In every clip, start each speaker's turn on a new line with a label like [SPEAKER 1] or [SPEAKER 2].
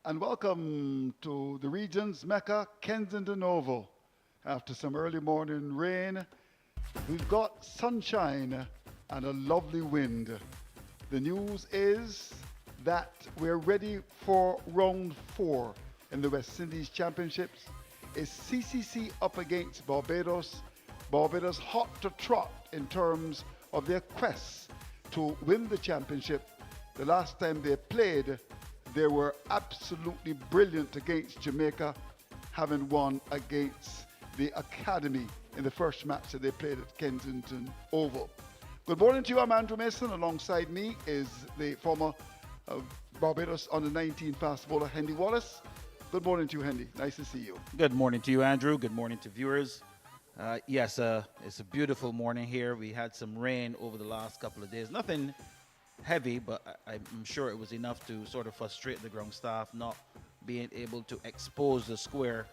[SPEAKER 1] And welcome to the region's Mecca, Kensington Oval. After some early morning rain, we've got sunshine and a lovely wind. The news is that we're ready for round four in the West Indies Championships. Is CCC up against Barbados? Barbados hot to trot in terms of their quest to win the championship. The last time they played, they were absolutely brilliant against Jamaica, having won against the Academy in the first match that they played at Kensington Oval. Good morning to you. I'm Andrew Mason. Alongside me is the former Barbados under 19 fast bowler, Hendy Wallace. Good morning to you, Hendy. Nice to see you.
[SPEAKER 2] Good morning to you, Andrew. Good morning to viewers. Yes, it's a beautiful morning here. We had some rain over the last couple of days. Nothing heavy, but I'm sure it was enough to sort of frustrate the ground staff, not being able to expose the square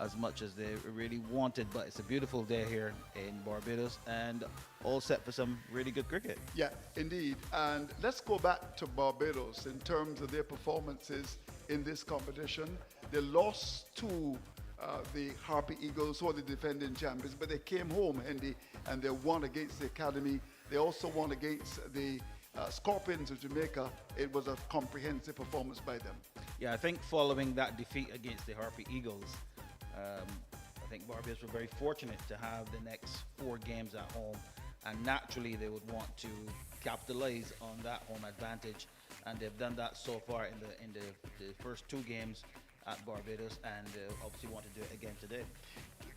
[SPEAKER 2] as much as they really wanted. But it's a beautiful day here in Barbados and all set for some really good cricket.
[SPEAKER 1] Yeah, indeed. And let's go back to Barbados in terms of their performances in this competition. They lost to the Harpy Eagles, who are the defending champions, but they came home, Hendy, and they won against the Academy. They also won against the Scorpions of Jamaica. It was a comprehensive performance by them.
[SPEAKER 2] Yeah, I think following that defeat against the Harpy Eagles, I think Barbados were very fortunate to have the next 4 games at home, and naturally they would want to capitalize on that home advantage, and they've done that so far in the first 2 games at Barbados, and obviously want to do it again today.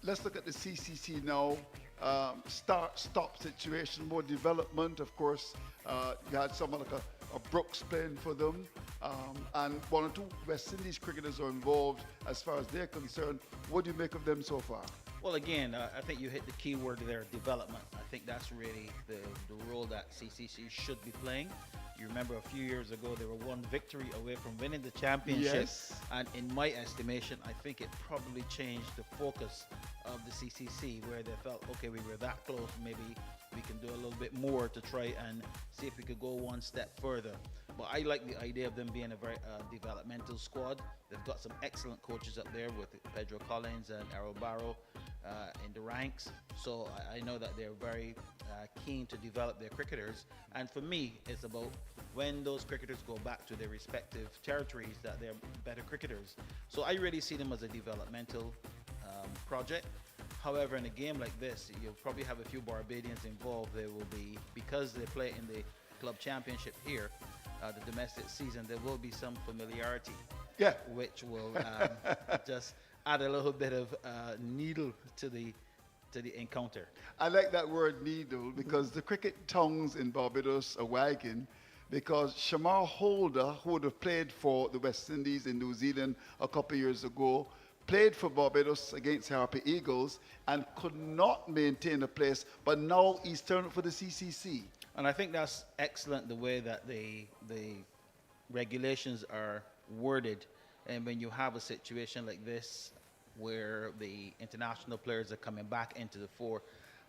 [SPEAKER 1] Let's look at the CCC now. Start-stop situation, more development. Of course, you had someone like a Brooks playing for them, and 1 or 2 West Indies cricketers are involved as far as they're concerned. What do you make of them so far?
[SPEAKER 2] Well, again, I think you hit the key word there, development. I think that's really the role that CCC should be playing. You remember a few years ago, they were 1 victory away from winning the championship.
[SPEAKER 1] Yes.
[SPEAKER 2] And in my estimation, I think it probably changed the focus of the CCC, where they felt, okay, we were that close, maybe we can do a little bit more to try and see if we could go 1 step further. But I like the idea of them being a very developmental squad. They've got some excellent coaches up there with Pedro Collins and Errol Barrow in the ranks. So I know that they're very keen to develop their cricketers. And for me, it's about when those cricketers go back to their respective territories that they're better cricketers. So I really see them as a developmental project. However, in a game like this, you'll probably have a few Barbadians involved. There will be, because they play in the club championship here, the domestic season, there will be some familiarity,
[SPEAKER 1] Yeah.
[SPEAKER 2] which will just add a little bit of needle to the encounter.
[SPEAKER 1] I like that word needle because the cricket tongues in Barbados are wagging, because Shamar Holder, who would have played for the West Indies in New Zealand a couple of years ago, played for Barbados against Harpy Eagles and could not maintain a place, but now he's turned up for the CCC.
[SPEAKER 2] And I think that's excellent, the way that the regulations are worded. And when you have a situation like this, where the international players are coming back into the fore,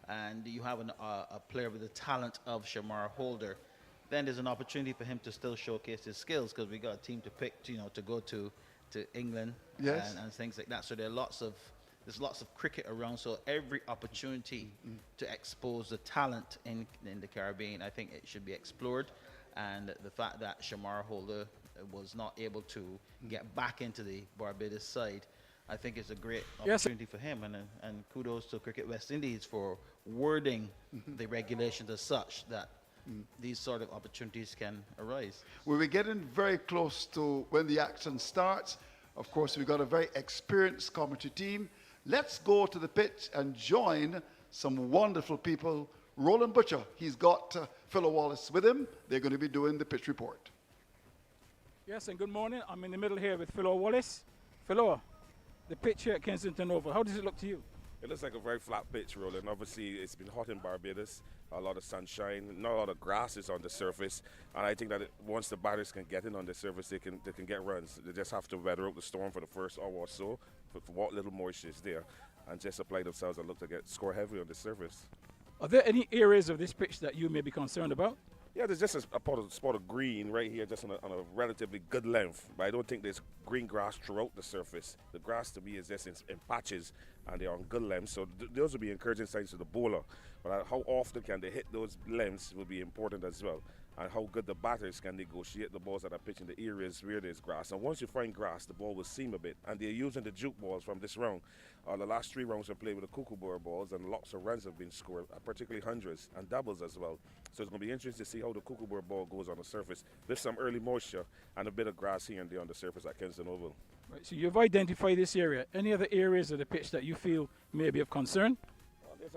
[SPEAKER 2] and you have a player with the talent of Shamar Holder, then there's an opportunity for him to still showcase his skills, because we got a team to pick, to go to England.
[SPEAKER 1] Yes.
[SPEAKER 2] and things like that. So there's lots of cricket around. So every opportunity to expose the talent in the Caribbean, I think it should be explored. And the fact that Shamar Holder was not able to get back into the Barbados side, I think is a great opportunity for him. And kudos to Cricket West Indies for wording the regulations as such that these sort of opportunities can arise.
[SPEAKER 1] We're getting very close to when the action starts. Of course, we've got a very experienced commentary team. Let's go to the pitch and join some wonderful people. Roland Butcher, he's got Philo Wallace with him. They're going to be doing the pitch report.
[SPEAKER 3] Yes, and good morning. I'm in the middle here with Philo Wallace. Philo, the pitch here at Kensington Oval, how does it look to you?
[SPEAKER 4] It looks like a very flat pitch, Roland. Obviously, it's been hot in Barbados, a lot of sunshine, not a lot of grass is on the surface, and I think that once the batters can get in on the surface, they can get runs. They just have to weather out the storm for the first hour or so, for what little moisture is there, and just apply themselves and look to score heavily on the surface.
[SPEAKER 3] Are there any areas of this pitch that you may be concerned about?
[SPEAKER 4] Yeah, there's just spot of green right here, just on a relatively good length. But I don't think there's green grass throughout the surface. The grass to me is just in patches, and they're on good lengths. So those will be encouraging signs to the bowler. But how often can they hit those lengths will be important as well. And how good the batters can negotiate the balls that are pitching the areas where there's grass. And once you find grass, the ball will seam a bit. And they're using the juke balls from this round. The last 3 rounds are played with the kookaburra balls, and lots of runs have been scored, particularly hundreds and doubles as well. So it's going to be interesting to see how the kookaburra ball goes on the surface with some early moisture and a bit of grass here and there on the surface at Kensington Oval.
[SPEAKER 3] Right, so you've identified this area. Any other areas of the pitch that you feel may be of concern?
[SPEAKER 4] There's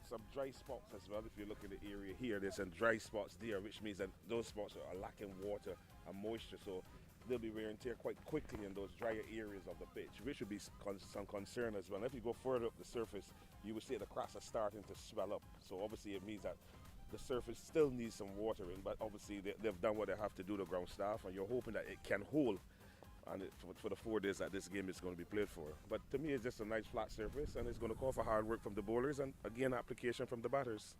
[SPEAKER 4] some dry spots as well. If you look at the area here, there's some dry spots there, which means that those spots are lacking water and moisture. So they'll be wear and tear quite quickly in those drier areas of the pitch, which would be some concern as well. If you go further up the surface, you will see the cracks are starting to swell up. So obviously it means that the surface still needs some water in, but obviously they've done what they have to do, the ground staff, and you're hoping that it can hold. And for the 4 days that this game is going to be played for. But to me, it's just a nice flat surface, and it's going to call for hard work from the bowlers and, again, application from the batters.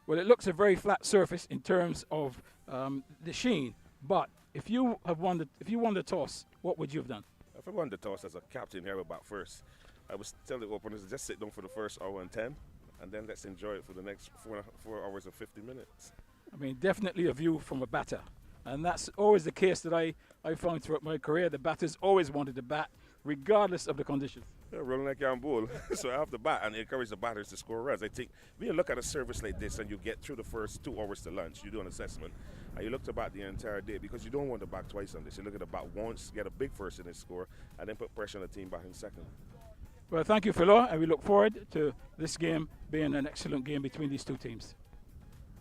[SPEAKER 3] Well, it looks a very flat surface in terms of the sheen. But if you won the toss, what would you have done?
[SPEAKER 4] If I won the toss as a captain here, I would bat first. I would tell the openers just sit down for the first hour and 10, and then let's enjoy it for the next 4 hours and 50 minutes.
[SPEAKER 3] I mean, definitely a view from a batter. And that's always the case that I found throughout my career. The batters always wanted to bat, regardless of the conditions.
[SPEAKER 4] Yeah, rolling like young bull. So I have to bat and encourage the batters to score runs. I think when you look at a service like this and you get through the first 2 hours to lunch, you do an assessment, and you look to bat the entire day, because you don't want to bat twice on this. You look at the bat once, get a big first inning score, and then put pressure on the team batting second.
[SPEAKER 3] Well, thank you, Philo, and we look forward to this game being an excellent game between these two teams.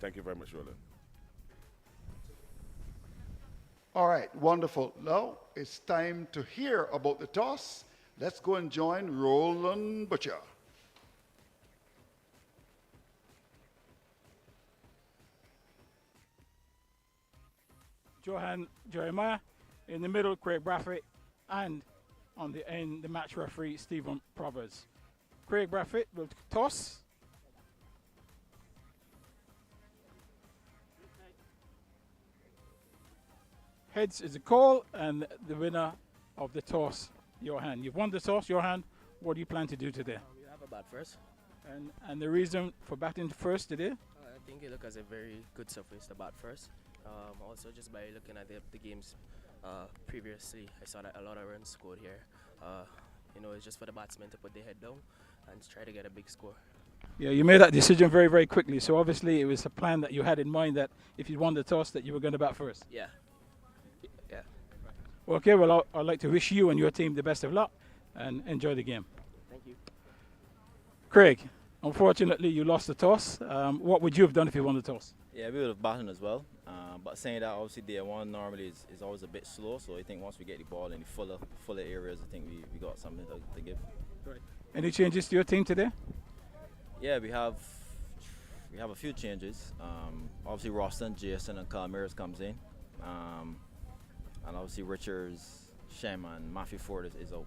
[SPEAKER 4] Thank you very much, Roland.
[SPEAKER 1] All right, wonderful. Now it's time to hear about the toss. Let's go and join Roland Butcher.
[SPEAKER 3] Johan Jeremiah in the middle, Craig Braffett, and on the end, the match referee, Stephen Proverbs. Craig Braffett will toss. Heads is a call, and the winner of the toss, Johan. You've won the toss, Johan. What do you plan to do today?
[SPEAKER 5] We have a bat first.
[SPEAKER 3] And the reason for batting first today?
[SPEAKER 5] I think it looks as a very good surface to bat first. Also, just by looking at the games previously, I saw that a lot of runs scored here. It's just for the batsmen to put their head down and try to get a big score.
[SPEAKER 3] Yeah, you made that decision very, very quickly. So obviously, it was a plan that you had in mind that if you won the toss, that you were going to bat first.
[SPEAKER 5] Yeah.
[SPEAKER 3] Okay, well, I'd like to wish you and your team the best of luck and enjoy the game.
[SPEAKER 5] Thank you.
[SPEAKER 3] Craig, unfortunately, you lost the toss. What would you have done if you won the toss?
[SPEAKER 6] Yeah, we would have batted as well. But saying that, obviously, day one normally is always a bit slow. So I think once we get the ball in the fuller areas, I think we got something to give.
[SPEAKER 3] Right. Any changes to your team today?
[SPEAKER 6] Yeah, we have a few changes. Obviously, Roston, Jason, and Calmeras comes in. And obviously Richards, Shem, and Matthew Forde is out.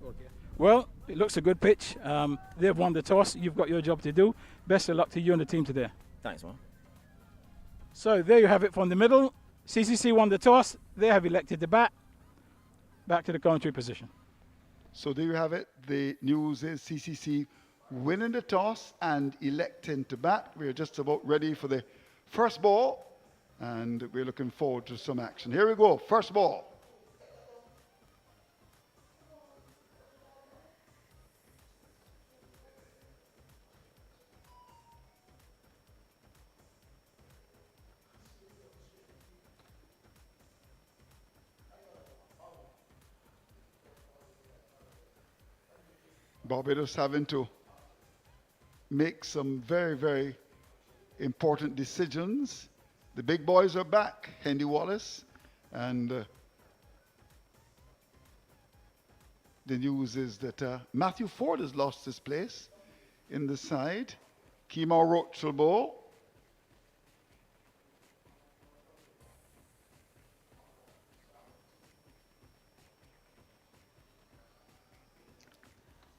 [SPEAKER 3] Okay. Well, it looks a good pitch. They've won the toss. You've got your job to do. Best of luck to you and the team today.
[SPEAKER 6] Thanks, man.
[SPEAKER 3] So there you have it from the middle. CCC won the toss. They have elected to bat. Back to the commentary position.
[SPEAKER 1] So there you have it. The news is CCC winning the toss and electing to bat. We're just about ready for the first ball, and we're looking forward to some action. Here we go, first ball. Barbados having to make some very, very important decisions. The big boys are back, Hendy Wallace, and the news is that Matthew Forde has lost his place in the side. Kemar Rochel.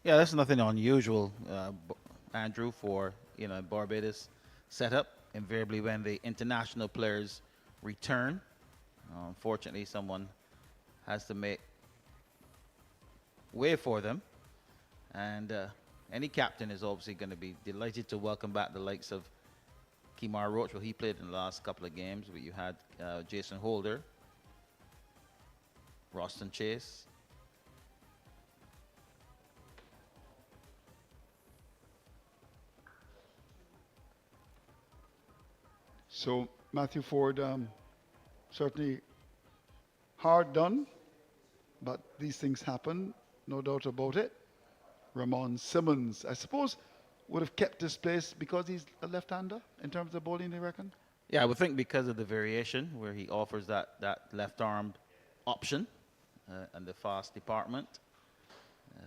[SPEAKER 2] Yeah, that's nothing unusual, Andrew, for Barbados setup. invariably when the international players return. Unfortunately, someone has to make way for them. And any captain is obviously going to be delighted to welcome back the likes of Kemar Roach. Well, he played in the last couple of games, but you had Jason Holder, Roston Chase.
[SPEAKER 1] So Matthew Forde, certainly hard done, but these things happen, no doubt about it. Ramon Simmons, I suppose, would have kept his place because he's a left-hander in terms of bowling, you reckon?
[SPEAKER 2] Yeah, I would think because of the variation where he offers that left-armed option and the fast department.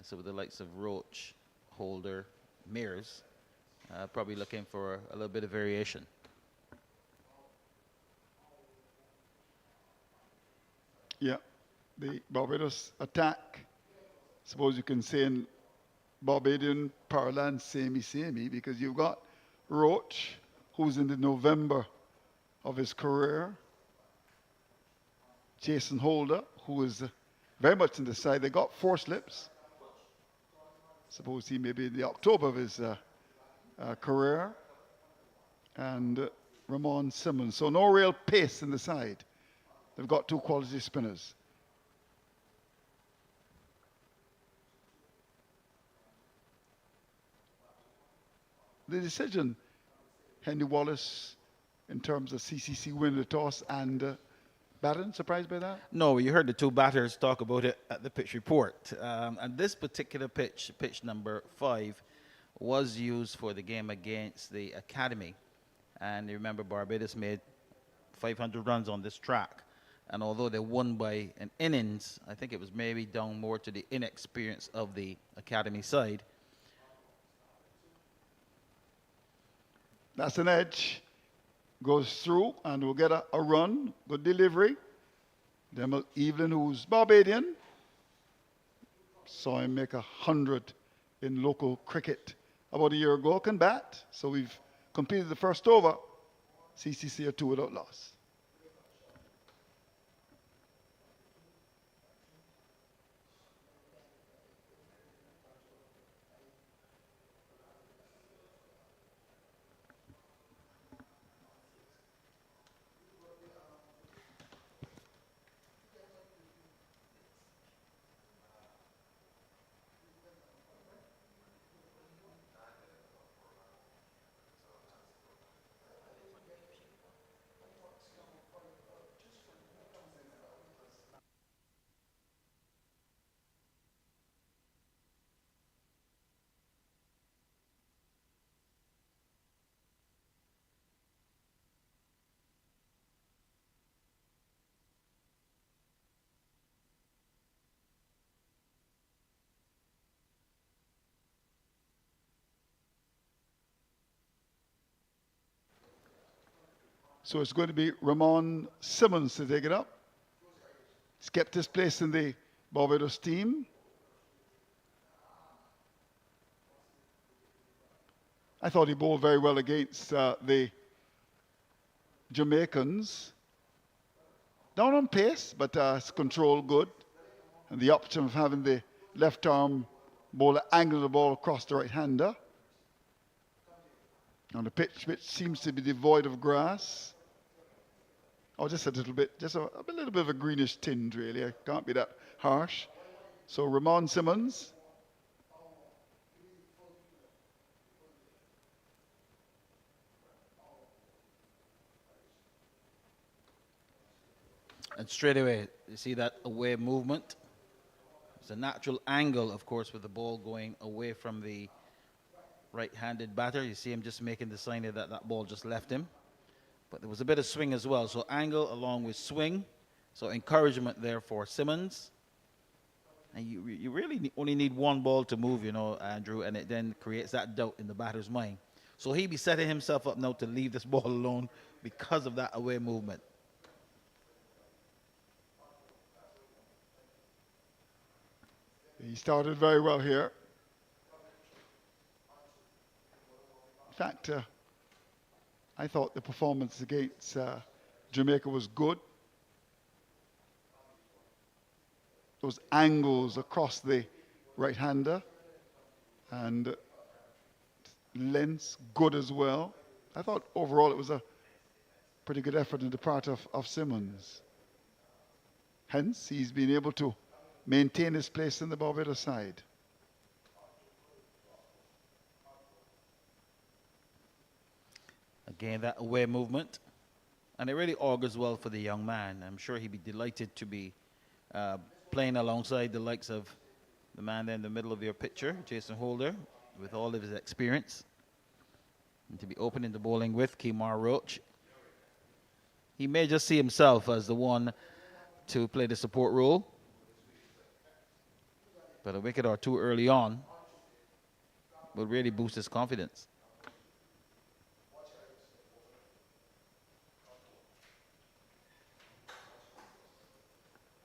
[SPEAKER 2] So with the likes of Roach, Holder, Mears, probably looking for a little bit of variation.
[SPEAKER 1] Yeah, the Barbados attack, suppose you can say in Barbadian parlance, samey, because you've got Roach, who's in the November of his career. Jason Holder, who is very much in the side. They got 4 slips. Suppose he may be in the October of his career. And Ramon Simmons. So no real pace in the side. They've got 2 quality spinners. The decision, Henry Wallace, in terms of CCC winning the toss and batting, surprised by that?
[SPEAKER 2] No, you heard the 2 batters talk about it at the pitch report. And this particular pitch number 5, was used for the game against the Academy. And you remember Barbados made 500 runs on this track. And although they won by an innings, I think it was maybe down more to the inexperience of the Academy side.
[SPEAKER 1] That's an edge. Goes through and we'll get a run. Good delivery. Demel Evelyn, who's Barbadian. Saw him make 100 in local cricket about a year ago. Can bat. So we've completed the first over. CCC are 2 without loss. So it's going to be Ramon Simmons to take it up. He's kept his place in the Barbados team. I thought he bowled very well against the Jamaicans. Down on pace, but his control good. And the option of having the left arm bowler angle the ball across the right-hander. On a pitch which seems to be devoid of grass. Oh, just a little bit, just a little bit of a greenish tinge, really. It can't be that harsh. So Ramon Simmons.
[SPEAKER 2] And straight away, you see that away movement. It's a natural angle, of course, with the ball going away from the right-handed batter. You see him just making the sign that that ball just left him. But there was a bit of swing as well. So angle along with swing. So encouragement there for Simmons. And you really only need 1 ball to move, you know, Andrew, and it then creates that doubt in the batter's mind. So he'd be setting himself up now to leave this ball alone because of that away movement.
[SPEAKER 1] He started very well here. In fact, I thought the performance against Jamaica was good. Those angles across the right-hander and lengths good as well. I thought overall it was a pretty good effort on the part of Simmons. Hence, he's been able to maintain his place in the Barbados side.
[SPEAKER 2] Again, that away movement. And it really augurs well for the young man. I'm sure he'd be delighted to be playing alongside the likes of the man there in the middle of your picture, Jason Holder, with all of his experience. And to be opening the bowling with Kemar Roach. He may just see himself as the one to play the support role. But a wicket or two early on will really boost his confidence.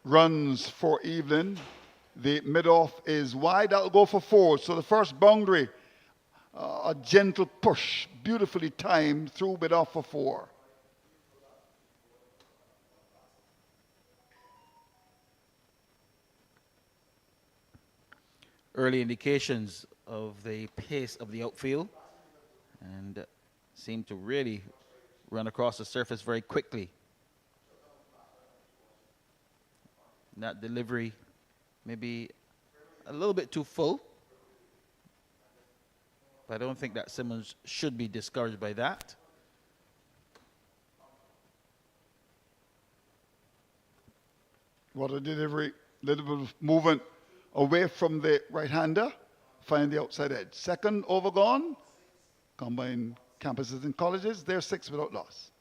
[SPEAKER 1] Runs for Evelyn. The mid-off is wide. That'll go for four. So the first boundary, a gentle push, beautifully timed through mid-off for four.
[SPEAKER 2] Early indications of the pace of the outfield and seem to really run across the surface very quickly. That delivery maybe a little bit too full, but I don't think that Simmons should be discouraged by that.
[SPEAKER 1] What a delivery, little bit of movement away from the right-hander, find the outside edge. Second over gone, combined campuses and colleges, they're 6 without loss.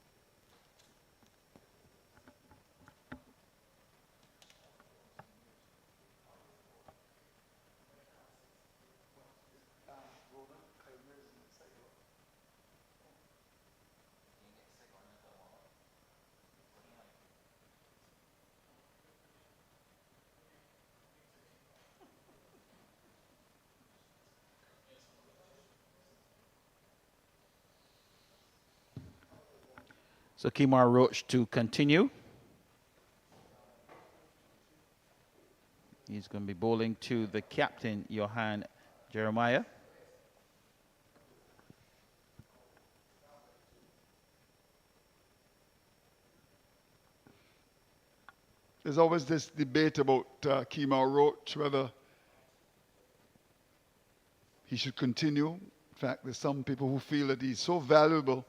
[SPEAKER 2] So Kemar Roach to continue. He's going to be bowling to the captain, Johan Jeremiah.
[SPEAKER 1] There's always this debate about Kemar Roach, whether he should continue. In fact, there's some people who feel that he's so valuable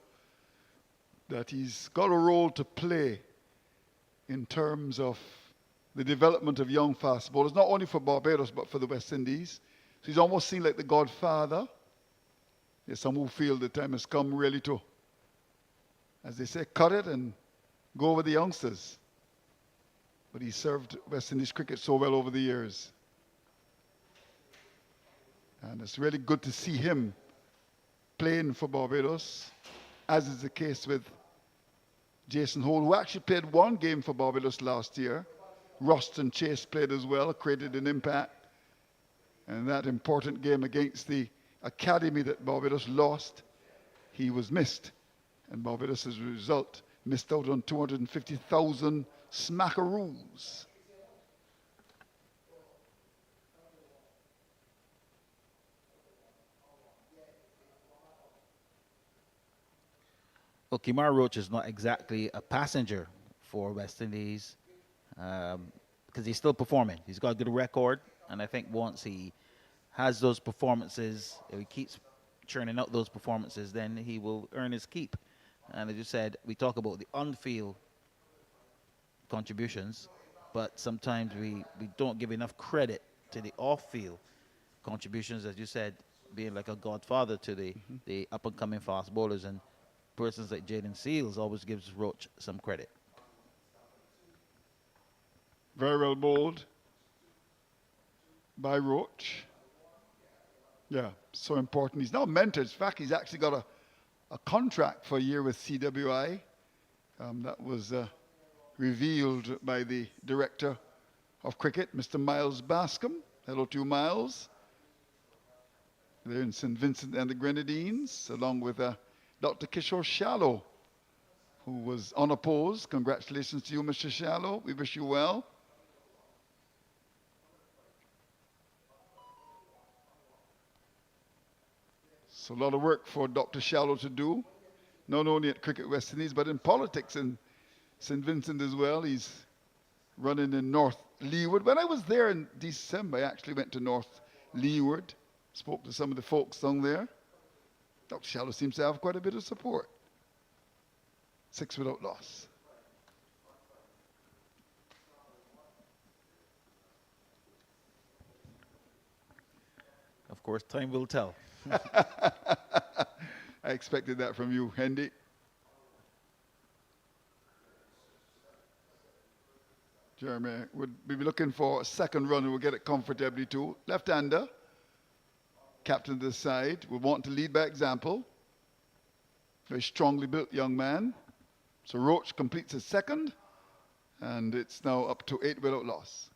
[SPEAKER 1] that he's got a role to play in terms of the development of young fast bowlers, not only for Barbados, but for the West Indies. So he's almost seen like the godfather. There's some who feel the time has come really to, as they say, cut it and go over the youngsters. But he served West Indies cricket so well over the years. And it's really good to see him playing for Barbados, as is the case with Jason Hole, who actually played one game for Barbados last year. Ruston Chase played as well, created an impact. And that important game against the academy that Barbados lost, he was missed. And Barbados, as a result, missed out on 250,000 smackaroos.
[SPEAKER 2] Well, Kemar Roach is not exactly a passenger for West Indies because he's still performing. He's got a good record, and I think once he has those performances, if he keeps churning out those performances, then he will earn his keep. And as you said, we talk about the on-field contributions, but sometimes we don't give enough credit to the off-field contributions, as you said, being like a godfather to the up-and-coming fast bowlers, and persons like Jaden Seals always gives Roach some credit.
[SPEAKER 1] Very well bowled by Roach. Yeah, so important. He's now mentored. In fact, he's actually got a contract for a year with CWI. That was revealed by the director of cricket, Mr. Miles Bascom. Hello to you, Miles. They're in St. Vincent and the Grenadines, along with Dr. Kishore Shallow, who was unopposed. Congratulations to you, Mr. Shallow. We wish you well. So a lot of work for Dr. Shallow to do, not only at Cricket West Indies, but in politics in St. Vincent as well. He's running in North Leeward. When I was there in December, I actually went to North Leeward, spoke to some of the folks down there. Dr. Shallow seems to have quite a bit of support. 6 without loss.
[SPEAKER 2] Of course, time will tell.
[SPEAKER 1] I expected that from you, Hendy. Jeremy would be looking for a second run who will get it comfortably too. Left-hander, captain to the side, will want to lead by example. Very strongly built young man. So Roach completes his second, and it's now up to 8 without loss.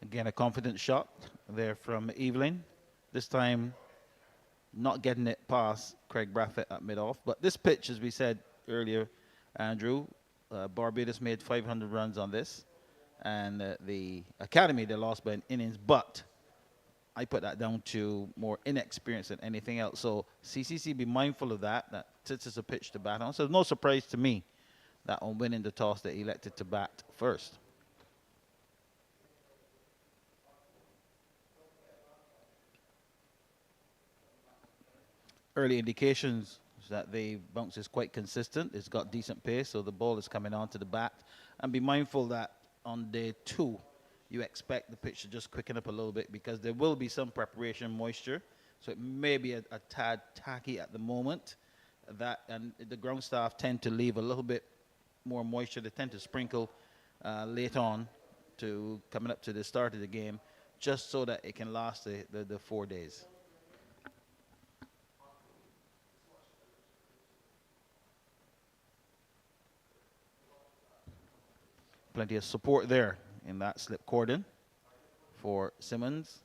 [SPEAKER 2] Again, a confident shot there from Evelyn. This time, not getting it past Craig Braffett at mid-off. But this pitch, as we said earlier, Andrew, Barbados made 500 runs on this. And the Academy, they lost by an innings. But I put that down to more inexperience than anything else. So CCC be mindful of that. That this is a pitch to bat on. So no surprise to me that on winning the toss, they elected to bat first. Early indications that the bounce is quite consistent. It's got decent pace, so the ball is coming onto the bat. And be mindful that on day 2, you expect the pitch to just quicken up a little bit because there will be some preparation moisture. So it may be a tad tacky at the moment. And the ground staff tend to leave a little bit more moisture. They tend to sprinkle late on to coming up to the start of the game just so that it can last the 4 days. Plenty of support there in that slip cordon for Simmons.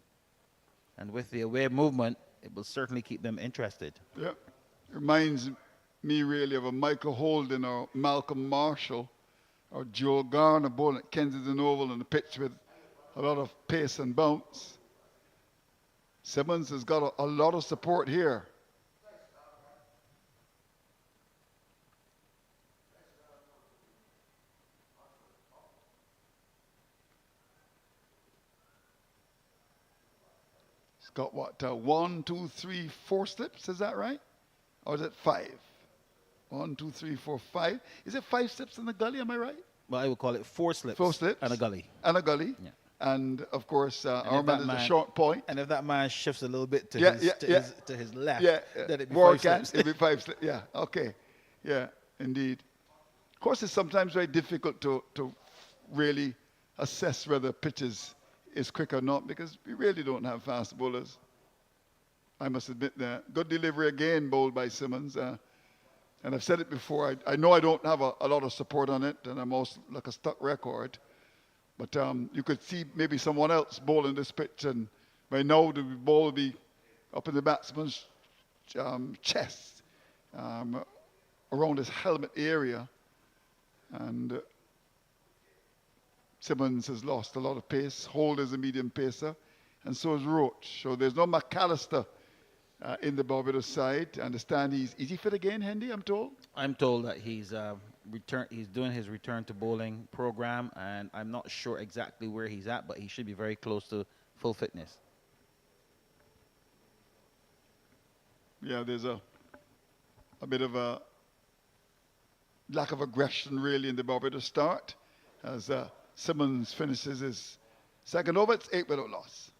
[SPEAKER 2] And with the away movement, it will certainly keep them interested.
[SPEAKER 1] Yeah, reminds me really of a Michael Holden or Malcolm Marshall or Joe Garner bowling at Kensington Oval on the pitch with a lot of pace and bounce. Simmons has got a lot of support here. Got what, 1, 2, 3, 4 slips, is that right? Or is it 5? 1, 2, 3, 4, 5. Is it 5 slips in the gully, am I right?
[SPEAKER 2] Well, I would call it 4 slips.
[SPEAKER 1] 4 slips.
[SPEAKER 2] And a gully.
[SPEAKER 1] And a gully.
[SPEAKER 2] Yeah.
[SPEAKER 1] And, of course, our man is a short point.
[SPEAKER 2] And if that man shifts a little bit to his left, then it'd be 5 slips.
[SPEAKER 1] It'd be 5 slips. Yeah, okay. Yeah, indeed. Of course, it's sometimes very difficult to really assess whether pitches is quick or not because we really don't have fast bowlers. I must admit that. Good delivery again bowled by Simmons. And I've said it before, I know I don't have a lot of support on it and I'm almost like a stuck record. But you could see maybe someone else bowling this pitch and by now the ball will be up in the batsman's chest, around his helmet area. And Simmons has lost a lot of pace. Holt is a medium pacer, and so is Roach. So there's no McAllister in the Barbados side. I understand is he fit again, Hendy, I'm told?
[SPEAKER 2] I'm told that he's He's doing his return to bowling program, and I'm not sure exactly where he's at, but he should be very close to full fitness.
[SPEAKER 1] Yeah, there's a bit of a lack of aggression really in the Barbados start as Simmons finishes his second over. It's 8 without loss.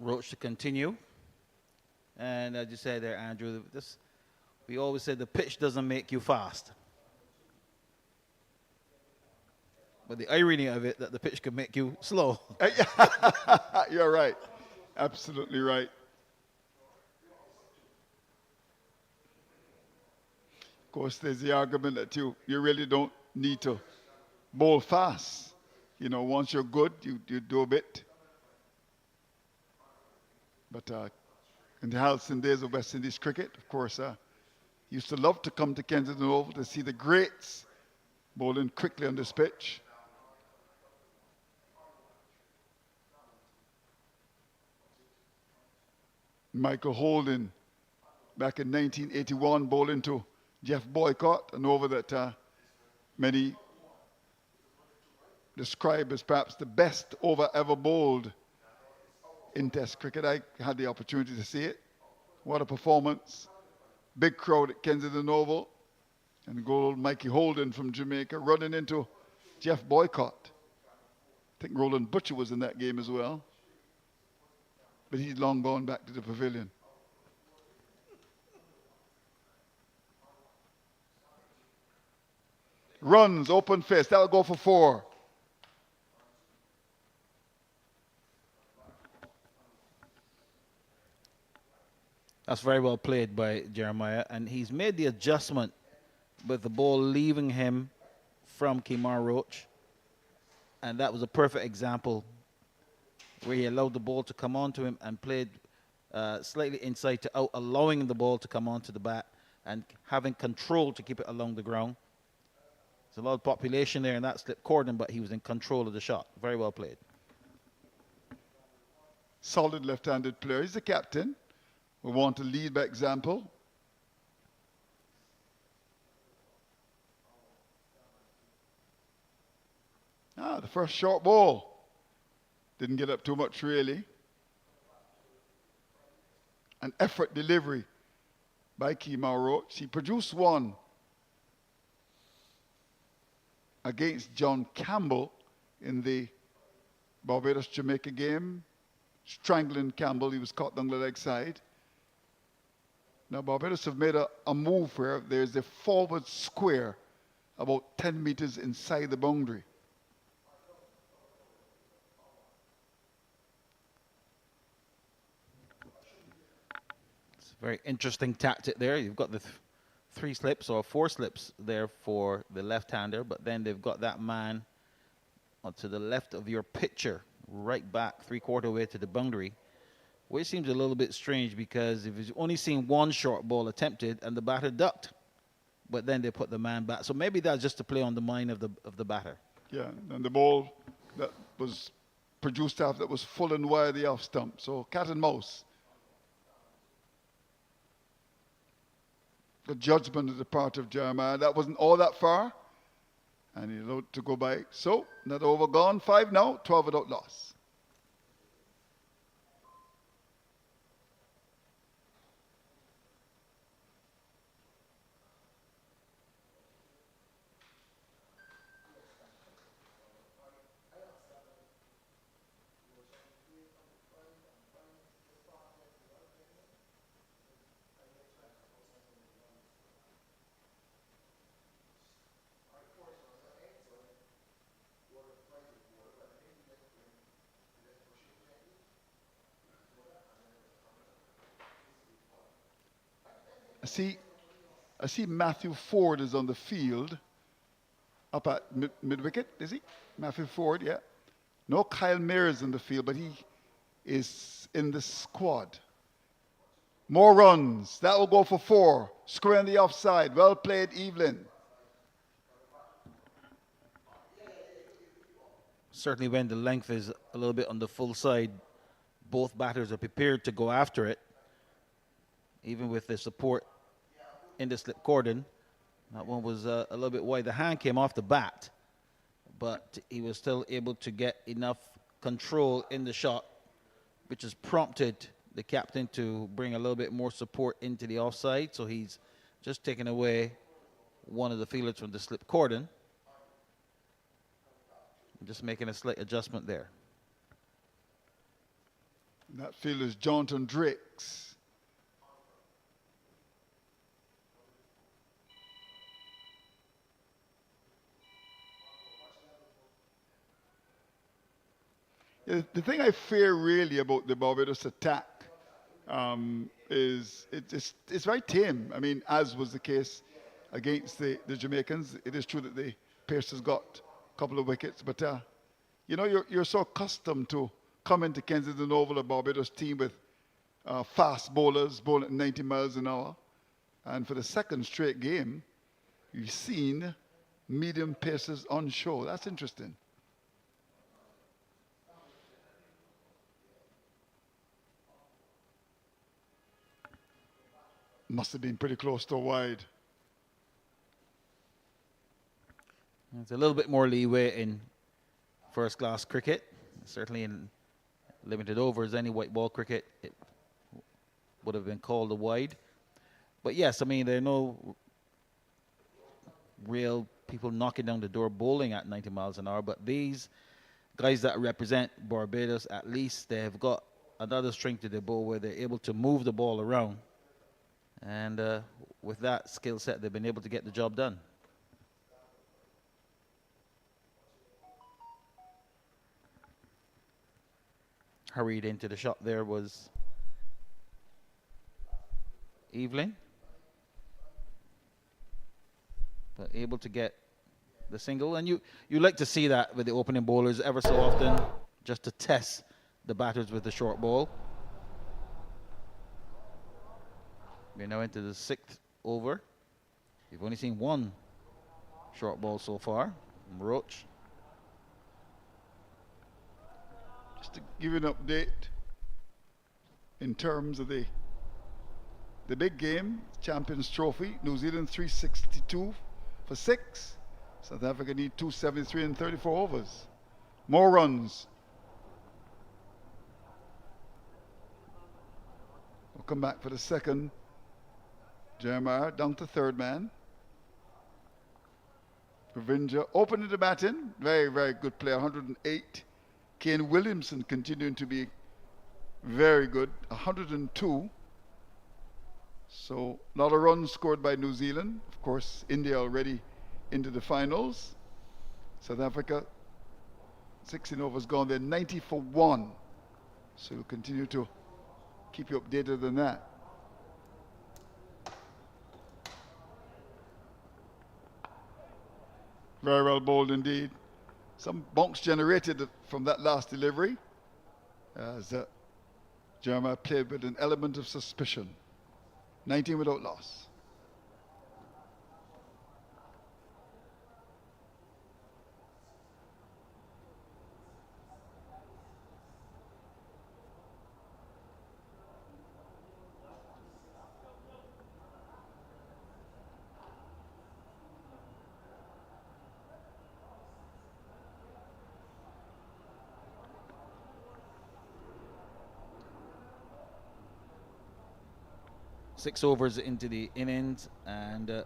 [SPEAKER 2] Roach to continue. And as you said there, Andrew, we always say the pitch doesn't make you fast. But the irony of it, that the pitch could make you slow.
[SPEAKER 1] You're right. Absolutely right. Of course, there's the argument that you really don't need to bowl fast. You know, once you're good, you do a bit. But in the halcyon days of West Indies cricket, of course, used to love to come to Kensington Oval to see the greats bowling quickly on this pitch. Michael Holden, back in 1981, bowling to Jeff Boycott, an over that many describe as perhaps the best over ever bowled in Test cricket. I had the opportunity to see it. What a performance. Big crowd at Kensington Oval. And good old Mikey Holden from Jamaica running into Jeff Boycott. I think Roland Butcher was in that game as well. But he's long gone back to the pavilion. Runs, open fist. That'll go for 4.
[SPEAKER 2] That's very well played by Jeremiah. And he's made the adjustment with the ball leaving him from Kemar Roach. And that was a perfect example where he allowed the ball to come onto him and played slightly inside to out, allowing the ball to come onto the bat and having control to keep it along the ground. There's a lot of population there in that slip cordon, but he was in control of the shot. Very well played.
[SPEAKER 1] Solid left-handed player. He's the captain. We want to lead by example. The first short ball. Didn't get up too much, really. An effort delivery by Kemar Roach. He produced one against John Campbell in the Barbados-Jamaica game. Strangling Campbell. He was caught down the leg side. Now, Barbados have made a move where there's a forward square about 10 meters inside the boundary.
[SPEAKER 2] Very interesting tactic there. You've got the 3 slips or 4 slips there for the left-hander, but then they've got that man to the left of your pitcher, right back 3/4 way to the boundary, which seems a little bit strange because if you've only seen one short ball attempted and the batter ducked, but then they put the man back. So maybe that's just to play on the mind of the batter.
[SPEAKER 1] Yeah, and the ball that was produced after that was full and wide the off stump. So cat and mouse. The judgment of the part of Jeremiah. That wasn't all that far. And he allowed to go by. So, not over gone. 5 now, 12 without loss. I see Matthew Forde is on the field. up at mid-wicket, is he? Matthew Forde, yeah. No Kyle Mears in the field, but he is in the squad. More runs. That will go for 4. Square on the offside. Well played, Evelyn.
[SPEAKER 2] Certainly when the length is a little bit on the full side, both batters are prepared to go after it, even with the support in the slip cordon. That one was a little bit wide. The hand came off the bat, but he was still able to get enough control in the shot, which has prompted the captain to bring a little bit more support into the offside. So he's just taken away one of the fielders from the slip cordon. Just making a slight adjustment there.
[SPEAKER 1] That fielder is Jonathan Drakes. Yeah, the thing I fear really about the Barbados attack is it's very tame. I mean, as was the case against the Jamaicans. It is true that the Pacers got a couple of wickets, but you know, you're so accustomed to coming to Kensington Oval, a Barbados team with fast bowlers bowling at 90 miles an hour. And for the second straight game, you've seen medium paces on show. That's interesting. Must have been pretty close to wide.
[SPEAKER 2] There's a little bit more leeway in first-class cricket. Certainly in limited overs, any white ball cricket, it would have been called a wide. But yes, I mean, there are no real people knocking down the door bowling at 90 miles an hour, but these guys that represent Barbados, at least they have got another string to the bow where they're able to move the ball around. And with that skill set, they've been able to get the job done. Hurried into the shot there was Evelyn, but able to get the single. And you like to see that with the opening bowlers ever so often, just to test the batters with the short ball. We're now into the 6th over. We've only seen one short ball so far from Roach.
[SPEAKER 1] Just to give you an update in terms of the big game, Champions Trophy, New Zealand 362 for 6. South Africa need 273 in 34 overs. More runs. We'll come back for the second. Jeremiah down to third man. Pravinja opening the batting. Very, very good player, 108. Kane Williamson continuing to be very good, 102. So a lot of runs scored by New Zealand. Of course, India already into the finals. South Africa, 16 overs gone. They're 90 for 1. So we'll continue to keep you updated on that. Very well bowled indeed. Some bonks generated from that last delivery as Jeremiah played with an element of suspicion. 19 without loss.
[SPEAKER 2] Six overs into the innings, and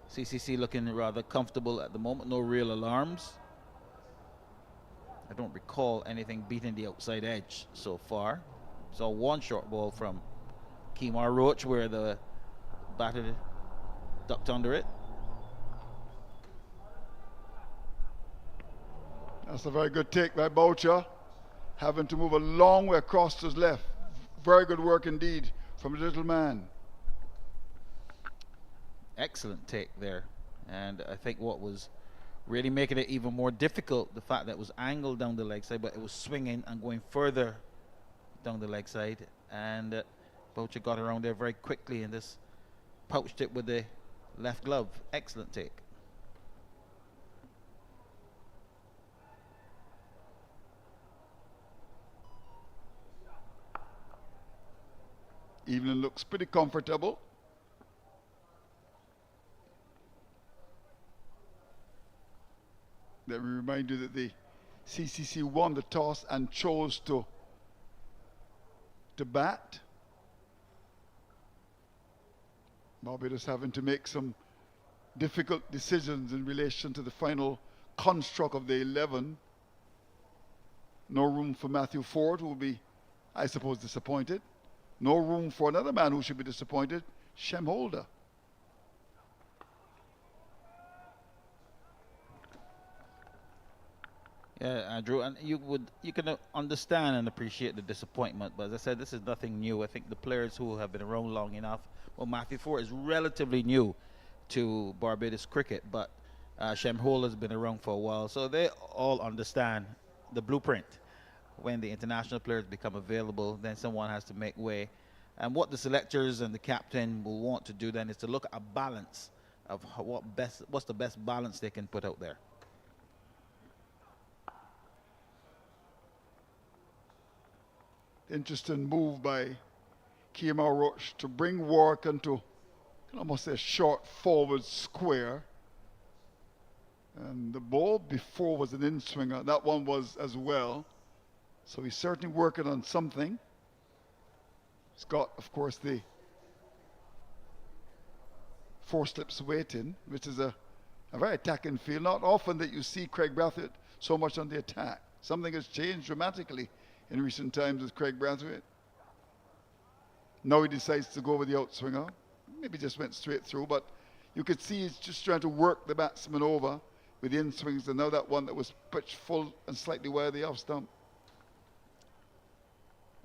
[SPEAKER 2] CCC looking rather comfortable at the moment. No real alarms. I don't recall anything beating the outside edge so far. Saw one short ball from Kemar Roach where the batter ducked under it.
[SPEAKER 1] That's a very good take by Boucher. Having to move a long way across to his left. Very good work indeed from the little man.
[SPEAKER 2] Excellent take there, and I think what was really making it even more difficult. The fact that it was angled down the leg side, but it was swinging and going further down the leg side. And Boucher got around there very quickly and just pouched it with the left glove. Excellent take.
[SPEAKER 1] Evelyn looks pretty comfortable. Let me remind you that the CCC won the toss and chose to bat. Barbados having to make some difficult decisions in relation to the final construct of the 11. No room for Matthew Forde, who will be, I suppose, disappointed. No room for another man who should be disappointed, Shem Holder.
[SPEAKER 2] Yeah, Andrew, and you can understand and appreciate the disappointment, but as I said, this is nothing new. I think the players who have been around long enough, well, Matthew Forde is relatively new to Barbados cricket, but Shem Hole has been around for a while, so they all understand the blueprint. When the international players become available, then someone has to make way. And what the selectors and the captain will want to do then is to look at a balance of what's the best balance they can put out there.
[SPEAKER 1] Interesting move by Kemar Roach to bring Warwick into almost a short forward square. And the ball before was an in-swinger. That one was as well. So he's certainly working on something. He's got, of course, the 4 slips waiting, which is a very attacking field. Not often that you see Craig Brathwaite so much on the attack. Something has changed dramatically in recent times with Craig Brathwaite. Now he decides to go with the outswinger. Maybe just went straight through, but you could see he's just trying to work the batsman over with the in-swings, and now that one that was pitched full and slightly wide of the off stump.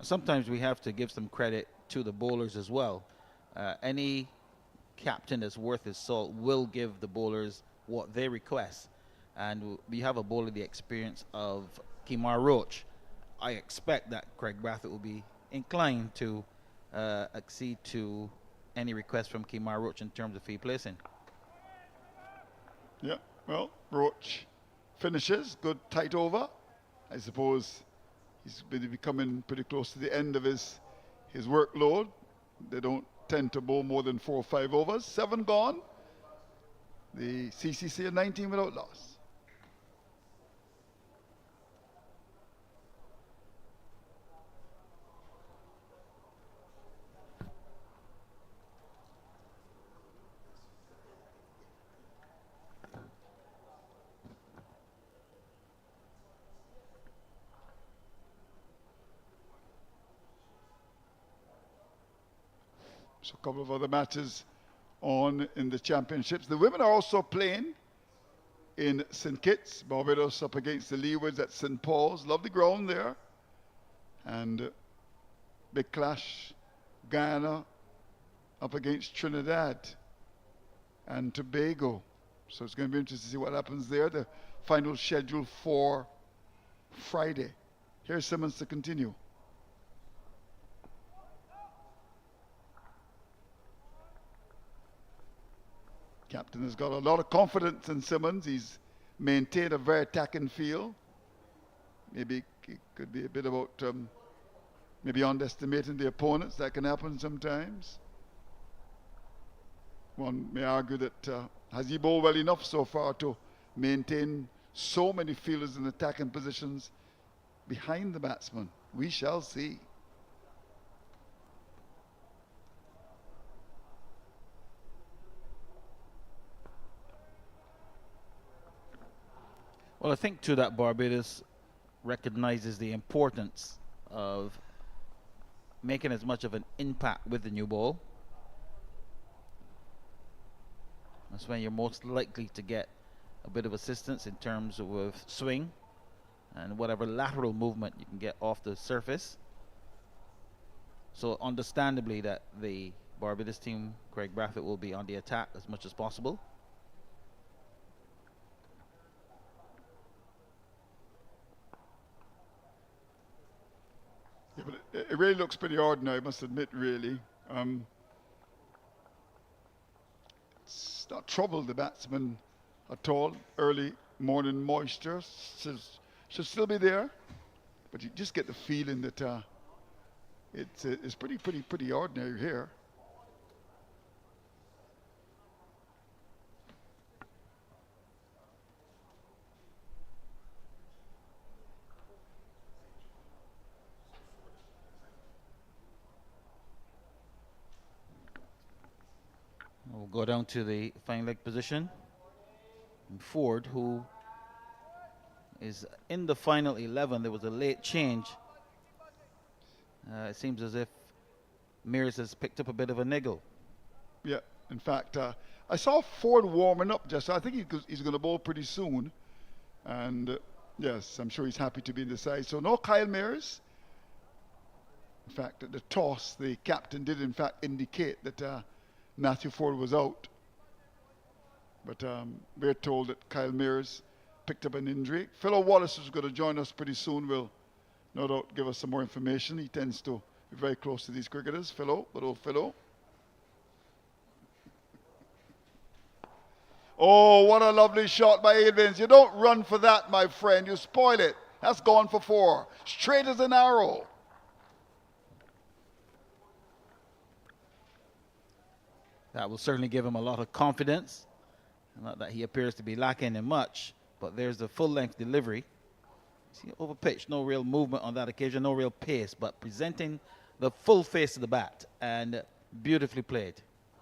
[SPEAKER 2] Sometimes we have to give some credit to the bowlers as well. Any captain that's worth his salt will give the bowlers what they request. And we have a bowler the experience of Kemar Roach. I expect that Craig Brathwaite will be inclined to accede to any request from Kemar Roach in terms of field placing.
[SPEAKER 1] Yeah, well, Roach finishes. Good tight over. I suppose he's becoming pretty close to the end of his workload. They don't tend to bowl more than 4 or 5 overs. 7 gone. The CCC are 19 without loss. So a couple of other matches on in the championships. The women are also playing in St. Kitts. Barbados up against the Leewards at St. Paul's. Lovely ground there. And big clash. Guyana up against Trinidad and Tobago. So it's going to be interesting to see what happens there. The final schedule for Friday. Here's Simmons to continue. Captain has got a lot of confidence in Simmons. He's maintained a very attacking feel. Maybe it could be a bit about maybe underestimating the opponents. That can happen sometimes. One may argue that has he bowled well enough so far to maintain so many fielders in attacking positions behind the batsman? We shall see.
[SPEAKER 2] Well, I think too that Barbados recognizes the importance of making as much of an impact with the new ball. That's when you're most likely to get a bit of assistance in terms of swing and whatever lateral movement you can get off the surface. So understandably that the Barbados team, Craig Brathwaite, will be on the attack as much as possible.
[SPEAKER 1] it really looks pretty ordinary, I must admit, really. It's not troubled the batsman at all. Early morning moisture should still be there, but you just get the feeling that it's pretty ordinary here.
[SPEAKER 2] We'll go down to the fine leg position. And Forde, who is in the final 11, there was a late change. It seems as if Mears has picked up a bit of a niggle.
[SPEAKER 1] Yeah, in fact, I saw Forde warming up just. I think he's going to bowl pretty soon. And yes, I'm sure he's happy to be in the side. So no Kyle Mears. In fact, at the toss, the captain did in fact indicate that Matthew Forde was out. But we're told that Kyle Mears picked up an injury. Philo Wallace is going to join us pretty soon. Will no doubt give us some more information. He tends to be very close to these cricketers. Philo, good old Philo. Oh, what a lovely shot by Edwins. You don't run for that, my friend. You spoil it. That's gone for 4. Straight as an arrow.
[SPEAKER 2] That will certainly give him a lot of confidence. Not that he appears to be lacking in much, but there's the full-length delivery. See, over pitch, no real movement on that occasion, no real pace, but presenting the full face of the bat and beautifully played.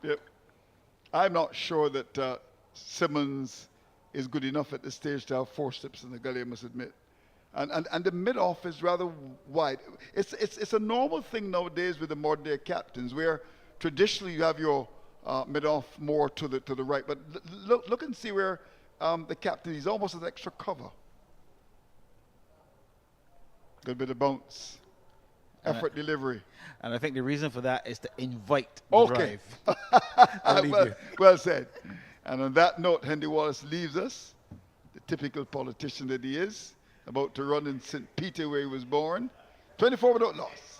[SPEAKER 1] Yep. I'm not sure that Simmons is good enough at this stage to have 4 steps in the gully, I must admit. And the mid-off is rather wide. It's a normal thing nowadays with the modern-day captains, where traditionally you have your mid-off more to the right. But look and see where the captain is almost as extra cover. Good bit of bounce. Effort delivery.
[SPEAKER 2] And I think the reason for that is to invite the drive.
[SPEAKER 1] Well said. And on that note, Henry Wallace leaves us, the typical politician that he is, about to run in St. Peter where he was born. 24 without loss.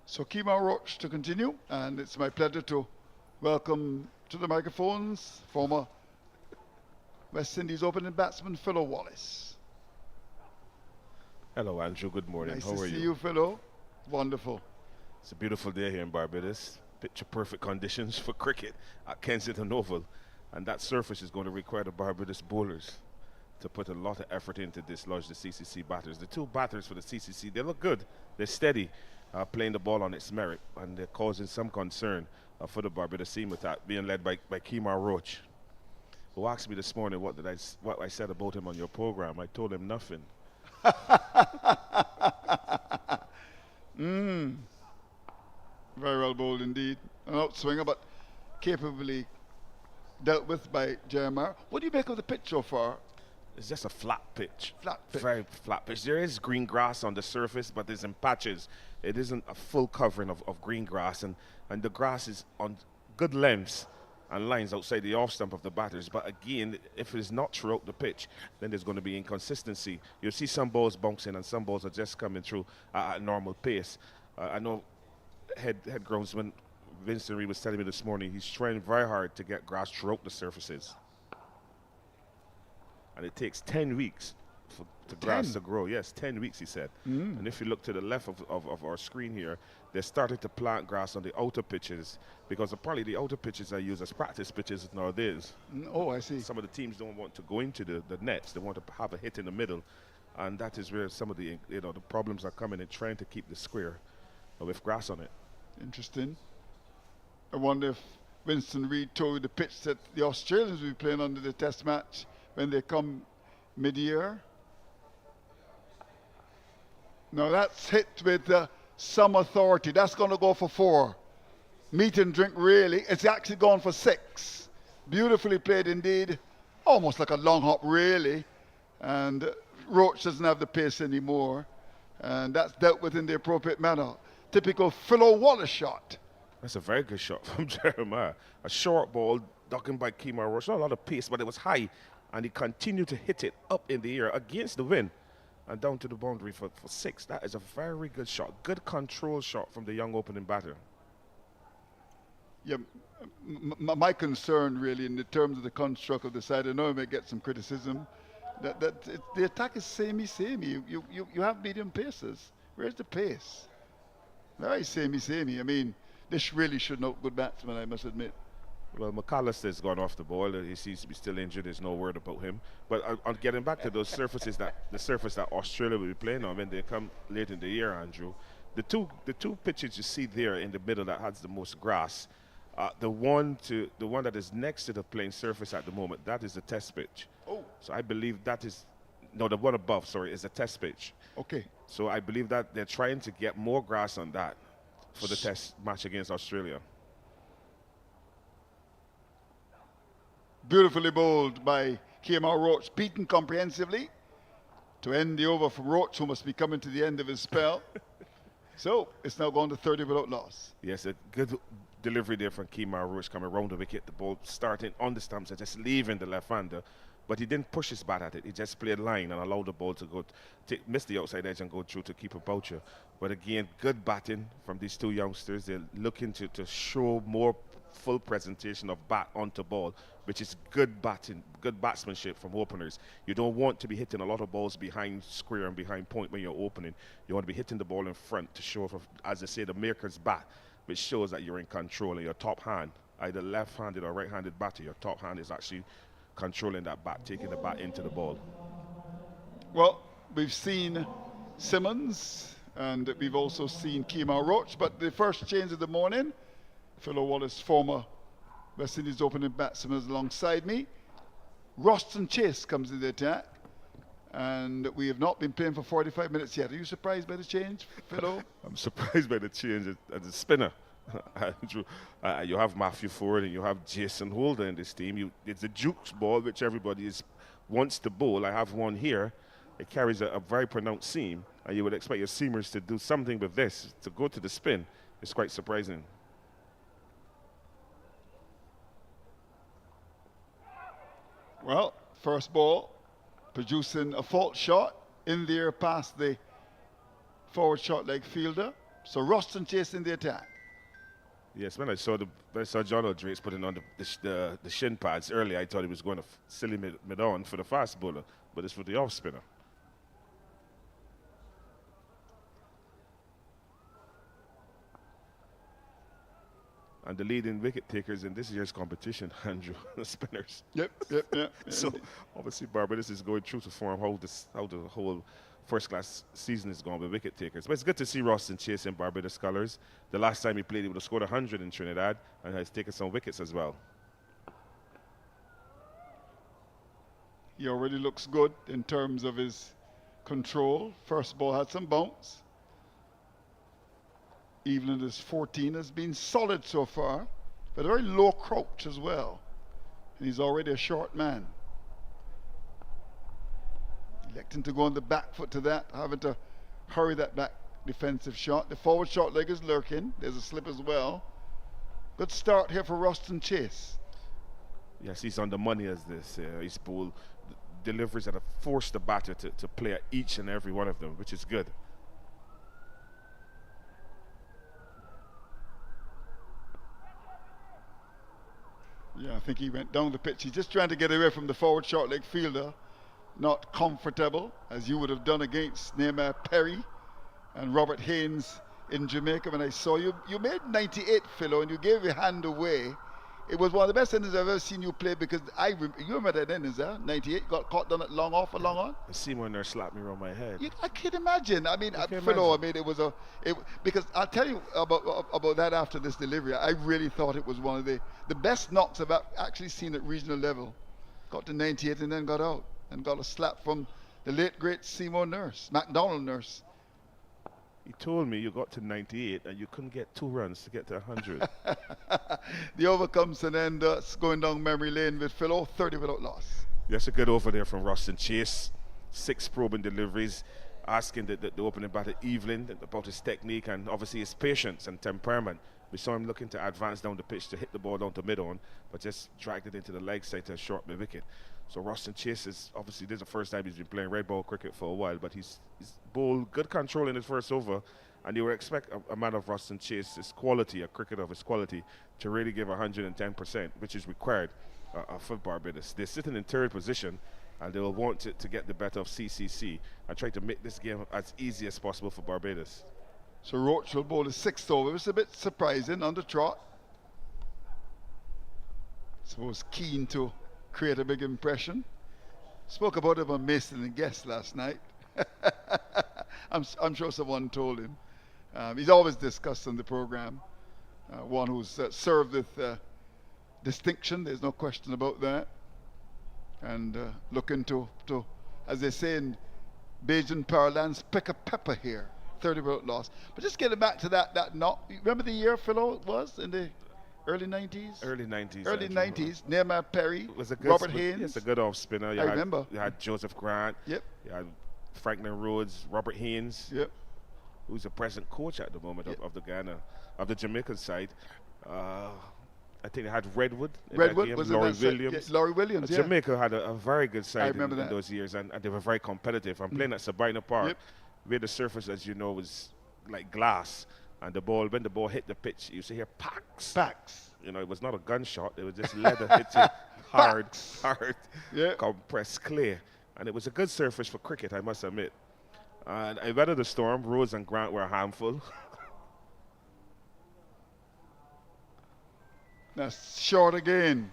[SPEAKER 1] So Kemar Roach to continue, and it's my pleasure to welcome to the microphones former West Indies opening batsman Philo Wallace.
[SPEAKER 4] Hello, Andrew. Good morning.
[SPEAKER 1] Nice
[SPEAKER 4] How
[SPEAKER 1] to
[SPEAKER 4] are
[SPEAKER 1] see
[SPEAKER 4] you?
[SPEAKER 1] you, Philo. Wonderful.
[SPEAKER 4] It's a beautiful day here in Barbados. Picture perfect conditions for cricket at Kensington Oval. And that surface is going to require the Barbados bowlers to put a lot of effort into dislodge the CCC batters. The 2 batters for the CCC, they look good. They're steady, playing the ball on its merit. And they're causing some concern for the Barbados team with that, being led by Kemar Roach, who asked me this morning what I said about him on your program. I told him nothing.
[SPEAKER 1] Very well bowled indeed. An outswinger, but capably dealt with by Jeremiah. What do you make of the pitch so far?
[SPEAKER 4] It's just a flat pitch.
[SPEAKER 1] Flat pitch.
[SPEAKER 4] Very flat pitch. There is green grass on the surface, but it's in patches. It isn't a full covering of green grass, and the grass is on good lengths and lines outside the off stump of the batters. But again, if it is not throughout the pitch, then there's going to be inconsistency. You'll see some balls bouncing and some balls are just coming through at a normal pace. I know head groundsman Vincent Reed was telling me this morning he's trying very hard to get grass throughout the surfaces. And it takes 10 weeks for the grass to grow. Yes, 10 weeks, he said. And if you look to the left of our screen here, they're starting to plant grass on the outer pitches because apparently the outer pitches are used as practice pitches nowadays.
[SPEAKER 1] Oh, I see.
[SPEAKER 4] Some of the teams don't want to go into the nets. They want to have a hit in the middle. And that is where some of the the problems are coming in trying to keep the square. with grass on it.
[SPEAKER 1] Interesting. I wonder if Winston Reid told you the pitch that the Australians will be playing under the test match when they come mid-year. No, that's hit with some authority. That's going to go for 4. Meat and drink, really. It's actually gone for 6. Beautifully played indeed. Almost like a long hop, really. And Roach doesn't have the pace anymore. And that's dealt with in the appropriate manner. Typical Philo Wallace shot.
[SPEAKER 4] That's a very good shot from Jeremiah. A short ball, ducking by Kemar Roach. Not a lot of pace, but it was high. And he continued to hit it up in the air against the wind and down to the boundary for 6. That is a very good shot. Good control shot from the young opening batter.
[SPEAKER 1] Yeah, my concern really in the terms of the construct of the side, I know I may get some criticism, that the attack is samey. You have medium paces. Where's the pace? Very samey. I mean, this really should not good batsman, I must admit.
[SPEAKER 4] Well, McAllister's gone off the ball. He seems to be still injured. There's no word about him. But on getting back to those surfaces, the surface that Australia will be playing on when they come late in the year, Andrew, the two pitches you see there in the middle that has the most grass, the one that is next to the playing surface at the moment, that is the test pitch.
[SPEAKER 1] Oh.
[SPEAKER 4] So I believe that is, no, the one above, sorry, is the test pitch.
[SPEAKER 1] Okay.
[SPEAKER 4] So I believe that they're trying to get more grass on that for the test match against Australia.
[SPEAKER 1] Beautifully bowled by Kemar Roach, beaten comprehensively to end the over from Roach, who must be coming to the end of his spell. So it's now gone to 30 without loss.
[SPEAKER 4] Yes, a good delivery there from Kemar Roach coming around the wicket. The ball starting on the stumps and just leaving the left-hander. But he didn't push his bat at it. He just played line and allowed the ball to go, miss the outside edge and go through to keeper Boucher. But again, good batting from these two youngsters. They're looking to show more full presentation of bat onto ball, which is good batting, good batsmanship from openers. You don't want to be hitting a lot of balls behind square and behind point when you're opening. You want to be hitting the ball in front to show, as they say, the maker's bat, which shows that you're in control and your top hand, either left-handed or right-handed batter, your top hand is actually controlling that bat, taking the bat into the ball.
[SPEAKER 1] Well, we've seen Simmons and we've also seen Kemar Roach, but the first change of the morning, Philo Wallace, former West Indies opening batsman, is alongside me. Roston Chase comes in the attack, and we have not been playing for 45 minutes yet. Are you surprised by the change, Philo?
[SPEAKER 4] I'm surprised by the change as a spinner. Andrew, you have Matthew Forde and you have Jason Holder in this team. It's a jukes ball which everybody wants to bowl. I have one here. It carries a very pronounced seam, and you would expect your seamers to do something with this. To go to the spin is quite surprising.
[SPEAKER 1] Well, first ball, producing a fault shot in the air past the forward short leg fielder. So Roston Chase in the attack.
[SPEAKER 4] Yes, when I saw John O'Drake's putting on the shin pads earlier, I thought he was going to silly mid on for the fast bowler, but it's for the off spinner. And the leading wicket takers in this year's competition, Andrew, the spinners.
[SPEAKER 1] Yep.
[SPEAKER 4] So obviously Barbados is going through to form how the whole first-class season is going with wicket takers. But it's good to see Roston Chase in Barbados colours. The last time he played, he would have scored 100 in Trinidad and has taken some wickets as well.
[SPEAKER 1] He already looks good in terms of his control. First ball had some bounce. Evening is 14, has been solid so far, but a very low crouch as well. And he's already a short man. Electing to go on the back foot to that, having to hurry that back defensive shot. The forward short leg is lurking. There's a slip as well. Good start here for Roston Chase.
[SPEAKER 4] Yes, he's on the money as this. His ball deliveries that have forced the batter to play at each and every one of them, which is good.
[SPEAKER 1] Yeah, I think he went down the pitch. He's just trying to get away from the forward short leg fielder. Not comfortable, as you would have done against Nehemiah Perry and Robert Haynes in Jamaica when I saw you. You made 98, Philo, and you gave your hand away it was one of the best innings I've ever seen you play because you remember that innings, huh? 98, got caught down at long off or long on.
[SPEAKER 4] Seymour Nurse slapped me around my head.
[SPEAKER 1] I can imagine. I mean,
[SPEAKER 4] can
[SPEAKER 1] Philo, I
[SPEAKER 4] imagine.
[SPEAKER 1] mean, because I'll tell you about that after this delivery. I really thought it was one of the best knocks I've actually seen at regional level. Got to 98 and then got out and got a slap from the late great Seymour Nurse, MacDonald Nurse.
[SPEAKER 4] He told me you got to 98 and you couldn't get 2 runs to get to 100.
[SPEAKER 1] The over comes and then going down memory lane with Philo, 30 without loss.
[SPEAKER 4] That's a good over there from Rustin Chase. 6 probing deliveries, asking the opening batter Evelyn about his technique and obviously his patience and temperament. We saw him looking to advance down the pitch to hit the ball down to mid-on, but just dragged it into the leg side to short the wicket. So Rustin Chase is obviously, this is the first time he's been playing red ball cricket for a while, but he's bowled good control in his first over, and you would expect a man of Rustin Chase's quality, a cricketer of his quality, to really give 110%, which is required for Barbados. They're sitting in third position, and they will want to get the better of CCC and try to make this game as easy as possible for Barbados.
[SPEAKER 1] So Roach will bowl his 6th over. It's a bit surprising on the trot. Suppose keen to create a big impression. Spoke about him on Mason and Guest last night. I'm sure someone told him. He's always discussed on the program. One who's served with distinction. There's no question about that. And looking to, as they say in Bajan parlance, pick a pepper here. 30 without loss. But just getting back to that knock. Remember the year Philo was in the early 90s?
[SPEAKER 4] Early 90s.
[SPEAKER 1] Early 90s. Nehemiah Perry,
[SPEAKER 4] Was a good
[SPEAKER 1] Robert Haynes.
[SPEAKER 4] It's a good off spinner.
[SPEAKER 1] I remember.
[SPEAKER 4] You had Joseph Grant.
[SPEAKER 1] Yep.
[SPEAKER 4] You had Franklin Rhodes, Robert Haynes,
[SPEAKER 1] Yep.
[SPEAKER 4] who's the present coach at the moment of the Ghana, of the Jamaican side. I think they had Redwood.
[SPEAKER 1] Redwood was
[SPEAKER 4] Laurie
[SPEAKER 1] in that side.
[SPEAKER 4] Williams.
[SPEAKER 1] Yeah, Laurie Williams, yeah.
[SPEAKER 4] Jamaica had a very good side
[SPEAKER 1] remember
[SPEAKER 4] in
[SPEAKER 1] that.
[SPEAKER 4] those years, and they were very competitive. I'm playing at Sabina Park,
[SPEAKER 1] Yep.
[SPEAKER 4] where the surface, as you know, was like glass, and when the ball hit the pitch, you used to hear packs.
[SPEAKER 1] Packs.
[SPEAKER 4] You know, it was not a gunshot; it was just leather hitting hard,
[SPEAKER 1] Yeah.
[SPEAKER 4] compressed clear, and it was a good surface for cricket, I must admit. And I weathered the storm. Rhodes and Grant were a handful.
[SPEAKER 1] That's short again.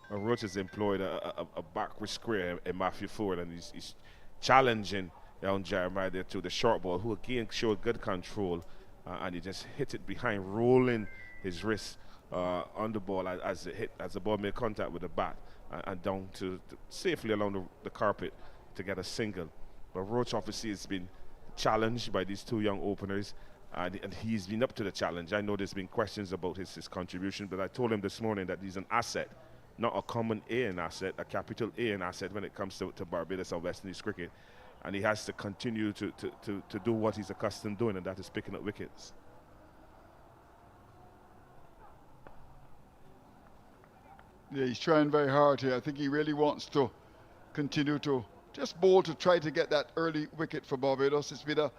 [SPEAKER 4] Roach has employed a backward square in Matthew Forde, and he's challenging young Jeremiah there to the short ball, who again showed good control, and he just hit it behind, rolling his wrist on the ball as the ball made contact with the bat and down to safely along the carpet to get a single. But Roach obviously has been challenged by these 2 young openers, and he's been up to the challenge. I know there's been questions about his contribution, but I told him this morning that he's an asset, not a common A in asset, a capital A in asset when it comes to Barbados and West Indies cricket. And he has to continue to do what he's accustomed doing, and that is picking up wickets.
[SPEAKER 1] Yeah, he's trying very hard here. I think he really wants to continue to just bowl to try to get that early wicket for Barbados. It's been a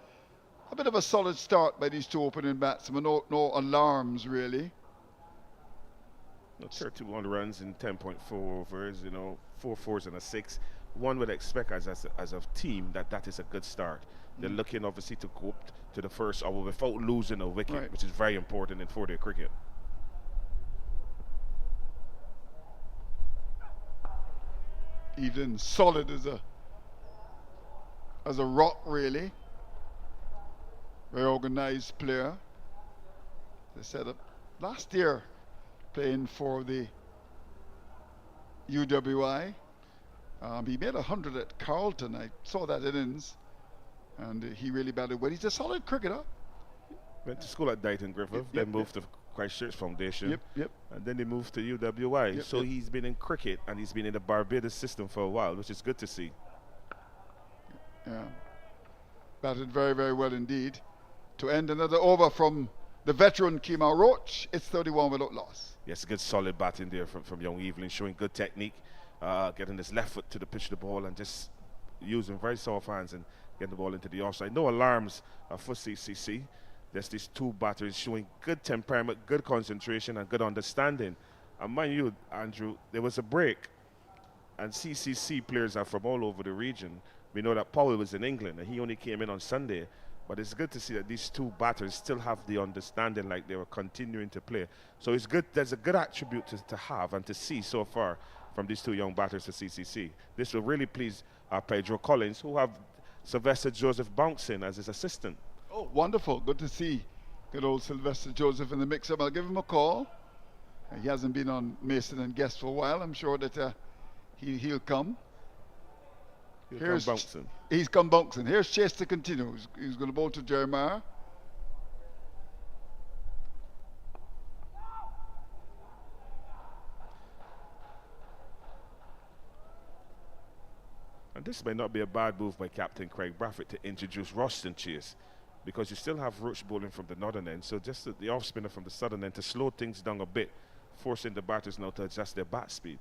[SPEAKER 1] bit of a solid start by these 2 opening batsmen. No alarms, really.
[SPEAKER 4] 31 runs in 10.4 overs, 4 fours and a 6. One would expect as a team that is a good start. They're looking obviously to go up to the first over without losing a wicket,
[SPEAKER 1] Right.
[SPEAKER 4] which is very important in 4-day cricket.
[SPEAKER 1] Even solid as a rock, really. Very organized player. They set up last year playing for the UWI. He made 100 at Carlton. I saw that innings, and he really batted well. He's a solid cricketer.
[SPEAKER 4] Went to school at Dighton Griffith, then moved to Christchurch Foundation,
[SPEAKER 1] Yep.
[SPEAKER 4] and then they moved to UWI.
[SPEAKER 1] Yep,
[SPEAKER 4] so
[SPEAKER 1] yep.
[SPEAKER 4] he's been in cricket, and he's been in the Barbados system for a while, which is good to see.
[SPEAKER 1] Yeah. Batted very, very well indeed. To end another over from the veteran Kemar Roach, it's 31 without loss.
[SPEAKER 4] Yes, a good solid batting there from young Evelyn, showing good technique, getting his left foot to the pitch of the ball and just using very soft hands and getting the ball into the offside. No alarms for CCC. There's these 2 batters showing good temperament, good concentration, and good understanding. And mind you, Andrew, there was a break, and CCC players are from all over the region. We know that Powell was in England, and he only came in on Sunday. But it's good to see that these two batters still have the understanding like they were continuing to play. So it's good. There's a good attribute to have and to see so far from these two young batters for CCC. This will really please Pedro Collins, who have Sylvester Joseph bouncing as his assistant.
[SPEAKER 1] Oh, wonderful. Good to see good old Sylvester Joseph in the mix-up. I'll give him a call. He hasn't been on Mason and Guest for a while. I'm sure that he'll come.
[SPEAKER 4] Here's bouncing.
[SPEAKER 1] He's come bouncing. Here's Chase to continue. He's going to bowl to Jeremiah.
[SPEAKER 4] And this may not be a bad move by Captain Craig Braffett to introduce Roston Chase, because you still have Roach bowling from the northern end, so just the off spinner from the southern end to slow things down a bit, forcing the batters now to adjust their bat speed.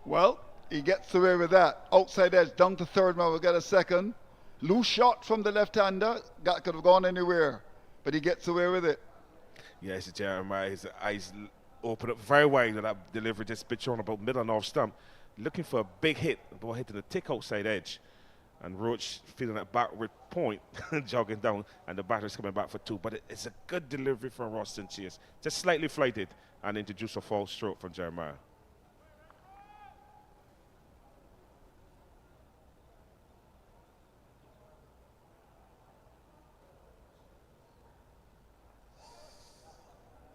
[SPEAKER 1] Well, he gets away with that. Outside edge, down to third man, we'll get a second. Loose shot from the left-hander. That could have gone anywhere, but he gets away with it.
[SPEAKER 4] Yes, Jeremiah, his eyes open up very wide with that delivery, just pitch on about middle and off stump. Looking for a big hit, the ball hitting the thick outside edge. And Roach feeling that backward point, jogging down, and the batter's coming back for two. But it's a good delivery from Roston Chase. Just slightly flighted and introduce a false stroke from Jeremiah.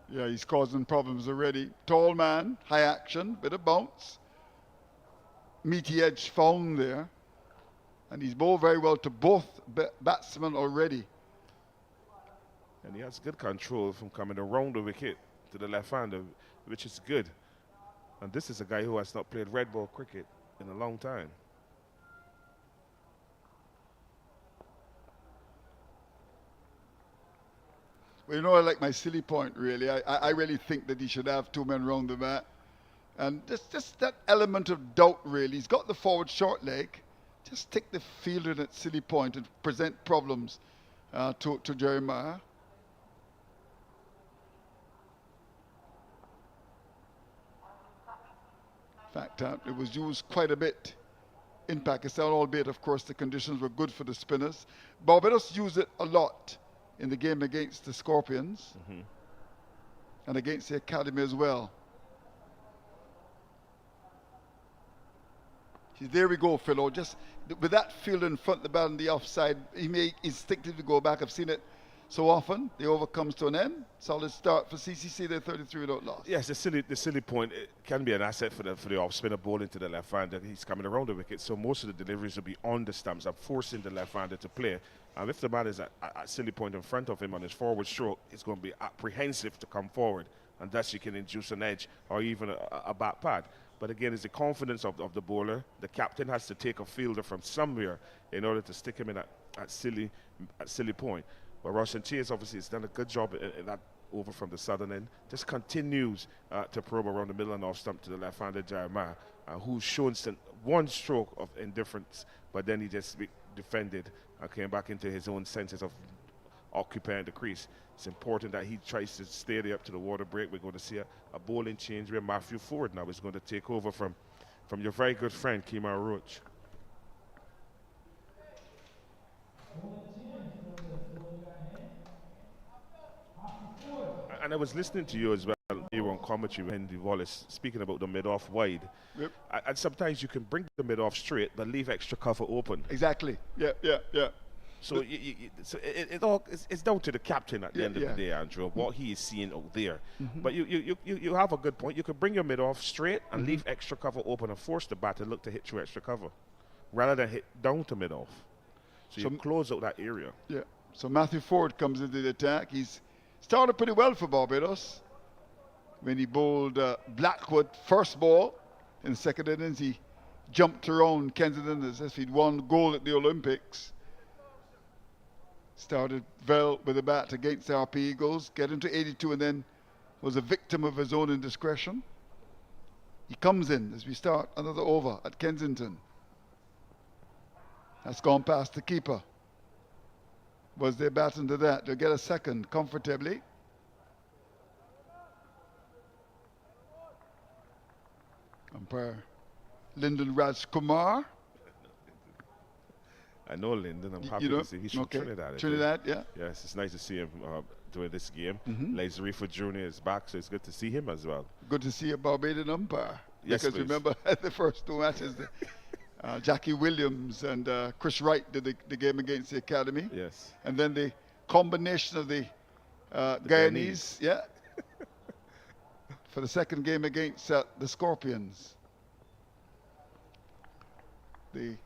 [SPEAKER 1] Yeah, he's causing problems already. Tall man, high action, bit of bounce. Meaty edge found there. And he's bowled very well to both batsmen already.
[SPEAKER 4] And he has good control from coming around the wicket to the left-hander, which is good. And this is a guy who has not played red ball cricket in a long time.
[SPEAKER 1] Well, you know, I like my silly point, really. I really think that he should have two men round the bat. And just that element of doubt, really. He's got the forward short leg. Just take the fielder at silly point and present problems to Jeremiah. In fact, it was used quite a bit in Pakistan, albeit, of course, the conditions were good for the spinners. Barbados used it a lot in the game against the Scorpions and against the Academy as well. There we go, Philo. Just with that field in front, the bat on the offside, he may instinctively go back. I've seen it so often. The over comes to an end. Solid start for CCC. They're 33 without loss.
[SPEAKER 4] Yes, the silly point, it can be an asset for the off spinner bowling to the left hander. He's coming around the wicket, so most of the deliveries will be on the stumps. I'm forcing the left hander to play. And if the man is at silly point in front of him on his forward stroke, it's going to be apprehensive to come forward, and thus you can induce an edge or even a back pad. But again, it's the confidence of the bowler. The captain has to take a fielder from somewhere in order to stick him in at silly point. But Roshan Chase obviously has done a good job in that over from the southern end. Just continues to probe around the middle and off stump to the left-handed Jeremiah, who's shown one stroke of indifference, but then he just defended and came back into his own senses of occupying the crease. It's important that he tries to stay there up to the water break. We're going to see a bowling change where Matthew Forde now is going to take over from your very good friend, Kemar Roach. And I was listening to you as well, you were on commentary with Henry Wallace, speaking about the mid-off wide.
[SPEAKER 1] Yep.
[SPEAKER 4] And sometimes you can bring the mid-off straight, but leave extra cover open.
[SPEAKER 1] Exactly. Yeah.
[SPEAKER 4] So it's down to the captain at the end of the day, Andrew, what he is seeing out there. But you have a good point. You could bring your mid off straight and leave extra cover open and force the batter look to hit through extra cover, rather than hit down to mid off. So you close out that area. Yeah.
[SPEAKER 1] So Matthew Forde comes into the attack. He's started pretty well for Barbados. When he bowled Blackwood first ball in the second innings, he jumped around Kensington as if he'd won gold at the Olympics. Started well with the bat against the RP Eagles, get into 82 and then was a victim of his own indiscretion. He comes in as we start another over at Kensington. That's gone past the keeper. Was they batting to that? They'll get a second comfortably. Umpire Lyndon Raj Kumar.
[SPEAKER 4] I know Lyndon. I'm
[SPEAKER 1] You
[SPEAKER 4] happy
[SPEAKER 1] know?
[SPEAKER 4] to see he's from
[SPEAKER 1] Okay.
[SPEAKER 4] Trinidad. I think.
[SPEAKER 1] Trinidad, yeah.
[SPEAKER 4] Yes, it's nice to see him doing this game.
[SPEAKER 1] Mhm.
[SPEAKER 4] Les Reefer Jr. is back, so it's good to see him as well.
[SPEAKER 1] Good to see a Barbadian umpire.
[SPEAKER 4] Yes,
[SPEAKER 1] Because
[SPEAKER 4] please.
[SPEAKER 1] remember the first two matches, Jackie Williams and Chris Wright did the game against the Academy.
[SPEAKER 4] Yes.
[SPEAKER 1] And then the combination of the Guyanese, yeah, for the second game against the Scorpions. The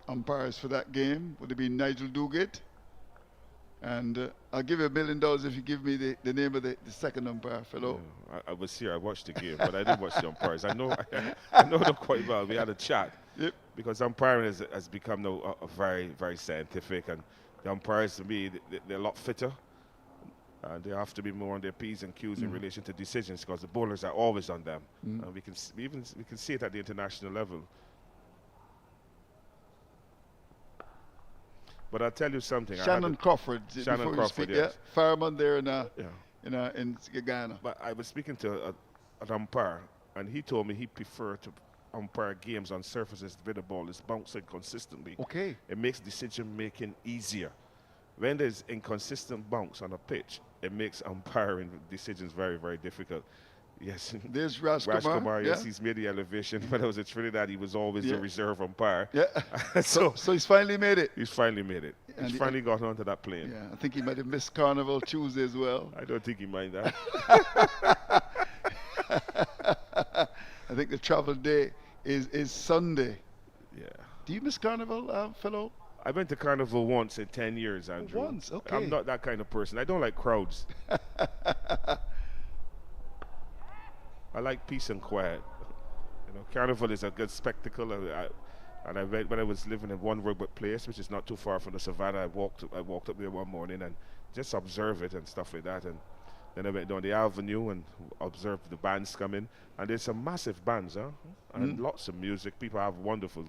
[SPEAKER 1] umpires for that game would have been Nigel Duguid. And I'll give you $1 million if you give me the name of the second umpire, fellow.
[SPEAKER 4] Yeah, I was here. I watched the game, but I didn't watch the umpires. I know I know them quite well. We had a chat.
[SPEAKER 1] Yep.
[SPEAKER 4] Because umpiring has become now a very, very scientific, and the umpires, to me, they're a lot fitter. And they have to be more on their P's and Q's in relation to decisions, because the bowlers are always on them. And we can see it at the international level. But I'll tell you something.
[SPEAKER 1] Shannon Crawford.
[SPEAKER 4] Shannon
[SPEAKER 1] before
[SPEAKER 4] Crawford,
[SPEAKER 1] speak,
[SPEAKER 4] yes.
[SPEAKER 1] yeah. Fireman there in
[SPEAKER 4] Yeah.
[SPEAKER 1] in Ghana.
[SPEAKER 4] But I was speaking to an umpire, and he told me he preferred to umpire games on surfaces where the ball is bouncing consistently.
[SPEAKER 1] Okay.
[SPEAKER 4] It makes decision making easier. When there's inconsistent bounce on a pitch, it makes umpiring decisions very, very difficult. Yes.
[SPEAKER 1] There's Raj Kumar.
[SPEAKER 4] Yes,
[SPEAKER 1] Yeah.
[SPEAKER 4] he's made the elevation. When I was at Trinidad, he was always the reserve umpire.
[SPEAKER 1] Yeah.
[SPEAKER 4] so
[SPEAKER 1] So he's finally made it.
[SPEAKER 4] he's finally made it.
[SPEAKER 1] And
[SPEAKER 4] He's
[SPEAKER 1] he-
[SPEAKER 4] finally got onto that plane.
[SPEAKER 1] Yeah, I think he might have missed Carnival Tuesday as well.
[SPEAKER 4] I don't think he mind that.
[SPEAKER 1] I think the travel day is Sunday.
[SPEAKER 4] Yeah.
[SPEAKER 1] Do you miss Carnival, fellow?
[SPEAKER 4] I went to Carnival once in 10 years, Andrew.
[SPEAKER 1] Once, okay.
[SPEAKER 4] I'm not that kind of person. I don't like crowds. I like peace and quiet. You know, Carnival is a good spectacle. And I went when I was living in One Robert Place, which is not too far from the Savannah. I walked up there one morning and just observe it and stuff like that. And then I went down the avenue and observed the bands come in. And there's some massive bands, and lots of music. People have wonderful,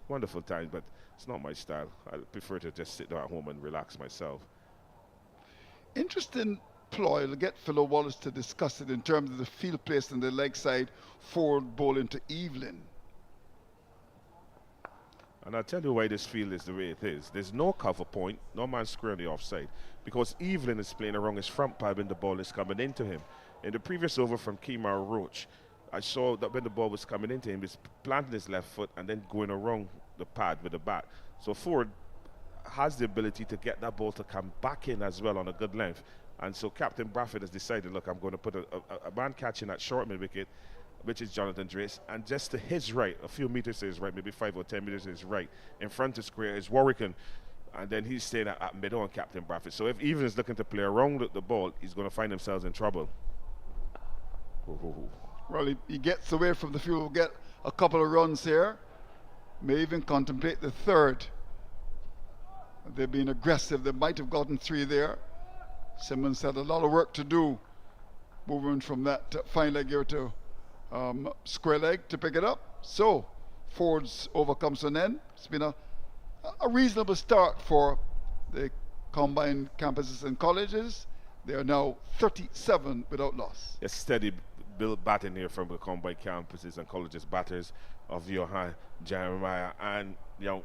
[SPEAKER 4] wonderful times, but it's not my style. I prefer to just sit down at home and relax myself.
[SPEAKER 1] Interesting ploy. I'll get fellow Wallace to discuss it in terms of the field placed on the leg side forward bowling to Evelyn.
[SPEAKER 4] And I'll tell you why this field is the way it is. There's no cover point, no man square on the offside, because Evelyn is playing around his front pad when the ball is coming into him. In the previous over from Kemar Roach, I saw that when the ball was coming into him, he's planting his left foot and then going around the pad with the bat. So Forde has the ability to get that ball to come back in as well on a good length. And so Captain Bradford has decided, look, I'm going to put a man catching that short mid wicket, which is Jonathan Drace, and just to his right, a few meters to his right, maybe 5 or 10 meters to his right, in front of square is Warwicken, and then he's staying at middle on Captain Bradford. So if Even is looking to play around the ball, he's going to find himself in trouble.
[SPEAKER 1] Well, he gets away from the field, will get a couple of runs here, may even contemplate the third. They've been aggressive. They might have gotten 3 there. Simmons had a lot of work to do, moving from that fine leg here to square leg to pick it up. So Forde's over comes to an end. It's been a reasonable start for the combined campuses and colleges. They are now 37 without loss.
[SPEAKER 4] A steady build batting here from the combined campuses and colleges batters of Johan Jeremiah and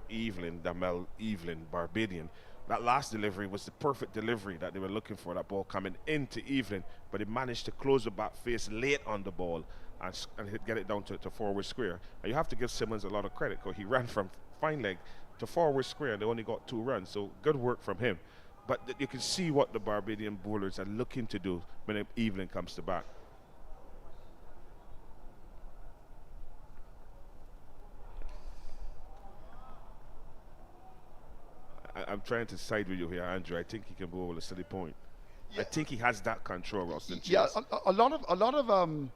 [SPEAKER 4] Evelyn, Damel Evelyn, Barbadian. That last delivery was the perfect delivery that they were looking for, that ball coming into Evelyn, but he managed to close the bat face late on the ball and get it down to forward square. And you have to give Simmons a lot of credit, because he ran from fine leg to forward square and they only got 2 runs, so good work from him. But you can see what the Barbadian bowlers are looking to do when Evelyn comes to bat. I'm trying to side with you here, Andrew. I think he can bowl a steady point.
[SPEAKER 1] Yeah.
[SPEAKER 4] I think he has that control, Ralston.
[SPEAKER 1] Yeah, a lot of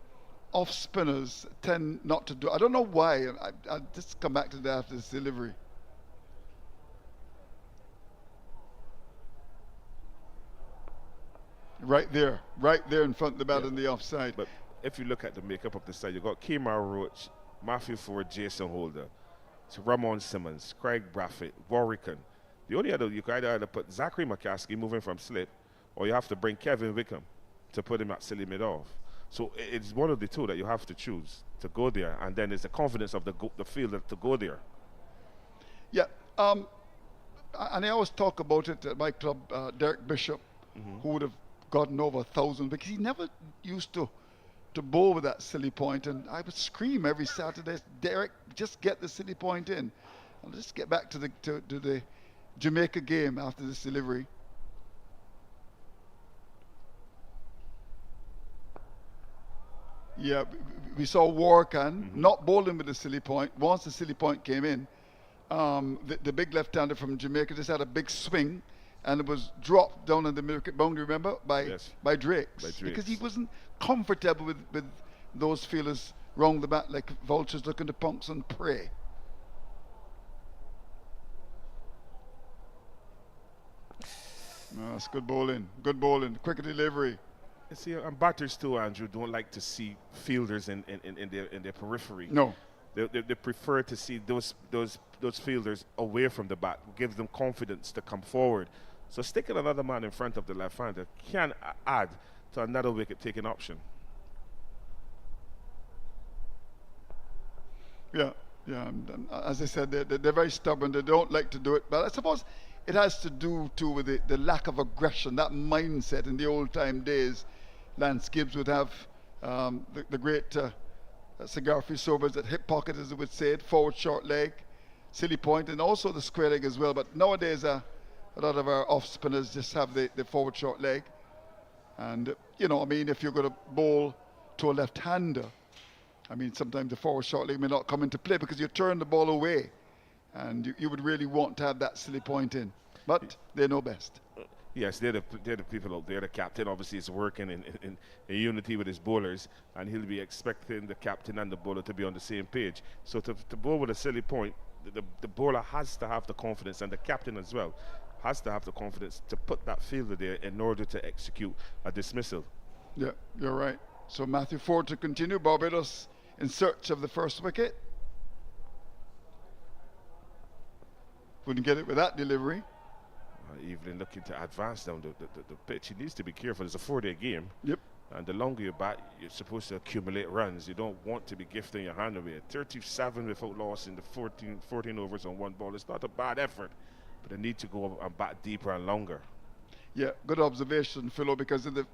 [SPEAKER 1] off spinners tend not to do. I don't know why. I'll just come back to that after this delivery. Right there in front of the bat on the offside.
[SPEAKER 4] But if you look at the makeup of the side, you've got Kemar Roach, Matthew Forde, Jason Holder, so Ramon Simmons, Craig Braffett, Warwicken. The only other, you could either put Zachary McCaskey moving from slip, or you have to bring Kevin Wickham to put him at silly mid-off. So it's one of the two that you have to choose to go there, and then it's the confidence of the field to go there.
[SPEAKER 1] Yeah. and I always talk about it at my club, Derek Bishop, who would have gotten over 1,000 because he never used to bowl with that silly point, and I would scream every Saturday, Derek, just get the silly point in. And let's get back to the Jamaica game after this delivery. Yeah, we saw Warkan not bowling with the silly point. Once the silly point came in, the big left-hander from Jamaica just had a big swing, and it was dropped down on the middle boundary, remember, by Drakes. Because he wasn't comfortable with those fielders round the bat like vultures looking to pounce on prey. No, that's good bowling. Good bowling. Quick delivery.
[SPEAKER 4] You see, and batters too, Andrew, don't like to see fielders in their periphery.
[SPEAKER 1] No.
[SPEAKER 4] They prefer to see those fielders away from the bat, gives them confidence to come forward. So sticking another man in front of the left-hander can add to another wicket-taking option.
[SPEAKER 1] Yeah. As I said, they're very stubborn. They don't like to do it. But I suppose it has to do too with the lack of aggression, that mindset. In the old-time days, Lance Gibbs would have the great cigar free sobers at hip pocket, as they would say it, forward short leg, silly point, and also the square leg as well. But nowadays, a lot of our off spinners just have the forward short leg. And, if you're going to bowl to a left-hander, sometimes the forward short leg may not come into play because you turn the ball away. And you would really want to have that silly point in. But they know best.
[SPEAKER 4] Yes, they're the people out there. The captain obviously is working in unity with his bowlers, and he'll be expecting the captain and the bowler to be on the same page. So to bowl with a silly point, the bowler has to have the confidence, and the captain as well has to have the confidence to put that fielder there in order to execute a dismissal.
[SPEAKER 1] Yeah, you're right. So Matthew Forde to continue. Barbados in search of the first wicket. Wouldn't get it with that delivery.
[SPEAKER 4] Evelyn looking to advance down the pitch. He needs to be careful. It's a 4-day game.
[SPEAKER 1] Yep.
[SPEAKER 4] And the longer you bat, you're supposed to accumulate runs. You don't want to be gifting your hand away. 37 without loss in the 14 overs on one ball. It's not a bad effort, but they need to go and bat deeper and longer. Yeah,
[SPEAKER 1] good observation, Philo, because in the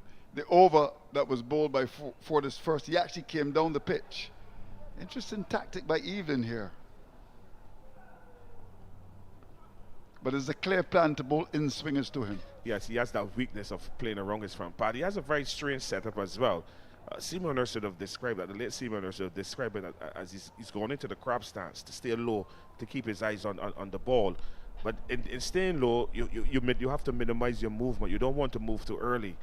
[SPEAKER 1] over that was bowled by Forde's first, he actually came down the pitch. Interesting tactic by Evelyn here. But there's a clear plan to bowl in swingers to him.
[SPEAKER 4] Yes, he has that weakness of playing around his front pad. He has a very strange setup as well. Seymour Nurse would have described that, the late Seymour Nurse would have described it as he's going into the crab stance to stay low, to keep his eyes on the ball. But in staying low, you have to minimize your movement. You don't want to move too early.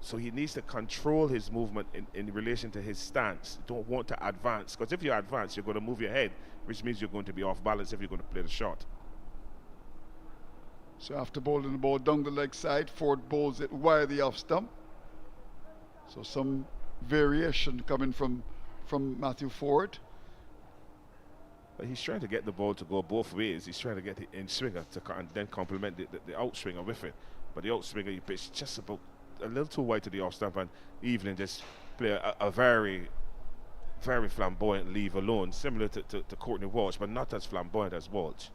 [SPEAKER 4] So he needs to control his movement in relation to his stance. You don't want to advance, because if you advance, you're going to move your head, which means you're going to be off balance if you're going to play the shot.
[SPEAKER 1] So after bowling the ball down the leg side, Forde bowls it wide the off stump. So some variation coming from Matthew Forde.
[SPEAKER 4] But he's trying to get the ball to go both ways. He's trying to get the in swinger and then complement the out swinger with it. But the out swinger, he pitched just about a little too wide to the off stump, and Evelyn just play a very, very flamboyant leave alone, similar to Courtney Walsh, but not as flamboyant as Walsh.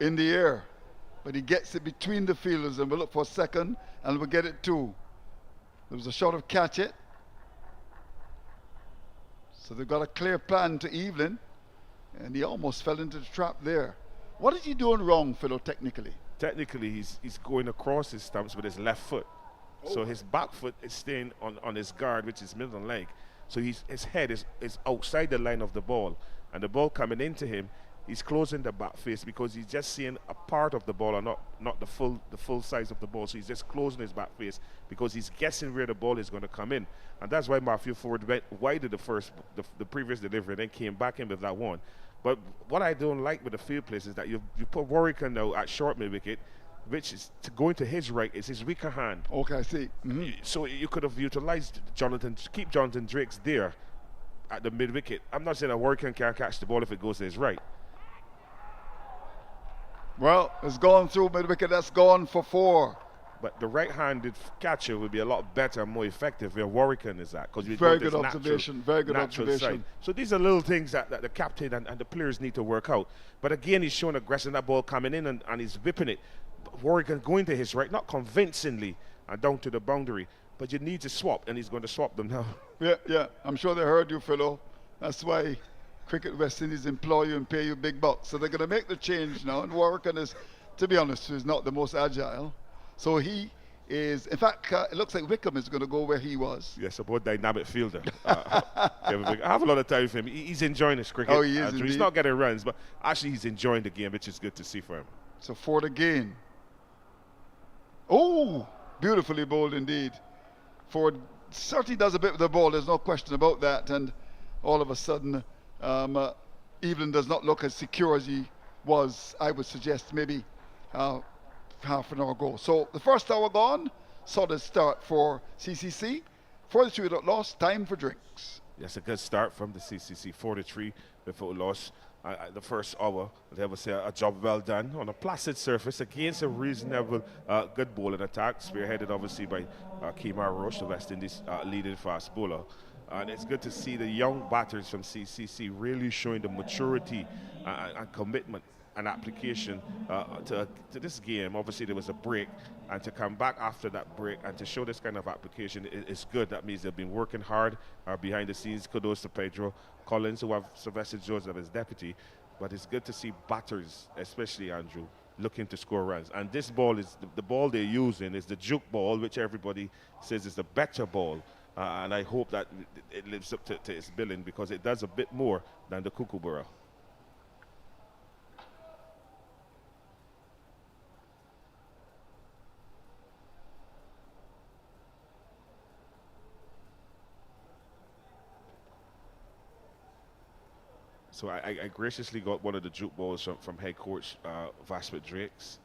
[SPEAKER 1] In the air, but he gets it between the fielders, and we'll look for a second, and we'll get it too. There was a shot of catch it. So they've got a clear plan to Evelyn, and he almost fell into the trap there. What is he doing wrong, Philo, technically?
[SPEAKER 4] Technically, he's going across his stumps with his left foot. Oh. So his back foot is staying on his guard, which is middle leg. So his head is outside the line of the ball, and the ball coming into him, he's closing the back face because he's just seeing a part of the ball and not the full size of the ball. So he's just closing his back face because he's guessing where the ball is going to come in. And that's why Matthew Forde went wide of the previous delivery and then came back in with that one. But what I don't like with the field place is that you put Warwick now at short mid wicket, which is going to his right is his weaker hand.
[SPEAKER 1] Okay, I see. Mm-hmm.
[SPEAKER 4] So you could have utilized keep Jonathan Drakes there at the mid wicket. I'm not saying that Warwick can't catch the ball if it goes to his right.
[SPEAKER 1] Well, it's gone through mid wicket. That's gone for 4.
[SPEAKER 4] But the right-handed catcher would be a lot better and more effective where Warwican is at. Because
[SPEAKER 1] Very good observation. Very good observation.
[SPEAKER 4] Side. So these are little things that the captain and the players need to work out. But again, he's showing aggression. That ball coming in and he's whipping it. Warwican going to his right, not convincingly and down to the boundary. But you need to swap, and he's going to swap them now.
[SPEAKER 1] Yeah. I'm sure they heard you, fellow. That's why Cricket West Indies employ you and pay you big bucks. So they're going to make the change now. And Warwican is, to be honest, is not the most agile. So he is, in fact, it looks like Wickham is going to go where he was.
[SPEAKER 4] Yes, a more dynamic fielder. I have a lot of time for him. He's enjoying his cricket.
[SPEAKER 1] Oh, he is
[SPEAKER 4] He's not getting runs, but actually he's enjoying the game, which is good to see for him.
[SPEAKER 1] So Forde again. Oh, beautifully bowled indeed. Forde certainly does a bit with the ball. There's no question about that. And all of a sudden, Evelyn does not look as secure as he was, I would suggest, maybe half an hour ago. So the first hour gone, solid start for CCC. 43 without loss, time for drinks.
[SPEAKER 4] Yes, a good start from the CCC. 43 without loss. The first hour, they would say a job well done on a placid surface against a reasonable good bowling attack, spearheaded obviously by Kemar Roche, the West Indies leading fast bowler. And it's good to see the young batters from CCC really showing the maturity and commitment and application to this game. Obviously there was a break, and to come back after that break and to show this kind of application is good. That means they've been working hard behind the scenes. Kudos to Pedro Collins, who have Sylvester Jones as his deputy. But it's good to see batters, especially Andrew, looking to score runs. And this ball is the ball they're using is the juke ball, which everybody says is the better ball. And I hope that it lives up to its billing, because it does a bit more than the Kookaburra. So I graciously got one of the juke balls from head coach Vaspit Drakes.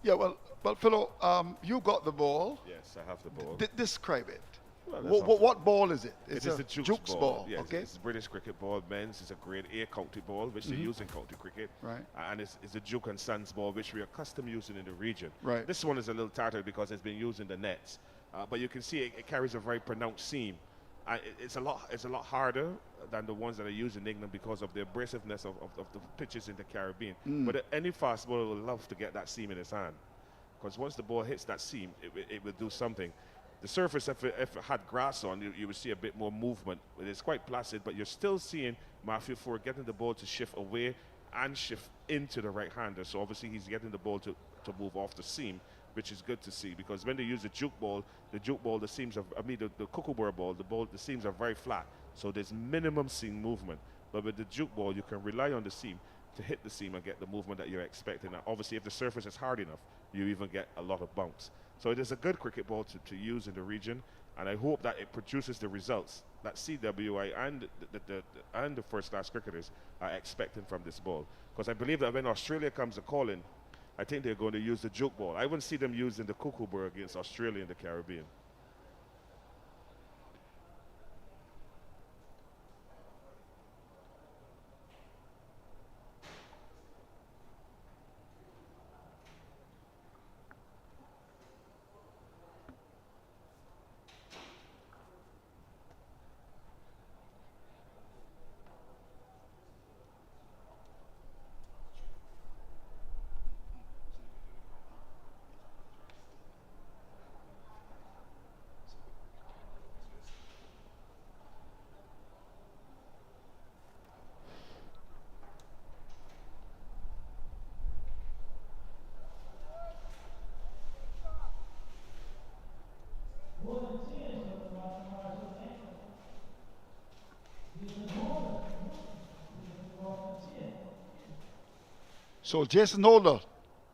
[SPEAKER 1] Yeah, well, Philo, you got the ball.
[SPEAKER 4] Yes, I have the ball.
[SPEAKER 1] Describe it.
[SPEAKER 4] Well,
[SPEAKER 1] What ball is it?
[SPEAKER 4] It is the Jukes ball. Yes,
[SPEAKER 1] okay.
[SPEAKER 4] it's a British cricket ball. Men's is a grade A county ball, which they use in county cricket.
[SPEAKER 1] Right.
[SPEAKER 4] And it's a Duke and Sons ball, which we are accustomed using in the region.
[SPEAKER 1] Right.
[SPEAKER 4] This one is a little tattered because it's been used in the nets. But you can see it carries a very pronounced seam. It's a lot harder than the ones that are used in England because of the abrasiveness of the pitches in the Caribbean. But any fast bowler will love to get that seam in his hand, because once the ball hits that seam, it will do something. The surface, if it had grass on, you would see a bit more movement. It's quite placid, but you're still seeing Matthew Forde getting the ball to shift away and shift into the right-hander. So obviously he's getting the ball to move off the seam, which is good to see, because when they use the juke ball, the seams are, the Kookaburra ball, the seams are very flat. So there's minimum seam movement. But with the juke ball, you can rely on the seam to hit the seam and get the movement that you're expecting. Now, obviously, if the surface is hard enough, you even get a lot of bounce. So it is a good cricket ball to use in the region, and I hope that it produces the results that CWI and the first-class cricketers are expecting from this ball. Because I believe that when Australia comes a calling, I think they're going to use the juke ball. I wouldn't see them using the Kookaburra against Australia in the Caribbean.
[SPEAKER 1] So Jason Holder,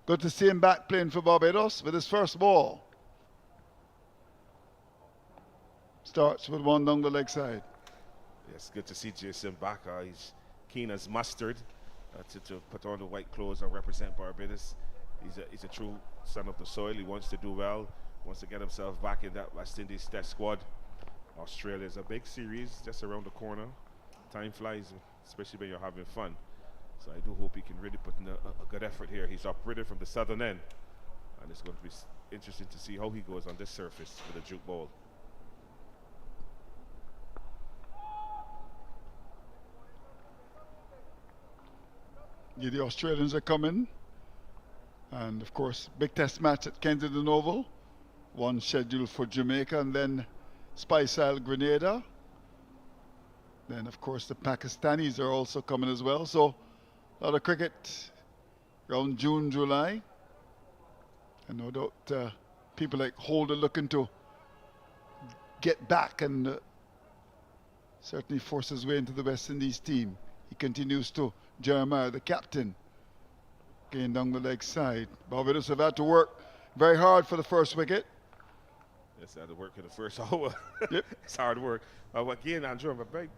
[SPEAKER 1] good to see him back playing for Barbados with his first ball. Starts with one down the leg side.
[SPEAKER 4] Yes, good to see Jason back. He's keen as mustard to put on the white clothes and represent Barbados. He's a true son of the soil. He wants to do well, wants to get himself back in that West Indies Test squad. Australia is a big series just around the corner. Time flies, especially when you're having fun. So I do hope he can really put in a good effort here. He's uprooted from the southern end, and it's going to be interesting to see how he goes on this surface with a juke ball.
[SPEAKER 1] Yeah, the Australians are coming. And of course, big test match at Kensington Oval. One scheduled for Jamaica and then Spice Isle, Grenada. Then of course the Pakistanis are also coming as well. So a lot of cricket around June, July. And no doubt people like Holder looking to get back and certainly force his way into the West Indies team. He continues to Jeremiah, the captain, going down the leg side. Barbados have had to work very hard for the first wicket.
[SPEAKER 4] Yes, they had to work in the first hour.
[SPEAKER 1] Yep.
[SPEAKER 4] It's hard work. Again, Andrew, I'm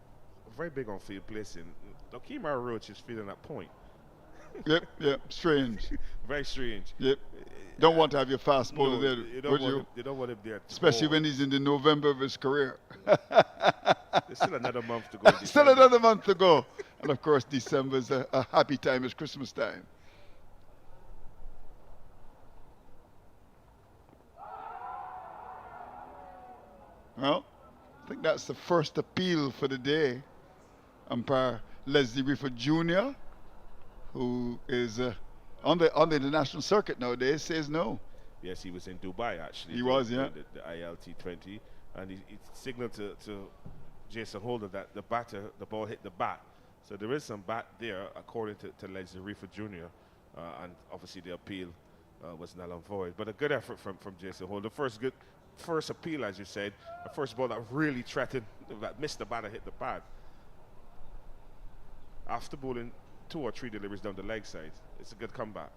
[SPEAKER 4] very big on field placing. Kemar Roach is feeling that point.
[SPEAKER 1] Yep, strange.
[SPEAKER 4] Very strange.
[SPEAKER 1] Yep. Don't want to have your fast bowler
[SPEAKER 4] No,
[SPEAKER 1] there,
[SPEAKER 4] you don't want him there.
[SPEAKER 1] especially when he's in the November of his career.
[SPEAKER 4] There's still another month to go.
[SPEAKER 1] Still another month to go. And of course, December is a happy time. It's Christmas time. Well, I think that's the first appeal for the day. Umpire Leslie Reefer Jr., who is on the international circuit nowadays, says no.
[SPEAKER 4] Yes, he was in Dubai actually.
[SPEAKER 1] He was, yeah.
[SPEAKER 4] The ILT20, and he signaled to Jason Holder that the ball hit the bat. So there is some bat there, according to Leslie Reefer Jr., and obviously the appeal was null and void. But a good effort from Jason Holder. First appeal, as you said, the first ball that really threatened, that missed the bat and hit the pad. After bowling 2 or 3 deliveries down the leg side, it's a good comeback.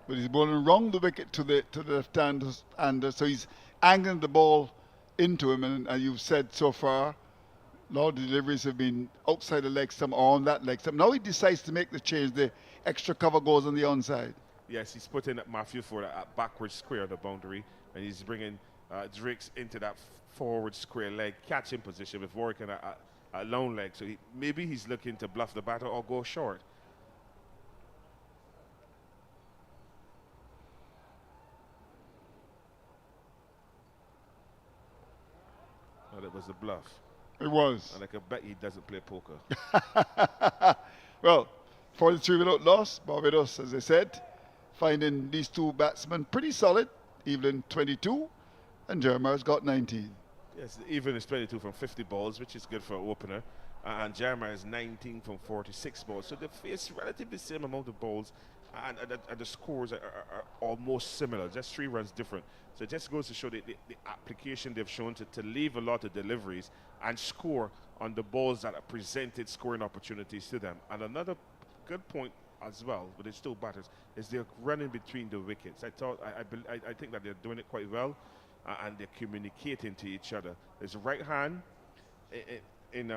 [SPEAKER 1] But he's bowling wrong the wicket to the left-hander, so he's angling the ball into him. And as you've said so far, a lot of the deliveries have been outside the leg stump or on that leg stump. Now he decides to make the change. The extra cover goes on the onside.
[SPEAKER 4] Yes, he's putting Matthew Forde at backward square of the boundary, and he's bringing Drakes into that forward square leg catching position with Warwick and a long leg. So maybe he's looking to bluff the batter or go short. Well, it was a bluff.
[SPEAKER 1] It was.
[SPEAKER 4] And I can bet he doesn't play poker.
[SPEAKER 1] Well, 43 without loss. Barbados, as I said, finding these two batsmen pretty solid. Evelyn 22 and Jeremiah's got 19.
[SPEAKER 4] Yes, Evelyn is 22 from 50 balls, which is good for an opener. And Jeremiah is 19 from 46 balls. So they face relatively the same amount of balls, and the scores are almost similar, just 3 runs different. So it just goes to show the application they've shown to leave a lot of deliveries and score on the balls that are presented scoring opportunities to them. And another good point as well with these two batters is they're running between the wickets. I think that they're doing it quite well, and they're communicating to each other. There's a right hand in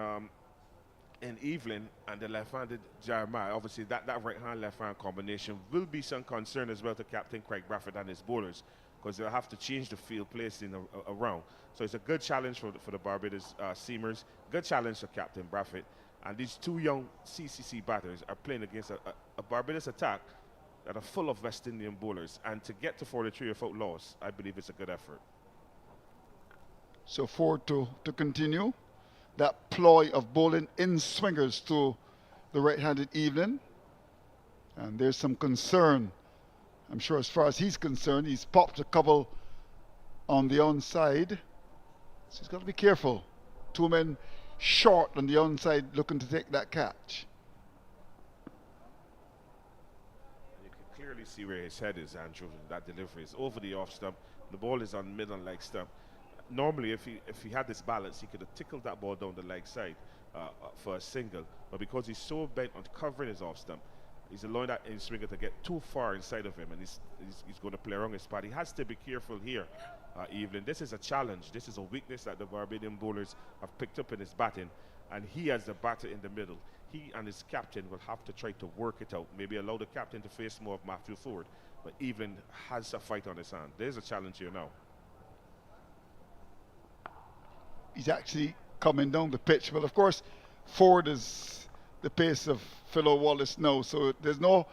[SPEAKER 4] Evelyn and the left-handed Jeremiah. Obviously that right hand left hand combination will be some concern as well to Captain Craig Bradford and his bowlers, because they'll have to change the field placing around. So it's a good challenge for the Barbados seamers, good challenge for Captain Bradford. And these two young CCC batters are playing against a Barbados attack that are full of West Indian bowlers. And to get to 43 without loss, I believe it's a good effort.
[SPEAKER 1] So Forde to continue that ploy of bowling in swingers to the right-handed Evelyn. And there's some concern. I'm sure as far as he's concerned, he's popped a couple on the onside. So he's got to be careful. 2 men short on the onside looking to take that catch.
[SPEAKER 4] You can clearly see where his head is, Andrew. That delivery is over the off stump. The ball is on middle leg stump. normally, if he had this balance, he could have tickled that ball down the leg side for a single. But because he's so bent on covering his off stump, he's allowing that in swinger to get too far inside of him, and he's going to play around his spot. He has to be careful here, Evelyn. This is a challenge. This is a weakness that the Barbadian bowlers have picked up in his batting, and he, as the batter in the middle, he and his captain will have to try to work it out. Maybe allow the captain to face more of Matthew Forde, but Evelyn has a fight on his hand. There's a challenge here now.
[SPEAKER 1] He's actually coming down the pitch. Well, of course, Forde is the pace of Philo Wallace now, so there's no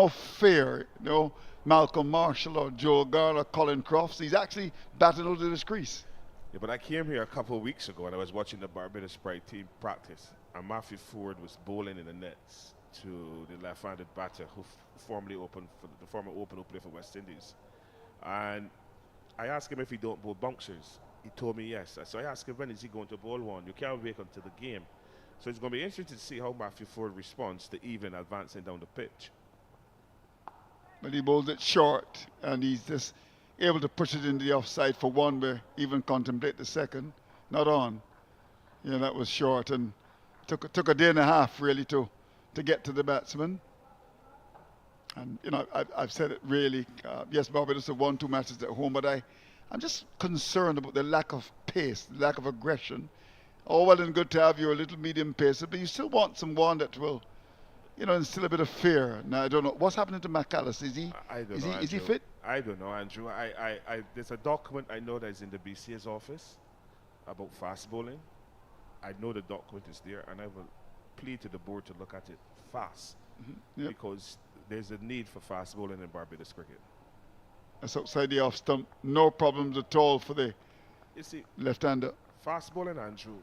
[SPEAKER 1] fear, you know, Malcolm Marshall or Joe Garner or Colin Crofts. He's actually batting out of his crease.
[SPEAKER 4] Yeah, but I came here a couple of weeks ago and I was watching the Barbados Pride team practice, and Matthew Forde was bowling in the nets to the left-handed batter who formerly opened for the former opener who played for West Indies. And I asked him if he don't bowl bouncers. He told me yes. So I asked him, when is he going to bowl one? You can't wait until the game. So it's going to be interesting to see how Matthew Forde responds to even advancing down the pitch.
[SPEAKER 1] But he bowled it short, and he's just able to push it into the offside for one, where even contemplate the second. Not on. Yeah, that was short, and took a day and a half really to get to the batsman. And you know, I've said it really. Yes, Barbados have won 2 matches at home, but I'm just concerned about the lack of pace, the lack of aggression. All well and good to have your little medium pacer, but you still want someone that will, you know, instill a bit of fear. Now I don't know what's happening to McAllis. Is he?
[SPEAKER 4] I don't know,
[SPEAKER 1] Is he fit?
[SPEAKER 4] I don't know, Andrew. There's a document I know that is in the BCA's office about fast bowling. I know the document is there, and I will plead to the board to look at it fast,
[SPEAKER 1] Yep.
[SPEAKER 4] because there's a need for fast bowling in Barbados cricket.
[SPEAKER 1] That's outside the off stump. No problems at all for the
[SPEAKER 4] You see,
[SPEAKER 1] left-hander.
[SPEAKER 4] fast bowling, Andrew,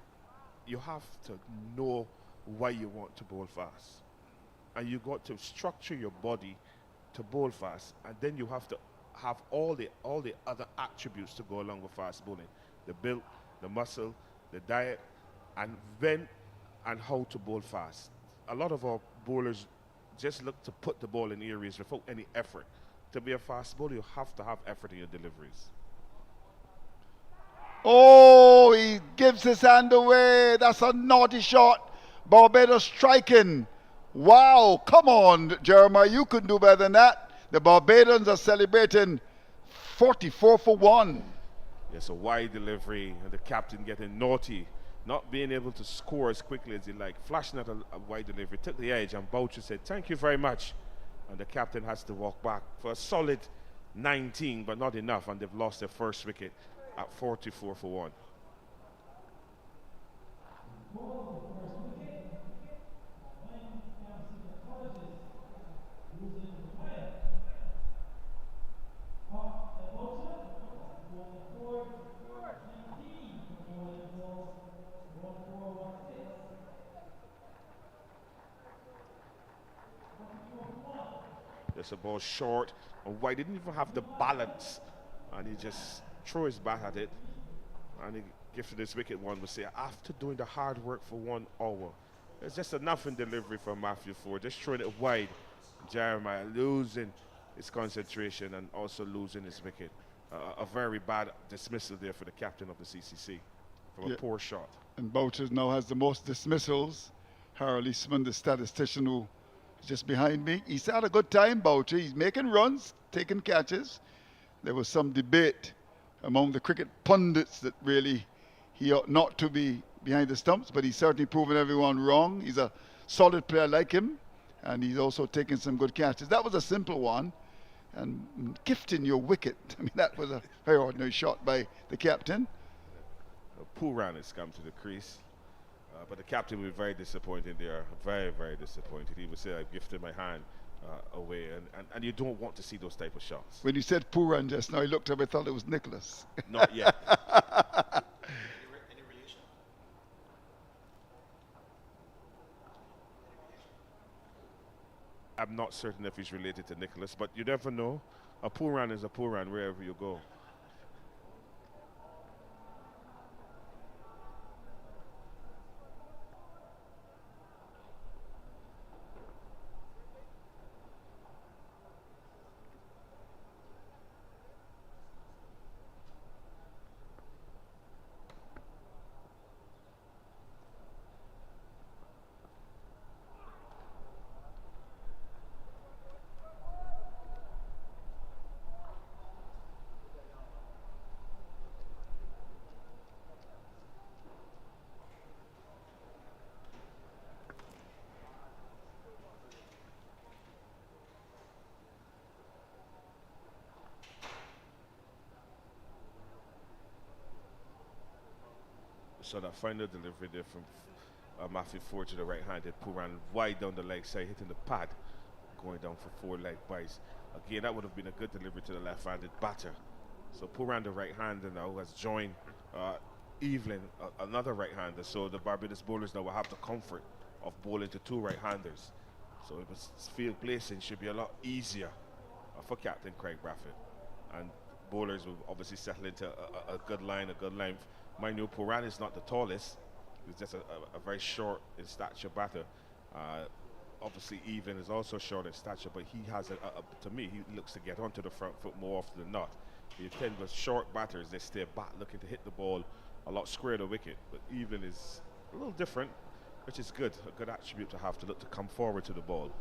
[SPEAKER 4] you have to know why you want to bowl fast, and you got to structure your body to bowl fast, and then you have to have all the other attributes to go along with fast bowling: the build, the muscle, the diet, and when and how to bowl fast. A lot of our bowlers just look to put the ball in areas without any effort. To be a fast bowler, you have to have effort in your deliveries.
[SPEAKER 1] Oh, he gives his hand away. That's a naughty shot. Barbados striking. Wow, come on, Jeremiah, you couldn't do better than that. The Barbadians are celebrating 44 for 1.
[SPEAKER 4] Yes, a wide delivery, and the captain getting naughty, not being able to score as quickly as he liked, flashing at a wide delivery, took the edge, and Boucher said, "Thank you very much." And the captain has to walk back for a solid 19, but not enough, and they've lost their first wicket at 44 for 1. There's a ball short, and White didn't even have the balance, and he just threw his bat at it, and he gifted his wicket one. Would say, after doing the hard work for 1 hour, there's just enough in delivery from Matthew Forde, just throwing it wide. Jeremiah losing his concentration and also losing his wicket. A very bad dismissal there for the captain of the CCC from a poor shot.
[SPEAKER 1] And Boucher now has the most dismissals. Harold Eastman, the statistician who is just behind me. He's had a good time, Boucher. He's making runs, taking catches. There was some debate among the cricket pundits that really he ought not to be behind the stumps, but he's certainly proven everyone wrong. He's a solid player like him, and he's also taking some good catches. That was a simple one. And gifting your wicket, I mean, that was a very ordinary shot by the captain.
[SPEAKER 4] Pooran has come to the crease, but the captain will be very disappointed there. Very, very disappointed. He would say, "I gifted my hand away," and you don't want to see those type of shots.
[SPEAKER 1] When you said Pooran just now, he looked up and thought it was Nicholas.
[SPEAKER 4] Not yet.
[SPEAKER 2] Any relation?
[SPEAKER 4] I'm not certain if he's related to Nicholas, but you never know. A Pooran is a Pooran wherever you go. So that final delivery there from Matthew Forde to the right-handed, ran wide down the leg side, hitting the pad, going down for 4 leg bites. Again, that would have been a good delivery to the left-handed batter. So ran the right-hander now has joined Evelyn, another right-hander. So the Barbados bowlers now will have the comfort of bowling to 2 right-handers. So it was field placing should be a lot easier for Captain Craig Braffett. And bowlers will obviously settle into a good line, a good length. Mind you, Puran is not the tallest. He's just a very short in stature batter. Obviously, Evelyn is also short in stature, but he has, to me, he looks to get onto the front foot more often than not. You tend with short batters, they stay back looking to hit the ball a lot square the wicket. But Evelyn is a little different, which is good, a good attribute to have, to look to come forward to the ball.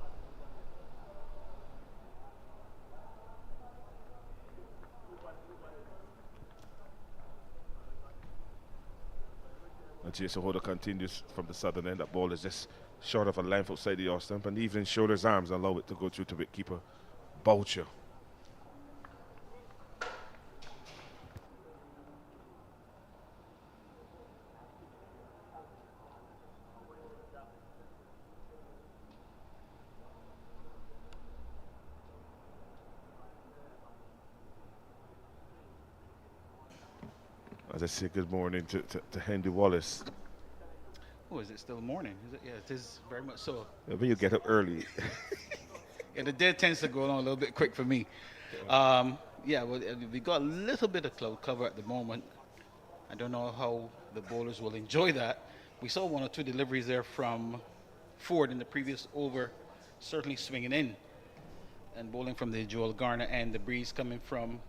[SPEAKER 4] And Jason Holder continues from the southern end. That ball is just short of a length outside the off stump, and even shoulders arms allow it to go through to wicketkeeper Boucher. As I say good morning to Henry Wallace.
[SPEAKER 2] Oh, is it still morning? Is it? Yeah, it is very much so.
[SPEAKER 4] Yeah, when you get up early.
[SPEAKER 2] Yeah, the day tends to go on a little bit quick for me. Yeah, well, we got a little bit of cloud cover at the moment. I don't know how the bowlers will enjoy that. We saw 1 or 2 deliveries there from Forde in the previous over, certainly swinging in and bowling from the Joel Garner end. The breeze coming from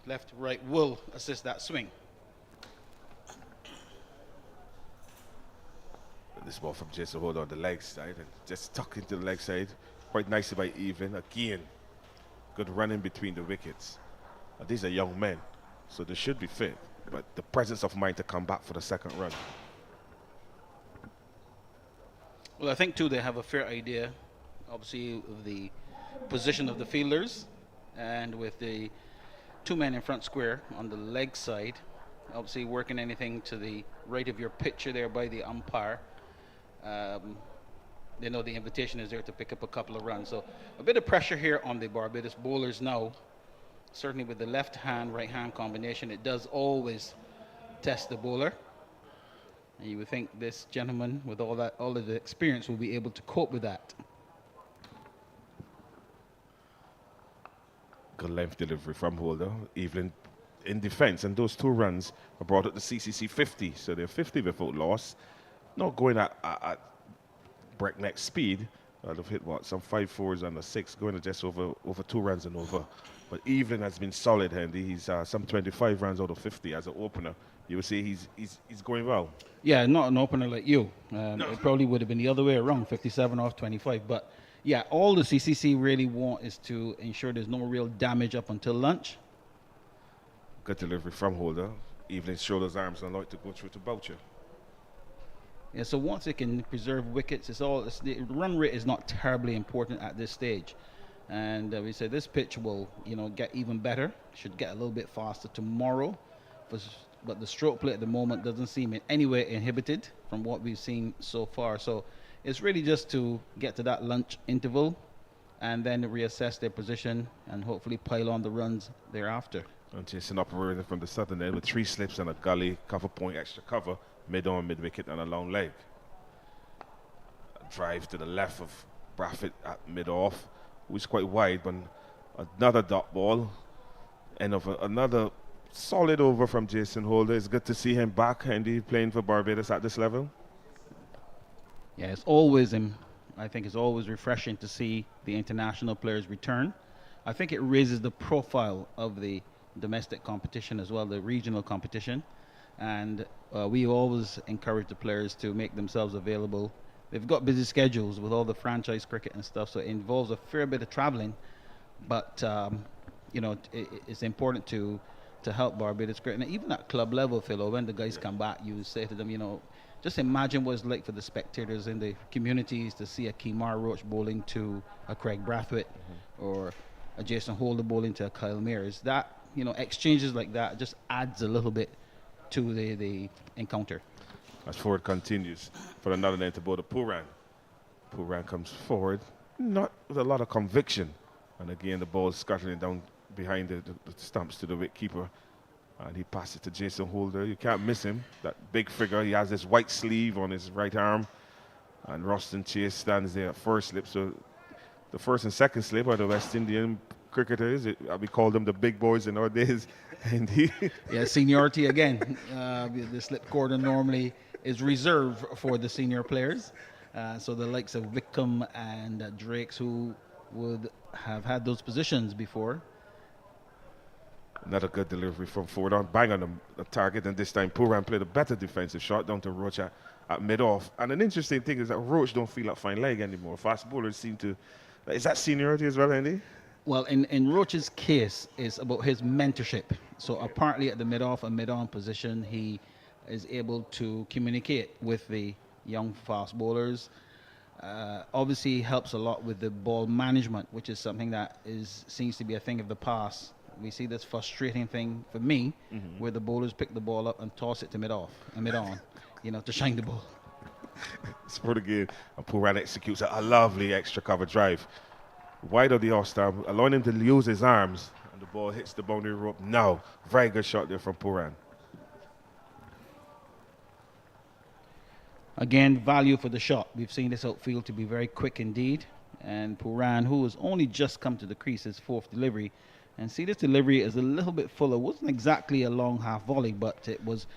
[SPEAKER 2] left to right will assist that swing.
[SPEAKER 4] This ball from Jason Holder on the leg side, and just tucked into the leg side quite nicely by Evelyn. Again, good running between the wickets. These are young men, so they should be fit, but the presence of mind to come back for the second run.
[SPEAKER 2] Well, I think too they have a fair idea, obviously, of the position of the fielders, and with the 2 men in front square on the leg side, obviously working anything to the right of your picture there by the umpire. They know the invitation is there to pick up a couple of runs. So a bit of pressure here on the Barbados bowlers now. Certainly with the left hand, right hand combination, it does always test the bowler. And you would think this gentleman with all of the experience will be able to cope with that.
[SPEAKER 4] Good length delivery from Holder. Evelyn in defense, and those 2 runs are brought up the CCC 50, so they're 50 without loss. Not going at breakneck speed. They've hit what, some 5 4s and a 6, going to just over 2 runs and over. But Evelyn has been solid, Hendy. He's some 25 runs out of 50 as an opener. You would say he's going well.
[SPEAKER 2] Yeah, not an opener like you. No. It probably would have been the other way around, 57 off 25. But yeah, all the CCC really want is to ensure there's no real damage up until lunch.
[SPEAKER 4] Good delivery from Holder. Evelyn shoulders, arms, and like to go through to Boucher.
[SPEAKER 2] Yeah, so once they can preserve wickets, the run rate is not terribly important at this stage. And we said this pitch will, get even better. Should get a little bit faster tomorrow. But the stroke play at the moment doesn't seem in any way inhibited from what we've seen so far. So it's really just to get to that lunch interval and then reassess their position and hopefully pile on the runs thereafter.
[SPEAKER 4] And Jason operating from the southern end with 3 slips and a gully, cover point, extra cover, mid-on, mid-wicket, and a long leg. A drive to the left of Braffett at mid-off, who's quite wide, but another dot ball. End of another solid over from Jason Holder. It's good to see him back, Andy, playing for Barbados at this level.
[SPEAKER 2] Yeah, it's always I think it's always refreshing to see the international players return. I think it raises the profile of the domestic competition as well, the regional competition. And we always encourage the players to make themselves available. They've got busy schedules with all the franchise cricket and stuff, so it involves a fair bit of traveling. But, it's important to help Barbados cricket. And even at club level, Philo, when the guys come back, you say to them, just imagine what it's like for the spectators in the communities to see a Kemar Roach bowling to a Craig Brathwaite or a Jason Holder bowling to a Kyle Mears. That, exchanges like that just adds a little bit to the encounter.
[SPEAKER 4] as Forde continues for another net to ball to Puran. Puran comes forward, not with a lot of conviction. And again, the ball scuttling down behind the stumps to the wicket keeper. And he passes it to Jason Holder. You can't miss him. That big figure. He has this white sleeve on his right arm. And Roston Chase stands there at first slip. So the first and second slip are the West Indian cricketers. We call them the big boys in our days. And
[SPEAKER 2] yeah, seniority again. The slip cordon normally is reserved for the senior players. So the likes of Wickham and Drakes, who would have had those positions before.
[SPEAKER 4] Another good delivery from Forde on, bang on the target, and this time Puran played a better defensive shot down to Roach at mid-off. And an interesting thing is that Roach don't feel like fine leg anymore. Fast bowlers seem to... Is that seniority as well, Andy?
[SPEAKER 2] Well, in Roach's case, it's about his mentorship. So apparently at the mid-off and mid-on position, he is able to communicate with the young fast bowlers. Obviously helps a lot with the ball management, which is something that seems to be a thing of the past. We see this frustrating thing for me, where the bowlers pick the ball up and toss it to mid-off and mid-on, to shine the ball.
[SPEAKER 4] Sport again, and Puran executes a lovely extra cover drive. Wide of the off-stump, allowing him to use his arms, and the ball hits the boundary rope. Now, very good shot there from Puran.
[SPEAKER 2] Again, value for the shot. We've seen this outfield to be very quick indeed. And Puran, who has only just come to the crease, his fourth delivery. And see, this delivery is a little bit fuller. It wasn't exactly a long half volley, but it was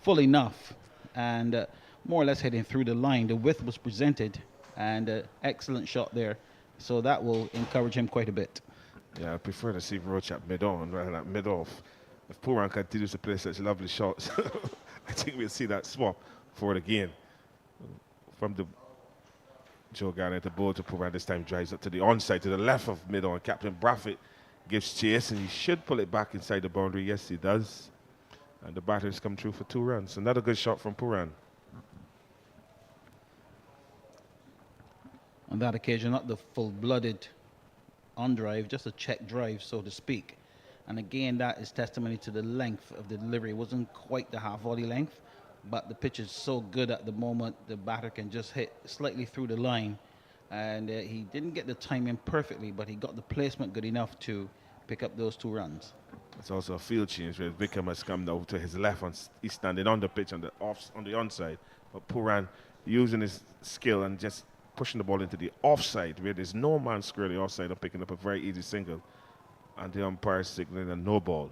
[SPEAKER 2] full enough. And more or less heading through the line. The width was presented. And excellent shot there. So that will encourage him quite a bit.
[SPEAKER 4] Yeah, I prefer to see Roach at mid-on rather than at mid-off. If Puran continues to play such lovely shots, I think we'll see that swap for it again. From the Joe Garnett, the ball to Puran this time drives up to the onside to the left of mid-on. Captain Braffett gives chase, and he should pull it back inside the boundary. Yes, he does. And the batters come through for 2 runs. Another good shot from Puran.
[SPEAKER 2] On that occasion, not the full-blooded on drive, just a check drive, so to speak. And again, that is testimony to the length of the delivery. It wasn't quite the half volley length, but the pitch is so good at the moment, the batter can just hit slightly through the line. And he didn't get the timing perfectly, but he got the placement good enough to pick up those 2 runs.
[SPEAKER 4] It's also a field change where Wickham has come down to his left. He's standing on the pitch on the onside. But Puran using his skill and just pushing the ball into the offside where there's no man squarely offside and picking up a very easy single. And the umpire signaling a no ball.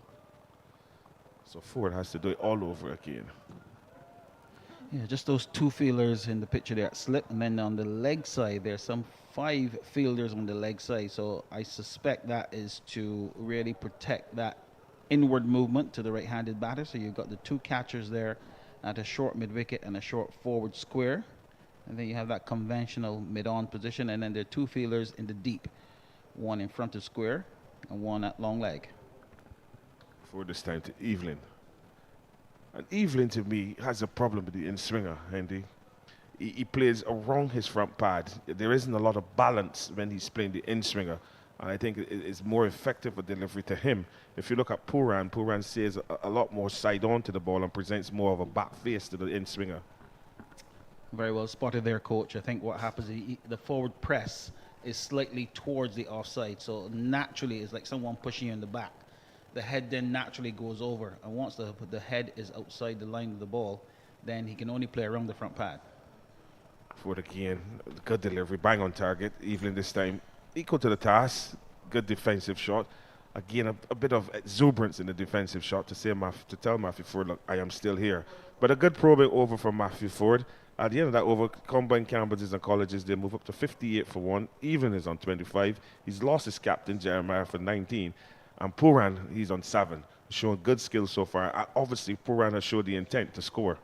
[SPEAKER 4] So Forde has to do it all over again.
[SPEAKER 2] Yeah, just those 2 fielders in the picture there at slip, and then on the leg side there's some 5 fielders on the leg side, so I suspect that is to really protect that inward movement to the right-handed batter. So you've got the 2 catchers there at a short mid-wicket and a short forward square, and then you have that conventional mid-on position, and then there are 2 fielders in the deep, one in front of square and one at long leg.
[SPEAKER 4] For this time to Evelyn. And Evelyn, to me, has a problem with the in-swinger, Andy. He plays around his front pad. There isn't a lot of balance when he's playing the in-swinger. And I think it's more effective a delivery to him. If you look at Puran, Puran says a lot more side-on to the ball and presents more of a back face to the in-swinger.
[SPEAKER 2] Very well spotted there, coach. I think what happens is the forward press is slightly towards the offside. So naturally, it's like someone pushing you in the back. The head then naturally goes over, and once the head is outside the line of the ball, then he can only play around the front pad.
[SPEAKER 4] Forde again, good delivery, bang on target. Evelyn this time equal to the task, good defensive shot. Again, a bit of exuberance in the defensive shot to tell Matthew Forde, look, I am still here. But a good probing over from Matthew Forde. At the end of that over, combined campuses and colleges, they move up to 58 for 1. Evelyn is on 25. He's lost his captain, Jeremiah, for 19. And Puran, he's on 7, showing good skills so far. Obviously, Puran has showed the intent to score.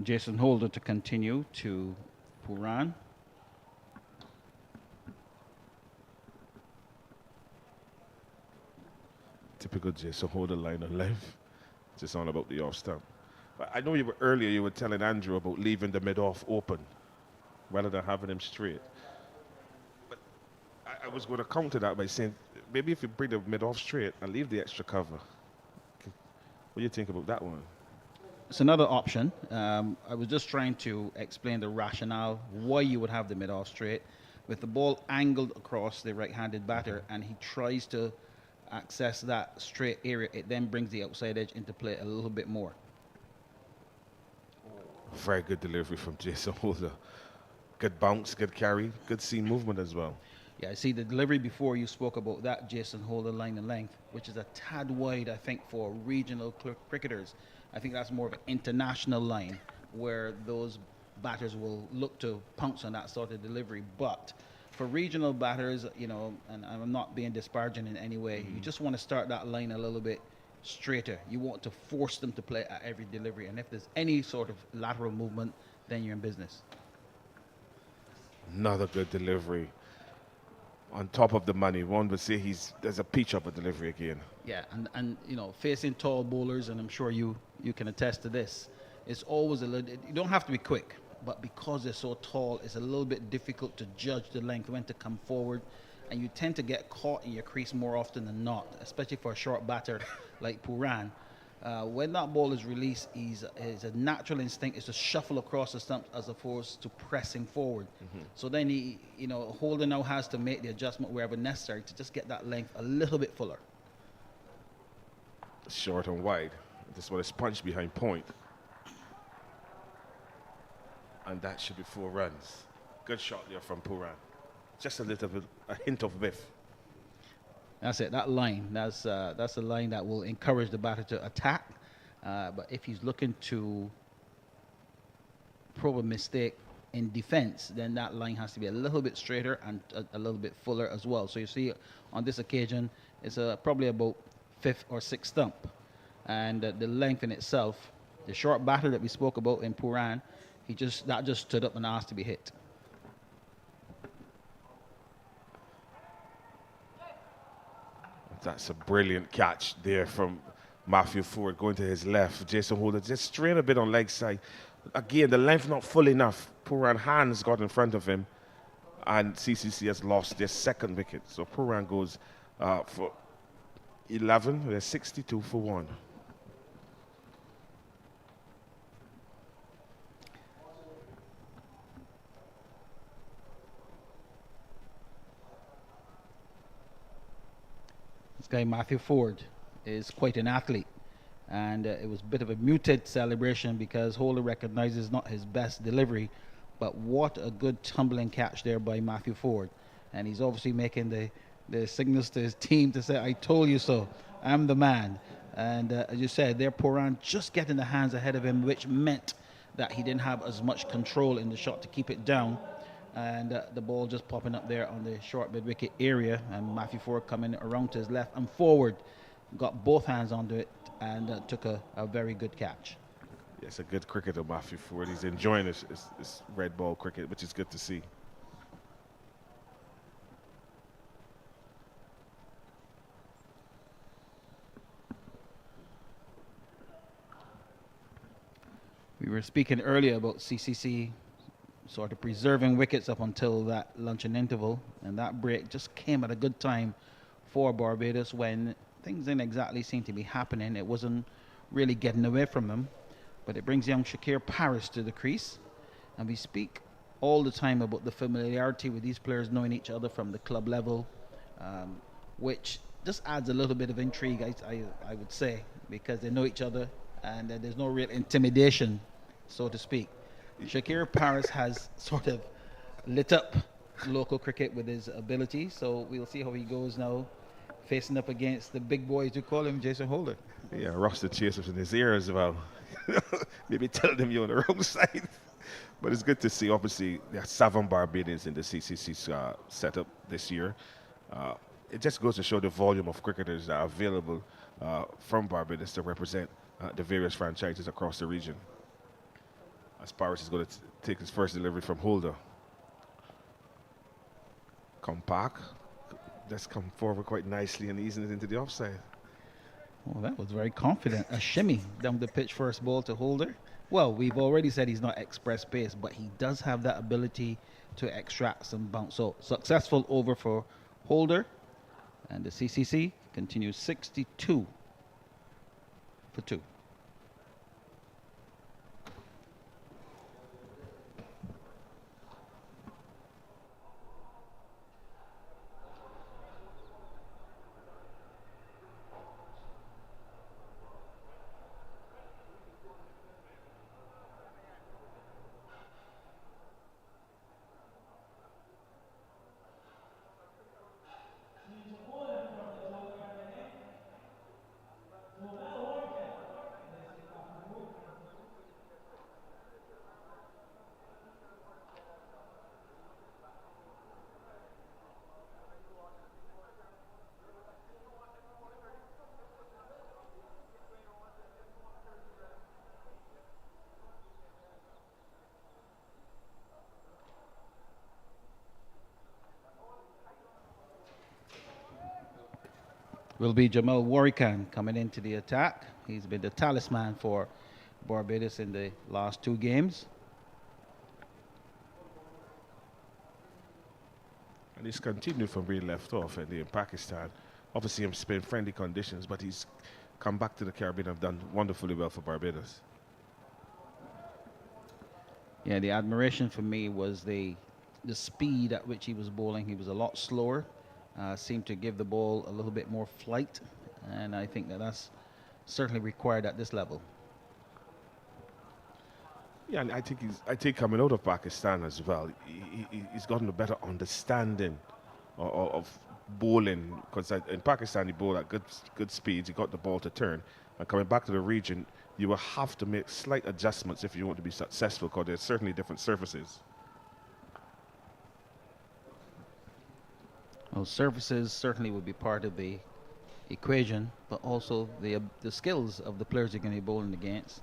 [SPEAKER 7] Jason Holder to continue to Puran.
[SPEAKER 4] Typical Jason Holder line of length. Just all about the off stump. But I know earlier you were telling Andrew about leaving the mid-off open rather than having him straight. But I was going to counter that by saying maybe if you bring the mid-off straight and leave the extra cover. What do you think about that one?
[SPEAKER 7] It's another option. I was just trying to explain the rationale why you would have the mid-off straight. With the ball angled across the right-handed batter and he tries to access that straight area, it then brings the outside edge into play a little bit more.
[SPEAKER 4] Very good delivery from Jason Holder. Good bounce, good carry, good seam movement as well.
[SPEAKER 7] Yeah, I see the delivery before you spoke about that Jason Holder line and length, which is a tad wide, I think, for regional cricketers. I think that's more of an international line where those batters will look to pounce on that sort of delivery. But for regional batters, you know, and I'm not being disparaging in any way, you just want to start that line a little bit straighter. You want to force them to play at every delivery. And if there's any sort of lateral movement, then you're in business.
[SPEAKER 4] Another good delivery. On top of the money, one would say there's a peach of a delivery again.
[SPEAKER 7] Yeah, and you know, facing tall bowlers, and I'm sure you can attest to this, it's always a little, you don't have to be quick, but because they're so tall, it's a little bit difficult to judge the length, when to come forward, and you tend to get caught in your crease more often than not, especially for a short batter like Puran. When that ball is released, his a natural instinct is to shuffle across the stumps as opposed to pressing forward. So then Holder now has to make the adjustment wherever necessary to just get that length a little bit fuller.
[SPEAKER 4] Short and wide. This one is punched behind point. And that should be 4 runs. Good shot there from Puran. Just a little bit, a hint of whiff.
[SPEAKER 7] That's it. That line. That's a line that will encourage the batter to attack. But if he's looking to probe a mistake in defense, then that line has to be a little bit straighter and a little bit fuller as well. So you see, on this occasion, it's probably about 5th or 6th stump, and the length in itself, the short batter that we spoke about in Puran, that just stood up and asked to be hit.
[SPEAKER 4] That's a brilliant catch there from Matthew Forde going to his left. Jason Holder just strain a bit on leg side. Again, the length not full enough. Puran hands got in front of him, and CCC has lost their 2nd wicket. So Puran goes for 11. They're 62 for 1.
[SPEAKER 7] This guy, Matthew Forde, is quite an athlete. And it was a bit of a muted celebration because Holder recognizes not his best delivery, but what a good tumbling catch there by Matthew Forde. And he's obviously making the signals to his team to say, I told you so, I'm the man. And as you said, there Puran just getting the hands ahead of him, which meant that he didn't have as much control in the shot to keep it down. And the ball just popping up there on the short mid-wicket area, and Matthew Forde coming around to his left and forward, got both hands onto it and took a very good catch.
[SPEAKER 4] Yes, a good cricketer, Matthew Forde. He's enjoying his red ball cricket, which is good to see.
[SPEAKER 7] We were speaking earlier about CCC sort of preserving wickets up until that luncheon interval, and that break just came at a good time for Barbados when things didn't exactly seem to be happening. It wasn't really getting away from them, but it brings young Shakir Paris to the crease, and we speak all the time about the familiarity with these players knowing each other from the club level, which just adds a little bit of intrigue, I would say, because they know each other and there's no real intimidation, so to speak. Shakir Paris has sort of lit up local cricket with his ability, so we'll see how he goes now, facing up against the big boys who call him Jason Holder.
[SPEAKER 4] Yeah, roster chasers in his ear as well. Maybe telling them you're on the wrong side. But it's good to see, obviously, there are 7 Barbadians in the CCC setup this year. It just goes to show the volume of cricketers that are available from Barbados to represent the various franchises across the region. as Paris is going to take his first delivery from Holder. Compact. Just come forward quite nicely and easing it into the offside.
[SPEAKER 7] Well, that was very confident. A shimmy down the pitch, first ball to Holder. Well, we've already said he's not express pace, but he does have that ability to extract some bounce. So successful over for Holder, and the CCC continues 62 for 2. Will be Jamal Warrican coming into the attack. He's been the talisman for Barbados in the last 2 games.
[SPEAKER 4] And he's continued from where he left off in Pakistan. Obviously, he's been friendly conditions, but he's come back to the Caribbean and done wonderfully well for Barbados.
[SPEAKER 7] Yeah, the admiration for me was the speed at which he was bowling. He was a lot slower. Seemed to give the ball a little bit more flight, and I think that's certainly required at this level.
[SPEAKER 4] Yeah, and I think coming out of Pakistan as well, he's gotten a better understanding of bowling, because in Pakistan he bowled at good speeds, he got the ball to turn, and coming back to the region, you will have to make slight adjustments if you want to be successful, because there's certainly different surfaces.
[SPEAKER 7] Well, surfaces certainly would be part of the equation, but also the skills of the players you're going to be bowling against.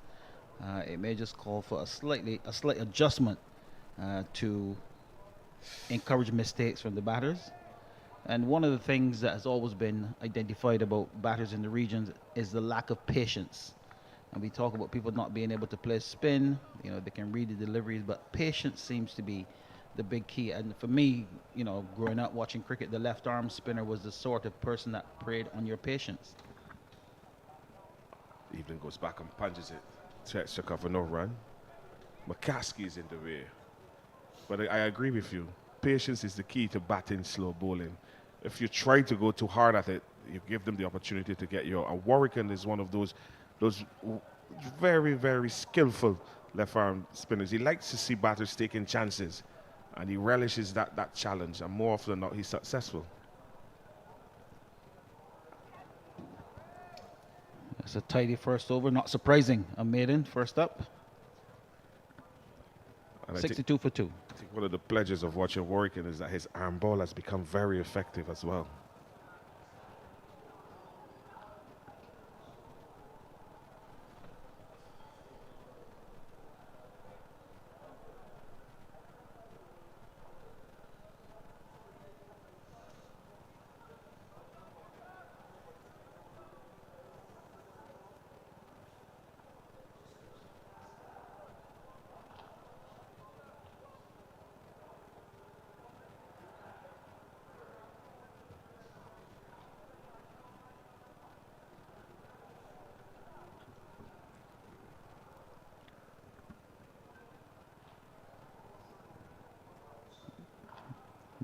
[SPEAKER 7] It may just call for a slight adjustment to encourage mistakes from the batters. And one of the things that has always been identified about batters in the regions is the lack of patience. And we talk about people not being able to play spin. You know, they can read the deliveries, but patience seems to be the big key. And for me, you know, growing up watching cricket, the left arm spinner was the sort of person that preyed on your patience.
[SPEAKER 4] Evelyn goes back and punches it to extra cover, no run. McCaskey's in the way. But I agree with you. Patience is the key to batting slow bowling. If you try to go too hard at it, you give them the opportunity to get you. And Warrican is one of those very, very skillful left arm spinners. He likes to see batters taking chances, and he relishes that challenge, and more often than not, he's successful.
[SPEAKER 7] It's a tidy first over, not surprising. A maiden first up.
[SPEAKER 4] And
[SPEAKER 7] 62 for 2.
[SPEAKER 4] I think one of the pleasures of watching Warrican is that his arm ball has become very effective as well.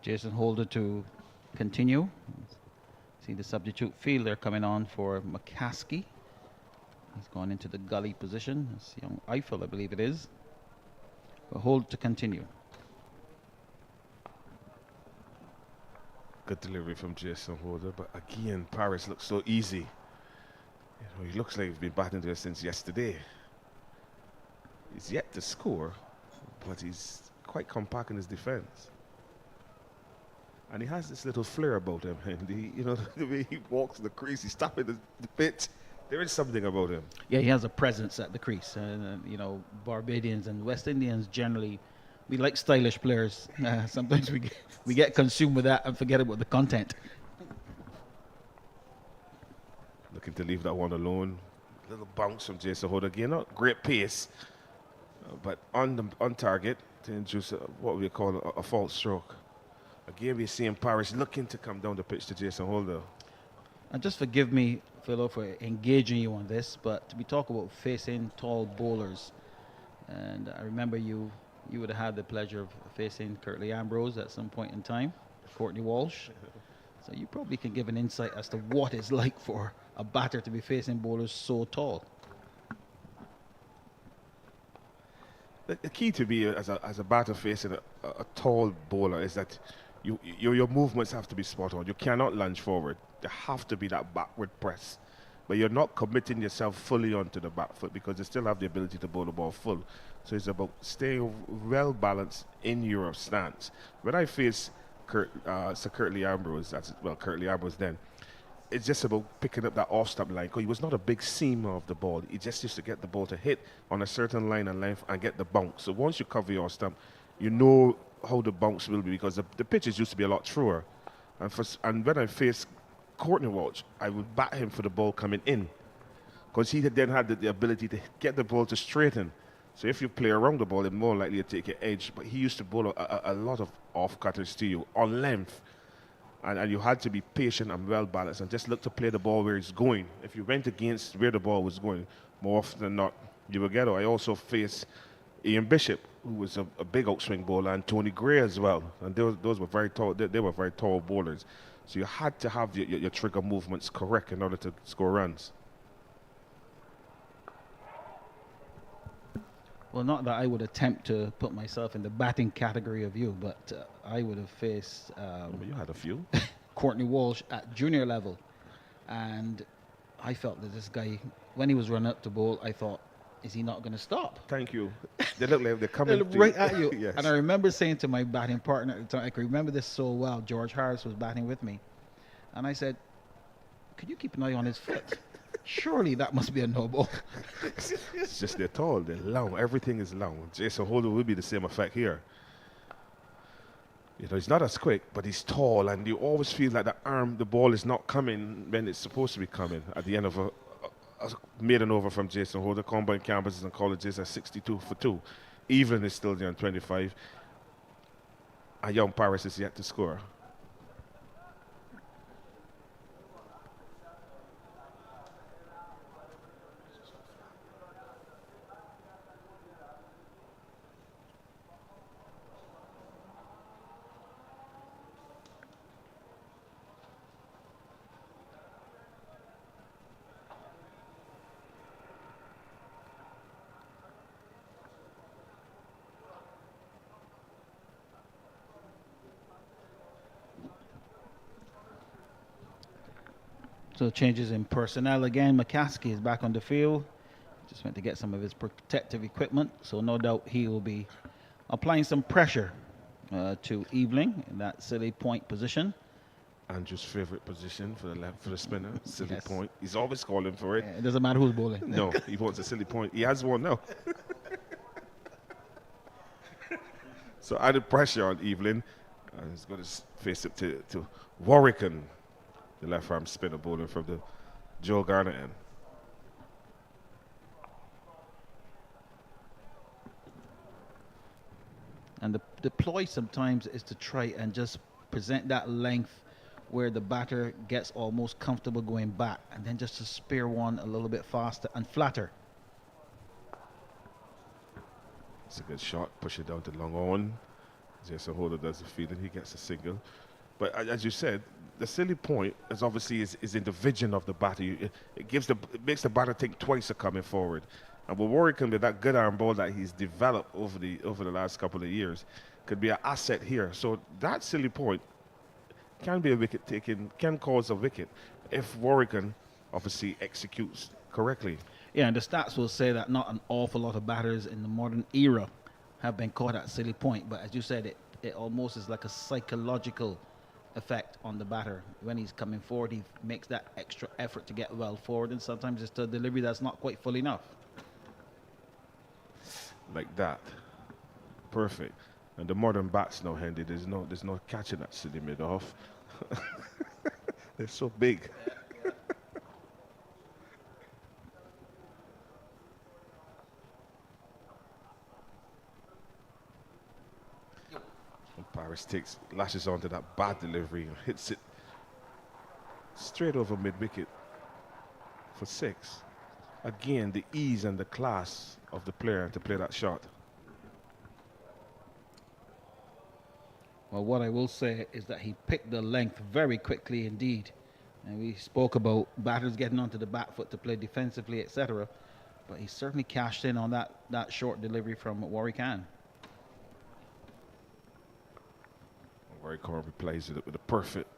[SPEAKER 7] Jason Holder to continue. See the substitute fielder coming on for McCaskey. He's gone into the gully position. It's young Eiffel, I believe it is. But Holder to continue.
[SPEAKER 4] Good delivery from Jason Holder, but again, Paris looks so easy. You know, he looks like he's been batting there since yesterday. He's yet to score, but he's quite compact in his defense. And he has this little flair about him, and you know, the way he walks the crease, he's tapping the pitch, There is something about him.
[SPEAKER 7] Yeah, he has a presence at the crease. Barbadians and West Indians generally, we like stylish players. Sometimes we get consumed with that and forget about the content.
[SPEAKER 4] Looking to leave that one alone. Little bounce from Jason Holder again. Not great pace, but on target to induce what we call a false stroke. Again, we're seeing Paris looking to come down the pitch to Jason Holder.
[SPEAKER 7] And just forgive me, Philo, for engaging you on this, but we talk about facing tall bowlers. And I remember you would have had the pleasure of facing Curtly Ambrose at some point in time, Courtney Walsh. So you probably can give an insight as to what it's like for a batter to be facing bowlers so tall.
[SPEAKER 4] The key to be as a batter facing a tall bowler is that your movements have to be spot on. You cannot lunge forward. There have to be that backward press. But you're not committing yourself fully onto the back foot because you still have the ability to bowl the ball full. So it's about staying well balanced in your stance. When I face Sir Curtly Ambrose, Curtly Ambrose then, it's just about picking up that off-stump line because he was not a big seamer of the ball. He just used to get the ball to hit on a certain line and length and get the bounce. So once you cover your stump, you know how the bounce will be because the pitches used to be a lot truer. And when I faced Courtney Walsh, I would bat him for the ball coming in because he then had the ability to get the ball to straighten. So if you play around the ball, it's more likely to take your edge. But he used to bowl a lot of off-cutters to you on length. And you had to be patient and well balanced and just look to play the ball where it's going. If you went against where the ball was going, more often than not, you will get it. I also faced Ian Bishop, who was a big outswing bowler, and Tony Gray as well. And those were very tall. They were very tall bowlers. So you had to have your trigger movements correct in order to score runs.
[SPEAKER 7] Well, not that I would attempt to put myself in the batting category of you, but I would have faced
[SPEAKER 4] You had a few.
[SPEAKER 7] Courtney Walsh at junior level. And I felt that this guy, when he was running up to bowl, I thought, is he not going to stop?
[SPEAKER 4] Thank you. They look like they're coming
[SPEAKER 7] They look right
[SPEAKER 4] to
[SPEAKER 7] at you.
[SPEAKER 4] Yes.
[SPEAKER 7] And I remember saying to my batting partner at the time, I can remember this so well, George Harris was batting with me. And I said, could you keep an eye on his foot? Surely that must be a no ball.
[SPEAKER 4] It's just they're tall, they're long, everything is long. Jason Holder will be the same effect here. He's not as quick, but he's tall, and you always feel like the ball is not coming when it's supposed to be coming. At the end of a maiden over from Jason Holder, combined campuses and colleges are 62 for 2. Evelyn is still there on 25, and young Paris is yet to score.
[SPEAKER 7] So changes in personnel again. McCaskey is back on the field. Just went to get some of his protective equipment. So no doubt he will be applying some pressure to Eveling in that silly point position.
[SPEAKER 4] Andrew's favorite position for the spinner, silly
[SPEAKER 7] Yes.
[SPEAKER 4] point. He's always calling for it.
[SPEAKER 7] It doesn't matter who's bowling.
[SPEAKER 4] No, he wants a silly point. He has one now. So added pressure on Evelyn. And he's going to face it to Warwicken, the left arm spinner bowler from the Joe Garner end.
[SPEAKER 7] And the ploy sometimes is to try and just present that length where the batter gets almost comfortable going back, and then just to spear one a little bit faster and flatter.
[SPEAKER 4] It's a good shot. Push it down to long on. Jason Holder does the feeling. He gets a single. But as you said, the silly point is obviously is in the vision of the batter. It makes the batter think twice of coming forward. And with Warwick with that good arm ball that he's developed over the last couple of years, could be an asset here. So that silly point can be a wicket taken, can cause a wicket if Warwick obviously executes correctly.
[SPEAKER 7] Yeah, and the stats will say that not an awful lot of batters in the modern era have been caught at silly point. But as you said, it almost is like a psychological effect on the batter. When he's coming forward, he makes that extra effort to get well forward, and sometimes it's the delivery that's not quite full enough.
[SPEAKER 4] Like that. Perfect. And the modern bats now, Hendy, there's no catching that silly mid off. They're so big. And Paris lashes onto that bad delivery and hits it straight over mid-wicket for 6. Again, the ease and the class of the player to play that shot.
[SPEAKER 7] Well, what I will say is that he picked the length very quickly indeed. And we spoke about batters getting onto the back foot to play defensively, etc. But he certainly cashed in on that short delivery from Warwick Khan.
[SPEAKER 4] Warwick Khan replays it with a perfect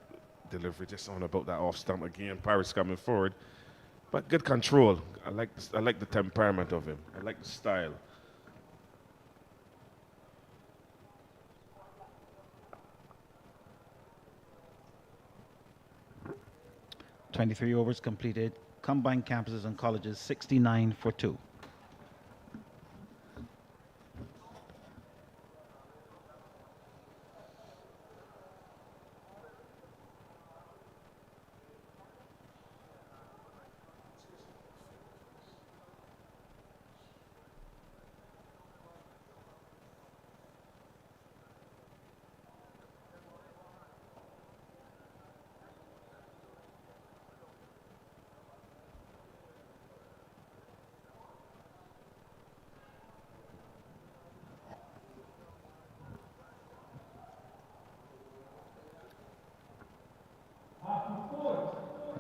[SPEAKER 4] delivery just on about that off stump again. Paris coming forward. But good control. I like the temperament of him. I like the style.
[SPEAKER 7] 23 overs completed. Combined campuses and colleges 69 for 2.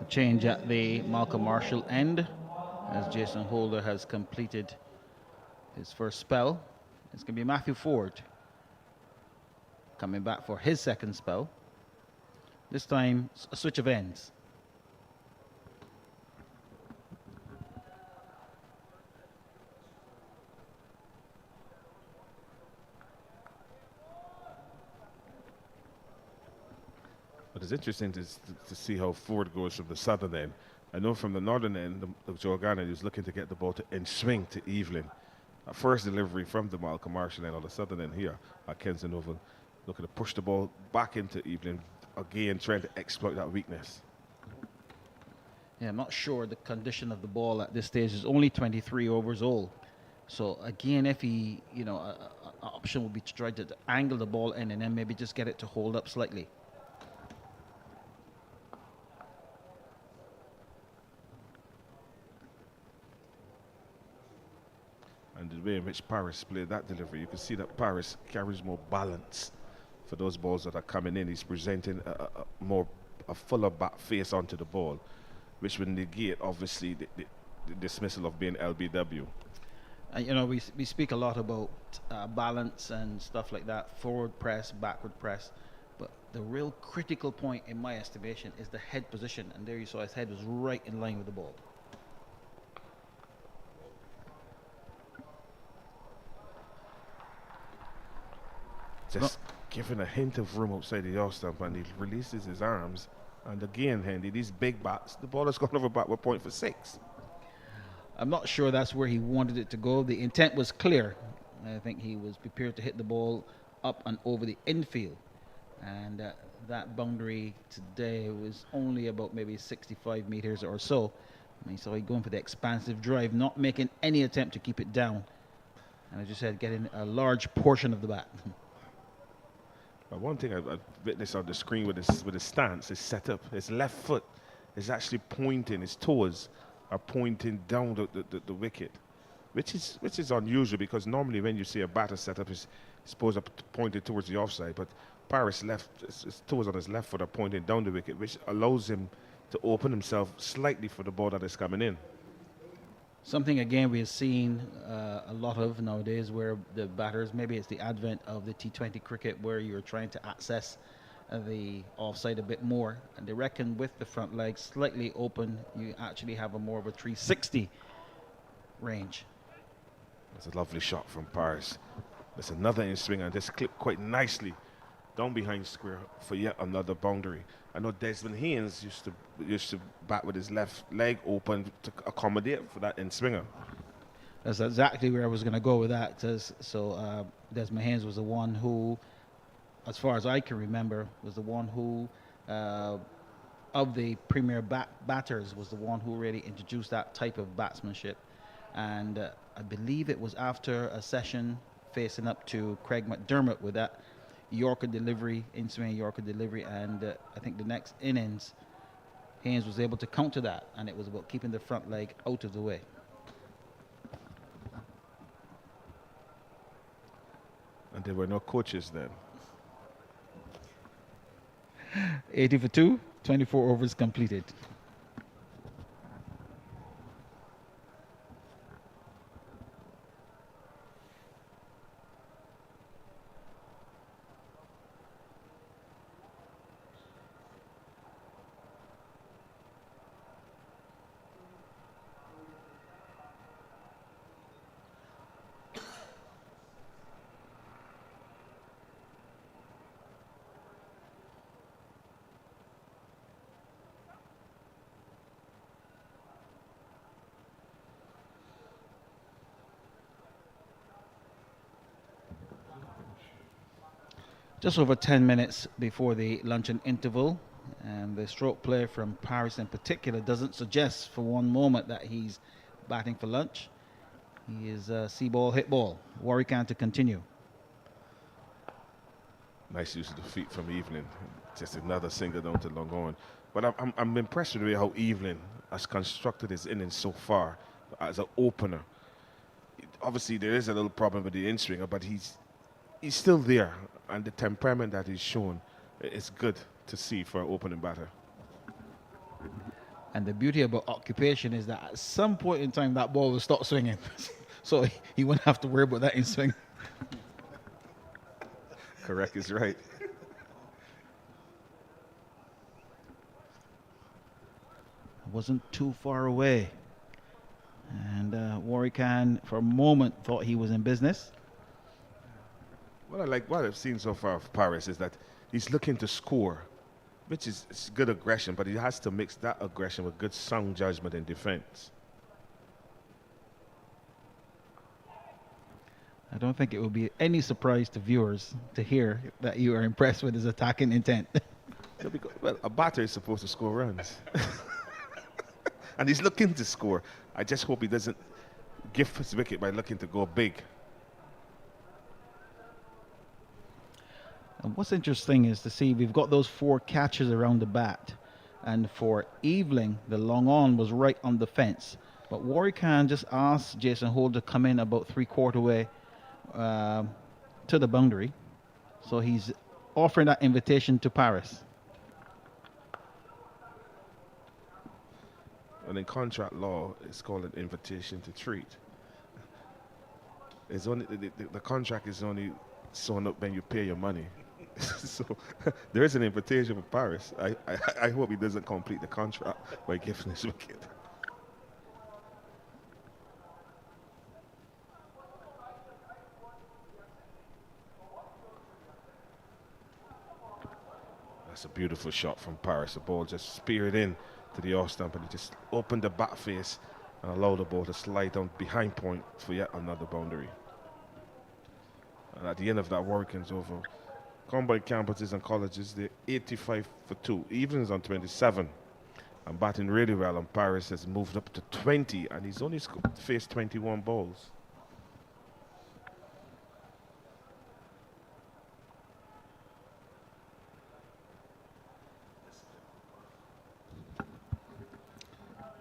[SPEAKER 7] Change at the Malcolm Marshall end as Jason Holder has completed his first spell. It's going to be Matthew Forde coming back for his second spell. This time a switch of ends.
[SPEAKER 4] But it's interesting to see how Forde goes from the southern end. I know from the northern end, the Joe Garner is looking to get the ball in swing to Evelyn. A first delivery from the Malcolm Marshall end on the southern end here at Kensington Oval. Looking to push the ball back into Evelyn, again trying to exploit that weakness.
[SPEAKER 7] Yeah, I'm not sure the condition of the ball at this stage is only 23 overs old. So again, if he, an option would be to try to angle the ball in and then maybe just get it to hold up slightly.
[SPEAKER 4] And the way in which Paris played that delivery, you can see that Paris carries more balance for those balls that are coming in. He's presenting a fuller back face onto the ball, which would negate, obviously, the dismissal of being LBW.
[SPEAKER 7] We speak a lot about balance and stuff like that, forward press, backward press, but the real critical point, in my estimation, is the head position. And there you saw his head was right in line with the ball.
[SPEAKER 4] Just giving a hint of room outside the off stump, and he releases his arms. And again, Hendy, these big bats, the ball has gone over back with point for 6.
[SPEAKER 7] I'm not sure that's where he wanted it to go. The intent was clear. I think he was prepared to hit the ball up and over the infield. And that boundary today was only about maybe 65 meters or so. And so he going for the expansive drive, not making any attempt to keep it down. And as you said, getting a large portion of the bat.
[SPEAKER 4] But one thing I've witnessed on the screen with his stance, his setup, his left foot is actually pointing, his toes are pointing down the wicket, which is unusual, because normally when you see a batter set up, his toes are pointed towards the offside, but Paris his toes on his left foot are pointing down the wicket, which allows him to open himself slightly for the ball that is coming in.
[SPEAKER 7] Something, again, we have seen a lot of nowadays, where the batters, maybe it's the advent of the T20 cricket, where you're trying to access the offside a bit more. And they reckon with the front leg slightly open, you actually have a more of a 360 range.
[SPEAKER 4] That's a lovely shot from Paris. That's another in swing, and just clipped quite nicely down behind square for yet another boundary. I know Desmond Haynes used to bat with his left leg open to accommodate for that in swinger.
[SPEAKER 7] That's exactly where I was going to go with that. Desmond Haynes was the one who, as far as I can remember, was the one who, of the premier batters, was the one who really introduced that type of batsmanship. And I believe it was after a session facing up to Craig McDermott with that Yorker delivery, in-swing Yorker delivery, and I think the next innings, Haynes was able to counter that, and it was about keeping the front leg out of the way.
[SPEAKER 4] And there were no coaches then.
[SPEAKER 7] 80 for 2, 24 overs completed. Just over 10 minutes before the luncheon interval, and the stroke player from Paris in particular doesn't suggest for one moment that he's batting for lunch. He is see ball, hit ball. Warwick to continue.
[SPEAKER 4] Nice use of the feet from Evelyn. Just another single down to long on. But I'm impressed with the way how Evelyn has constructed his innings so far as an opener. Obviously, there is a little problem with the in-swinger, but he's still there. And the temperament that he's shown is good to see for an opening batter.
[SPEAKER 7] And the beauty about occupation is that at some point in time, that ball will stop swinging. So he wouldn't have to worry about that in swing.
[SPEAKER 4] Correct is right.
[SPEAKER 7] Wasn't too far away. And Warwick for a moment thought he was in business.
[SPEAKER 4] What I've seen so far of Paris is that he's looking to score, which is good aggression, but he has to mix that aggression with good sound judgment in defense.
[SPEAKER 7] I don't think it would be any surprise to viewers to hear that you are impressed with his attacking intent.
[SPEAKER 4] Well, a batter is supposed to score runs. And he's looking to score. I just hope he doesn't gift his wicket by looking to go big.
[SPEAKER 7] And what's interesting is to see we've got those 4 catches around the bat. And for Eveling, the long on was right on the fence. But Warwick just asked Jason Holt to come in about 3/4 way to the boundary. So he's offering that invitation to Paris.
[SPEAKER 4] And in contract law, it's called an invitation to treat. It's only the contract is only sewn up when you pay your money. So there is an invitation for Paris. I hope he doesn't complete the contract by giving his wicket. That's a beautiful shot from Paris. The ball just speared in to the off stump, and he just opened the bat face and allowed the ball to slide down behind point for yet another boundary. And at the end of that, Warwick's over. Combined campuses and colleges, they're 85 for 2. Evenings on 27. And batting really well, and Paris has moved up to 20, and he's only faced 21 balls.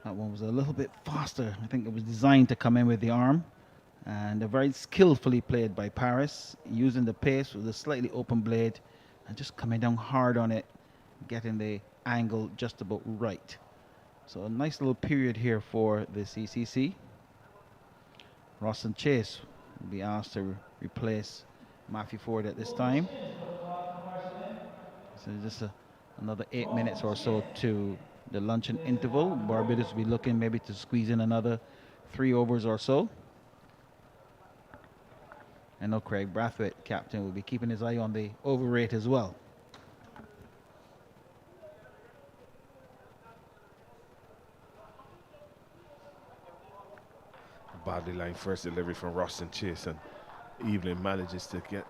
[SPEAKER 7] That one was a little bit faster. I think it was designed to come in with the arm. And very skillfully played by Paris, using the pace with a slightly open blade and just coming down hard on it, getting the angle just about right. So a nice little period here for the CCC. Rawson Chase will be asked to replace Matthew Forde at this time. So just another 8 minutes or so to the luncheon interval. Barbados will be looking maybe to squeeze in another 3 overs or so. I know Craig Brathwaite, captain, will be keeping his eye on the over rate as well.
[SPEAKER 4] Badly line first delivery from Roston Chase, and Evelyn manages to get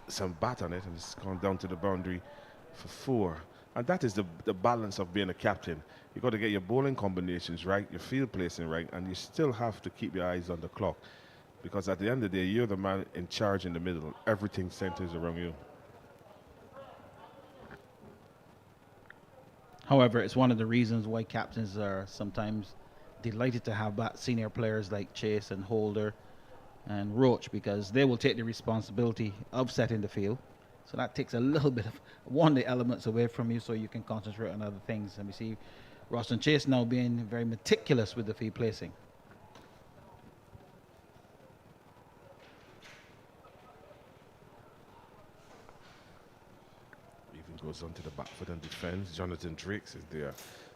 [SPEAKER 4] some bat on it, and it's gone down to the boundary for 4. And that is the balance of being a captain. You got to get your bowling combinations right, your field placing right, and you still have to keep your eyes on the clock, because at the end of the day, you're the man in charge in the middle. Everything centers around you.
[SPEAKER 7] However, it's one of the reasons why captains are sometimes delighted to have back senior players like Chase and Holder and Roach, because they will take the responsibility of setting the field. So that takes a little bit of one of the elements away from you, so you can concentrate on other things. And we see Roston Chase now being very meticulous with the field placing.
[SPEAKER 4] Even goes onto the back foot and defends. Jonathan Drakes is there.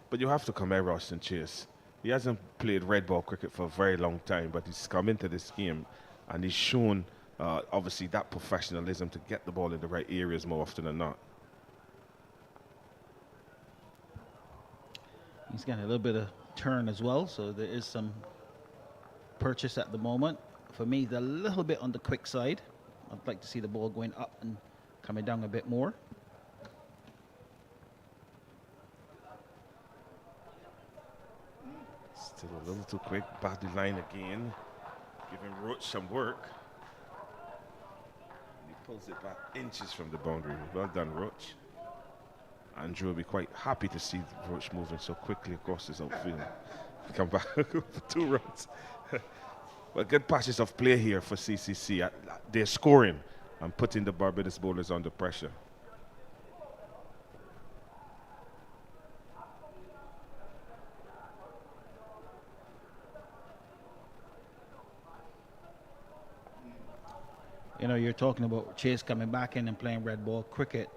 [SPEAKER 4] But you have to come at Roston Chase. He hasn't played red ball cricket for a very long time, but he's come into this game and he's shown obviously that professionalism to get the ball in the right areas more often than not.
[SPEAKER 7] He's getting a little bit of turn as well, so there is some purchase at the moment. For me, he's a little bit on the quick side. I'd like to see the ball going up and coming down a bit more.
[SPEAKER 4] Still a little too quick. Body line again. Giving Roach some work. And he pulls it back inches from the boundary. Well done, Roach. Andrew will be quite happy to see Roach moving so quickly across his outfield. Come back for 2 runs. But good patches of play here for CCC. They're scoring and putting the Barbados bowlers under pressure.
[SPEAKER 7] You know, you're talking about Chase coming back in and playing red ball cricket,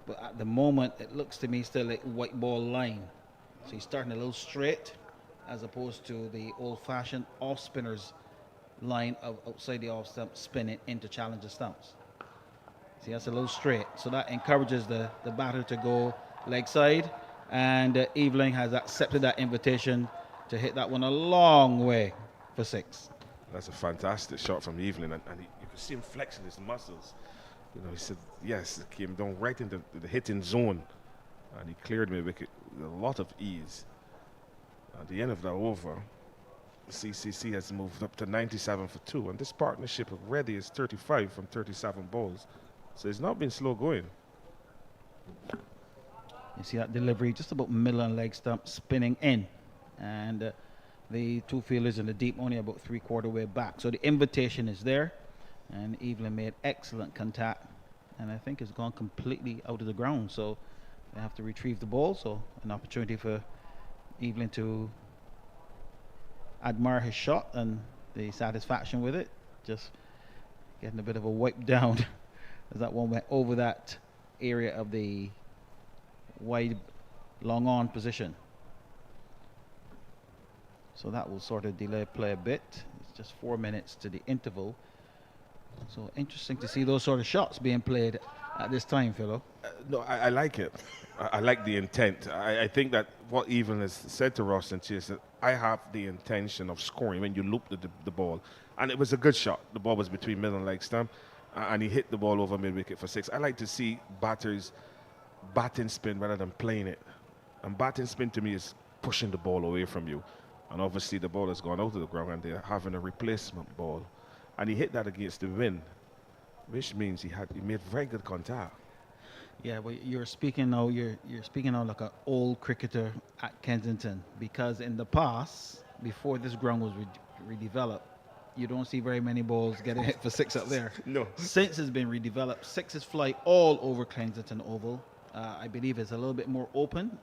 [SPEAKER 7] but at the moment it looks to me still like white ball line. So he's starting a little straight as opposed to the old-fashioned off-spinners line of outside the off stump spinning into challenger stumps. See, that's a little straight. So that encourages the batter to go leg side, and Evelyn has accepted that invitation to hit that one a long way for 6.
[SPEAKER 4] That's a fantastic shot from Evelyn, and you can see him flexing his muscles. You know, he said, yes, it came down right into the hitting zone, and he cleared me wicket with a lot of ease. At the end of that over, CCC has moved up to 97 for 2, and this partnership already is 35 from 37 balls. So it's not been slow going.
[SPEAKER 7] You see that delivery just about middle and leg stump spinning in, and the 2 fielders in the deep only about 3/4 way back. So the invitation is there, and Evelyn made excellent contact, and I think it's gone completely out of the ground. So they have to retrieve the ball. So an opportunity for Evelyn to admire his shot and the satisfaction with it. Just getting a bit of a wipe down as that one went over that area of the wide long on position. So that will sort of delay play a bit. It's just 4 minutes to the interval. So interesting to see those sort of shots being played at this time, Philo.
[SPEAKER 4] No, I like it. I like the intent. I think that what Evelyn has said to Ross and Chase, that I have the intention of scoring when you loop the ball. And it was a good shot. The ball was between middle and leg stump, and he hit the ball over mid-wicket for 6. I like to see batters batting spin rather than playing it. And batting spin to me is pushing the ball away from you. And obviously the ball has gone out of the ground and they're having a replacement ball. And he hit that against the wind, which means he made very good contact.
[SPEAKER 7] Yeah, well, you're speaking now. You're speaking now like an old cricketer at Kensington, because in the past, before this ground was redeveloped, you don't see very many balls getting hit for 6 up there.
[SPEAKER 4] No.
[SPEAKER 7] Since it's been redeveloped, 6s fly all over Kensington Oval. I believe it's a little bit more open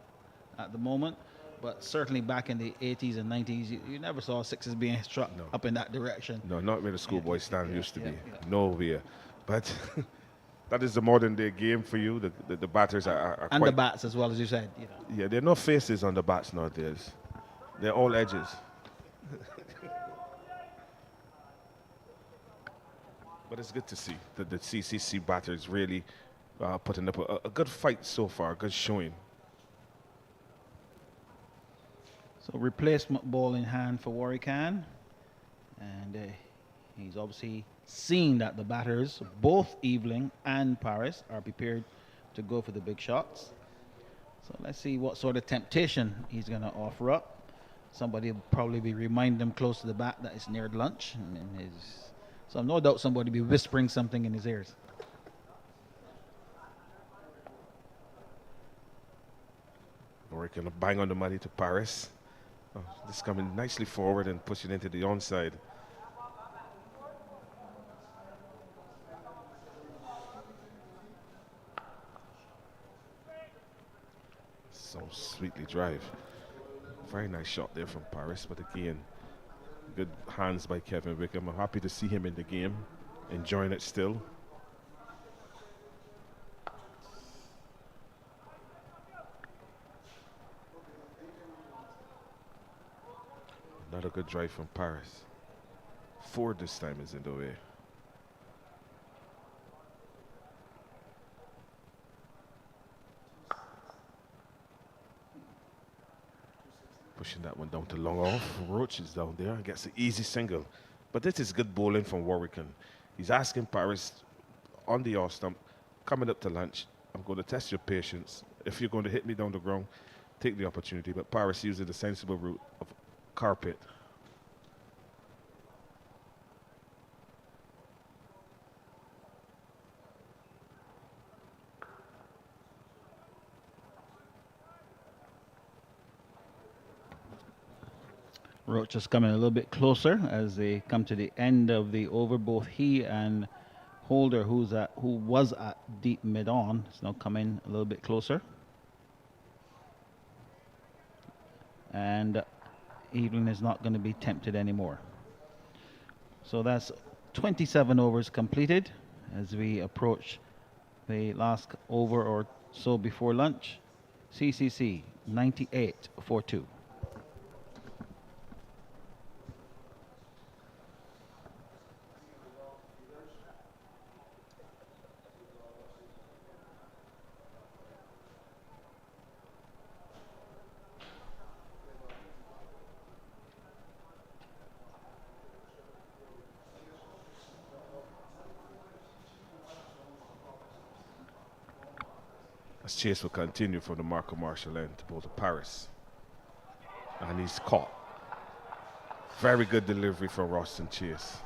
[SPEAKER 7] at the moment, but certainly back in the 80s and 90s, you never saw 6s being struck up in that direction.
[SPEAKER 4] No, not where the schoolboy stand used to be. Nowhere. But that is the modern day game for you. The batters are
[SPEAKER 7] and
[SPEAKER 4] quite,
[SPEAKER 7] the bats as well, as you said. You know.
[SPEAKER 4] Yeah, there are no faces on the bats nowadays. They're all edges. But it's good to see that the CCC batters really putting up a good fight so far, good showing.
[SPEAKER 7] So replacement ball in hand for Warwican. And he's obviously seen that the batters, both Eveling and Paris, are prepared to go for the big shots. So let's see what sort of temptation he's going to offer up. Somebody will probably be reminding him close to the bat that it's near lunch. So no doubt somebody will be whispering something in his ears.
[SPEAKER 4] Working a bang on the money to Paris. Oh, this coming nicely forward and pushing into the onside. So sweetly drive. Very nice shot there from Paris, but again, good hands by Kevin Wickham. I'm happy to see him in the game, enjoying it still. Another good drive from Paris. Forde this time is in the way. Pushing that one down to long off. Roach is down there and gets an easy single. But this is good bowling from Warwican. He's asking Paris on the off stump, coming up to lunch, I'm going to test your patience. If you're going to hit me down the ground, take the opportunity. But Paris using the sensible route of carpet.
[SPEAKER 7] Roach is coming a little bit closer as they come to the end of the over. Both he and Holder, who was at deep mid-on, is now coming a little bit closer. And Evelyn is not going to be tempted anymore. So that's 27 overs completed as we approach the last over or so before lunch. CCC 98 for 2.
[SPEAKER 4] As chase will continue from the Marco Marshall end to bowl to Paris. And he's caught. Very good delivery from Roston Chase.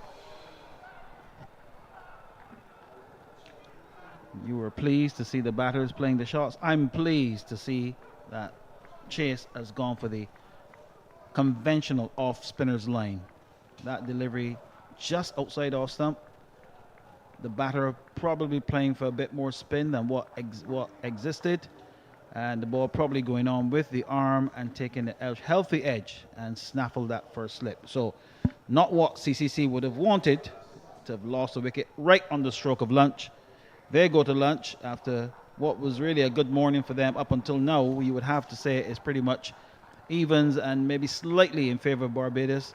[SPEAKER 7] You were pleased to see the batters playing the shots. I'm pleased to see that Chase has gone for the conventional off spinner's line. That delivery just outside off stump. The batter probably playing for a bit more spin than what existed, and the ball probably going on with the arm and taking the healthy edge and snaffle that first slip. So not what CCC would have wanted, to have lost a wicket right on the stroke of lunch. They go to lunch after what was really a good morning for them up until now. You would have to say is pretty much evens and maybe slightly in favor of Barbados,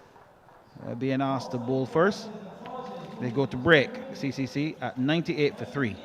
[SPEAKER 7] being asked to bowl first. They go to break, CCC, at 98 for 3.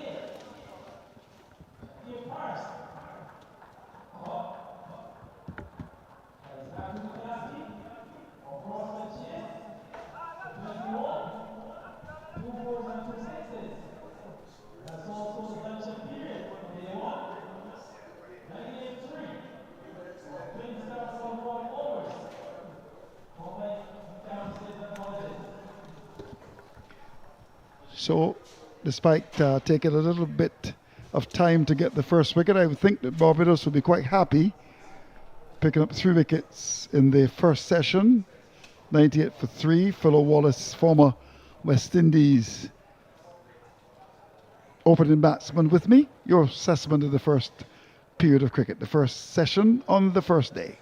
[SPEAKER 1] So, despite taking a little bit of time to get the first wicket, I would think that Barbados would be quite happy picking up 3 wickets in the first session. 98 for 3. Philo Wallace, former West Indies opening batsman, with me. Your assessment of the first period of cricket, the first session on the first day.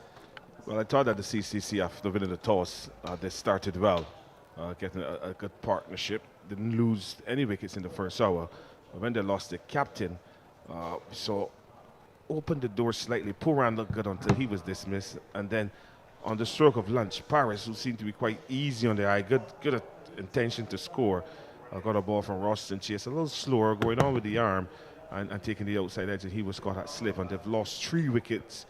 [SPEAKER 4] Well, I thought that the CCC, after winning the toss, they started well, getting a good partnership. Didn't lose any wickets in the first hour. But when they lost the captain, so opened the door slightly. Pooran looked good until he was dismissed. And then on the stroke of lunch, Paris, who seemed to be quite easy on the eye, good intention to score, got a ball from Roston Chase, a little slower, going on with the arm and taking the outside edge, and he was caught at slip, and they've lost 3 wickets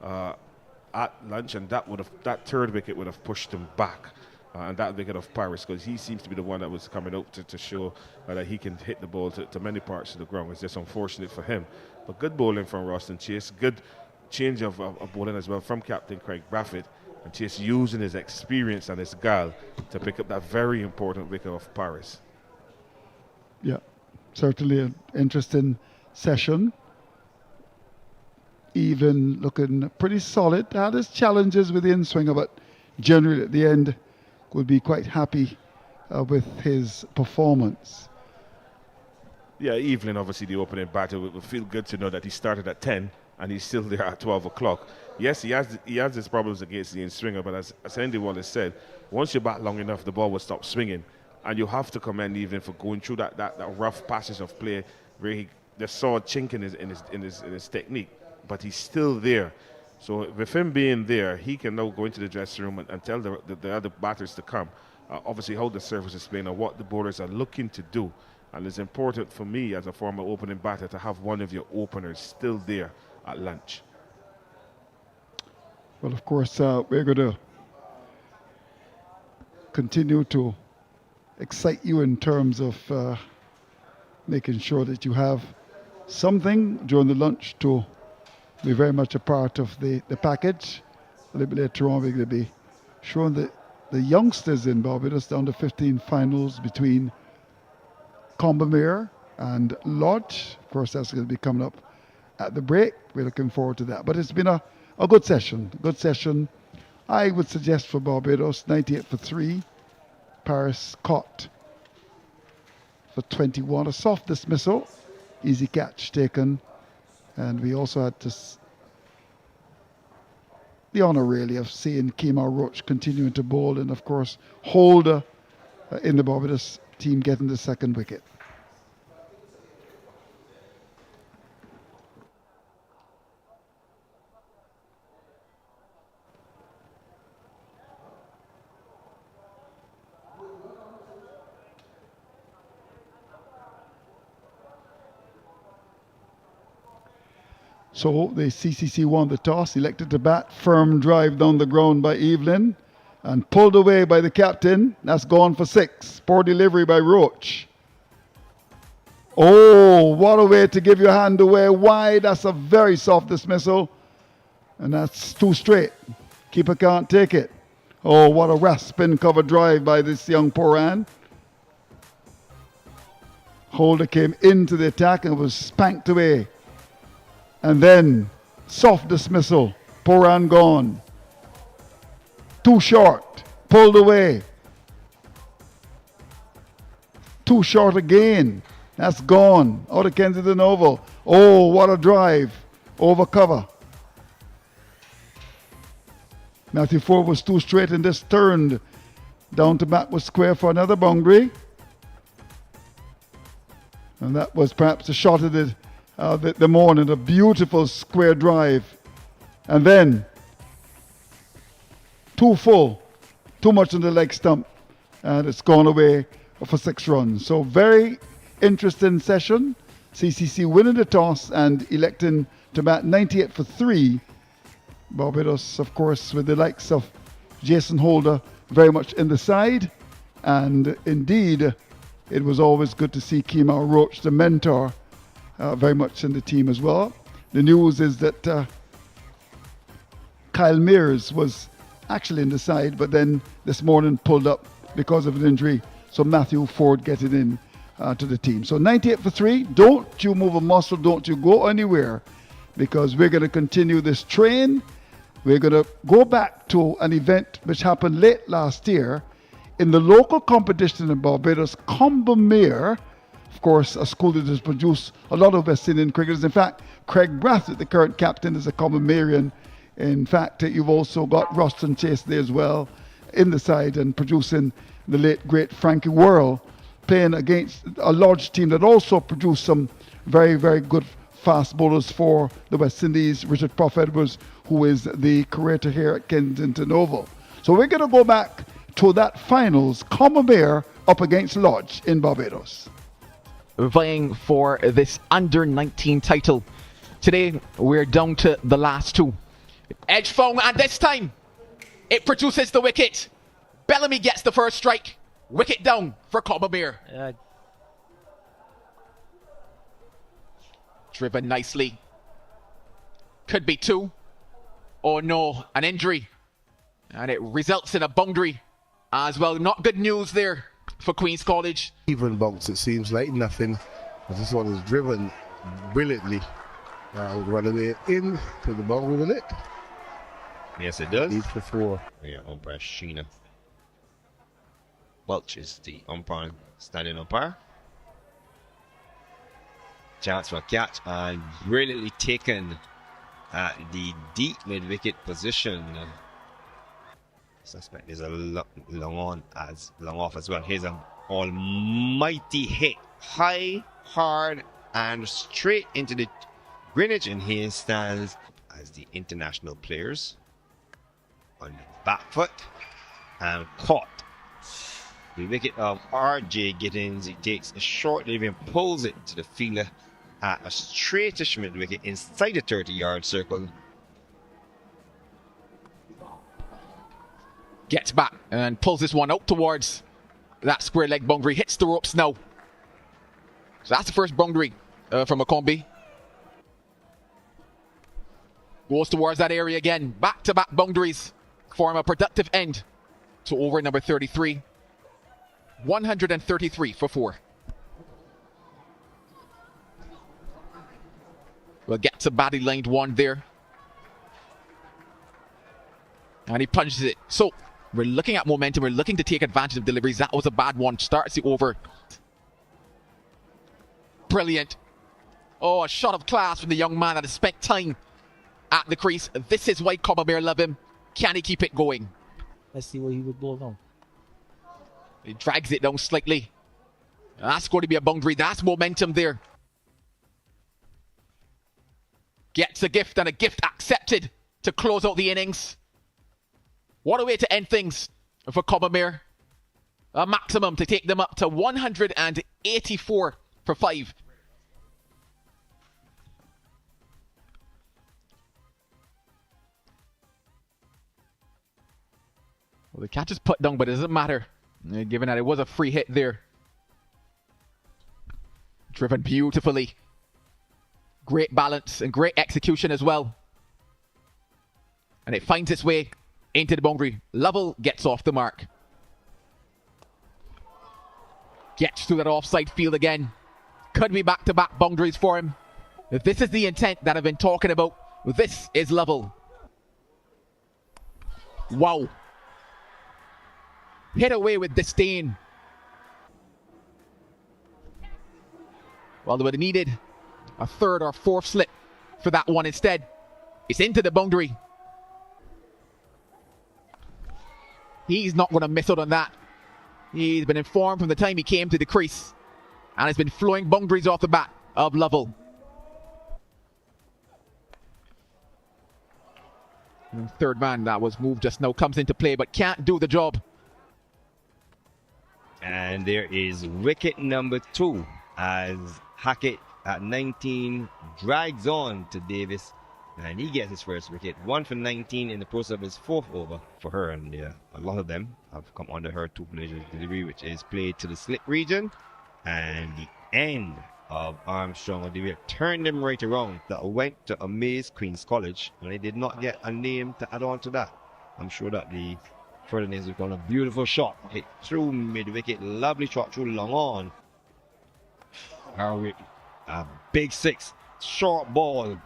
[SPEAKER 4] at lunch, and that third wicket would have pushed him back. And that wicket of Paris, because he seems to be the one that was coming out to show that he can hit the ball to many parts of the ground. It's just unfortunate for him. But good bowling from Roston Chase. Good change of bowling as well from Captain Craig Braffett. And Chase using his experience and his gal to pick up that very important wicket of Paris.
[SPEAKER 1] Yeah, certainly an interesting session. Even looking pretty solid. Had his challenges with the in-swinger, but generally at the end would be quite happy with his performance.
[SPEAKER 4] Yeah, Evelyn, obviously the opening batter, would feel good to know that he started at 10 and he's still there at 12 o'clock. Yes, he has his problems against the in-swinger, but as Andy Wallace said, once you bat long enough, the ball will stop swinging. And you have to commend Evelyn for going through that rough passage of play where he just saw a chink in his technique, but he's still there. So with him being there, he can now go into the dressing room and tell the other batters to come. Obviously how the surface is playing and what the bowlers are looking to do. And it's important for me as a former opening batter to have one of your openers still there at lunch.
[SPEAKER 1] Well, of course, we're going to continue to excite you in terms of making sure that you have something during the lunch to be very much a part of the package. A little bit later on, we're going to be showing the youngsters in Barbados down to 15 finals between Combermere and Lodge. Of course, that's going to be coming up at the break. We're looking forward to that. But it's been a good session. Good session. I would suggest for Barbados, 98 for 3. Paris caught for 21. A soft dismissal. Easy catch taken. And we also had the honour, really, of seeing Kemar Roach continuing to bowl. And, of course, Holder in the Barbados team getting the second wicket. So the CCC won the toss, elected to bat. Firm drive down the ground by Evelyn and pulled away by the captain. That's gone for 6. Poor delivery by Roach. Oh, what a way to give your hand away wide. That's a very soft dismissal. And that's too straight. Keeper can't take it. Oh, what a spin cover drive by this young Poran. Holder came into the attack and was spanked away. And then, soft dismissal. Poran gone. Too short. Pulled away. Too short again. That's gone. Out of Kensington Oval. Oh, what a drive. Over cover. Matthew Forde was too straight and just turned down to Matwood Square for another boundary. And that was perhaps a shot at it. The morning, a beautiful square drive. And then, too full, too much on the leg stump, and it's gone away for 6 runs. So very interesting session. CCC winning the toss and electing to bat 98 for 3. Barbados, of course, with the likes of Jason Holder very much in the side. And indeed, it was always good to see Kemar Roach, the mentor, very much in the team as well. The news is that Kyle Mears was actually in the side, but then this morning pulled up because of an injury. So Matthew Forde getting in to the team. So 98 for 3. Don't you move a muscle. Don't you go anywhere, because we're going to continue this train. We're going to go back to an event which happened late last year in the local competition in Barbados, Combermere. Of course, a school that has produced a lot of West Indian cricketers. In fact, Craig Brathwaite, the current captain, is a Combermerean. In fact, you've also got Roston Chase there as well in the side, and producing the late, great Frankie Worrell, playing against a large team that also produced some very, very good fast bowlers for the West Indies. Richard Prof Edwards, who is the curator here at Kensington Oval. So we're going to go back to that finals, Combermere up against Lodge in Barbados.
[SPEAKER 8] Vying for this under-19 title. Today, we're down to the last two. Edge found, and this time, it produces the wicket. Bellamy gets the first strike. Wicket down for Cobbermere. Driven nicely. Could be two. Oh no, an injury. And it results in a boundary as well. Not good news there for Queen's College.
[SPEAKER 9] Even bounce, it seems like nothing. This one is driven brilliantly. Run away in to the boundary with it.
[SPEAKER 10] Yes, it does.
[SPEAKER 9] 8 for 4.
[SPEAKER 10] Yeah, umpire Sheena Welch is the umpire, standing umpire. Chance for a catch and brilliantly taken at the deep mid-wicket position. Suspect is a long off as well. Here's an almighty hit, high, hard, and straight into the Greenwich, and here stands as the international players on the back foot and caught the wicket of RJ Gittins. He takes a short delivery and pulls it to the fielder at a straightish mid wicket inside the 30-yard circle.
[SPEAKER 8] Gets back and pulls this one out towards that square leg boundary. Hits the ropes now. So that's the first boundary from Macombi. Goes towards that area again. Back-to-back boundaries form a productive end to over number 33. 133 for 4. We'll get to badly lined one there. And he punches it. So we're looking at momentum. We're looking to take advantage of deliveries. That was a bad one. Starts the over. Brilliant. Oh, a shot of class from the young man that has spent time at the crease. This is why Cobbermere love him. Can he keep it going?
[SPEAKER 11] Let's see what he would bowl now.
[SPEAKER 8] He drags it down slightly. That's going to be a boundary. That's momentum there. Gets a gift, and a gift accepted to close out the innings. What a way to end things for Cobbermere. A maximum to take them up to 184 for 5. Well, the catch is put down, but it doesn't matter, given that it was a free hit there. Driven beautifully. Great balance and great execution as well. And it finds its way into the boundary. Lovell gets off the mark. Gets through that offside field again. Could be back-to-back boundaries for him. If this is the intent that I've been talking about, this is Lovell. Wow. Hit away with disdain. Well, they would have needed a third or fourth slip for that one. Instead, it's into the boundary. He's not going to miss out on that. He's been informed from the time he came to the crease, and has been flowing boundaries off the bat of Lovell. And third man that was moved just now comes into play, but can't do the job.
[SPEAKER 10] And there is wicket number 2 as Hackett at 19 drags on to Davis, and he gets his first wicket. 1 for 19 in the process of his 4th over for her, and a lot of them have come under her 2-position delivery, which is played to the slip region, and the end of Armstrong. They turned him right around. That went to amaze Queen's College, and they did not get a name to add on to that. I'm sure that the further names have gone. A beautiful shot hit through mid-wicket, lovely shot through long on. A big 6, short ball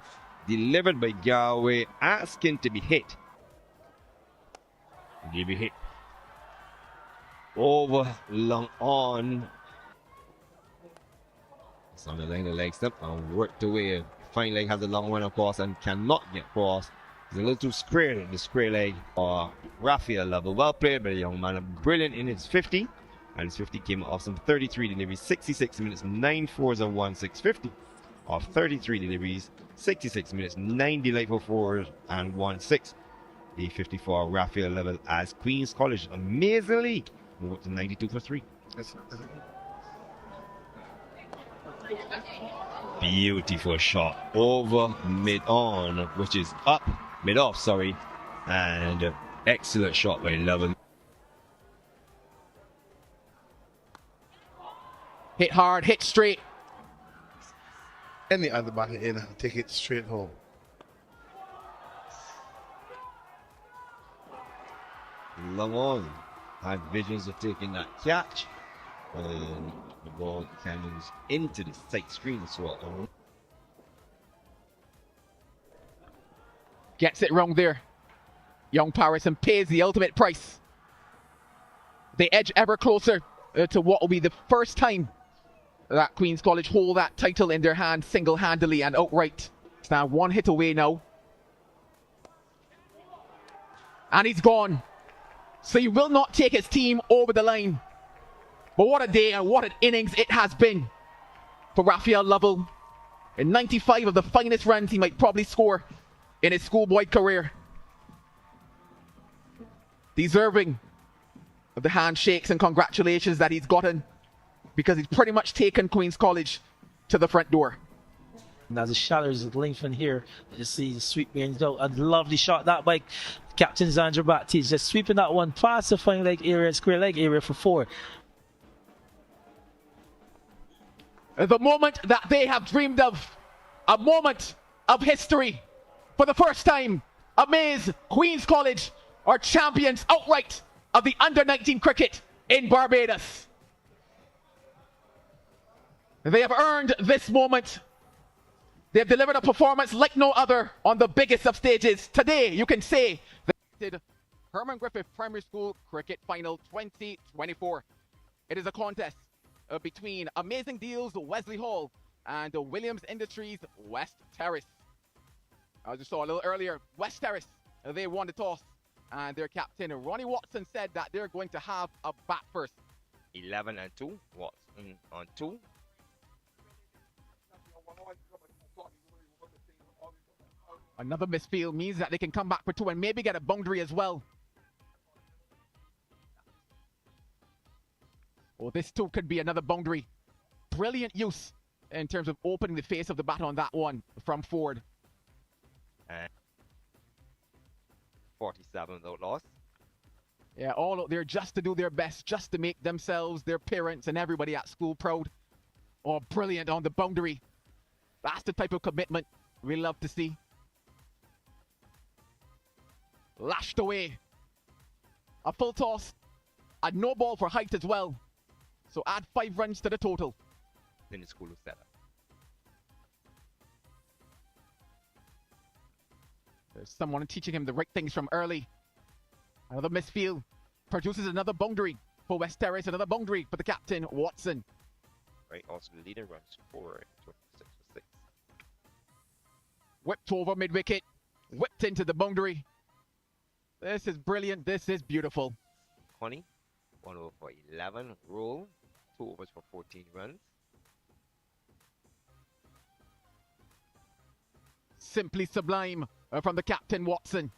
[SPEAKER 10] delivered by Galway, asking to be hit. He'll be hit over long on. It's on the line, the leg step, and worked away. Fine leg has a long run across and cannot get across. He's a little too square in the square leg. Raphael Lovell, well played by the young man, brilliant in his 50. And his 50 came off some 33 deliveries, 66 minutes, 9 fours and 1 6. 50 off 33 deliveries, 66 minutes, 9 delightful fours and 1 6. The 54 Raphael Lovell as Queen's College amazingly moved up to 92 for 3. Beautiful shot over mid-on, which is up, mid-off, sorry. And excellent shot by 11.
[SPEAKER 8] Hit hard, hit straight.
[SPEAKER 9] Any other batter in, take it straight home.
[SPEAKER 10] Long on. Had visions of taking that catch. And the ball cannons into the tight screen swat.
[SPEAKER 8] Gets it wrong there. Young Patterson pays the ultimate price. They edge ever closer to what will be the first time that Queen's College hold that title in their hand single-handedly and outright. It's now one hit away now. And he's gone. So he will not take his team over the line. But what a day and what an innings it has been for Raphael Lovell. In 95 of the finest runs he might probably score in his schoolboy career. Deserving of the handshakes and congratulations that he's gotten, because he's pretty much taken Queen's College to the front door.
[SPEAKER 11] Now the shot is lengthened here. You see the sweep range out. A lovely shot that by Captain Zandra Baptiste, just sweeping that one past the fine leg area, square leg area for 4.
[SPEAKER 8] The moment that they have dreamed of, a moment of history. For the first time, Amaze Queen's College are champions outright of the under-19 cricket in Barbados. They have earned this moment. They have delivered a performance like no other on the biggest of stages. Today, you can say the Herman Griffith Primary School Cricket Final 2024. It is a contest between Amazing Deals Wesley Hall and Williams Industries West Terrace. As you saw a little earlier, West Terrace, they won the toss, and their captain Ronnie Watson said that they're going to have a bat first.
[SPEAKER 10] 11 and 2. Watson on 2.
[SPEAKER 8] Another misfield means that they can come back for 2 and maybe get a boundary as well. Oh, this too could be another boundary. Brilliant use in terms of opening the face of the bat on that one from Forde.
[SPEAKER 10] 47 without loss.
[SPEAKER 8] Yeah, all out there just to do their best, just to make themselves, their parents, and everybody at school proud. Oh, brilliant on the boundary. That's the type of commitment we love to see. Lashed away. A full toss. A no ball for height as well. So add 5 runs to the total.
[SPEAKER 10] In the school of setup.
[SPEAKER 8] There's someone teaching him the right things from early. Another misfield. Produces another boundary for West Terrace. Another boundary for the captain, Watson.
[SPEAKER 10] Right, also the leader runs 4, 26 for 6.
[SPEAKER 8] Whipped over mid-wicket. Whipped into the boundary. This is brilliant. This is beautiful.
[SPEAKER 10] Connie, 1 over for 11. Roll, 2 overs for 14 runs.
[SPEAKER 8] Simply sublime from the captain, Watson.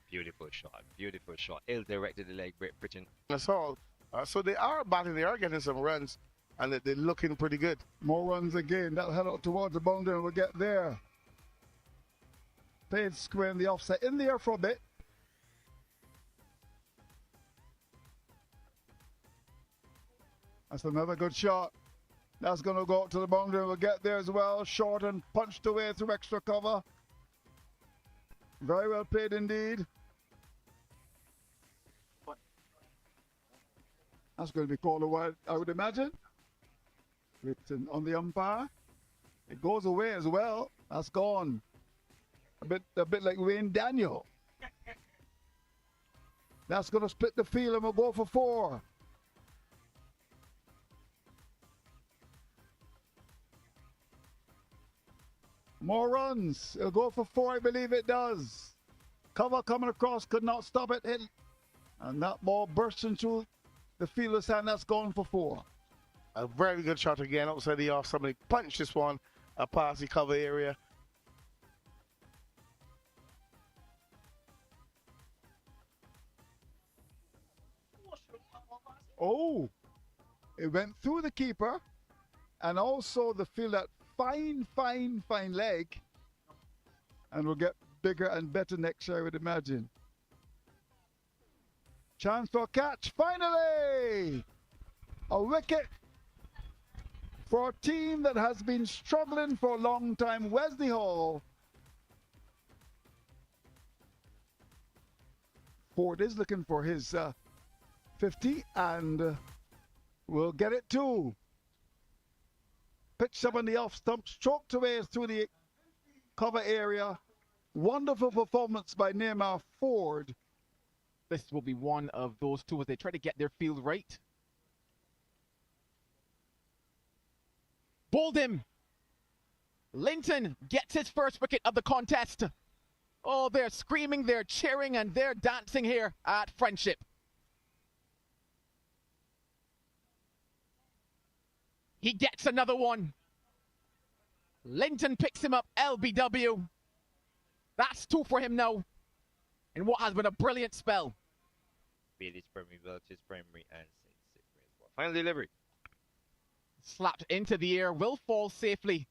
[SPEAKER 10] Beautiful shot, beautiful shot. Ill-directed the leg break, pitching.
[SPEAKER 9] That's all. So they are batting, they are getting some runs, and they're looking pretty good.
[SPEAKER 1] More runs again. That'll head out towards the boundary and we'll get there. Played square in the offside. In the air for a bit. That's another good shot. That's going to go up to the boundary and we'll get there as well. Short and punched away through extra cover. Very well played indeed. That's going to be called a wide, I would imagine. Written on the umpire. It goes away as well. That's gone. A bit like Wayne Daniel. That's going to split the field and we'll go for 4. More runs. It'll go for 4, I believe it does. Cover coming across, could not stop it. And that ball bursting through the fielder's hand. That's gone for 4.
[SPEAKER 9] A very good shot again outside the off. Somebody punched this one past the cover area.
[SPEAKER 1] Oh, it went through the keeper and also the field that fine leg, and will get bigger and better next year, I would imagine. Chance for a catch, finally! A wicket for a team that has been struggling for a long time, Wesley Hall. Forde is looking for his 50 and will get it too. Pitched up on the off stump, stroked away through the cover area. Wonderful performance by Neymar Forde.
[SPEAKER 8] This will be one of those two as they try to get their field right. Bowled him. Linton gets his first wicket of the contest. Oh, they're screaming, they're cheering, and they're dancing here at Friendship. He gets another one. Linton picks him up, LBW. That's 2 for him now in what has been a brilliant spell.
[SPEAKER 10] Bailey's primary, Welch's primary, and St. Cyprian's. Final delivery.
[SPEAKER 8] Slapped into the air, will fall safely.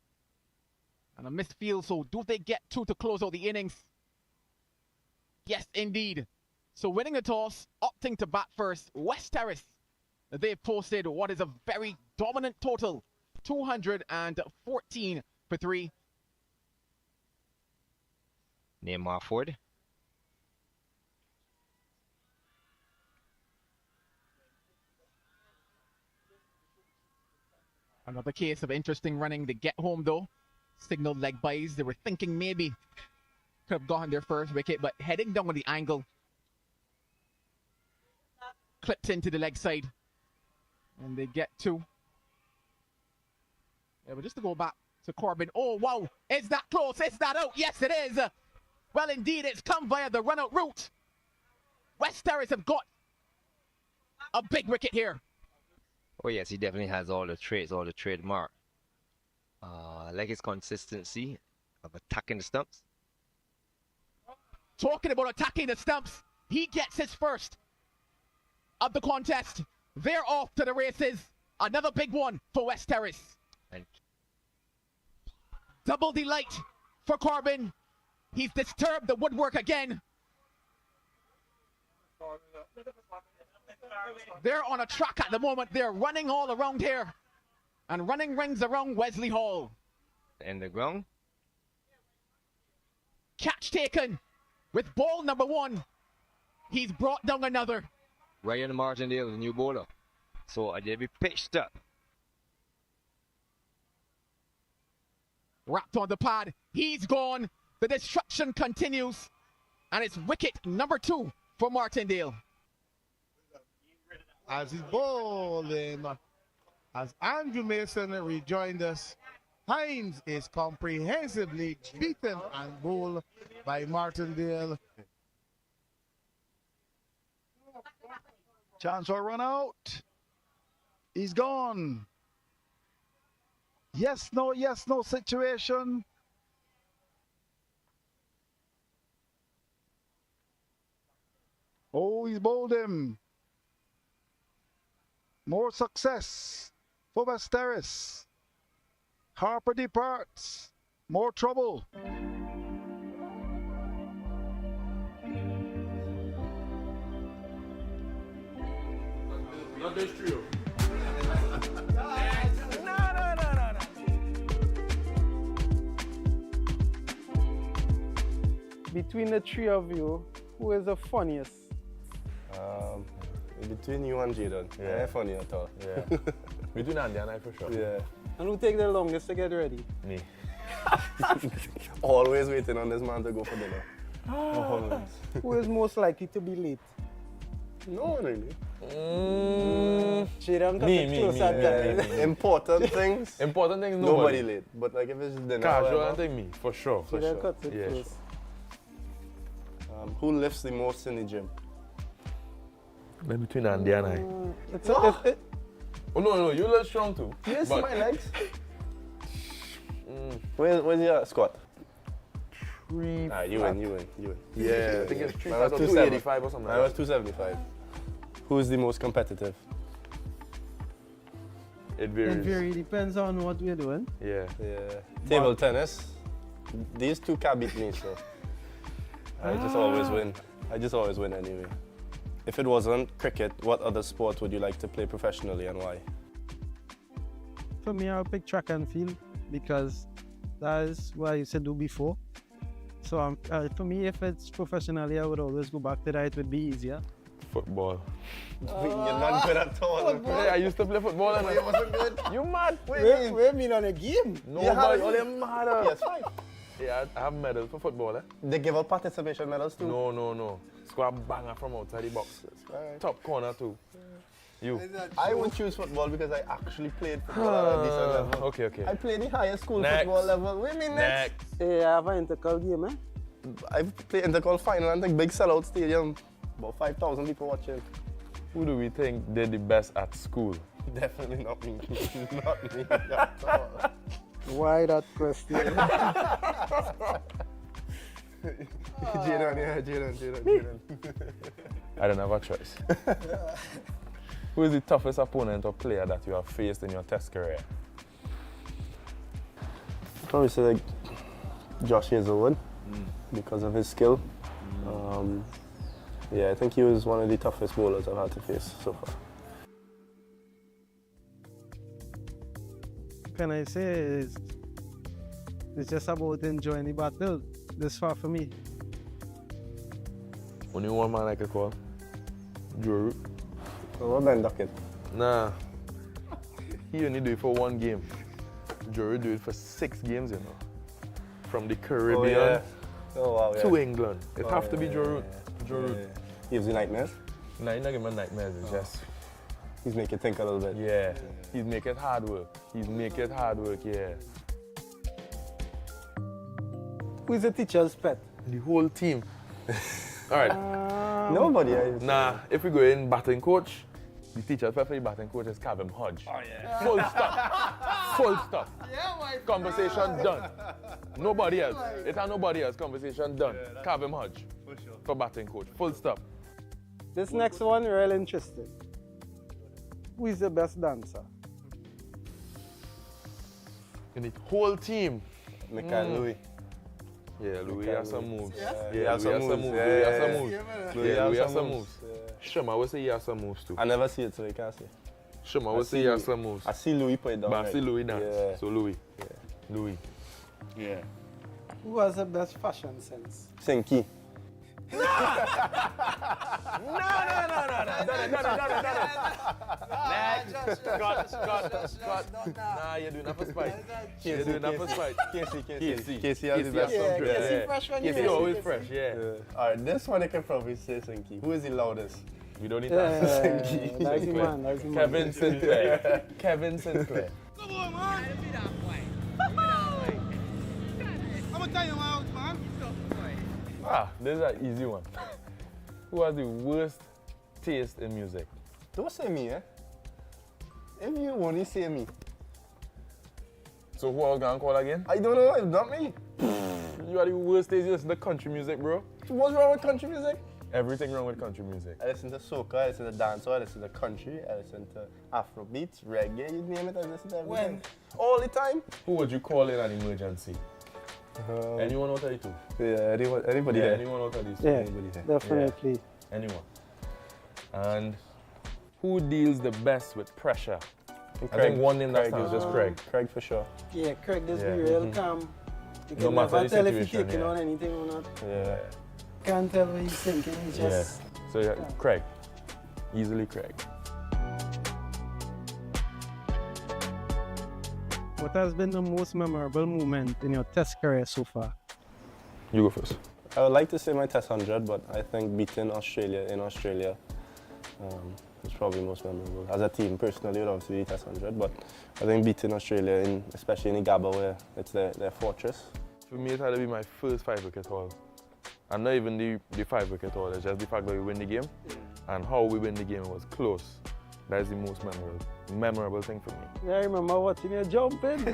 [SPEAKER 8] And a missed field, so do they get 2 to close out the innings? Yes, indeed. So winning the toss, opting to bat first, West Terrace. They've posted what is a very dominant total, 214 for 3.
[SPEAKER 10] Neymar Forde.
[SPEAKER 8] Another case of interesting running to get home though. Signaled leg buys. They were thinking maybe could have gotten their first wicket, but heading down on the angle. Clipped into the leg side. And they get 2. Yeah, but just to go back to Corbin. Oh, wow. Is that close? Is that out? Yes, it is. Well, indeed, it's come via the run-out route. West Terrace have got a big wicket here.
[SPEAKER 10] Oh yes, he definitely has all the traits, all the trademark. I like his consistency of attacking the stumps.
[SPEAKER 8] Talking about attacking the stumps, he gets his first of the contest. They're off to the races. Another big one for West Terrace.
[SPEAKER 10] And
[SPEAKER 8] double delight for Corbin. He's disturbed the woodwork again. They're on a track at the moment. They're running all around here. And running rings around Wesley Hall.
[SPEAKER 10] in the ground.
[SPEAKER 8] Catch taken with ball number 1. He's brought down another.
[SPEAKER 10] Ryan Martindale, the new bowler. So they'll be pitched up.
[SPEAKER 8] Wrapped on the pad. He's gone. The destruction continues. And it's wicket number 2 for Martindale.
[SPEAKER 9] As he's bowling, as Andrew Mason rejoined us, Hines is comprehensively beaten and bowled by Martindale.
[SPEAKER 1] Chance for a run out. He's gone. Yes, no situation. Oh, he's bowled him. More success for West Terrace. Harper departs. More trouble.
[SPEAKER 12] Not this trio. No.
[SPEAKER 13] Between the 3 of you, who is the funniest?
[SPEAKER 14] Between you and Jadon. Yeah, funny at all.
[SPEAKER 12] Yeah. Between Andy and I for sure.
[SPEAKER 14] Yeah.
[SPEAKER 13] And who take the longest to get ready?
[SPEAKER 12] Me.
[SPEAKER 14] Always waiting on this man to go for dinner. Always.
[SPEAKER 13] Who is most likely to be late?
[SPEAKER 14] No one really.
[SPEAKER 13] Jadon got
[SPEAKER 14] Me. Important things.
[SPEAKER 12] Important things,
[SPEAKER 14] nobody late. But like if it's just dinner.
[SPEAKER 12] Casual, I think me, for sure.
[SPEAKER 13] Jadon cuts it
[SPEAKER 12] Yeah,
[SPEAKER 13] close.
[SPEAKER 14] Who lifts the most in the gym?
[SPEAKER 12] Maybe between Andy and I. Oh no, you look strong too.
[SPEAKER 14] Yes,
[SPEAKER 12] but
[SPEAKER 14] my legs. Where's your squat?
[SPEAKER 12] 3.
[SPEAKER 14] You win.
[SPEAKER 12] Yeah, I think it's 3.
[SPEAKER 14] I was
[SPEAKER 12] 285 or something.
[SPEAKER 14] I was 275. Who's the most competitive?
[SPEAKER 12] It varies.
[SPEAKER 13] Depends on what we're doing.
[SPEAKER 12] Yeah.
[SPEAKER 14] Table tennis. These two can't beat me, so I just always win. I just always win anyway. If it wasn't cricket, what other sport would you like to play professionally and why?
[SPEAKER 13] For me, I'll pick track and field because that is what I used to do before. So for me, if it's professionally, I would always go back to that. It would be easier.
[SPEAKER 12] Football.
[SPEAKER 14] You're not good at all.
[SPEAKER 12] Yeah, I used to play football and
[SPEAKER 14] it wasn't good.
[SPEAKER 12] You mad?
[SPEAKER 14] What do you
[SPEAKER 9] Where mean on a game?
[SPEAKER 12] Nobody, all them mad.
[SPEAKER 14] Yes, fine.
[SPEAKER 12] Yeah, I have medals for football.
[SPEAKER 14] They give out participation medals too?
[SPEAKER 12] No. Squad banger from outside the box.
[SPEAKER 14] Right.
[SPEAKER 12] Top corner too. You.
[SPEAKER 14] I would choose football because I actually played football at a decent level.
[SPEAKER 12] Okay.
[SPEAKER 14] I played the highest school
[SPEAKER 12] Next.
[SPEAKER 14] football level. What do you mean next?
[SPEAKER 13] Hey, I have an intercol game, eh?
[SPEAKER 14] I've played intercol final and big sellout stadium. About 5,000 people watching.
[SPEAKER 12] Who do we think did the best at school?
[SPEAKER 14] Definitely not me. Not me at all.
[SPEAKER 13] Why that question?
[SPEAKER 14] Jaden.
[SPEAKER 12] I don't have a choice. Who is the toughest opponent or player that you have faced in your test career?
[SPEAKER 14] Probably say like Josh Hazelwood because of his skill. Yeah, I think he was one of the toughest bowlers I've had to face so far.
[SPEAKER 13] Can I say it's just about enjoying the battle this far for me.
[SPEAKER 12] Only one man I could call. Drew.
[SPEAKER 14] What Ben Duckett?
[SPEAKER 12] Nah. He only do it for one game. Drew do it for 6 games, you know. From the Caribbean to England. It have to be Drew.
[SPEAKER 14] He gives you nightmares?
[SPEAKER 12] Nah, he not give me nightmares. It's just...
[SPEAKER 14] He's make you think a little bit.
[SPEAKER 12] Yeah. He's make it hard work. Yeah.
[SPEAKER 13] Who is the teacher's pet?
[SPEAKER 12] The whole team. All right.
[SPEAKER 14] Nobody.
[SPEAKER 12] Nah, if we go in batting coach, the teacher's pet for the batting coach is Kevin Hodge.
[SPEAKER 14] Oh, yeah.
[SPEAKER 12] Full stop. Conversation done. Nobody else. It ain't nobody else. Conversation done. Kevin Hodge. For batting coach. Full stop.
[SPEAKER 13] This next one, real interesting. Who is the best dancer?
[SPEAKER 12] In the whole team.
[SPEAKER 14] Michael Louis.
[SPEAKER 12] Yeah, Louis has some moves.
[SPEAKER 14] Yeah,
[SPEAKER 12] Louis has some moves. Shema would say he has some moves too.
[SPEAKER 14] I never see it, so you can't see.
[SPEAKER 12] Shema would say he has some moves.
[SPEAKER 14] I see Louis put it down.
[SPEAKER 12] But I see Louis dance.
[SPEAKER 14] Yeah.
[SPEAKER 12] So Louis.
[SPEAKER 1] Yeah.
[SPEAKER 13] Who has the best fashion sense?
[SPEAKER 14] Sinky.
[SPEAKER 12] No. Scott. Nah, you're doing that for spite. Casey has the best one.
[SPEAKER 13] Casey fresh when
[SPEAKER 12] Casey always fresh, yeah.
[SPEAKER 14] Alright, this one I can probably say Sinky. Who is the loudest?
[SPEAKER 12] We don't need that.
[SPEAKER 14] Sinky.
[SPEAKER 13] That's the man.
[SPEAKER 12] Kevin Sinclair. Kevin Sinclair.
[SPEAKER 15] Come on, man. I'm gonna tell you out, man.
[SPEAKER 12] This is an easy one. Who has the worst taste in music?
[SPEAKER 14] Don't say me, eh? If you only say me.
[SPEAKER 12] So who else gonna call again?
[SPEAKER 14] I don't know, it's not me.
[SPEAKER 12] You are the worst taste. You listen to country music, bro.
[SPEAKER 14] What's wrong with country music?
[SPEAKER 12] Everything wrong with country music.
[SPEAKER 14] I listen to soca, I listen to dancehall, I listen to country, I listen to Afrobeats, reggae, you name it, I listen to everything.
[SPEAKER 13] When?
[SPEAKER 14] All the time.
[SPEAKER 12] Who would you call in an emergency? Anyone out of the two?
[SPEAKER 14] Yeah, anybody there.
[SPEAKER 12] Anyone out of these two?
[SPEAKER 13] Yeah,
[SPEAKER 14] Anybody there.
[SPEAKER 13] definitely.
[SPEAKER 12] Yeah. Anyone. And who deals the best with pressure? I think one name that stands is just Craig.
[SPEAKER 14] Craig for sure.
[SPEAKER 13] Yeah, Craig does be
[SPEAKER 12] Yeah.
[SPEAKER 13] real calm. You
[SPEAKER 12] No
[SPEAKER 13] can
[SPEAKER 12] matter
[SPEAKER 13] never
[SPEAKER 12] the
[SPEAKER 13] tell if he's
[SPEAKER 12] situation,
[SPEAKER 13] taking
[SPEAKER 12] yeah.
[SPEAKER 13] on anything or not.
[SPEAKER 14] Yeah.
[SPEAKER 13] Can't tell what he's thinking. He's just...
[SPEAKER 12] So yeah, Craig. Easily Craig.
[SPEAKER 13] What has been the most memorable moment in your test career so far?
[SPEAKER 12] You go first.
[SPEAKER 14] I would like to say my test 100, but I think beating Australia in Australia was probably most memorable. As a team, personally, it would obviously be test 100, but I think beating Australia, especially in the Gabba, where it's their fortress.
[SPEAKER 12] For me, it had to be my first 5-wicket haul. And not even the 5-wicket haul, it's just the fact that we win the game. And how we win the game was close. That is the most memorable thing for me.
[SPEAKER 13] Yeah, I remember watching you jumping.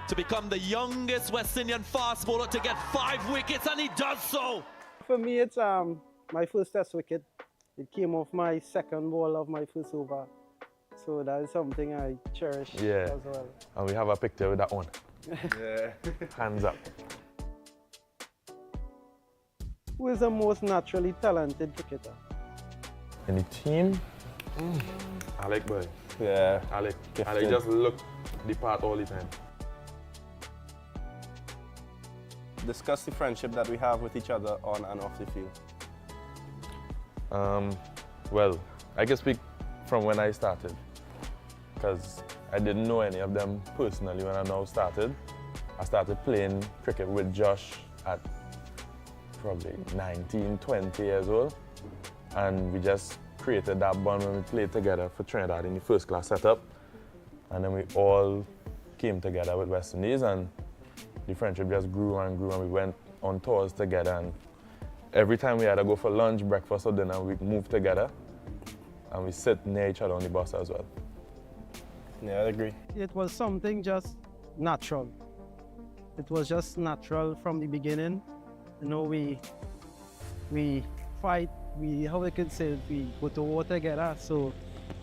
[SPEAKER 16] To become the youngest West Indian fast bowler to get 5 wickets, and he does so.
[SPEAKER 13] For me, it's my first test wicket. It came off my second ball of my first over. So that is something I cherish
[SPEAKER 12] Yeah.
[SPEAKER 13] as well.
[SPEAKER 12] And we have a picture with that one.
[SPEAKER 14] Yeah.
[SPEAKER 12] Hands up.
[SPEAKER 13] Who is the most naturally talented cricketer?
[SPEAKER 12] In the team, Alec boy.
[SPEAKER 14] Yeah.
[SPEAKER 12] Alec.
[SPEAKER 14] Gifted.
[SPEAKER 12] Alec just look the part all the time.
[SPEAKER 14] Discuss the friendship that we have with each other on and off the field.
[SPEAKER 12] Well, I can speak from when I started, because I didn't know any of them personally when I now started. I started playing cricket with Josh at probably 19, 20 years old, and we just created that bond when we played together for Trinidad in the first class setup, and then we all came together with West Indies, and the friendship just grew and grew, and we went on tours together, and every time we had to go for lunch, breakfast or dinner, we moved together, and we sit near each other on the bus as well.
[SPEAKER 14] Yeah, I agree.
[SPEAKER 13] It was something just natural. It was just natural from the beginning. You know, we fight, how we could say it, we go to war together, so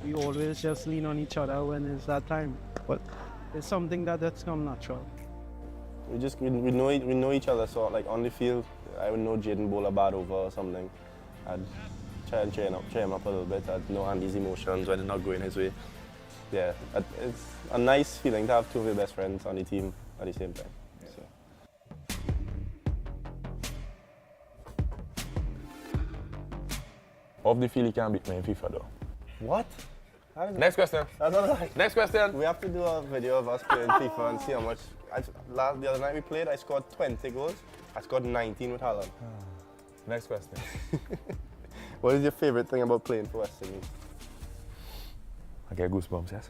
[SPEAKER 13] we always just lean on each other when it's that time. But it's something that's come natural.
[SPEAKER 14] We know each other, so like on the field, I would know Jaden bowl a bad over or something. I'd try and cheer him up a little bit. I'd know Andy's emotions when it's not going his way. Yeah, it's a nice feeling to have two of your best friends on the team at the same time. So.
[SPEAKER 12] Off the field, he can't beat me in FIFA though.
[SPEAKER 14] What?
[SPEAKER 12] Next question.
[SPEAKER 14] That's not right.
[SPEAKER 12] Next question.
[SPEAKER 14] We have to do a video of us playing FIFA and see how much. The other night we played, I scored 20 goals. I scored 19 with Haaland.
[SPEAKER 12] Next question.
[SPEAKER 14] What is your favorite thing about playing for West Indies?
[SPEAKER 12] I get goosebumps, yes?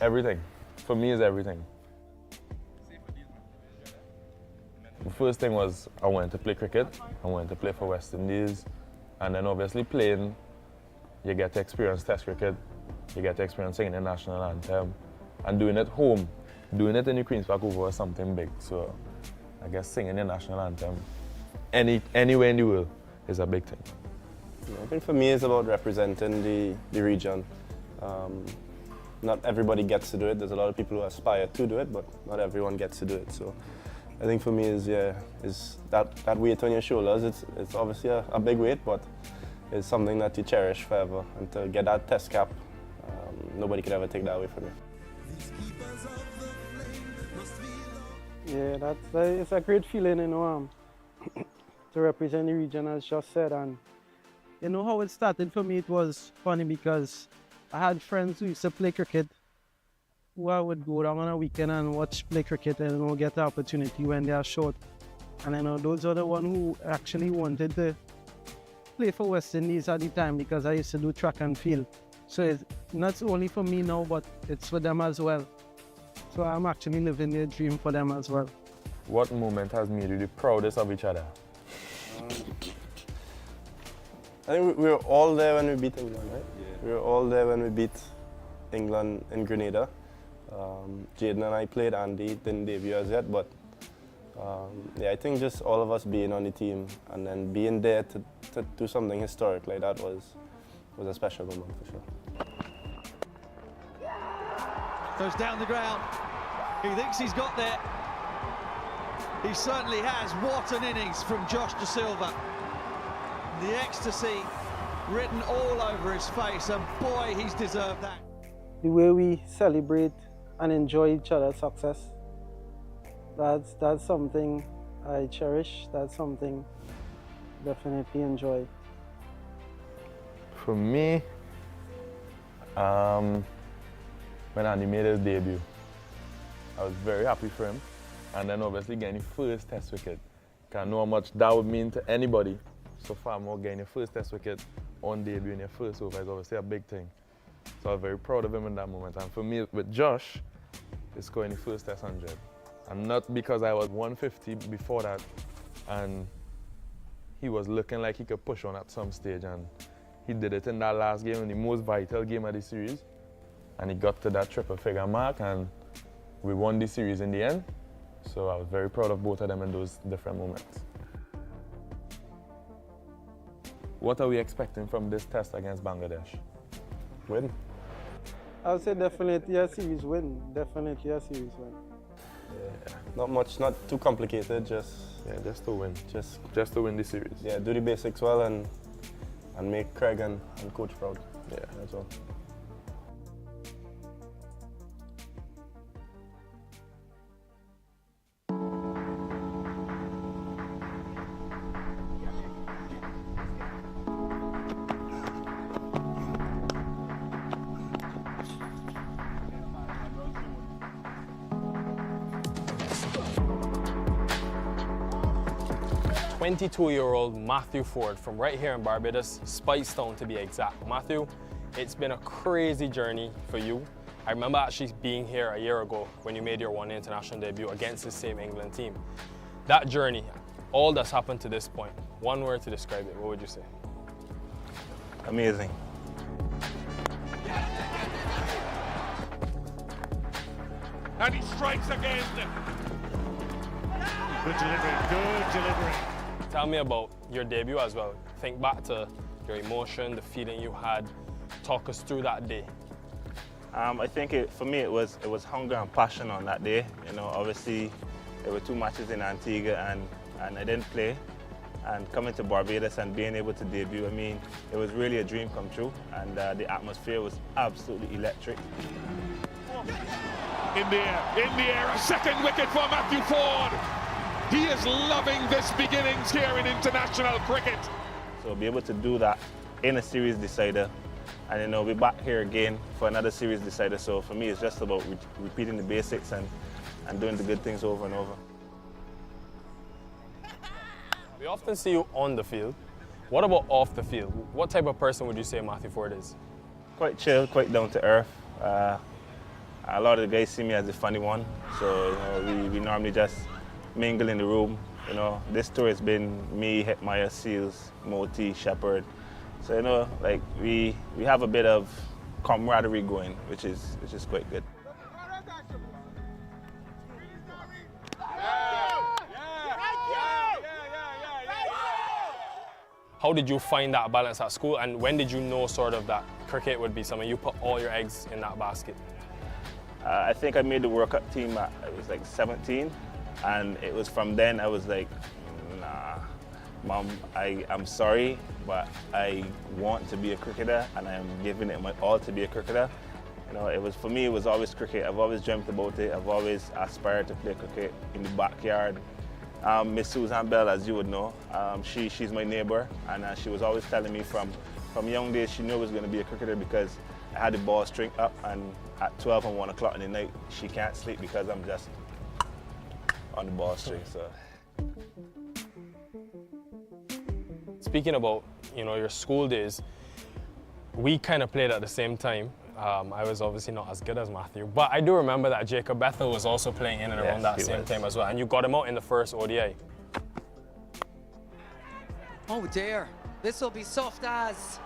[SPEAKER 12] Everything. For me, is everything. The first thing was I wanted to play cricket. I wanted to play for West Indies. And then obviously playing, you get to experience Test cricket. You get to experience singing the national anthem. And doing it home. Doing it in the Queen's Park over was something big. So I guess singing the national anthem anywhere in the world is a big thing.
[SPEAKER 14] Yeah, I think for me it's about representing the region. Not everybody gets to do it. There's a lot of people who aspire to do it, but not everyone gets to do it. So I think for me is that weight on your shoulders. It's obviously a big weight, but it's something that you cherish forever. And to get that test cap, nobody could ever take that away from you.
[SPEAKER 13] Yeah, it's a great feeling, you know, to represent the region, as just said. And you know how it started for me, it was funny because I had friends who used to play cricket, who I would go down on a weekend and watch play cricket and get the opportunity when they are short. And I know those are the ones who actually wanted to play for West Indies at the time, because I used to do track and field. So it's not only for me now, but it's for them as well. So I'm actually living their dream for them as well.
[SPEAKER 12] What moment has made you the proudest of each other?
[SPEAKER 14] I think we were all there when we beat England, right? Yeah. We were all there when we beat England in Grenada. Jaden and I played, Andy didn't debut as yet, but yeah, I think just all of us being on the team and then being there to do something historic like that was a special moment for sure.
[SPEAKER 16] Goes down the ground. He thinks he's got there. He certainly has. What an innings from Josh De Silva. The ecstasy written all over his face, and boy, he's deserved that.
[SPEAKER 13] The way we celebrate and enjoy each other's success, that's something I cherish. That's something I definitely enjoy.
[SPEAKER 12] For me, when Andy made his debut, I was very happy for him. And then obviously getting the first Test wicket. I know how much that would mean to anybody. So far more getting your first Test wicket on debut in your first over is obviously a big thing. So I was very proud of him in that moment. And for me, with Josh, it's scoring the first Test 100. And not because I was 150 before that, and he was looking like he could push on at some stage, and he did it in that last game, in the most vital game of the series. And he got to that triple figure mark, and we won the series in the end. So I was very proud of both of them in those different moments. What are we expecting from this test against Bangladesh?
[SPEAKER 14] Win.
[SPEAKER 13] I would say definitely a series win. Definitely a series win.
[SPEAKER 14] Yeah. Not much, not too complicated, just
[SPEAKER 12] to win. Just to win the series.
[SPEAKER 14] Yeah, do the basics well and make Craig and coach proud.
[SPEAKER 12] Yeah,
[SPEAKER 14] that's all.
[SPEAKER 17] .22-year-old Matthew Forde from right here in Barbados, Spicetown to be exact. Matthew, it's been a crazy journey for you. I remember actually being here a year ago when you made your one international debut against the same England team. That journey, all that's happened to this point, one word to describe it, what would you say?
[SPEAKER 14] Amazing.
[SPEAKER 18] And he strikes again. Good delivery, good delivery.
[SPEAKER 17] Tell me about your debut as well. Think back to your emotion, the feeling you had. Talk us through that day.
[SPEAKER 19] I think for me it was hunger and passion on that day. You know, obviously there were 2 matches in Antigua and I didn't play. And coming to Barbados and being able to debut, I mean, it was really a dream come true. And the atmosphere was absolutely electric.
[SPEAKER 18] In the air, a second wicket for Matthew Forde. He is loving this beginnings here in international cricket.
[SPEAKER 19] So be able to do that in a series decider, and you know, we're back here again for another series decider. So for me, it's just about repeating the basics and doing the good things over and over.
[SPEAKER 17] We often see you on the field. What about off the field? What type of person would you say Matthew Forde is?
[SPEAKER 19] Quite chill, quite down to earth. A lot of the guys see me as the funny one, so you know, we normally just mingle in the room. You know, this tour has been me, Hetmeyer, Seals, Moti, Shepherd. So you know, like we have a bit of camaraderie going, which is quite good.
[SPEAKER 17] How did you find that balance at school, and when did you know sort of that cricket would be something you put all your eggs in that basket?
[SPEAKER 19] I think I made the World Cup team at, I was like 17, and it was from then I was like, nah, Mom, I'm sorry, but I want to be a cricketer and I'm giving it my all to be a cricketer. You know, for me, it was always cricket. I've always dreamt about it. I've always aspired to play cricket in the backyard. Miss Susan Bell, as you would know, she's my neighbor, and she was always telling me from young days she knew I was going to be a cricketer because I had the ball string up, and at 12 and 1 o'clock in the night, she can't sleep because I'm just on the ball string. So.
[SPEAKER 17] Speaking about, you know, your school days, we kind of played at the same time. I was obviously not as good as Matthew, but I do remember that Jacob Bethel was also playing in and around that same time as well, and you got him out in the first ODI.
[SPEAKER 20] Oh dear, this will be soft as.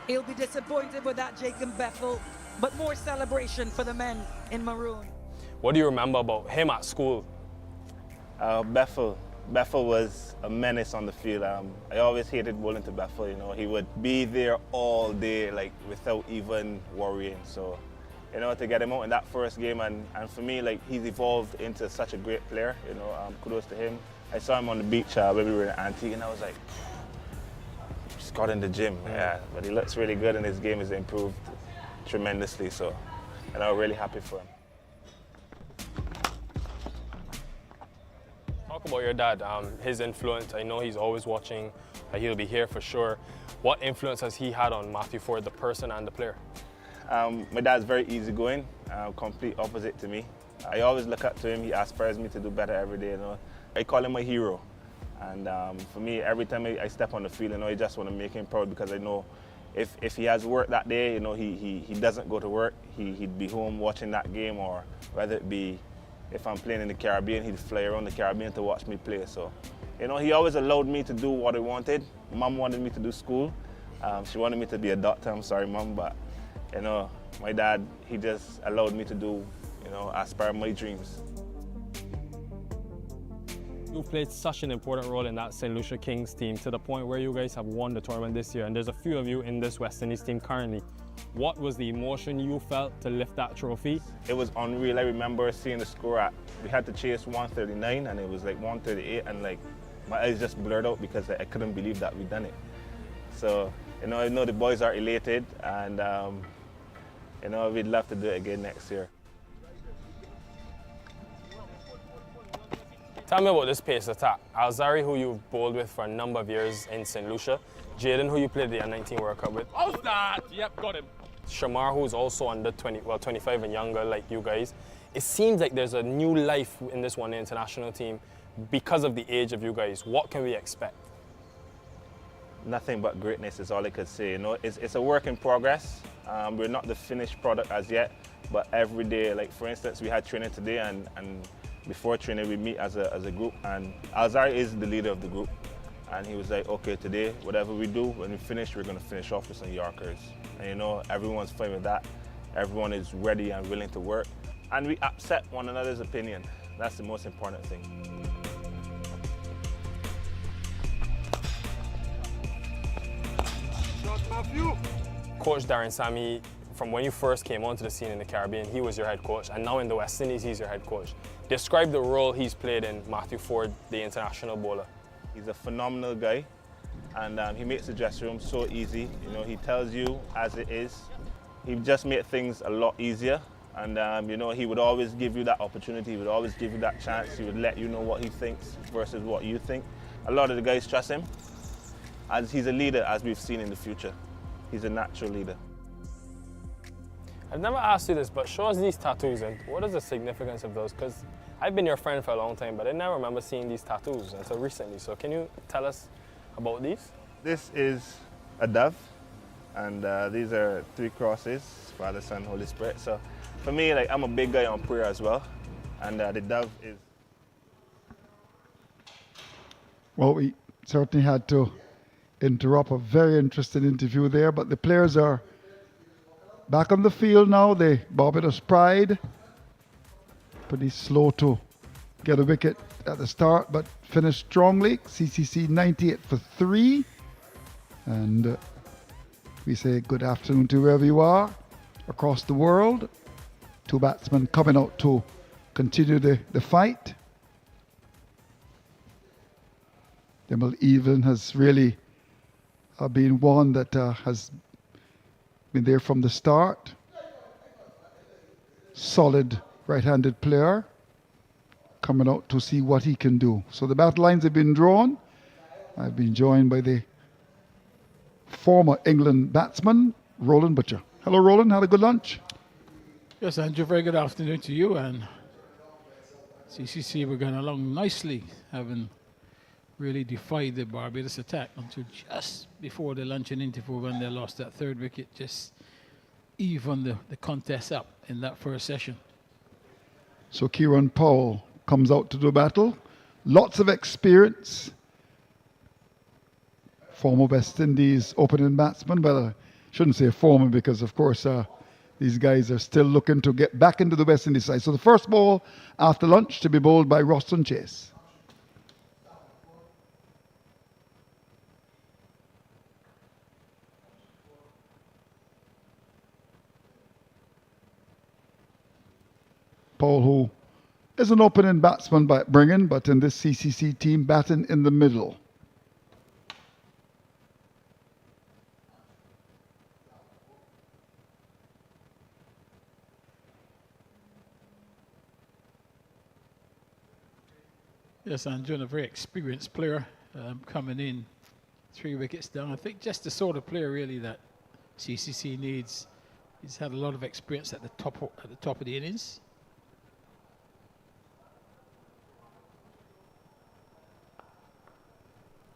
[SPEAKER 20] He'll be disappointed with that Jacob Bethel, but more celebration for the men in maroon.
[SPEAKER 17] What do you remember about him at school?
[SPEAKER 19] Bethel was a menace on the field. I always hated bowling to Bethel. You know, he would be there all day, like without even worrying. So, you know, to get him out in that first game, and for me, like he's evolved into such a great player. You know, kudos to him. I saw him on the beach when we were in Antigua, and I was like, just got in the gym. Yeah, but he looks really good, and his game has improved tremendously. So, and I'm really happy for him.
[SPEAKER 17] Talk about your dad, his influence. I know he's always watching. He'll be here for sure. What influence has he had on Matthew Forde, the person and the player?
[SPEAKER 19] My dad's very easygoing, complete opposite to me. I always look up to him. He aspires me to do better every day. You know, I call him my hero. And for me, every time I step on the field, you know, I just want to make him proud because I know if he has work that day, you know, he doesn't go to work. He'd be home watching that game, or whether it be if I'm playing in the Caribbean, he'd fly around the Caribbean to watch me play. So, you know, he always allowed me to do what I wanted. Mom wanted me to do school. She wanted me to be a doctor. I'm sorry, Mom, but, you know, my dad, he just allowed me to do, you know, aspire my dreams.
[SPEAKER 17] You've played such an important role in that St. Lucia Kings team to the point where you guys have won the tournament this year, and there's a few of you in this West Indies team currently. What was the emotion you felt to lift that trophy?
[SPEAKER 19] It was unreal. I remember seeing the score we had to chase 139 and it was like 138 and like my eyes just blurred out because I couldn't believe that we'd done it. So, I know the boys are elated and, we'd love to do it again next year.
[SPEAKER 17] Tell me about this pace attack. Alzari, who you've bowled with for a number of years in St. Lucia. Jaden, who you played the U19 World Cup with.
[SPEAKER 18] How's that? Yep, got him.
[SPEAKER 17] Shamar, who's also under 25 and younger like you guys. It seems like there's a new life in this one international team because of the age of you guys. What can we expect?
[SPEAKER 19] Nothing but greatness is all I could say. It's a work in progress. We're not the finished product as yet, but every day, like for instance, we had training today and before training we meet as a group, and Alzari is the leader of the group. And he was like, okay, today, whatever we do, when we finish, we're going to finish off with some Yorkers. And everyone's fine with that. Everyone is ready and willing to work. And we accept one another's opinion. That's the most important thing.
[SPEAKER 17] Coach Darren Sammy, from when you first came onto the scene in the Caribbean, he was your head coach, and now in the West Indies, he's your head coach. Describe the role he's played in Matthew Forde, the international bowler.
[SPEAKER 19] He's a phenomenal guy, and he makes the dressing room so easy. He tells you as it is. He just made things a lot easier, and he would always give you that opportunity. He would always give you that chance. He would let you know what he thinks versus what you think. A lot of the guys trust him, as he's a leader, as we've seen in the future. He's a natural leader.
[SPEAKER 17] I've never asked you this, but show us these tattoos and what is the significance of those? Because I've been your friend for a long time, but I never remember seeing these tattoos until recently. So can you tell us about these?
[SPEAKER 19] This is a dove, and these are 3 crosses, Father, Son, Holy Spirit. So for me, I'm a big guy on prayer as well, and the dove is...
[SPEAKER 1] Well, we certainly had to interrupt a very interesting interview there, but the players are back on the field now. The Barbados Pride, pretty slow to get a wicket at the start, but finished strongly. CCC 98 for 3. And we say good afternoon to wherever you are across the world. 2 batsmen coming out to continue the fight. Evelyn has really been one that has been there from the start. Solid right-handed player coming out to see what he can do. So the battle lines have been drawn. I've been joined by the former England batsman, Roland Butcher. Hello, Roland. Had a good lunch?
[SPEAKER 3] Yes, Andrew. Very good afternoon to you. And CCC were going along nicely, having really defied the Barbados attack until just before the luncheon interval when they lost that 3rd wicket, just evened the contest up in that first session.
[SPEAKER 1] So Kieran Powell comes out to do battle. Lots of experience. Former West Indies opening batsman, but I shouldn't say former because, of course, these guys are still looking to get back into the West Indies side. So the first ball after lunch to be bowled by Roston Chase. Paul, who is an opening batsman by bringing, but in this CCC team, batting in the middle.
[SPEAKER 3] Yes, Andrew, a very experienced player coming in 3 wickets down. I think just the sort of player really that CCC needs. He's had a lot of experience at the top of the innings.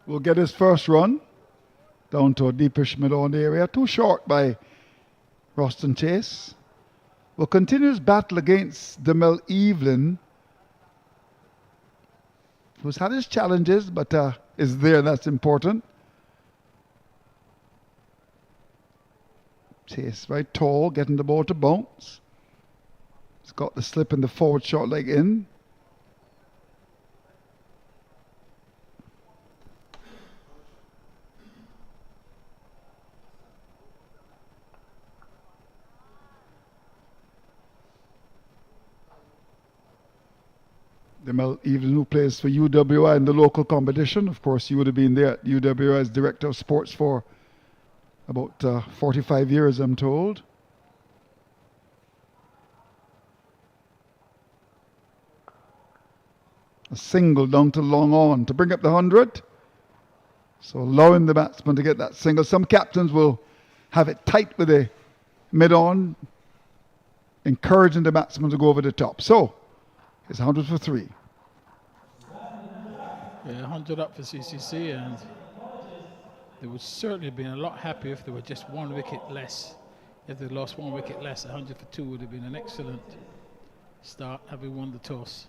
[SPEAKER 1] Will get his first run down to a deepish mid-on area. Too short by Roston Chase. Will continue his battle against Demel Evelyn, who's had his challenges, but is there, that's important. Chase very tall, getting the ball to bounce. He's got the slip in the forward short leg in. Even who plays for UWI in the local competition. Of course, you would have been there at UWI as Director of Sports for about 45 years, I'm told. A single down to long on to bring up the 100. So allowing the batsman to get that single. Some captains will have it tight with a mid-on, encouraging the batsman to go over the top. So it's 100 for 3.
[SPEAKER 3] Yeah, 100 up for CCC, and they would certainly have been a lot happier if there were just 1 wicket less. If they lost 1 wicket less, 100 for 2 would have been an excellent start, having won the toss.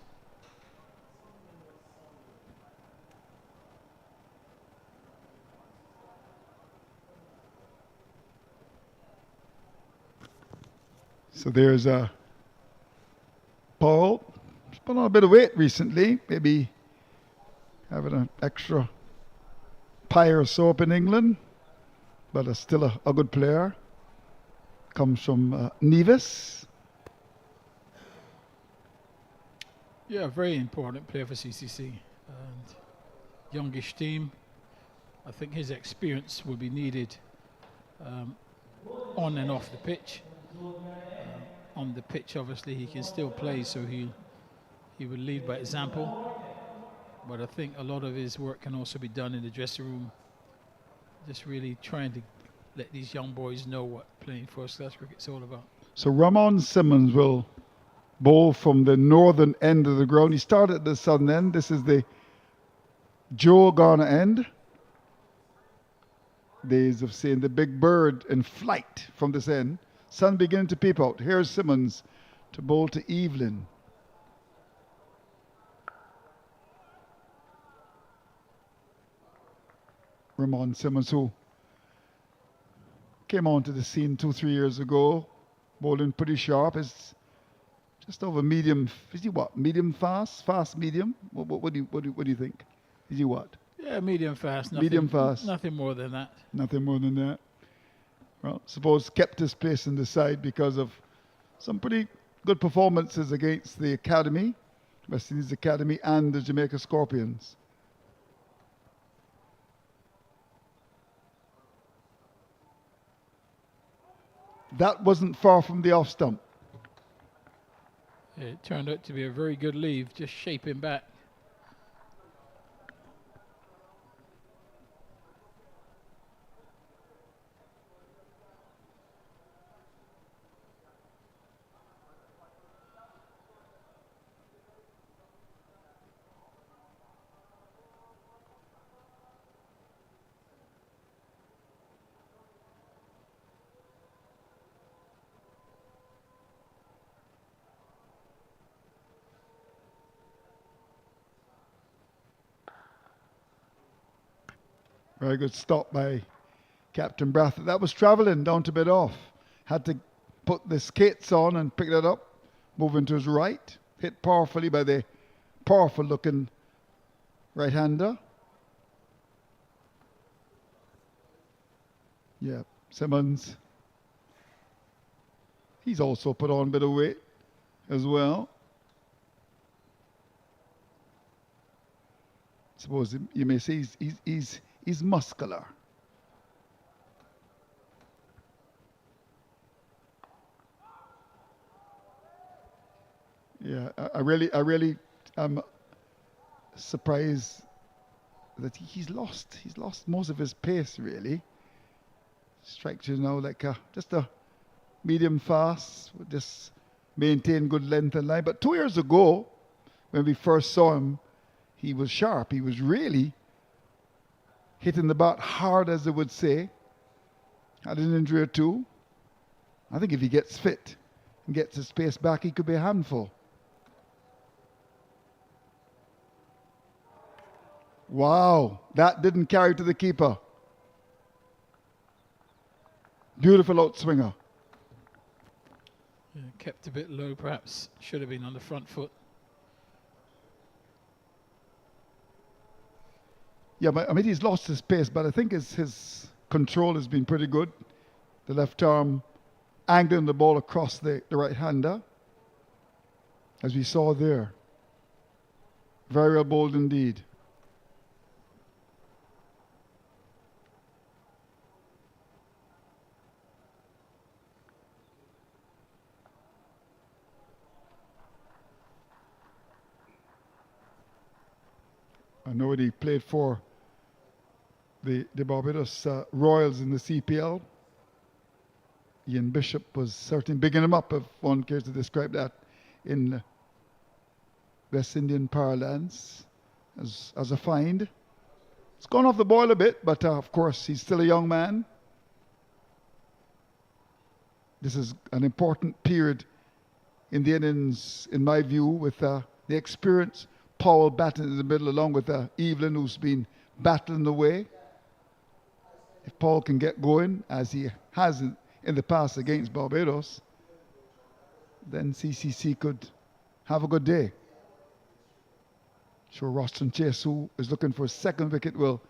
[SPEAKER 1] So there's Paul. He's put on a bit of weight recently. Maybe having an extra pie or so up in England. But still a good player. Comes from Nevis.
[SPEAKER 3] Yeah, a very important player for CCC. And youngish team. I think his experience will be needed on and off the pitch. On the pitch, obviously, he can still play, so he will lead by example. But I think a lot of his work can also be done in the dressing room. Just really trying to let these young boys know what playing first-class cricket's all about.
[SPEAKER 1] So Ramon Simmons will bowl from the northern end of the ground. He started at the southern end. This is the Joe Garner end. Days of seeing the big bird in flight from this end. Sun beginning to peep out. Here's Simmons to bowl to Evelyn. Ramon Simmons, who came onto the scene 2-3 years ago, bowling pretty sharp. Is just over medium. Is he what? Medium fast? Fast medium? What do you think? Is he what?
[SPEAKER 3] Yeah, medium fast.
[SPEAKER 1] Medium fast.
[SPEAKER 3] Nothing more than that.
[SPEAKER 1] Nothing more than that. Well, suppose kept his place in the side because of some pretty good performances against the Academy, West Indies Academy, and the Jamaica Scorpions. That wasn't far from the off stump.
[SPEAKER 3] It turned out to be a very good leave, just shaping back.
[SPEAKER 1] Very good stop by Captain Brathwaite. That was travelling down to bid off. Had to put the skates on and pick that up. Moving to his right. Hit powerfully by the powerful looking right-hander. Yeah, Simmons. He's also put on a bit of weight as well. Suppose you may say he's muscular. Yeah, I really am surprised that he's lost most of his pace, really. Strikes you now like just a medium fast, just maintain good length and line. But 2 years ago, when we first saw him, he was sharp. He was really hitting the bat hard, as they would say. Had an injury or two. I think if he gets fit and gets his pace back, he could be a handful. Wow, that didn't carry to the keeper. Beautiful outswinger.
[SPEAKER 3] Yeah, kept a bit low, perhaps. Should have been on the front foot.
[SPEAKER 1] Yeah, but I mean, he's lost his pace, but I think his control has been pretty good. The left arm angling the ball across the right-hander, as we saw there. Very well bowled indeed. I know he played for the Barbados Royals in the CPL. Ian Bishop was certainly bigging him up, if one cares to describe that, in West Indian parlance as a find. It's gone off the boil a bit, but of course he's still a young man. This is an important period in the innings, in my view, with the experience Powell batting in the middle, along with Evelyn, who's been battling away. If Paul can get going, as he has in the past against Barbados, then CCC could have a good day. Sure, Roston Chase, who is looking for a second wicket, will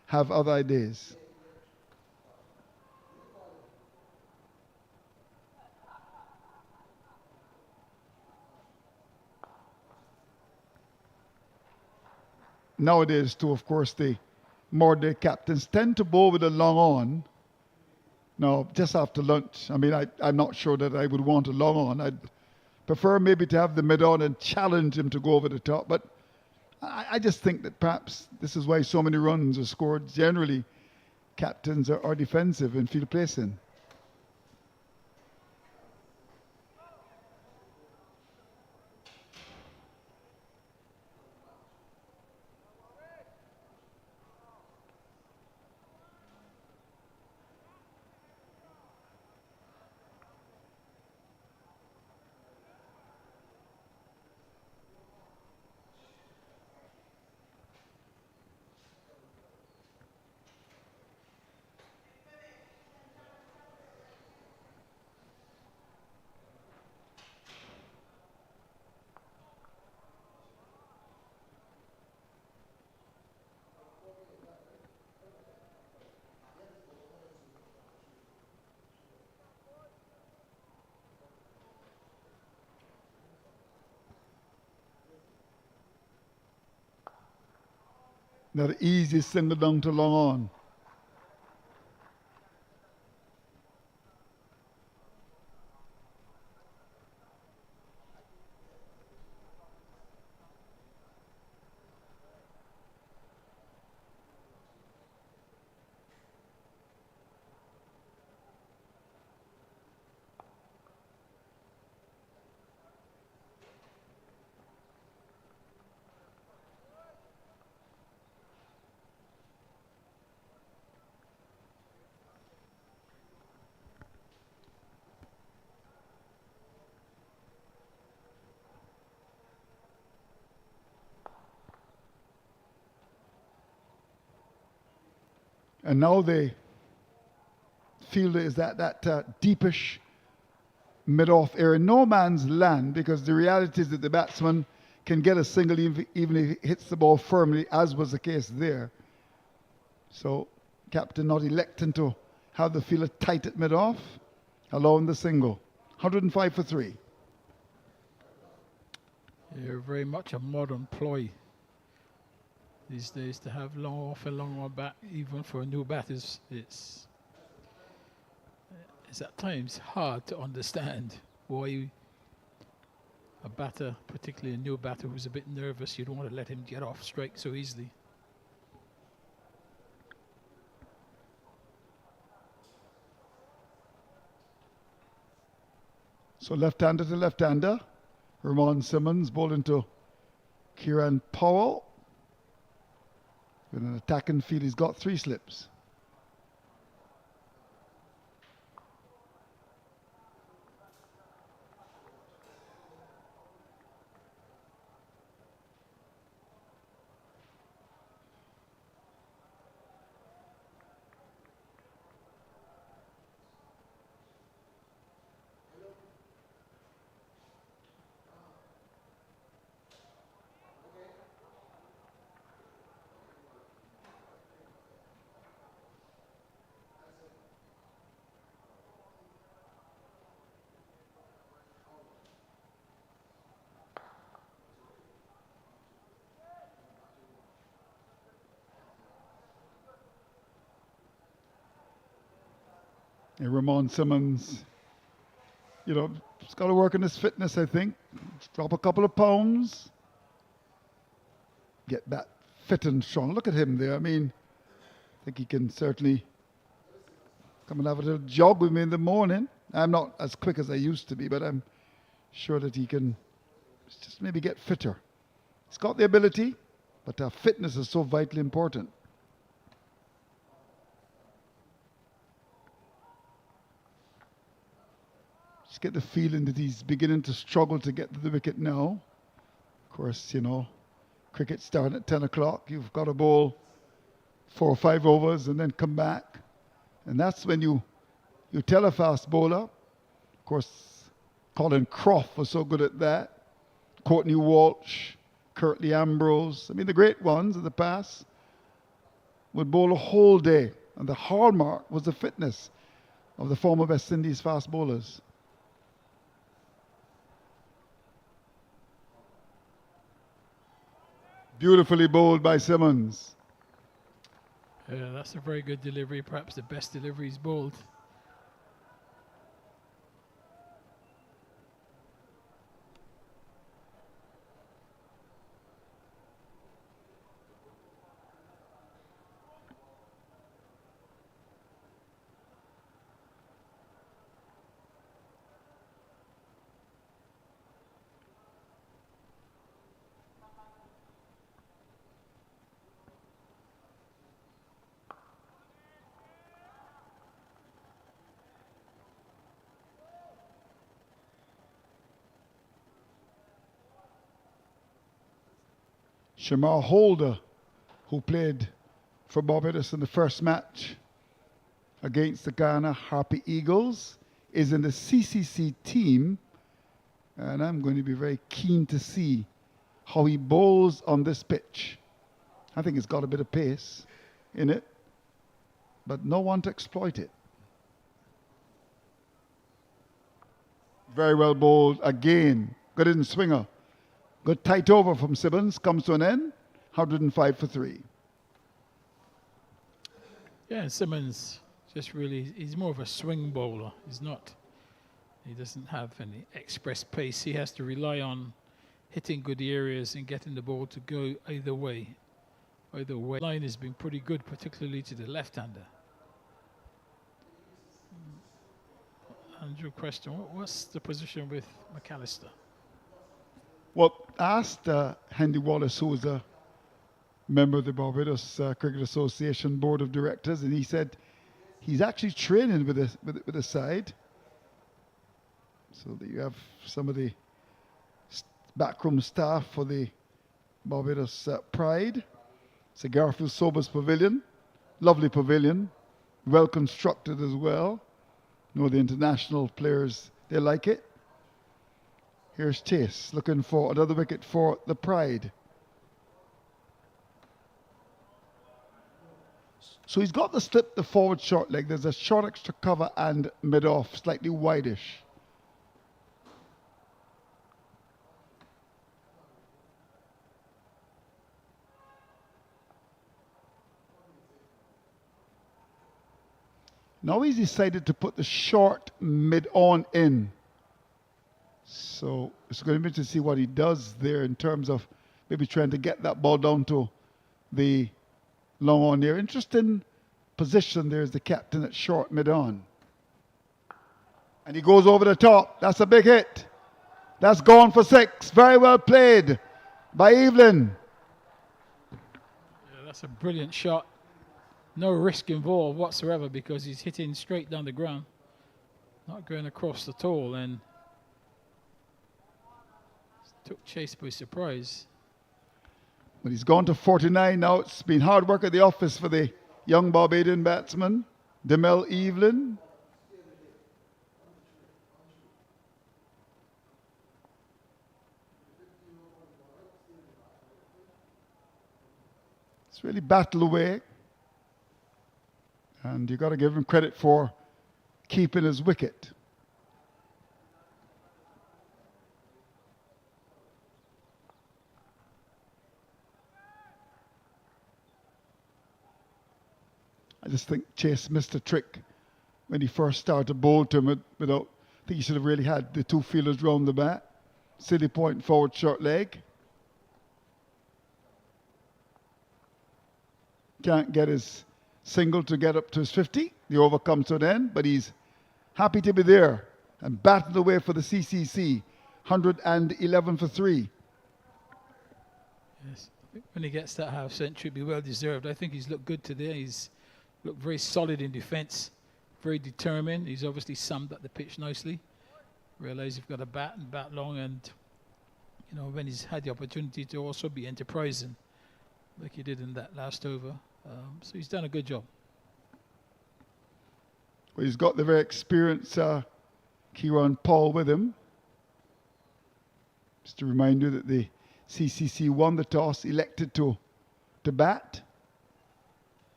[SPEAKER 1] have other ideas. Nowadays, too, of course, the modern captains tend to bowl with a long on. Now, just after lunch, I mean, I'm not sure that I would want a long on. I'd prefer maybe to have the mid on and challenge him to go over the top. But I just think that perhaps this is why so many runs are scored. Generally, captains are defensive and field placing. Not the easiest single down to long on. And now the fielder is that deepish mid-off area, no man's land, because the reality is that the batsman can get a single even if he hits the ball firmly, as was the case there. So captain not electing to have the fielder tight at mid-off, allowing the single. 105 for 3.
[SPEAKER 3] They're very much a modern ploy these days to have long off and long on back, even for new batters. It's at times hard to understand why a batter, particularly a new batter who's a bit nervous, you don't want to let him get off strike so easily.
[SPEAKER 1] So left-hander to left-hander. Ramon Simmons bowling to Kieran Powell. With an attacking field, he's got 3 slips. And Ramon Simmons, you know, he's got to work on his fitness, I think. Drop a couple of pounds. Get back fit and strong. Look at him there. I mean, I think he can certainly come and have a little jog with me in the morning. I'm not as quick as I used to be, but I'm sure that he can just maybe get fitter. He's got the ability, but fitness is so vitally important. Just get the feeling that he's beginning to struggle to get to the wicket now. Of course, you know, cricket starting at 10 o'clock. You've got to bowl 4 or 5 overs and then come back. And that's when you tell a fast bowler. Of course, Colin Croft was so good at that. Courtney Walsh, Curtly Ambrose. I mean, the great ones of the past would bowl a whole day. And the hallmark was the fitness of the former West Indies fast bowlers. Beautifully bowled by Simmons.
[SPEAKER 3] Yeah, that's a very good delivery, perhaps the best delivery he's bowled.
[SPEAKER 1] Shamar Holder, who played for Barbados in the first match against the Ghana Harpy Eagles, is in the CCC team, and I'm going to be very keen to see how he bowls on this pitch. I think it's got a bit of pace in it, but no one to exploit it. Very well bowled again. Good in swinger. Good tight over from Simmons, comes to an end, 105 for 3.
[SPEAKER 3] Yeah, Simmons just really, he's more of a swing bowler. He doesn't have any express pace. He has to rely on hitting good areas and getting the ball to go either way. Either way. The line has been pretty good, particularly to the left-hander. Andrew, question, what's the position with McAllister?
[SPEAKER 1] Well, I asked Hendy Wallace, who was a member of the Barbados Cricket Association Board of Directors, and he said he's actually training with the side. So that you have some of the backroom staff for the Barbados Pride. It's a Garfield Sobers Pavilion, lovely pavilion, well constructed as well. You know, the international players, they like it. Here's Chase looking for another wicket for the Pride. So he's got the slip, the forward short leg. There's a short extra cover and mid-off, slightly wideish. Now he's decided to put the short mid-on in. So it's going to be interesting to see what he does there in terms of maybe trying to get that ball down to the long on there. Interesting position there is the captain at short mid-on. And he goes over the top. That's a big hit. That's gone for 6. Very well played by Evelyn.
[SPEAKER 3] Yeah, that's a brilliant shot. No risk involved whatsoever because he's hitting straight down the ground. Not going across at all, and took Chase by surprise.
[SPEAKER 1] But he's gone to 49 now. It's been hard work at the office for the young Barbadian batsman, Demel Evelyn. It's really battled away. And you've got to give him credit for keeping his wicket. I just think Chase missed a trick when he first started to bowl to him without, I think he should have really had the two fielders round the bat. Silly point forward short leg. Can't get his single to get up to his 50. The over comes to an end, but he's happy to be there and batting away for the CCC. 111 for 3.
[SPEAKER 3] Yes, I think when he gets that half century, it'll be well deserved. I think he's looked good today. He's looked very solid in defence, very determined. He's obviously summed up the pitch nicely. Realise you've got a bat and bat long, and you know when he's had the opportunity to also be enterprising, like he did in that last over. So he's done a good job.
[SPEAKER 1] Well, he's got the very experienced Kieran Paul with him. Just to remind you that the CCC won the toss, elected to bat.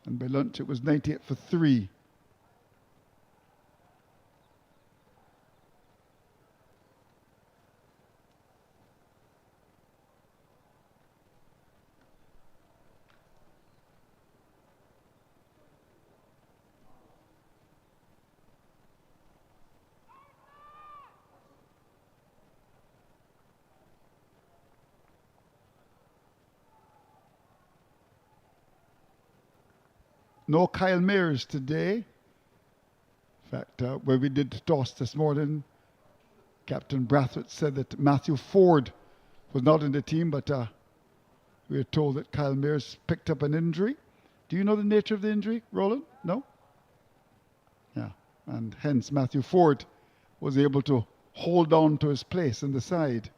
[SPEAKER 1] And by lunch it was 98 for 3. No Kyle Mears today. In fact, when we did the toss this morning, Captain Brathwaite said that Matthew Forde was not in the team, but we were told that Kyle Mears picked up an injury. Do you know the nature of the injury, Roland? No? Yeah, and hence Matthew Forde was able to hold on to his place in the side.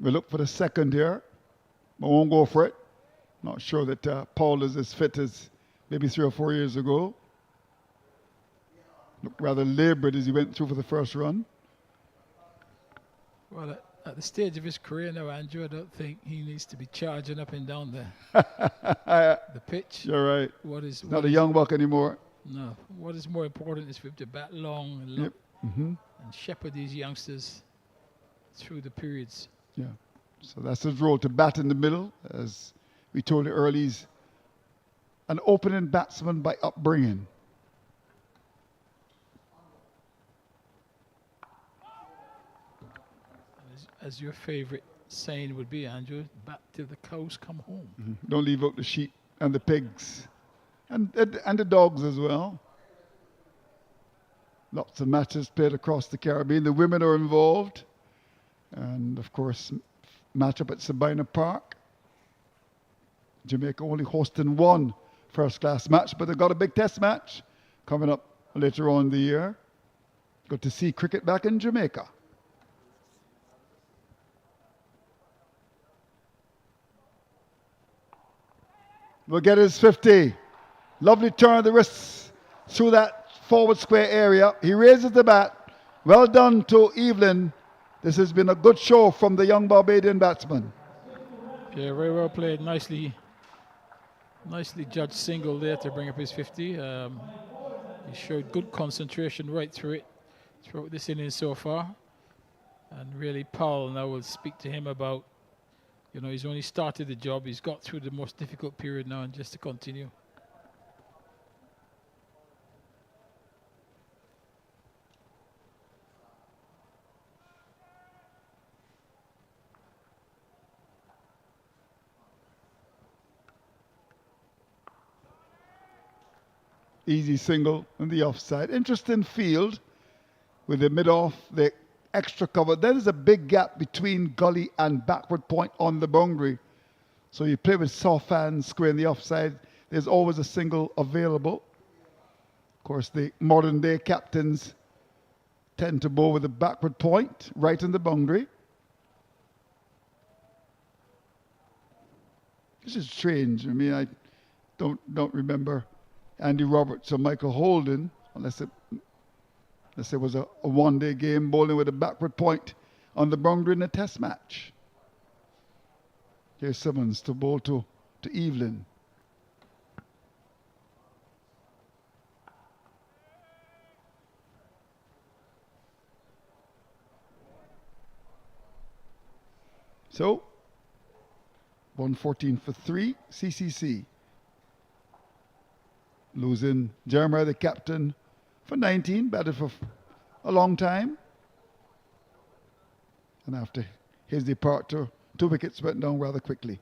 [SPEAKER 1] We look for the second here. I won't go for it. Not sure that Paul is as fit as maybe 3 or 4 years ago. Looked rather laboured as he went through for the first run.
[SPEAKER 3] Well, at the stage of his career now, Andrew, I don't think he needs to be charging up and down the pitch.
[SPEAKER 1] You're right.
[SPEAKER 3] What is
[SPEAKER 1] not a young buck anymore.
[SPEAKER 3] No. What is more important is for him to bat long and,
[SPEAKER 1] yep. Mm-hmm.
[SPEAKER 3] and shepherd these youngsters through the periods.
[SPEAKER 1] Yeah, so that's his role, to bat in the middle. As we told you earlier, he's an opening batsman by upbringing.
[SPEAKER 3] As your favourite saying would be, Andrew, bat till the cows come home.
[SPEAKER 1] Mm-hmm. Don't leave out the sheep and the pigs and the dogs as well. Lots of matches played across the Caribbean. The women are involved. And of course, match up at Sabina Park. Jamaica only hosting one first-class match, but they've got a big test match coming up later on in the year. Good to see cricket back in Jamaica. We'll get his 50. Lovely turn of the wrists through that forward square area. He raises the bat. Well done to Evelyn. This has been a good show from the young Barbadian batsman.
[SPEAKER 3] Yeah, very well played. Nicely judged single there to bring up his 50. He showed good concentration right throughout this innings so far. And really, Powell now will speak to him about, you know, he's only started the job. He's got through the most difficult period now, and just to continue.
[SPEAKER 1] Easy single in the offside. Interesting field with the mid-off, the extra cover. There is a big gap between gully and backward point on the boundary. So you play with soft hands, square in the offside. There's always a single available. Of course, the modern day captains tend to bowl with a backward point right in the boundary. This is strange. I mean, I don't remember Andy Roberts or Michael Holden, unless it was a one-day game bowling with a backward point on the boundary in a test match. Here's Simmons to bowl to Evelyn. So, 114 for 3, CCC. Losing Jeremiah, the captain, for 19, batted for a long time. And after his departure, 2 wickets went down rather quickly.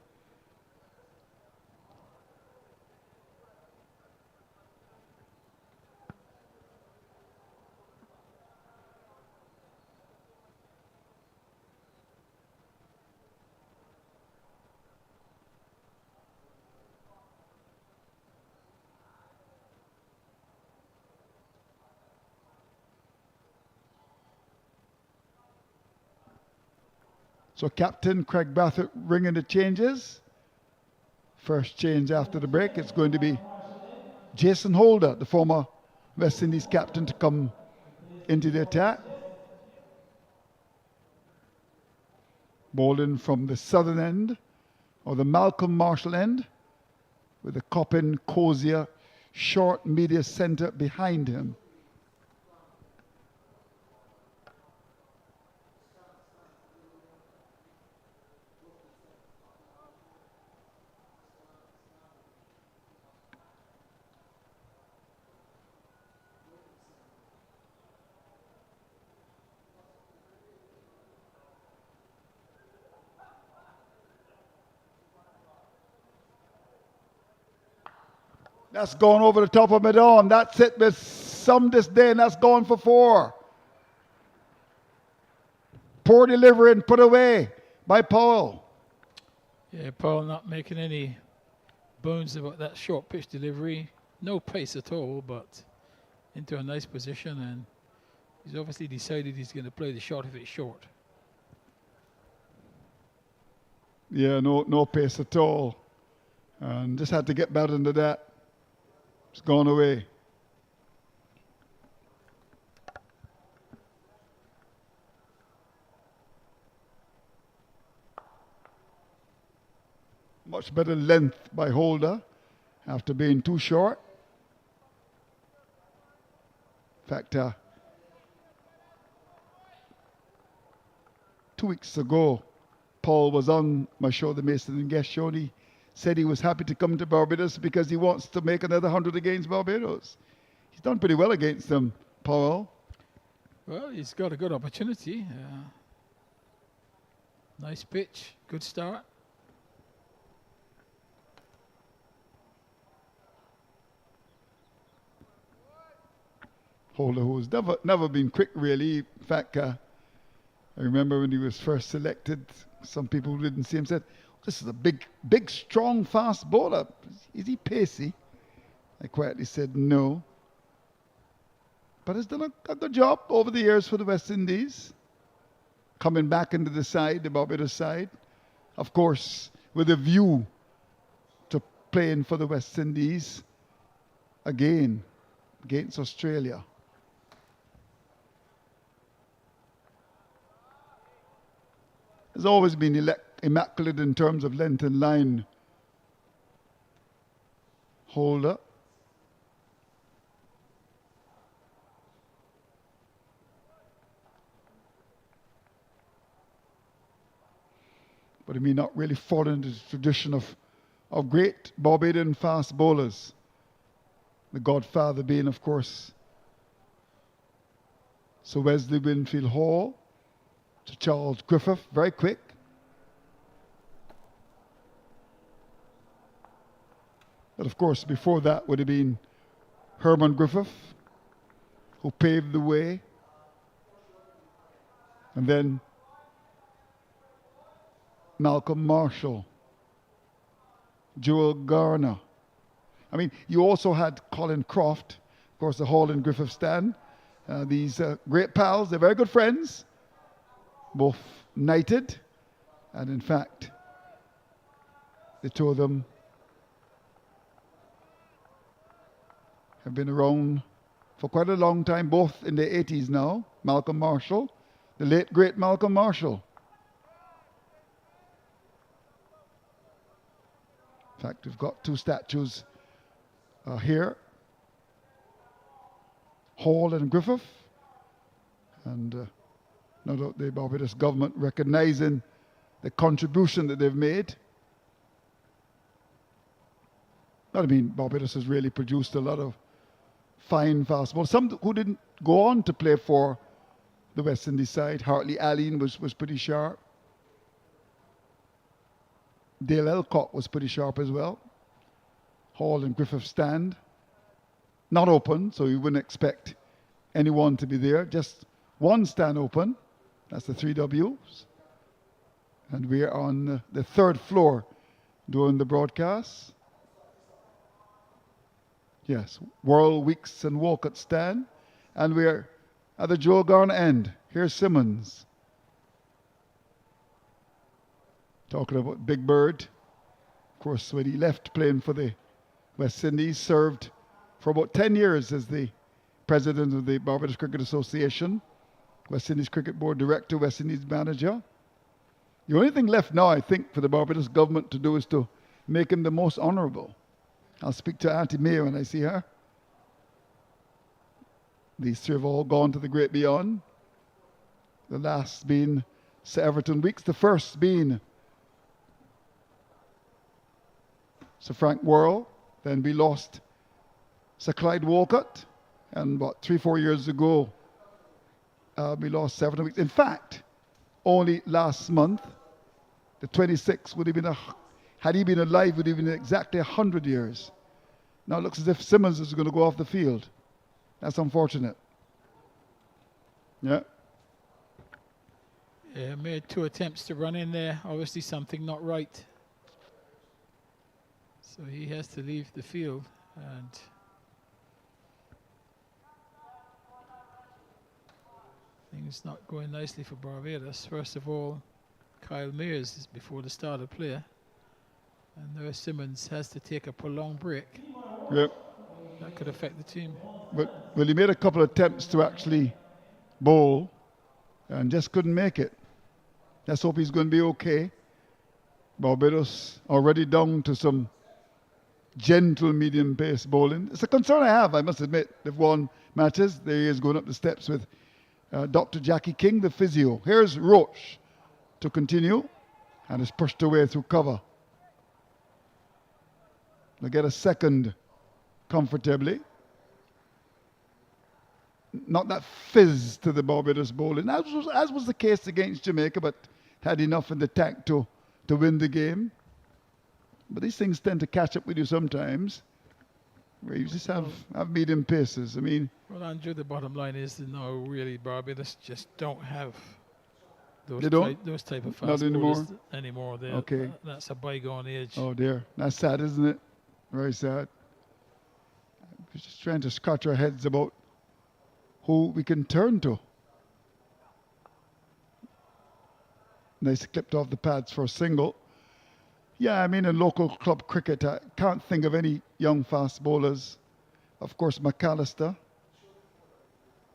[SPEAKER 1] So Captain Craig Bathurst ringing the changes. First change after the break, it's going to be Jason Holder, the former West Indies captain, to come into the attack. Bowling from the southern end, or the Malcolm Marshall end, with the Coppin Cozier short media centre behind him. That's gone over the top of mid-on. That's it with some disdain. That's gone for 4. Poor delivery and put away by Powell.
[SPEAKER 3] Yeah, Powell not making any bones about that short pitch delivery. No pace at all, but into a nice position, and he's obviously decided he's going to play the shot if it's short.
[SPEAKER 1] Yeah, no pace at all. And just had to get better into that. It's gone away. Much better length by Holder after being too short. In fact, 2 weeks ago, Paul was on my show, the Mason and Guest show, and he said he was happy to come to Barbados because he wants to make another 100 against Barbados. He's done pretty well against them, Powell.
[SPEAKER 3] Well, he's got a good opportunity. Nice pitch, good start.
[SPEAKER 1] Holder, who's never been quick, really. In fact, I remember when he was first selected, some people who didn't see him said, "This is a big, strong, fast bowler. Is he pacey?" I quietly said no. But he's done a good job over the years for the West Indies. Coming back into the side, the Barbados side. Of course, with a view to playing for the West Indies again against Australia. Has always been immaculate in terms of length and line. Holder. But he may not really fall into the tradition of great Barbadian fast bowlers. The godfather being, of course, Sir Wesley Winfield Hall, Sir Charles Griffith, very quick. But of course, before that would have been Herman Griffith, who paved the way. And then Malcolm Marshall, Joel Garner. I mean, you also had Colin Croft, of course, the Hall and Griffith stand. These great pals, they're very good friends, both knighted, and in fact, the two of them have been around for quite a long time, both in their 80s now. Malcolm Marshall, the late great Malcolm Marshall. In fact, we've got 2 statues here. Hall and Griffith. And no doubt the Barbados government recognizing the contribution that they've made I mean, Barbados has really produced a lot of fine fastballs. Some who didn't go on to play for the West Indies side. Hartley Allen was pretty sharp. Dale Elcott was pretty sharp as well. Hall and Griffith stand. Not open, so you wouldn't expect anyone to be there. Just one stand open. That's the 3Ws. And we are on the third floor doing the broadcast. Yes, Worrell, Weeks and Walcott stand. And we're at the Joe Garner end. Here's Simmons. Talking about Big Bird. Of course, when he left playing for the West Indies, served for about 10 years as the president of the Barbados Cricket Association, West Indies Cricket Board director, West Indies manager. The only thing left now, I think, for the Barbados government to do is to make him the most honorable. I'll speak to Auntie May when I see her. These three have all gone to the great beyond. The last being Sir Everton Weeks, the first being Sir Frank Worrell. Then we lost Sir Clyde Walcott. And about 3-4 years ago, we lost Sir Everton Weeks. In fact, only last month, the 26th would have been had he been alive, would have been exactly 100 years. Now it looks as if Simmons is going to go off the field. That's unfortunate. Yeah.
[SPEAKER 3] Yeah, made 2 attempts to run in there. Obviously something not right. So he has to leave the field, and things not going nicely for Barbados. First of all, Kyle Mears is before the starter player, and now Simmons has to take a prolonged break.
[SPEAKER 1] Yep.
[SPEAKER 3] That could affect the team.
[SPEAKER 1] But well, he made a couple of attempts to actually bowl and just couldn't make it. Let's hope he's going to be okay. Barbados already down to some gentle medium pace bowling. It's a concern I have, I must admit. They've won matches. There he is going up the steps with Dr. Jackie King, the physio. Here's Roach to continue, and is pushed away through cover. They get a second comfortably. Not that fizz to the Barbados bowling, as was the case against Jamaica, but had enough in the tank to win the game. But these things tend to catch up with you sometimes, where you just have medium paces. I mean,
[SPEAKER 3] well, Andrew, the bottom line is that no, really, Barbados just don't have those those type of fast bowlers anymore.
[SPEAKER 1] Okay.
[SPEAKER 3] That's a bygone age.
[SPEAKER 1] Oh dear, that's sad, isn't it? Very sad. We're just trying to scratch our heads about who we can turn to. Nice clipped off the pads for a single. Yeah, I mean, in local club cricket, I can't think of any young fast bowlers. Of course, McAllister.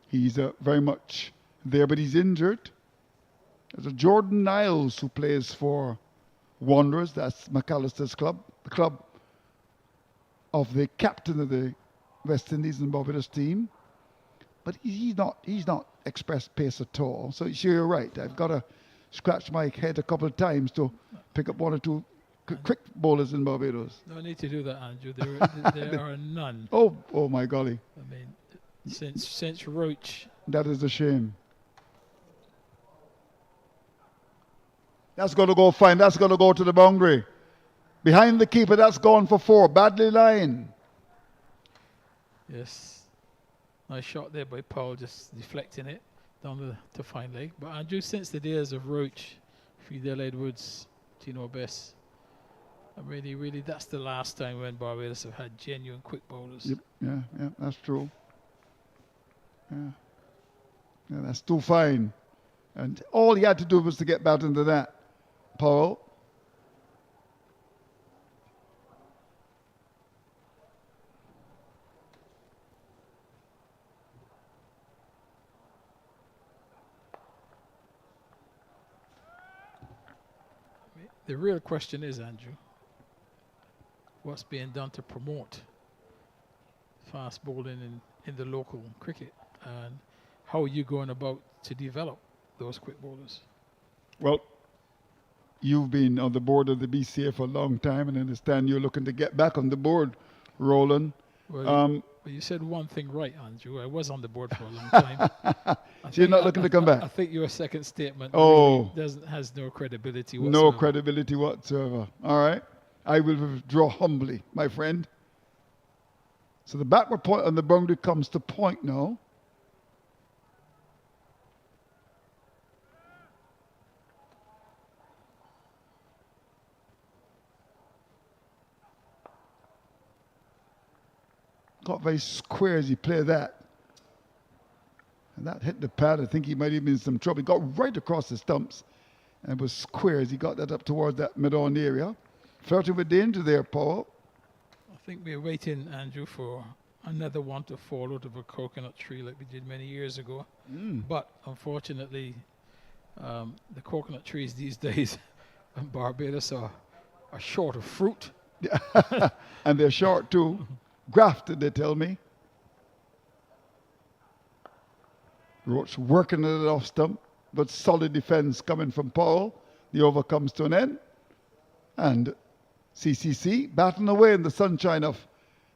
[SPEAKER 1] He's very much there, but he's injured. There's a Jordan Niles who plays for Wanderers. That's McAllister's club, the club of the captain of the West Indies and Barbados team. But he's not express pace at all. So you're right. I've got to scratch my head a couple of times to pick up one or two quick bowlers in Barbados.
[SPEAKER 3] No need to do that, Andrew. There are none.
[SPEAKER 1] Oh my golly.
[SPEAKER 3] I mean, since Roach.
[SPEAKER 1] That is a shame. That's going to go fine. That's going to go to the boundary. Behind the keeper, that's gone for 4. Badly lying.
[SPEAKER 3] Yes. Nice shot there by Paul, just deflecting it down to fine leg. But Andrew, since the days of Roach, Fidel Edwards, Tino Bess, really, that's the last time when Barbados have had genuine quick bowlers.
[SPEAKER 1] Yep. Yeah, that's true. Yeah, that's too fine. And all he had to do was to get back into that, Paul.
[SPEAKER 3] The real question is, Andrew, what's being done to promote fast bowling in the local cricket, and how are you going about to develop those quick bowlers?
[SPEAKER 1] Well, you've been on the board of the BCA for a long time, and I understand you're looking to get back on the board Roland.
[SPEAKER 3] Well, you said one thing right, Andrew. I was on the board for a long time.
[SPEAKER 1] So you're not looking to come back?
[SPEAKER 3] I think your second statement
[SPEAKER 1] Oh,
[SPEAKER 3] really has no credibility whatsoever.
[SPEAKER 1] no credibility whatsoever. All right. I will withdraw humbly, my friend. So the backward point on the boundary comes to point now. Got very square as he played that. And that hit the pad. I think he might have been in some trouble. He got right across the stumps and was square as he got that up towards that mid-on area. Flirting with danger there, Paul.
[SPEAKER 3] I think we're waiting, Andrew, for another one to fall out of a coconut tree like we did many years ago. But unfortunately, the coconut trees these days in Barbados are short of fruit.
[SPEAKER 1] And they're short too. Grafted, they tell me. Roach working at it off stump, but solid defense coming from Paul. The over comes to an end. And CCC battling away in the sunshine of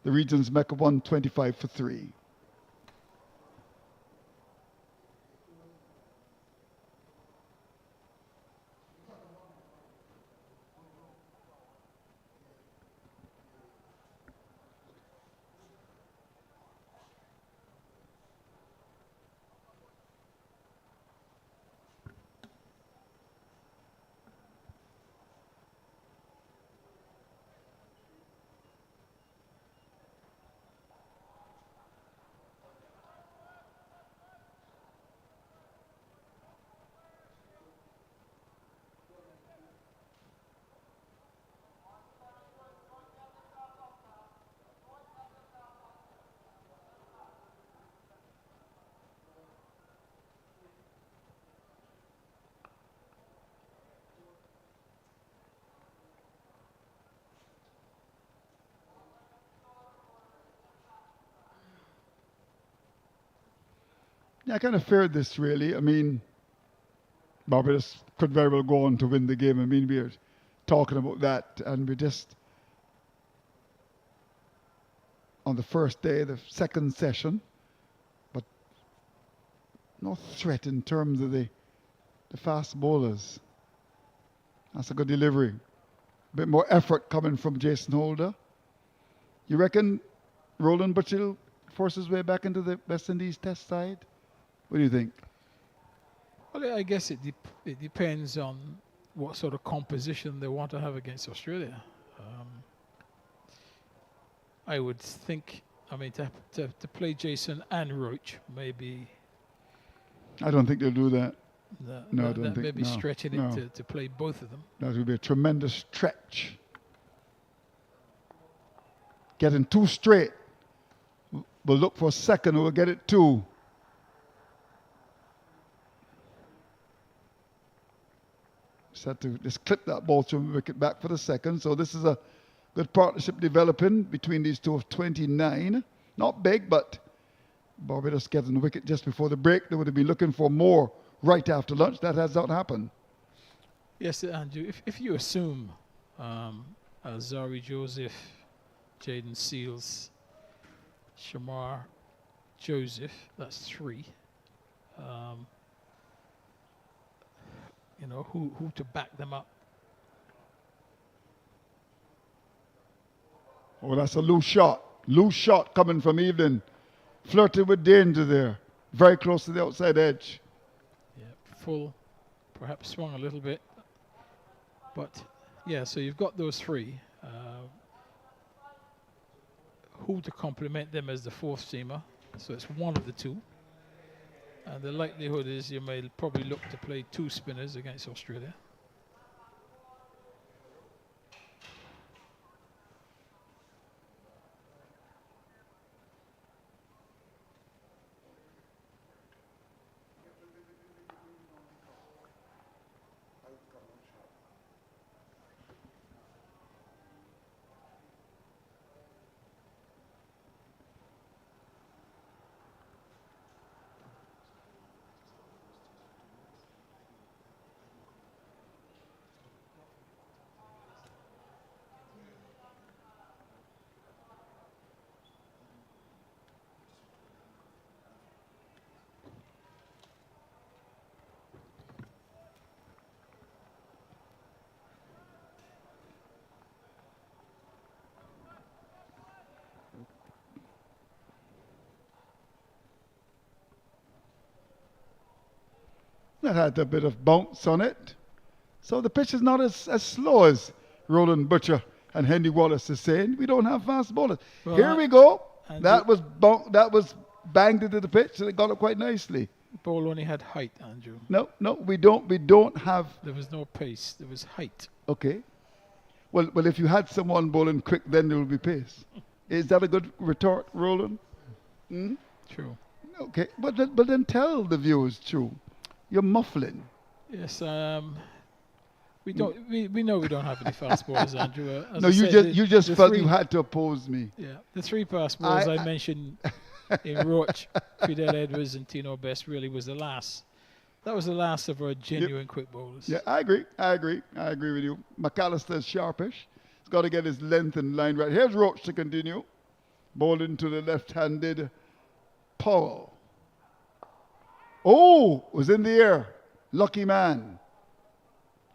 [SPEAKER 1] the region's Mecca 125 for 3. Yeah, I kind of feared this, really. I mean, Barbados could very well go on to win the game. I mean, we're talking about that, and we're just on the first day, the second session, but no threat in terms of the fast bowlers. That's a good delivery. A bit more effort coming from Jason Holder. You reckon Roland Butchill force his way back into the West Indies test side? What do you think?
[SPEAKER 3] Well, I guess it depends on what sort of composition they want to have against Australia. I would think, I mean, to play Jason and Roach, maybe.
[SPEAKER 1] I don't think they'll do that. No, I don't think.
[SPEAKER 3] Maybe stretching it to play both of them.
[SPEAKER 1] That would be a tremendous stretch. Getting 2 straight. We'll look for a second, we'll get it 2. Had to just clip that ball to wicket back for the second. So this is a good partnership developing between these two of 29. Not big, but Barbados getting the wicket just before the break. They would have been looking for more right after lunch. That has not happened.
[SPEAKER 3] Yes, Andrew, if you assume Zari Joseph, Jaden Seals, Shamar Joseph, that's 3. You know, who to back them up.
[SPEAKER 1] Oh, that's a loose shot. Loose shot coming from Evelyn. Flirted with danger there. Very close to the outside edge.
[SPEAKER 3] Yeah, full. Perhaps swung a little bit. But, yeah, so you've got those 3. Who to complement them as the 4th seamer. So it's one of the 2. And the likelihood is you may probably look to play 2 spinners against Australia.
[SPEAKER 1] That had a bit of bounce on it. So the pitch is not as slow as Roland Butcher and Henry Wallace is saying. We don't have fast bowlers.
[SPEAKER 3] Well,
[SPEAKER 1] Here we go.
[SPEAKER 3] and
[SPEAKER 1] That was banged into the pitch, and it got it quite nicely.
[SPEAKER 3] The ball only had height, Andrew.
[SPEAKER 1] No, we don't have.
[SPEAKER 3] There was no pace. There was height.
[SPEAKER 1] Okay. Well, if you had someone bowling quick, then there will be pace. Is that a good retort, Roland?
[SPEAKER 3] True.
[SPEAKER 1] Okay, but then tell the viewers true. You're muffling.
[SPEAKER 3] Yes. We don't. We know we don't have any fast bowlers, Andrew. As
[SPEAKER 1] No,
[SPEAKER 3] I
[SPEAKER 1] you
[SPEAKER 3] said,
[SPEAKER 1] just felt you had to oppose me.
[SPEAKER 3] Yeah, the three fast bowlers I mentioned in Roach, Fidel Edwards, and Tino Best really was the last. That was the last of our genuine quick bowlers.
[SPEAKER 1] Yeah, I agree with you. McAllister's sharpish. He's got to get his length and line right. Here's Roach to continue. Bowling to the left-handed Powell. Oh, was in the air. Lucky man.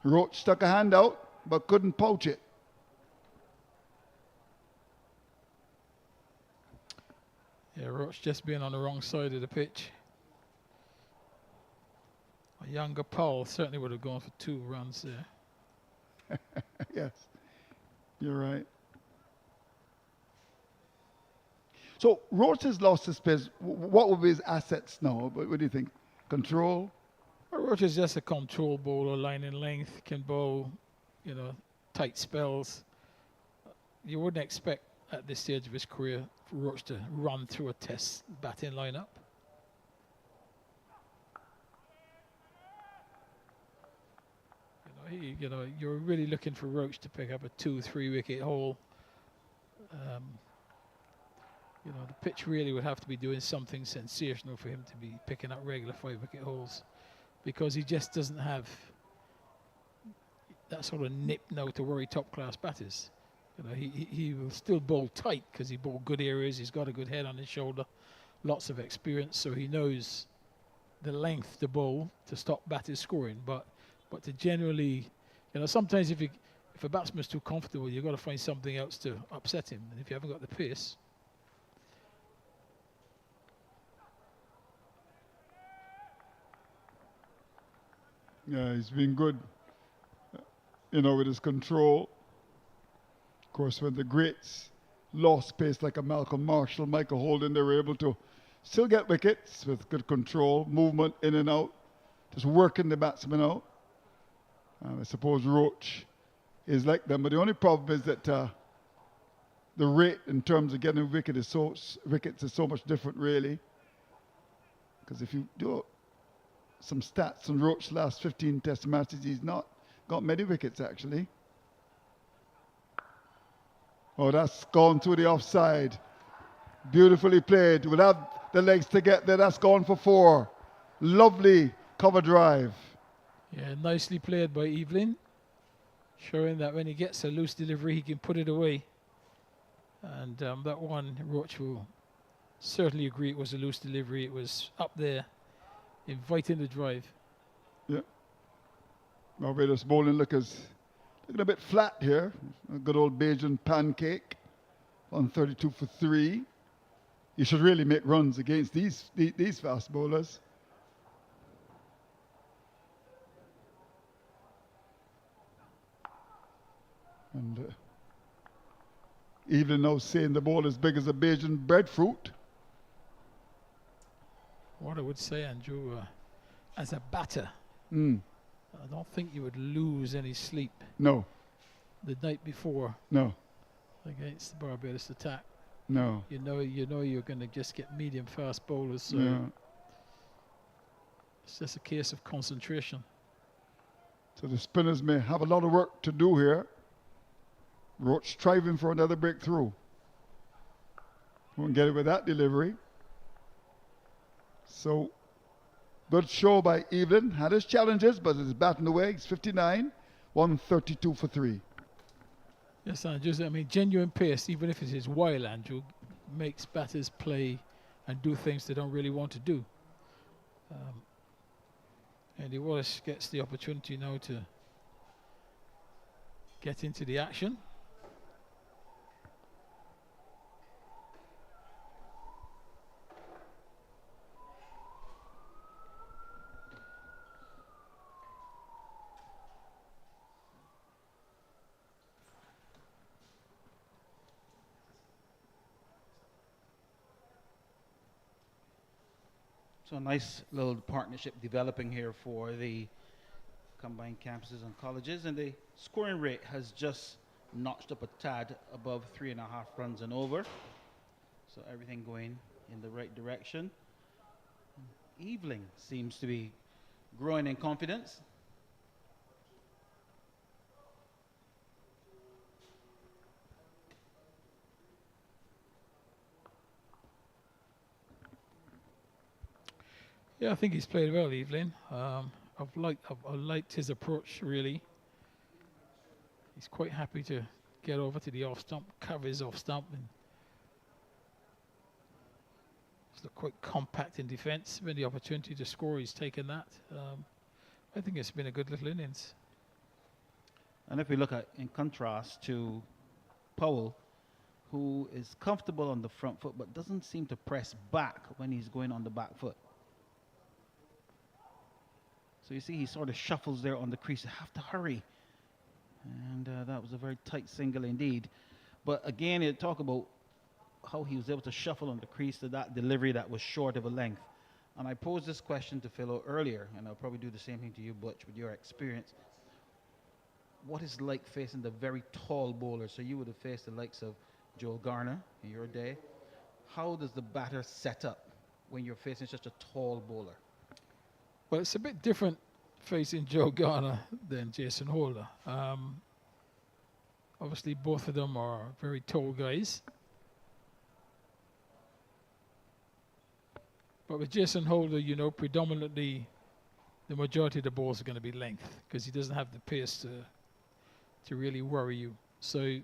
[SPEAKER 1] Roach stuck a hand out, but couldn't poach it.
[SPEAKER 3] Yeah, Roach just being on the wrong side of the pitch. A younger Powell certainly would have gone for 2 runs there.
[SPEAKER 1] Yes, you're right. So Roach has lost his pace. What would be his assets now? What do you think? Control?
[SPEAKER 3] Well, Roach is just a control bowler, line in length, can bowl, tight spells. You wouldn't expect at this stage of his career for Roach to run through a test batting lineup. You're really looking for Roach to pick up a 2-3 wicket haul. The pitch really would have to be doing something sensational for him to be picking up regular 5-wicket hauls, because he just doesn't have that sort of nip now to worry top-class batters. He will still bowl tight because he bowled good areas. He's got a good head on his shoulder, lots of experience, so he knows the length to bowl to stop batters scoring. But to generally, sometimes if a batsman's too comfortable, you've got to find something else to upset him. And if you haven't got the pace.
[SPEAKER 1] Yeah, he's been good, with his control. Of course, when the greats lost pace like a Malcolm Marshall, Michael Holden, they were able to still get wickets with good control, movement in and out, just working the batsman out. I suppose Roach is like them, but the only problem is that the rate in terms of getting wickets is so much different, really. Because if you do some stats on Roach's last 15 test matches, he's not got many wickets, actually. Oh, that's gone through the offside. Beautifully played. Would have the legs to get there. That's gone for 4. Lovely cover drive.
[SPEAKER 3] Yeah, nicely played by Evelyn, showing that when he gets a loose delivery, he can put it away. And that one, Roach will certainly agree it was a loose delivery. It was up there, inviting the drive.
[SPEAKER 1] Yeah. Barbados bowling looking a bit flat here. A good old Bajan pancake. 132 for 3. You should really make runs against these fast bowlers. And Evelyn now saying the ball as big as a Bajan breadfruit.
[SPEAKER 3] What I would say, Andrew, as a batter, I don't think you would lose any sleep.
[SPEAKER 1] No.
[SPEAKER 3] The night before.
[SPEAKER 1] No.
[SPEAKER 3] Against the Barbados attack.
[SPEAKER 1] No.
[SPEAKER 3] You know you're going to just get medium fast bowlers. So
[SPEAKER 1] Yeah.
[SPEAKER 3] it's just a case of concentration.
[SPEAKER 1] So the spinners may have a lot of work to do here. Roach striving for another breakthrough. Won't get it with that delivery. So, good show by Evelyn. Had his challenges, but it's batting away. It's 59, 132 for 3.
[SPEAKER 3] Yes, Andrew. Genuine pace, even if it is wild, Andrew, makes batters play and do things they don't really want to do. Andy Wallace gets the opportunity now to get into the action.
[SPEAKER 7] So a nice little partnership developing here for the combined campuses and colleges, and the scoring rate has just notched up a tad above 3.5 runs and over. So everything going in the right direction. Eveling seems to be growing in confidence.
[SPEAKER 3] Yeah, I think he's played well, Evelyn. I've liked his approach, really. He's quite happy to get over to the off stump, cover his off stump, and he's quite compact in defence. When the opportunity to score, he's taken that. I think it's been a good little innings.
[SPEAKER 7] And if we look at, in contrast to Powell, who is comfortable on the front foot but doesn't seem to press back when he's going on the back foot. So you see he sort of shuffles there on the crease. You have to hurry. And that was a very tight single indeed. But again, you talk about how he was able to shuffle on the crease to that delivery that was short of a length. And I posed this question to Philo earlier, and I'll probably do the same thing to you, Butch, with your experience. What is it like facing the very tall bowlers? So you would have faced the likes of Joel Garner in your day. How does the batter set up when you're facing such a tall bowler?
[SPEAKER 3] Well, it's a bit different facing Joe Garner than Jason Holder. Obviously, both of them are very tall guys. But with Jason Holder, you know, predominantly the majority of the balls are going to be length because he doesn't have the pace to really worry you. So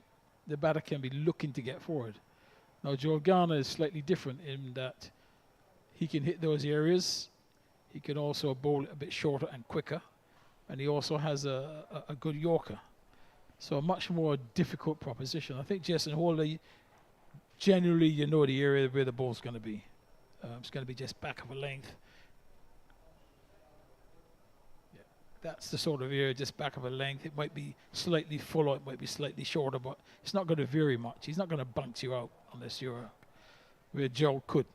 [SPEAKER 3] the batter can be looking to get forward. Now, Joel Garner is slightly different in that he can hit those areas. He can also bowl it a bit shorter and quicker. And he also has a good Yorker. So a much more difficult proposition. I think Jason Holder, generally you know the area where the ball's going to be. It's going to be just back of a length. Yeah, that's the sort of area, just back of a length. It might be slightly fuller, it might be slightly shorter, but it's not going to vary much. He's not going to bounce you out unless you're where Joe could.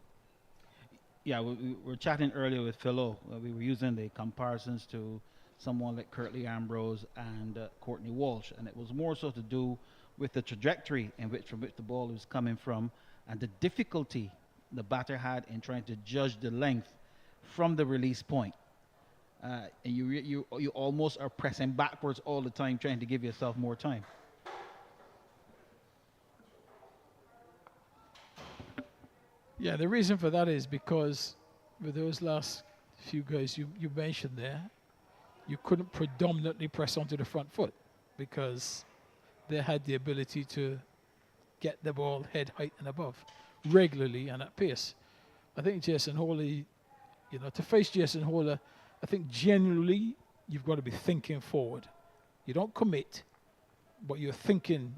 [SPEAKER 7] Yeah, we were chatting earlier with Philo. We were using the comparisons to someone like Curtly Ambrose and Courtney Walsh, and it was more so to do with the trajectory from which the ball was coming from and the difficulty the batter had in trying to judge the length from the release point. And you almost are pressing backwards all the time, trying to give yourself more time.
[SPEAKER 3] Yeah, the reason for that is because with those last few guys you mentioned there, you couldn't predominantly press onto the front foot because they had the ability to get the ball head height and above regularly and at pace. I think Jason Holder, you know, to face Jason Holder, I think generally you've got to be thinking forward. You don't commit, but you're thinking,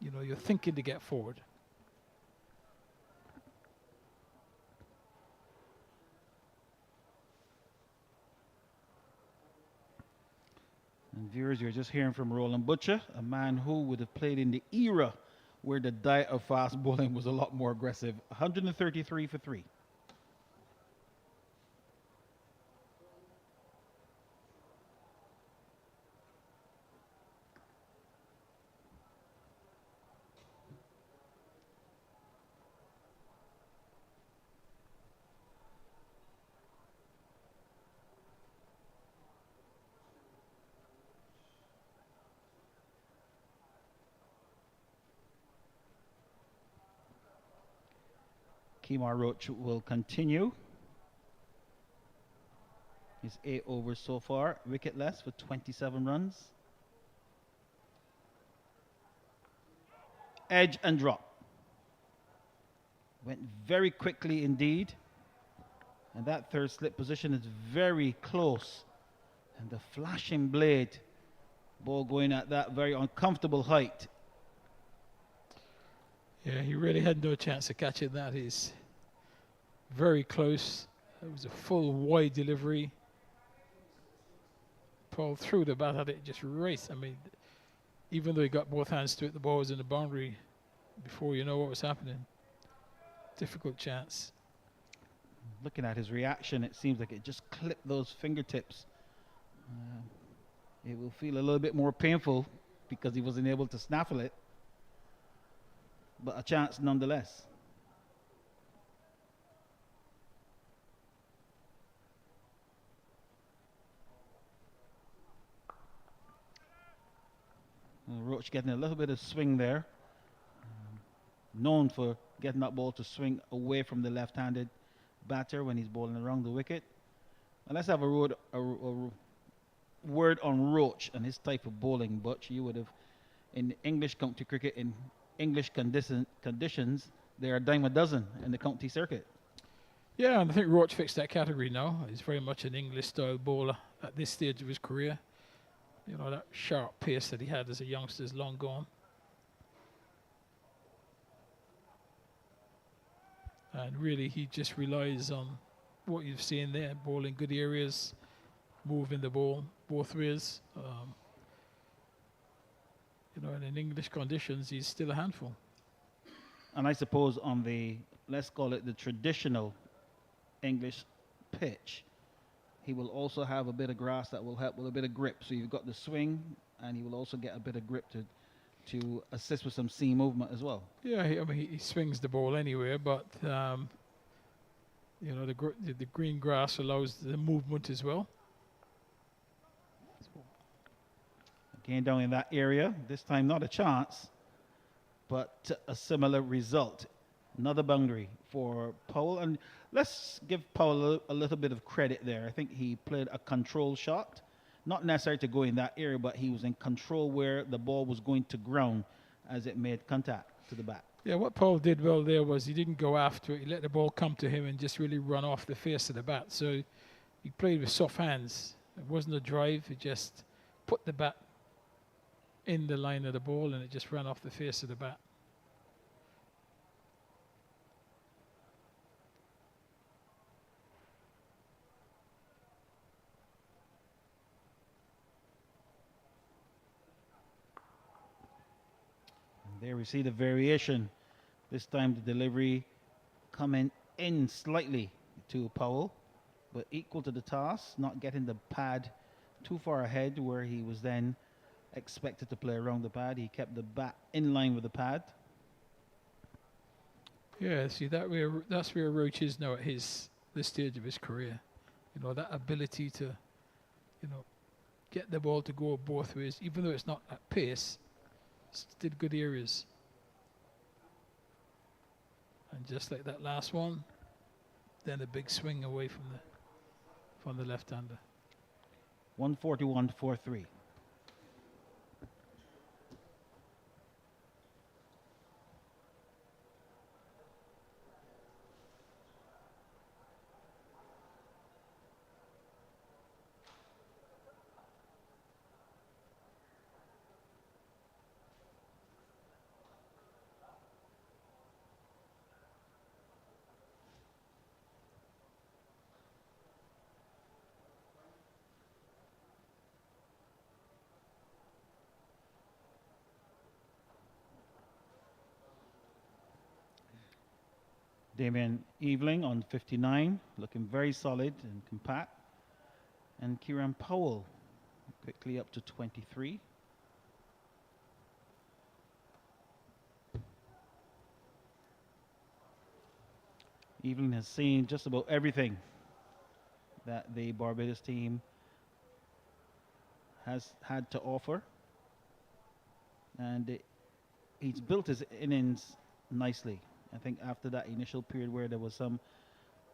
[SPEAKER 3] you know, you're thinking to get forward.
[SPEAKER 7] And viewers, you're just hearing from Roland Butcher, a man who would have played in the era where the diet of fast bowling was a lot more aggressive. 133 for 3. Kemar Roach will continue. He's 8 overs so far, wicketless for 27 runs. Edge and drop. Went very quickly indeed. And that third slip position is very close. And the flashing blade, ball going at that very uncomfortable height.
[SPEAKER 3] Yeah, he really had no chance of catching that. He's very close. It was a full wide delivery. Paul threw the bat at it, just raced. I mean, even though he got both hands to it, the ball was in the boundary before you know what was happening. Difficult chance.
[SPEAKER 7] Looking at his reaction, it seems like it just clipped those fingertips. It will feel a little bit more painful because he wasn't able to snaffle it, but a chance nonetheless. Roach getting a little bit of swing there. Known for getting that ball to swing away from the left-handed batter when he's bowling around the wicket. And let's have a word on Roach and his type of bowling. Butch, you would have, in English county cricket, in English conditions, there are a dime a dozen in the county circuit.
[SPEAKER 3] Yeah, and I think Roach fits that category now. He's very much an English-style bowler at this stage of his career. You know, that sharp pace that he had as a youngster is long gone. And really, he just relies on what you've seen there, bowling good areas, moving the ball both ways. You know, and in English conditions, he's still a handful.
[SPEAKER 7] And I suppose on the, let's call it the traditional English pitch, he will also have a bit of grass that will help with a bit of grip. So you've got the swing, and he will also get a bit of grip to assist with some seam movement as well.
[SPEAKER 3] Yeah, I mean, he swings the ball anywhere, but you know, the green grass allows the movement as well.
[SPEAKER 7] Again, down in that area, this time not a chance, but a similar result. Another boundary for Powell, and let's give Powell a little bit of credit there. I think he played a control shot, not necessary to go in that area, but he was in control where the ball was going to ground as it made contact to the bat.
[SPEAKER 3] Yeah, what Paul did well there was he didn't go after it. He let the ball come to him and just really run off the face of the bat. So he played with soft hands. It wasn't a drive. He just put the bat in the line of the ball and it just ran off the face of the bat.
[SPEAKER 7] There we see the variation. This time the delivery coming in slightly to Powell, but equal to the toss, not getting the pad too far ahead where he was then expected to play around the pad. He kept the bat in line with the pad.
[SPEAKER 3] Yeah, see that's where Roach is now at this stage of his career. You know, that ability to, you know, get the ball to go both ways, even though it's not at pace. Still good areas. And just like that last one, then a big swing away from the left-hander.
[SPEAKER 7] 141-43. Damien Eveling on 59, looking very solid and compact. And Kieran Powell quickly up to 23. Eveling has seen just about everything that the Barbados team has had to offer. And he's built his innings nicely. I think after that initial period where there was some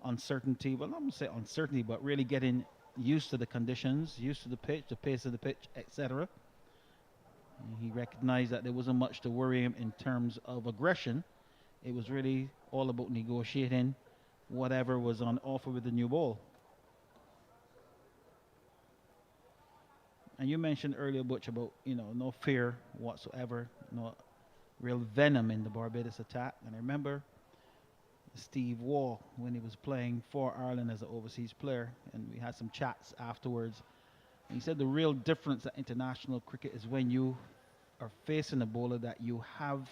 [SPEAKER 7] uncertainty, well, I'm going to say uncertainty, but really getting used to the conditions, used to the pitch, the pace of the pitch, etc. He recognized that there wasn't much to worry him in terms of aggression. It was really all about negotiating whatever was on offer with the new ball. And you mentioned earlier, Butch, about, you know, no fear whatsoever, no real venom in the Barbados attack. And I remember Steve Waugh when he was playing for Ireland as an overseas player, and we had some chats afterwards. And he said the real difference at international cricket is when you are facing a bowler that you have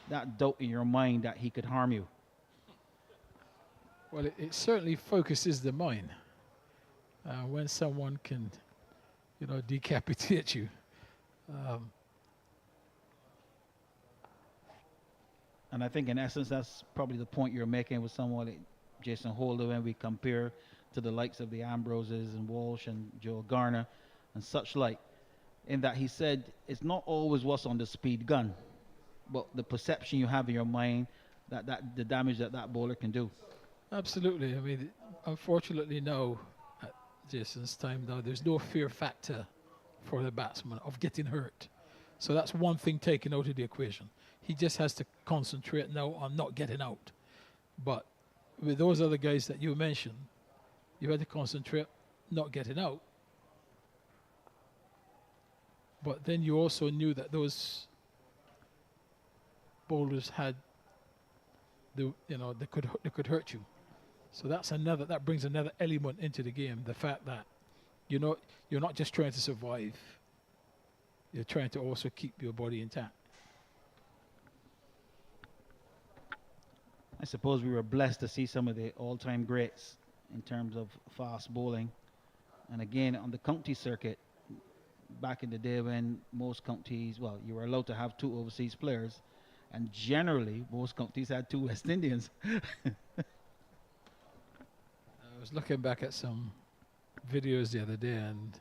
[SPEAKER 7] that doubt in your mind that he could harm you.
[SPEAKER 3] Well, it certainly focuses the mind. When someone can, decapitate you.
[SPEAKER 7] And I think in essence, that's probably the point you're making with someone like Jason Holder when we compare to the likes of the Ambroses and Walsh and Joe Garner and such like, in that he said it's not always what's on the speed gun, but the perception you have in your mind that the damage that bowler can do.
[SPEAKER 3] Absolutely. I mean, unfortunately, no, at Jason's time now, there's no fear factor for the batsman of getting hurt. So that's one thing taken out of the equation. He just has to concentrate now on not getting out. But with those other guys that you mentioned, you had to concentrate not getting out. But then you also knew that those bowlers had they could hurt you. So that brings another element into the game. The fact that you're not just trying to survive, you're trying to also keep your body intact.
[SPEAKER 7] I suppose we were blessed to see some of the all-time greats in terms of fast bowling. And again, on the county circuit, back in the day when most counties, well, you were allowed to have 2 overseas players, and generally most counties had 2 West Indians.
[SPEAKER 3] I was looking back at some videos the other day, and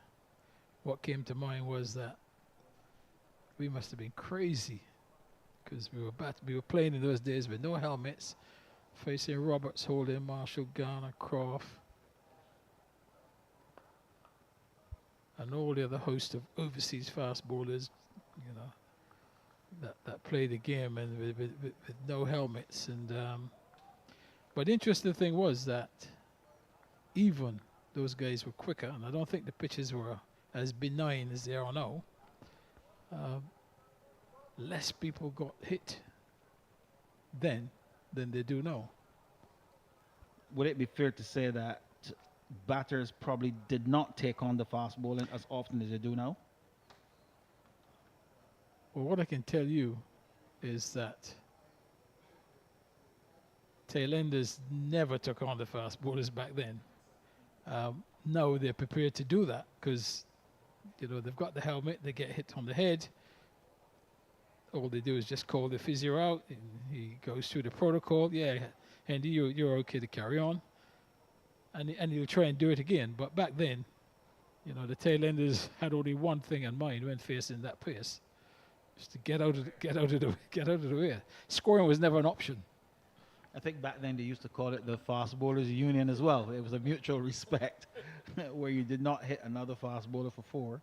[SPEAKER 3] what came to mind was that we must have been crazy because we were playing in those days with no helmets, facing Roberts, Holding, Marshall, Garner, Croft, and all the other host of overseas fast bowlers, that play the game and with no helmets. And but the interesting thing was that even those guys were quicker, and I don't think the pitches were as benign as they are now. Less people got hit then than they do now.
[SPEAKER 7] Would it be fair to say that batters probably did not take on the fast bowling as often as they do now?
[SPEAKER 3] Well, what I can tell you is that tailenders never took on the fast bowlers back then. Now they're prepared to do that because they've got the helmet, they get hit on the head. All they do is just call the physio out, and he goes through the protocol. Yeah, Andy, you're okay to carry on. And he'll try and do it again. But back then, the tailenders had only one thing in mind when facing that pace, just to get out of the way. Scoring was never an option.
[SPEAKER 7] I think back then they used to call it the Fast Bowlers Union as well. It was a mutual respect where you did not hit another fast bowler for 4.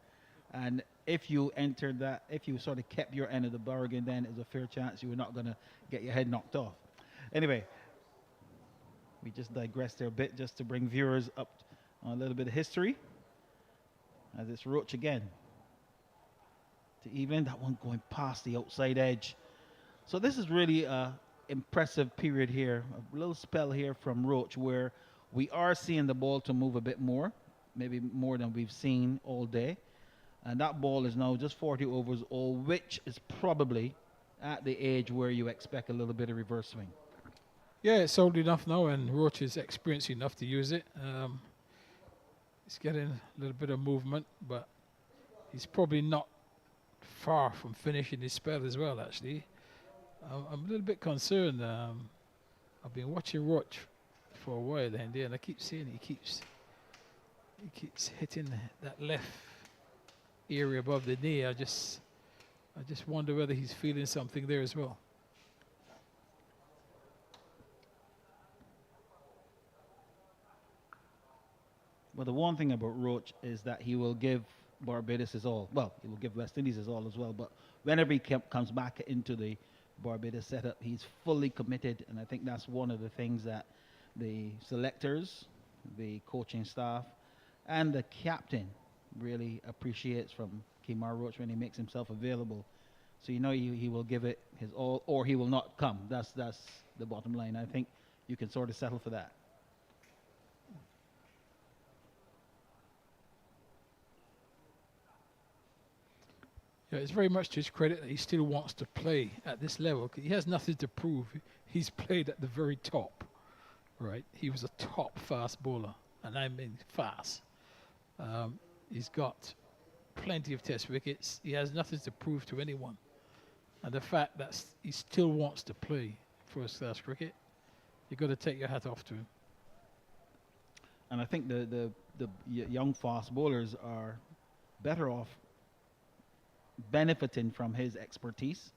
[SPEAKER 7] And if you entered that, if you sort of kept your end of the bargain, then there's a fair chance you were not going to get your head knocked off. Anyway, we just digressed there a bit just to bring viewers up on a little bit of history. As it's Roach again to even that one going past the outside edge. So this is really a impressive period here, a little spell here from Roach where we are seeing the ball to move a bit more, maybe more than we've seen all day. And that ball is now just 40 overs old, which is probably at the age where you expect a little bit of reverse swing.
[SPEAKER 3] Yeah, it's old enough now, and Roach is experienced enough to use it. He's getting a little bit of movement, but he's probably not far from finishing his spell as well, actually. I'm a little bit concerned. I've been watching Roach for a while, Andy, and I keep seeing he keeps hitting that left area above the knee. I just wonder whether he's feeling something there as well.
[SPEAKER 7] Well, the one thing about Roach is that he will give Barbados his all. Well, he will give West Indies his all as well. But whenever he comes back into the Barbados setup, he's fully committed. And I think that's one of the things that the selectors, the coaching staff, and the captain really appreciates from Kemar Roach when he makes himself available. So he will give it his all, or he will not come. That's the bottom line. I think you can sort of settle for that.
[SPEAKER 3] Yeah, it's very much to his credit that he still wants to play at this level. He has nothing to prove. He's played at the very top, right? He was a top fast bowler, and I mean fast. He's got plenty of test wickets. He has nothing to prove to anyone. And the fact that he still wants to play first-class cricket, you've got to take your hat off to him.
[SPEAKER 7] And I think the young fast bowlers are better off benefiting from his expertise.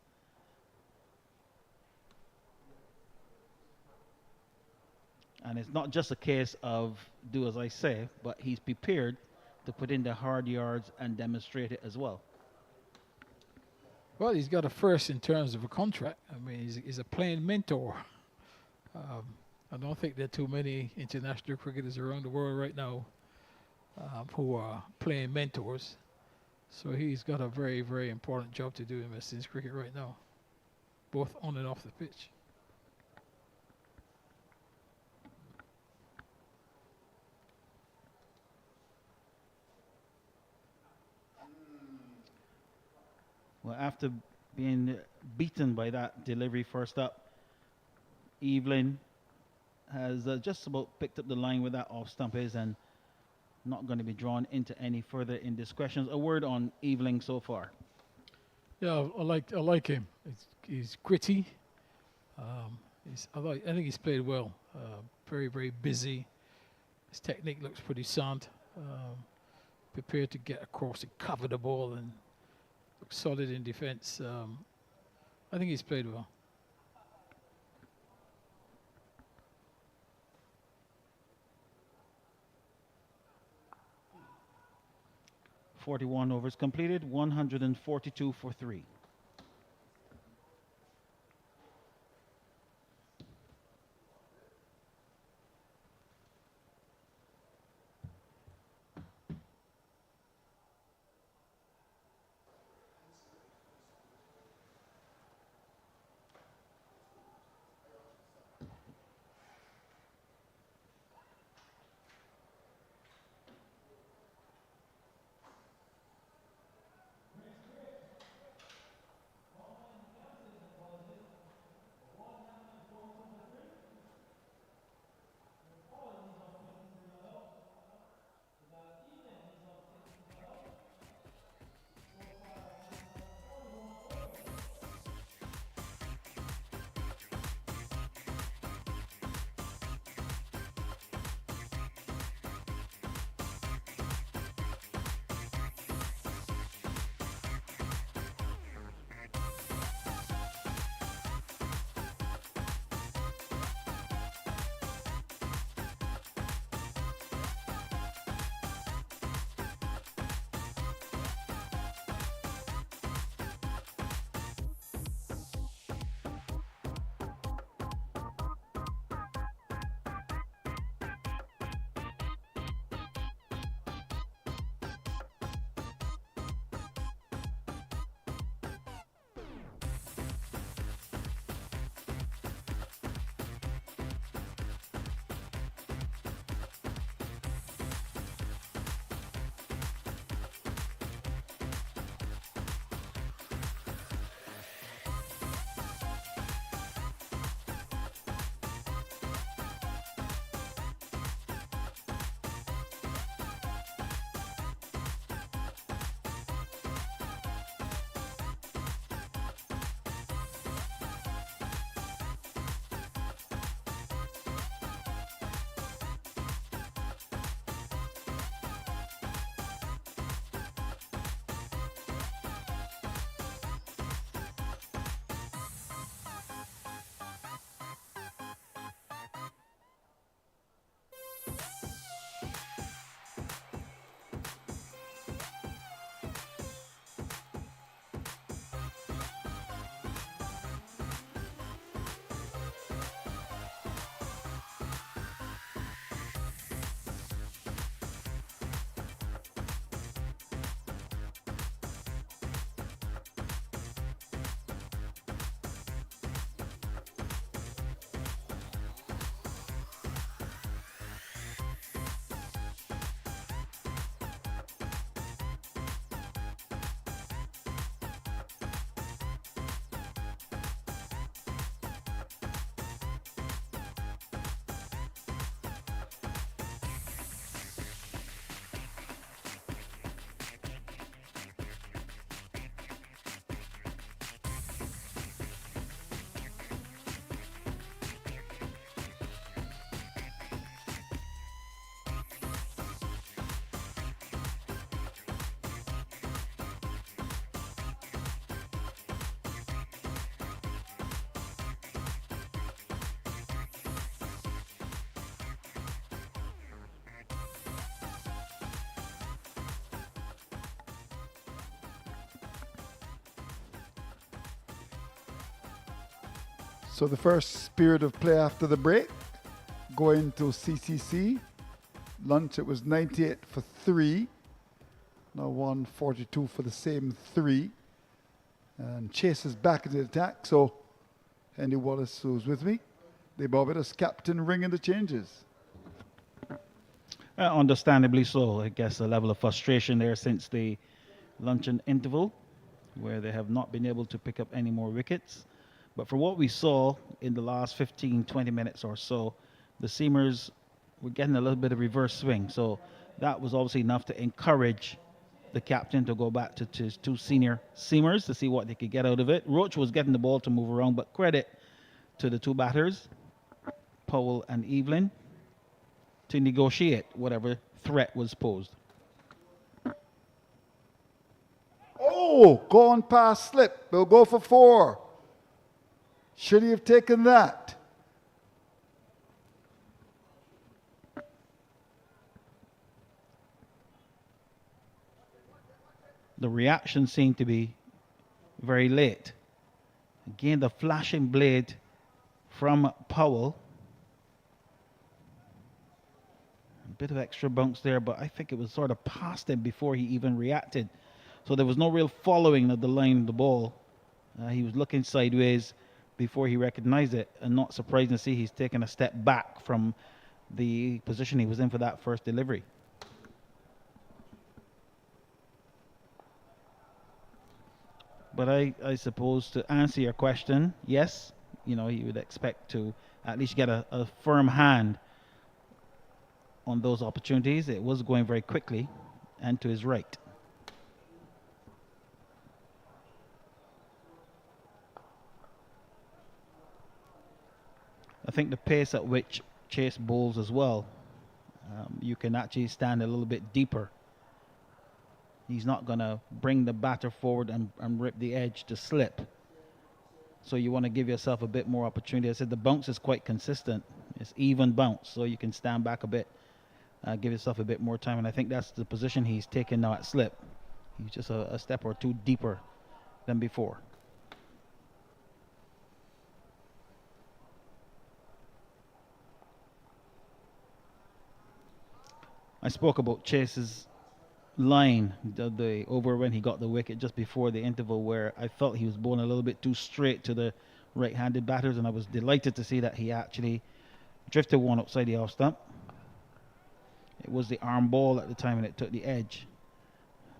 [SPEAKER 7] And it's not just a case of do as I say, but he's prepared to put in the hard yards and demonstrate it as well.
[SPEAKER 3] Well, he's got a first in terms of a contract. I mean, he's a playing mentor. I don't think there are too many international cricketers around the world right now who are playing mentors. So he's got a very, very important job to do in West Indies cricket right now, both on and off the pitch.
[SPEAKER 7] Well, after being beaten by that delivery first up, Evelyn has just about picked up the line with that off stump is and not going to be drawn into any further indiscretions. A word on Evelyn so far.
[SPEAKER 3] Yeah, I like him. He's gritty. I think he's played well. Very, very busy. His technique looks pretty sound. Prepared to get across and cover the ball and look solid in defence. I think he's played well.
[SPEAKER 7] .41 overs completed, 142 for 3.
[SPEAKER 1] So the first period of play after the break, going to CCC. Lunch, it was 98 for 3. Now 142 for the same 3. And Chase is back in the attack. So Henry Wallace, who's with me, the Barbados captain, ringing the changes.
[SPEAKER 7] Understandably so. I guess a level of frustration there since the luncheon interval, where they have not been able to pick up any more wickets. But for what we saw in the last 15, 20 minutes or so, the seamers were getting a little bit of reverse swing. So that was obviously enough to encourage the captain to go back to his 2 senior seamers to see what they could get out of it. Roach was getting the ball to move around, but credit to the 2 batters, Powell and Evelyn, to negotiate whatever threat was posed.
[SPEAKER 1] Oh, going past slip. We'll go for 4. Should he have taken that?
[SPEAKER 7] The reaction seemed to be very late. Again, the flashing blade from Powell. A bit of extra bounce there, but I think it was sort of past him before he even reacted. So there was no real following of the line of the ball. He was looking sideways before he recognized it, and not surprising to see he's taken a step back from the position he was in for that first delivery. But I suppose to answer your question, yes, you would expect to at least get a firm hand on those opportunities. It was going very quickly and to his right. I think the pace at which Chase bowls as well, you can actually stand a little bit deeper. He's not going to bring the batter forward and rip the edge to slip. So you want to give yourself a bit more opportunity. I said the bounce is quite consistent. It's even bounce, so you can stand back a bit, give yourself a bit more time. And I think that's the position he's taken now at slip. He's just a step or 2 deeper than before. I spoke about Chase's line, the over when he got the wicket just before the interval, where I felt he was bowling a little bit too straight to the right-handed batters, and I was delighted to see that he actually drifted one outside the off stump. It was the arm ball at the time and it took the edge,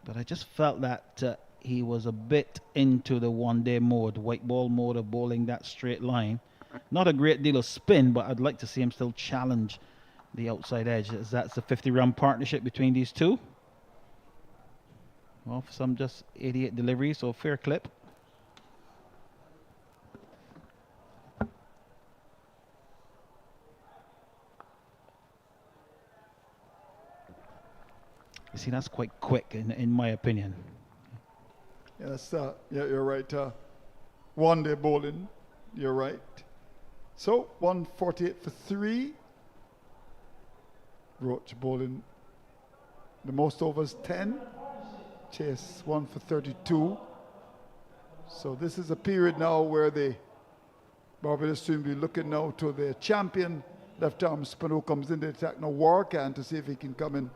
[SPEAKER 7] but I just felt that he was a bit into the one-day mode, white ball mode of bowling that straight line. Not a great deal of spin, but I'd like to see him still challenge the outside edge, as that's the 50-run partnership between these two. Well, for some just 88 deliveries, so fair clip. You see, that's quite quick in my opinion.
[SPEAKER 1] Yes, yeah, you're right. One-day bowling, you're right. So 148 for 3. Roach bowling the most overs, 10. Chase 1 for 32. So this is a period now where the Barbados team will be looking now to the champion left arm spinner who comes in the attack now, Warcan, to see if he can come and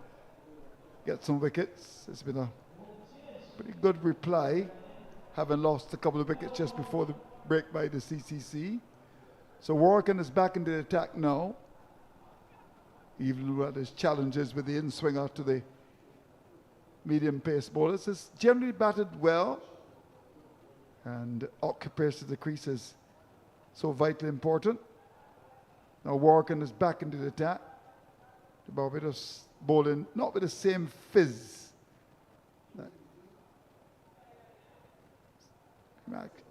[SPEAKER 1] get some wickets. It's been a pretty good reply, having lost a couple of wickets just before the break by the CCC. So Warcan is back into the attack now, even with his challenges with the in-swinger to the medium pace bowlers. Has generally batted well, and occupation of the crease is so vitally important. Now Warcan is back into the attack. The Barbados bowling not with the same fizz.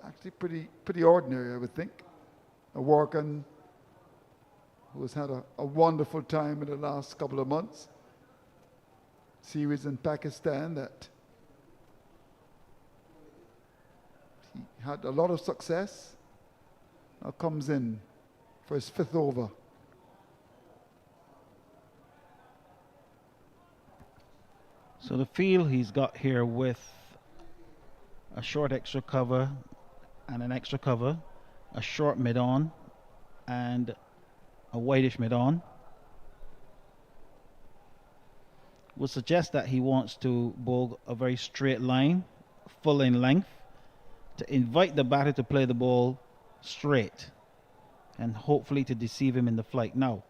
[SPEAKER 1] Actually pretty ordinary, I would think. Now Warcan, who has had a wonderful time in the last couple of months. Series in Pakistan that he had a lot of success. Now comes in for his 5th over.
[SPEAKER 7] So the feel he's got here with a short extra cover and an extra cover a short mid-on and a whitish mid-on. Would suggest that he wants to bowl a very straight line, full in length, to invite the batter to play the ball straight and hopefully to deceive him in the flight. Now,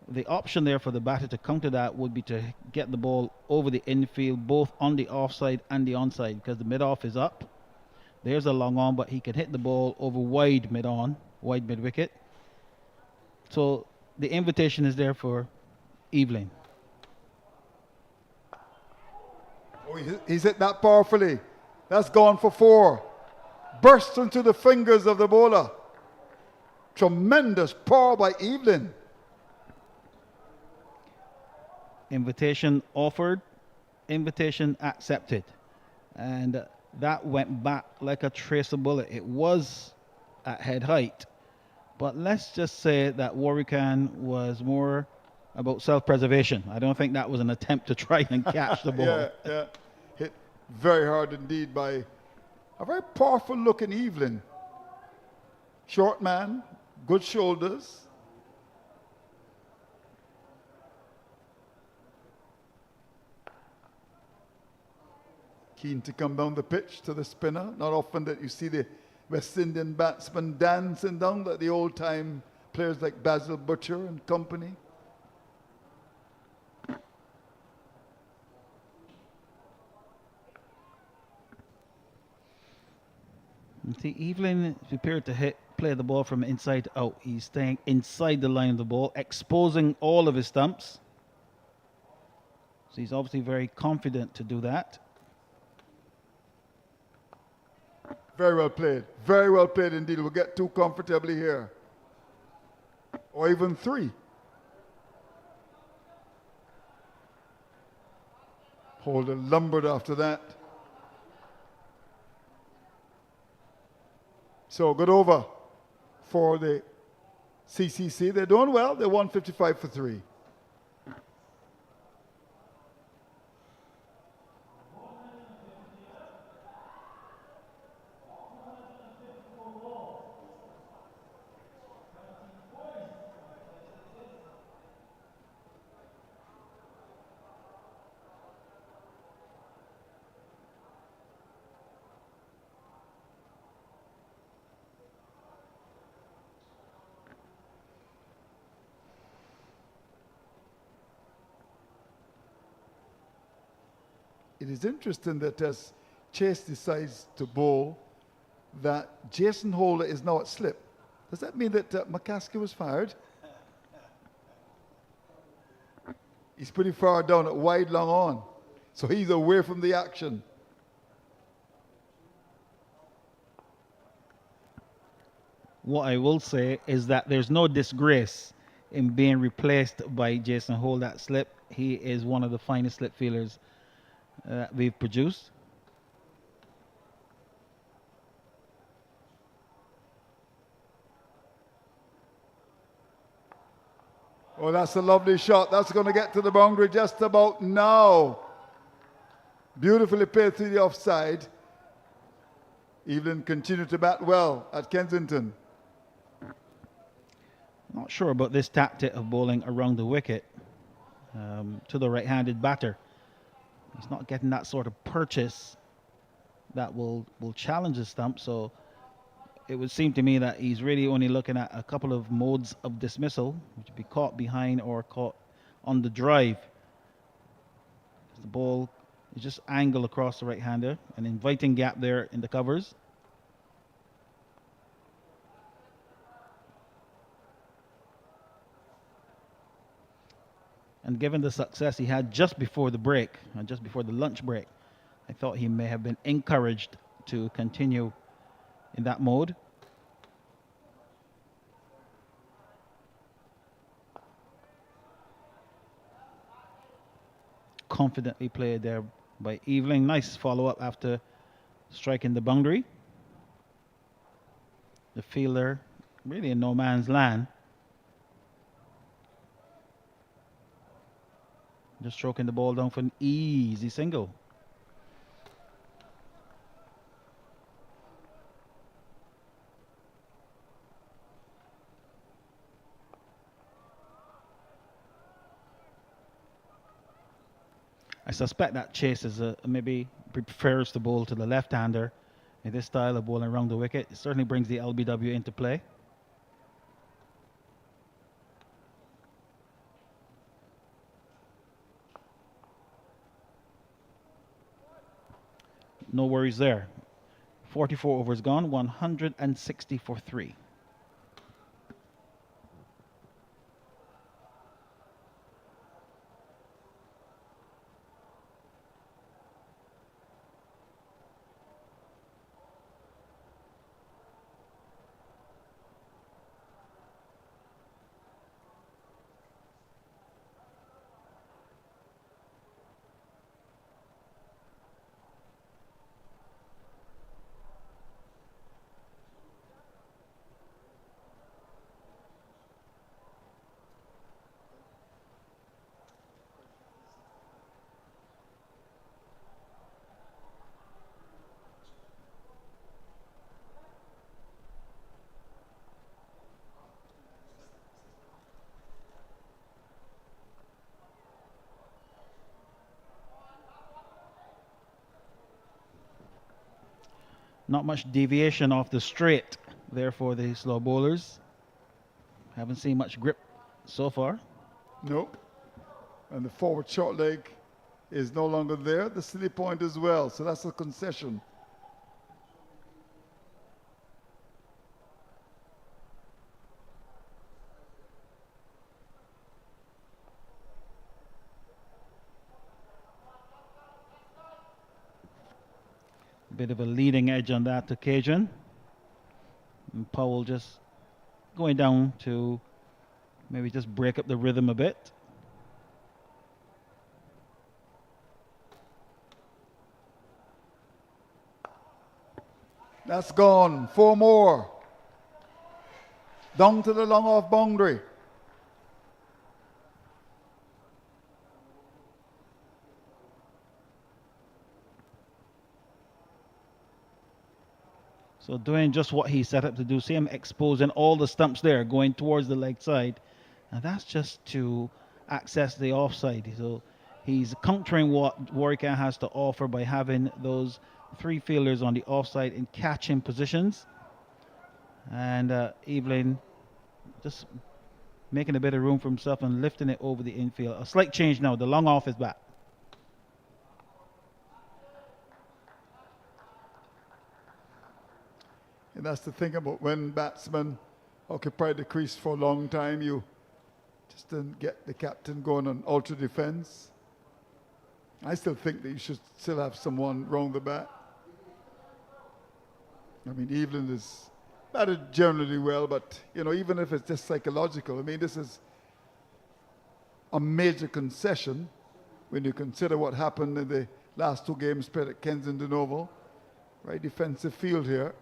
[SPEAKER 7] the option there for the batter to counter that would be to get the ball over the infield, both on the offside and the onside, because the mid-off is up. There's a long on, but he can hit the ball over wide mid-on, wide mid-wicket. So the invitation is there for Evelyn.
[SPEAKER 1] Oh, he's hit that powerfully. That's gone for 4. Burst into the fingers of the bowler. Tremendous power by Evelyn.
[SPEAKER 7] Invitation offered, invitation accepted. And that went back like a tracer bullet. It was at head height. But let's just say that Warwican was more about self-preservation. I don't think that was an attempt to try and catch the ball.
[SPEAKER 1] Yeah. Hit very hard indeed by a very powerful looking Evelyn. Short man, good shoulders. Keen to come down the pitch to the spinner. Not often that you see the West Indian batsmen dancing down like the old time players like Basil Butcher and company.
[SPEAKER 7] See, Evelyn is prepared to play the ball from inside to out. He's staying inside the line of the ball, exposing all of his stumps. So he's obviously very confident to do that.
[SPEAKER 1] Very well played. Very well played indeed. We'll get 2 comfortably here. Or even 3. Holder lumbered after that. So good over for the CCC. They're doing well. They're 155 for 3. It is interesting that as Chase decides to bowl, that Jason Holder is now at slip. Does that mean that McCaskey was fired? He's pretty far down at wide long on, so he's away from the action.
[SPEAKER 7] What I will say is that there's no disgrace in being replaced by Jason Holder at slip. He is one of the finest slip fielders that we've produced.
[SPEAKER 1] Oh, that's a lovely shot. That's going to get to the boundary just about now. Beautifully played through the offside. Evelyn continued to bat well at Kensington.
[SPEAKER 7] Not sure about this tactic of bowling around the wicket to the right-handed batter. He's not getting that sort of purchase that will challenge the stump. So it would seem to me that he's really only looking at a couple of modes of dismissal, which would be caught behind or caught on the drive. The ball is just angled across the right-hander, an inviting gap there in the covers. And given the success he had just before the break, and just before the lunch break, I thought he may have been encouraged to continue in that mode. Confidently played there by Evelyn. Nice follow-up after striking the boundary. The fielder really in no man's land. Just stroking the ball down for an easy single. I suspect that Chase is maybe prefers to bowl to the left-hander in this style of bowling around the wicket. It certainly brings the LBW into play. No worries there. 44 overs gone, 160 for 3. Not much deviation off the straight there for the slow bowlers. Haven't seen much grip so far.
[SPEAKER 1] Nope. And the forward short leg is no longer there. The silly point as well. So that's a concession.
[SPEAKER 7] Bit of a leading edge on that occasion. And Powell just going down to maybe just break up the rhythm a bit.
[SPEAKER 1] That's gone. 4 more. Down to the long off boundary.
[SPEAKER 7] So doing just what he set up to do. See him exposing all the stumps there, going towards the leg side. And that's just to access the offside. So he's countering what Warwick has to offer by having those 3 fielders on the offside in catching positions. And Evelyn just making a bit of room for himself and lifting it over the infield. A slight change now. The long off is back.
[SPEAKER 1] And that's the thing about when batsmen occupy the crease for a long time, you just don't get the captain going on ultra defense. I still think that you should still have someone round the bat. I mean, Evelyn is batted generally well, but, you know, even if it's just psychological, I mean, this is a major concession when you consider what happened in the last 2 games played at Kensington Oval. Right defensive field here.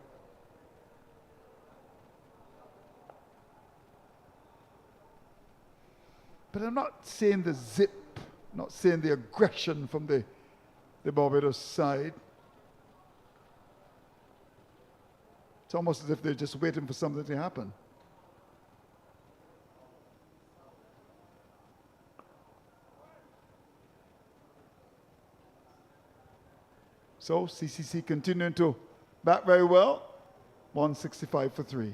[SPEAKER 1] But I'm not saying the zip, not saying the aggression from the Barbados side. It's almost as if they're just waiting for something to happen. So CCC continuing to bat very well. 165 for 3.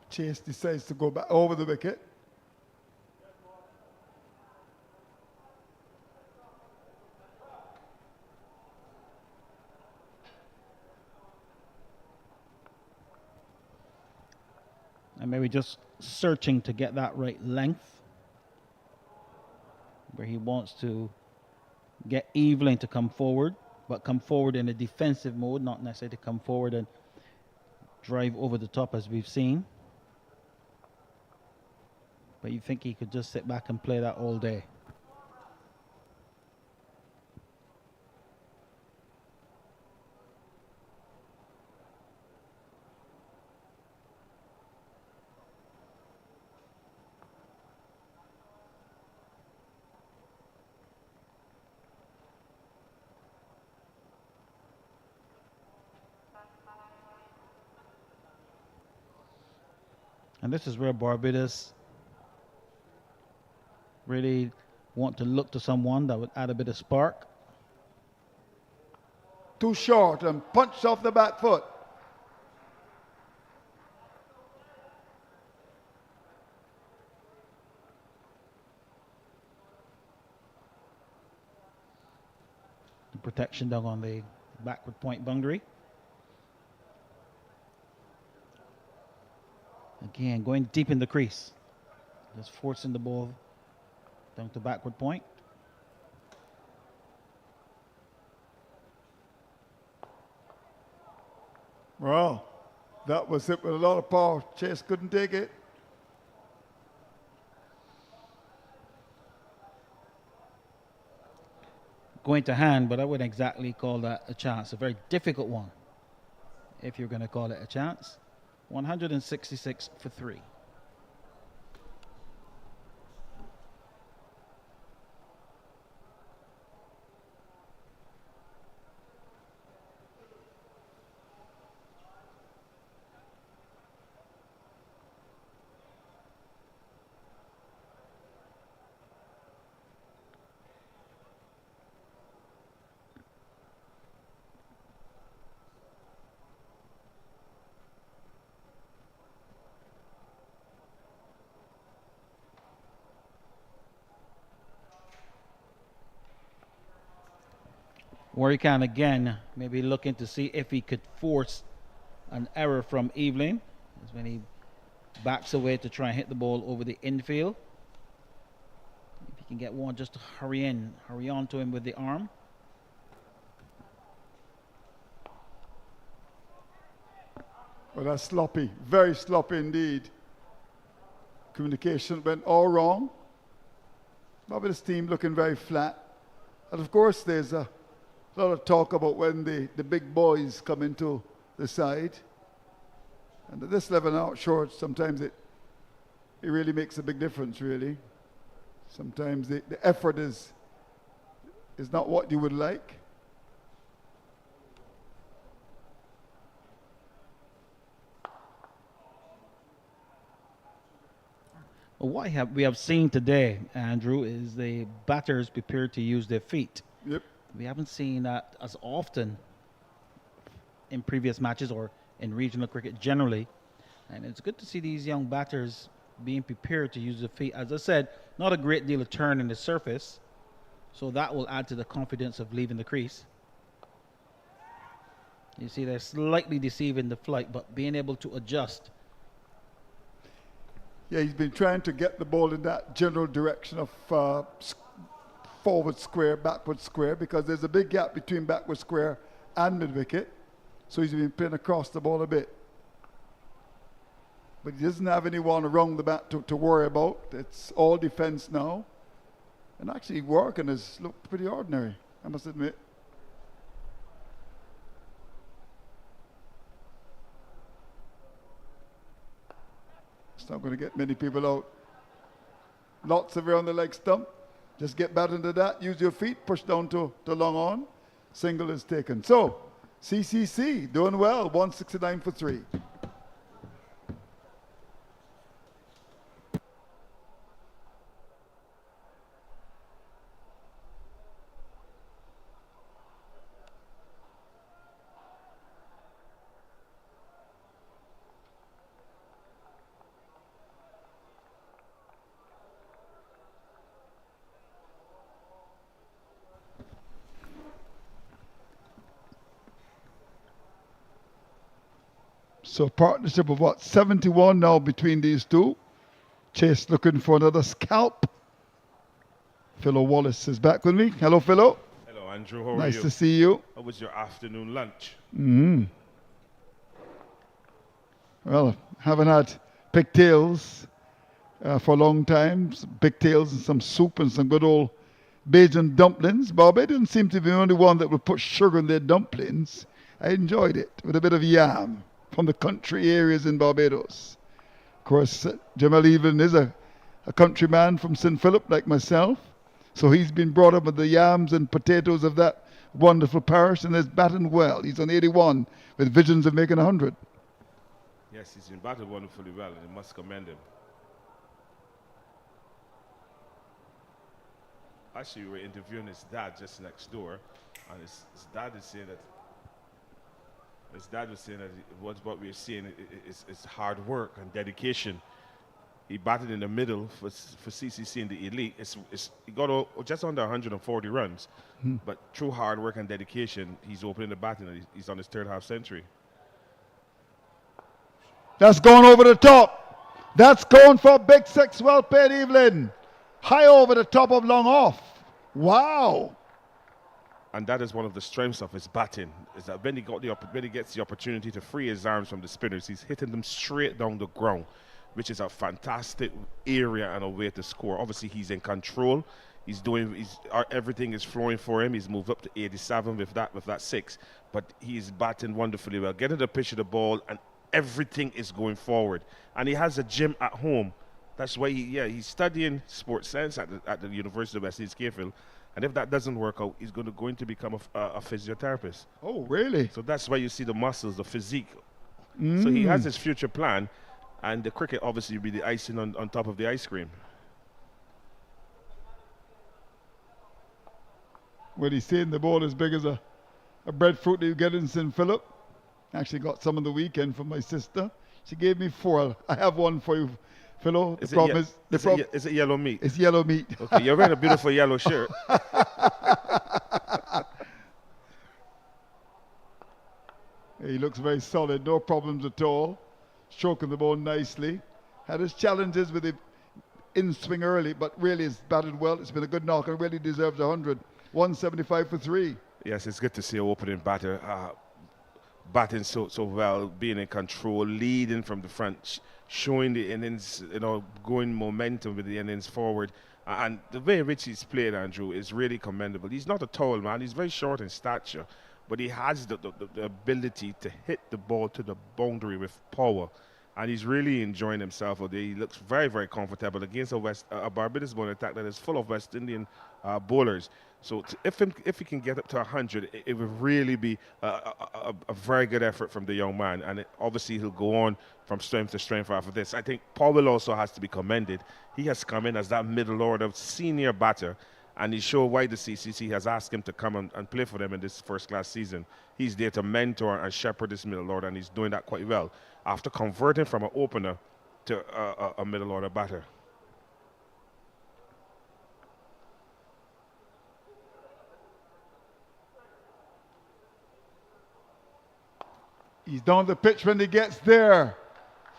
[SPEAKER 1] Chase decides to go back over the wicket.
[SPEAKER 7] And maybe just searching to get that right length, where he wants to get Evelyn to come forward, but come forward in a defensive mode, not necessarily to come forward and drive over the top as we've seen. But you think he could just sit back and play that all day. And this is where Barbados really want to look to someone that would add a bit of spark.
[SPEAKER 1] Too short and punched off the back foot.
[SPEAKER 7] The protection down on the backward point boundary. Again, going deep in the crease. Just forcing the ball down to backward point.
[SPEAKER 1] Well, that was it with a lot of power. Chase couldn't take it.
[SPEAKER 7] Going to hand, but I wouldn't exactly call that a chance. A very difficult one, if you're going to call it a chance. 166 for 3. Warrican again, maybe looking to see if he could force an error from Evelyn. That's when he backs away to try and hit the ball over the infield. If he can get one just to hurry on to him with the arm.
[SPEAKER 1] Well, that's sloppy, very sloppy indeed. Communication went all wrong. Barbados team looking very flat. And of course, there's a lot of talk about when the big boys come into the side. And at this level out short, sometimes it really makes a big difference, really. Sometimes the effort is not what you would like.
[SPEAKER 7] What we have seen today, Andrew, is the batters prepared to use their feet.
[SPEAKER 1] Yep.
[SPEAKER 7] We haven't seen that as often in previous matches or in regional cricket generally. And it's good to see these young batters being prepared to use their feet. As I said, not a great deal of turn in the surface, so that will add to the confidence of leaving the crease. You see they're slightly deceiving the flight, but being able to adjust.
[SPEAKER 1] Yeah, he's been trying to get the ball in that general direction of forward square, backward square, because there's a big gap between backward square and mid wicket. So he's been playing across the ball a bit. But he doesn't have anyone around the bat to worry about. It's all defense now. And actually working has looked pretty ordinary, I must admit. It's not going to get many people out. Lots of around the leg stump. Just get back into that, use your feet, push down to long on. Single is taken. So, CCC doing well, 169 for 3. So partnership of what, 71 now between these two. Chase looking for another scalp. Philo Wallace is back with me. Hello, Philo.
[SPEAKER 4] Hello, Andrew. How are you?
[SPEAKER 1] Nice to see you.
[SPEAKER 4] How was your afternoon lunch?
[SPEAKER 1] Well, haven't had pigtails for a long time. Some pigtails and some soup and some good old Bajan dumplings. Bobby didn't seem to be the only one that would put sugar in their dumplings. I enjoyed it with a bit of yam from the country areas in Barbados. Of course, Jamal Evelyn is a countryman from St. Philip like myself. So he's been brought up with the yams and potatoes of that wonderful parish and is batting well. He's on 81 with visions of making 100.
[SPEAKER 4] Yes, he's been batted wonderfully well, and I must commend him. Actually, we were interviewing his dad just next door, and his dad is saying that what we're seeing is hard work and dedication. He batted in the middle for CCC in the elite. He got just under 140 runs, but through hard work and dedication, he's opening the batting and he's on his third half century.
[SPEAKER 1] That's going over the top. That's going for big six. Well played, Evelyn. High over the top of long off. Wow.
[SPEAKER 4] And that is one of the strengths of his batting, is that when he gets the opportunity to free his arms from the spinners, he's hitting them straight down the ground, which is a fantastic area and a way to score. Obviously, he's in control. Everything is flowing for him. He's moved up to 87 with that six, but he's batting wonderfully well, getting the pitch of the ball, and everything is going forward. And he has a gym at home. That's why he's studying sports science at the University of West East Capefield. And if that doesn't work out, he's going to become a physiotherapist.
[SPEAKER 1] Oh, really?
[SPEAKER 4] So that's why you see the muscles, the physique. So he has his future plan, and the cricket obviously will be the icing on top of the ice cream.
[SPEAKER 1] When he's saying the ball as big as a breadfruit that you get in St. Philip. Actually got some on the weekend from my sister. She gave me 4. I have one for you, Philo.
[SPEAKER 4] Is it yellow meat?
[SPEAKER 1] It's yellow meat.
[SPEAKER 4] Okay, you're wearing a beautiful yellow shirt.
[SPEAKER 1] He looks very solid, no problems at all. Stroking the ball nicely. Had his challenges with the in-swing early, but really has batted well. It's been a good knock and really deserves 100. 175 for 3.
[SPEAKER 4] Yes, it's good to see an opening batter batting so well, being in control, leading from the front, showing the innings, going momentum with the innings forward. And the way in which he's played, Andrew, is really commendable. He's not a tall man. He's very short in stature, but he has the ability to hit the ball to the boundary with power. And he's really enjoying himself. He looks very, very comfortable against a Barbados bowling attack that is full of West Indian bowlers. So if he can get up to 100, it would really be a very good effort from the young man. And obviously he'll go on from strength to strength after this. I think Powell also has to be commended. He has come in as that middle order senior batter, and he showed why the CCC has asked him to come and play for them in this first-class season. He's there to mentor and shepherd this middle order, and he's doing that quite well after converting from an opener to a middle order batter.
[SPEAKER 1] He's down the pitch when he gets there.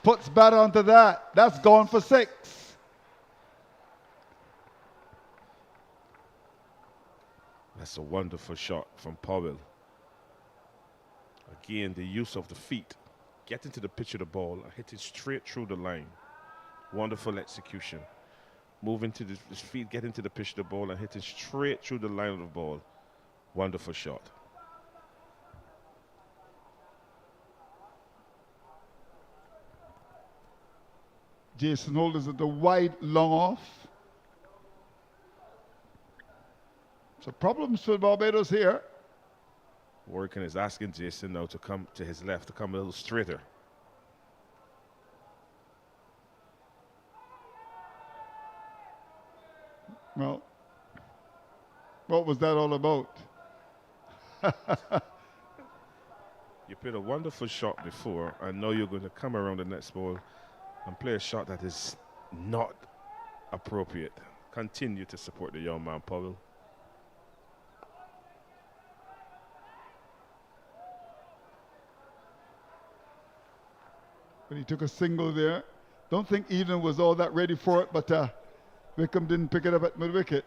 [SPEAKER 1] Puts bat onto that. That's gone for 6.
[SPEAKER 4] That's a wonderful shot from Powell. Again, the use of the feet. Getting to the pitch of the ball and hitting straight through the line. Wonderful execution. Moving to his feet, getting to the pitch of the ball and hitting straight through the line of the ball. Wonderful shot.
[SPEAKER 1] Jason Holders at the wide long off. So problems for Barbados here.
[SPEAKER 4] Working is asking Jason now to come to his left, to come a little straighter.
[SPEAKER 1] Well, what was that all about?
[SPEAKER 4] You played a wonderful shot before, and now you're going to come around the next ball and play a shot that is not appropriate. Continue to support the young man, Powell.
[SPEAKER 1] But he took a single there. Don't think Eden was all that ready for it, but Wickham didn't pick it up at mid-wicket.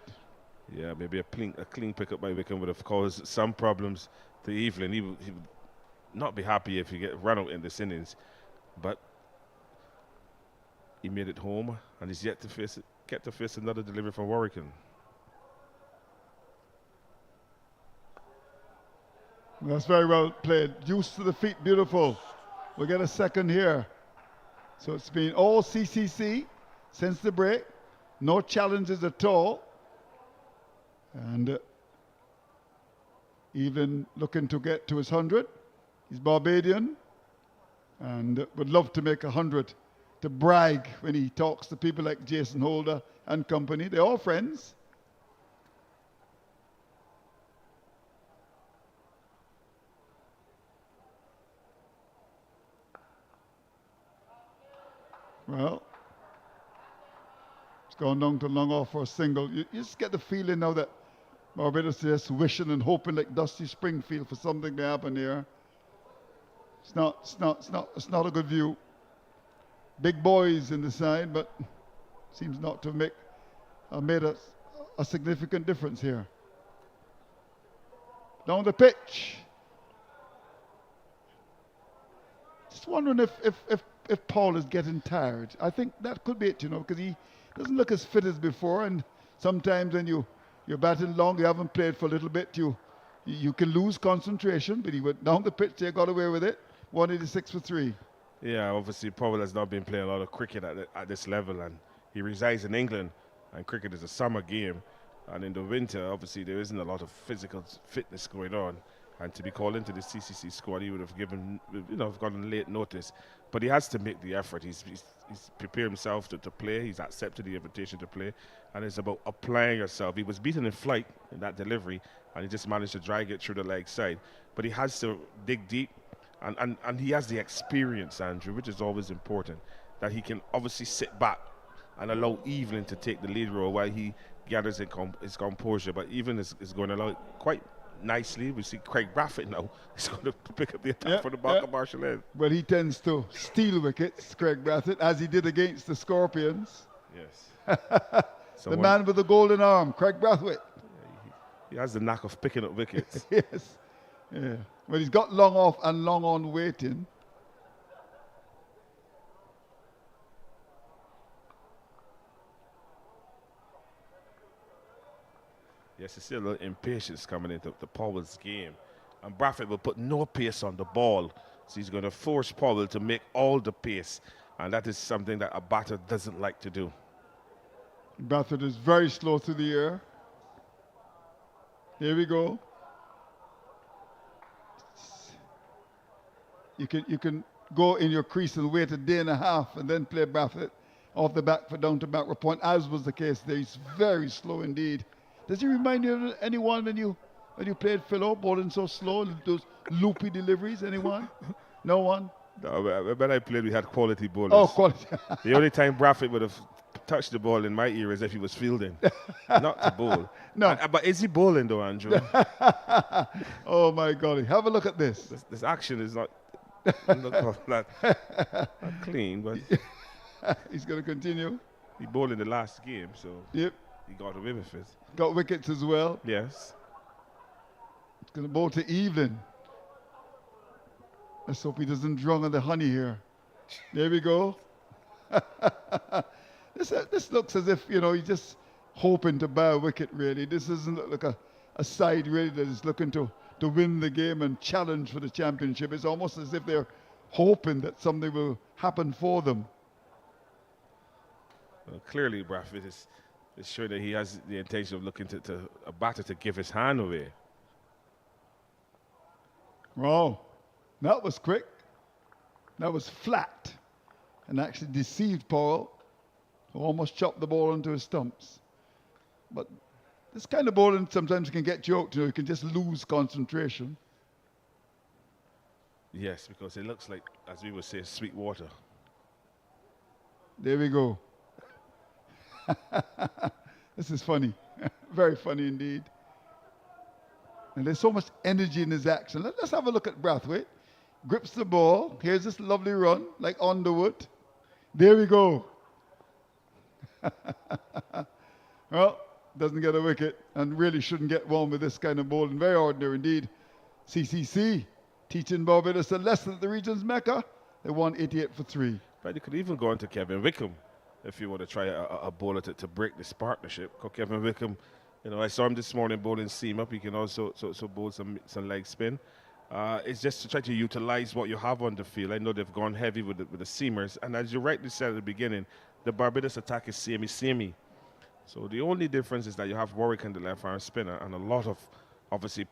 [SPEAKER 4] Yeah, maybe a clean pickup by Wickham would have caused some problems to Evelyn. He would not be happy if he get run out in this innings, but he made it home, and he's yet to face another delivery from Warwickon.
[SPEAKER 1] That's very well played. Use to the feet, beautiful. We'll get a second here. So it's been all CCC since the break. No challenges at all. And even looking to get to his 100. He's Barbadian and would love to make 100 to brag when he talks to people like Jason Holder and company. They're all friends. Well, it's gone down to long off for a single. You just get the feeling now that Barbados is just wishing and hoping like Dusty Springfield for something to happen here. It's not a good view. Big boys in the side, but seems not to make made a significant difference here. Down the pitch. Just wondering if Paul is getting tired. I think that could be it, you know, because he doesn't look as fit as before. And sometimes when you're batting long, you haven't played for a little bit, you can lose concentration. But he went down the pitch, they got away with it. 186 for 3.
[SPEAKER 4] Yeah, obviously Paul has not been playing a lot of cricket at this level, and he resides in England, and cricket is a summer game. And in the winter, obviously, there isn't a lot of physical fitness going on. And to be called into the CCC squad, he would have gotten late notice. But he has to make the effort. He's prepared himself to play. He's accepted the invitation to play. And it's about applying yourself. He was beaten in flight in that delivery, and he just managed to drag it through the leg side. But he has to dig deep, and he has the experience, Andrew, which is always important, that he can obviously sit back and allow Evelyn to take the lead role while he gathers his composure. But Evelyn is going to allow it quite nicely. We see Craig Braffett now. He's going to pick up the attack for the back of Marshall End.
[SPEAKER 1] But he tends to steal wickets, Craig Braffett, as he did against the Scorpions.
[SPEAKER 4] Yes.
[SPEAKER 1] The man with the golden arm, Craig Brathwaite.
[SPEAKER 4] He has the knack of picking up wickets.
[SPEAKER 1] Yes. Yeah. Well, he's got long off and long on waiting.
[SPEAKER 4] Yes, you see a little impatience coming into the Powell's game. And Braffett will put no pace on the ball. So he's going to force Powell to make all the pace. And that is something that a batter doesn't like to do.
[SPEAKER 1] Brathwaite is very slow through the air. Here we go. You can go in your crease and wait a day and a half and then play Brathwaite off the back for down to backward point, as was the case there. He's very slow indeed. Does he remind you of anyone when you played Philo, bowling so slow, those loopy deliveries? Anyone? No one?
[SPEAKER 4] No, when I played, we had quality bowlers.
[SPEAKER 1] Oh, quality.
[SPEAKER 4] The only time Braffett would have touched the ball in my ear is if he was fielding, not to bowl.
[SPEAKER 1] No.
[SPEAKER 4] But is he bowling though, Andrew?
[SPEAKER 1] Oh my God! Have a look at this.
[SPEAKER 4] This action is not not clean, but
[SPEAKER 1] he's going to continue.
[SPEAKER 4] He bowled in the last game, so
[SPEAKER 1] yep,
[SPEAKER 4] he got away with it.
[SPEAKER 1] Got wickets as well.
[SPEAKER 4] Yes.
[SPEAKER 1] It's going to bowl to Evelyn. Let's hope he doesn't drown on the honey here. There we go. This looks as if, he's just hoping to buy a wicket, really. This doesn't look like a side, really, that is looking to win the game and challenge for the championship. It's almost as if they're hoping that something will happen for them.
[SPEAKER 4] Well, clearly, Braffett is showing that he has the intention of looking to a batter to give his hand away.
[SPEAKER 1] Wow, that was quick. That was flat and actually deceived Powell, who almost chopped the ball into his stumps. But this kind of bowling sometimes can get you out. You can just lose concentration.
[SPEAKER 4] Yes, because it looks like, as we would say, sweet water.
[SPEAKER 1] There we go. This is funny. Very funny indeed. And there's so much energy in his action. Let's have a look at Brathwaite. grips the ball. Here's this lovely run, like Underwood. There we go. Well, doesn't get a wicket and really shouldn't get one with this kind of bowling. Very ordinary indeed. CCC teaching Barbados a lesson at the region's Mecca. They won 88 for 3.
[SPEAKER 4] But you could even go into Kevin Wickham if you want to try a bowler to break this partnership. Because Kevin Wickham, you know, I saw him this morning bowling seam up. He can also bowl some leg spin. It's just to try to utilize what you have on the field. I know they've gone heavy with the seamers. And as you rightly said at the beginning, the Barbados attack is samey. So the only difference is that you have Warwick and the left-arm spinner, and a lot of, obviously,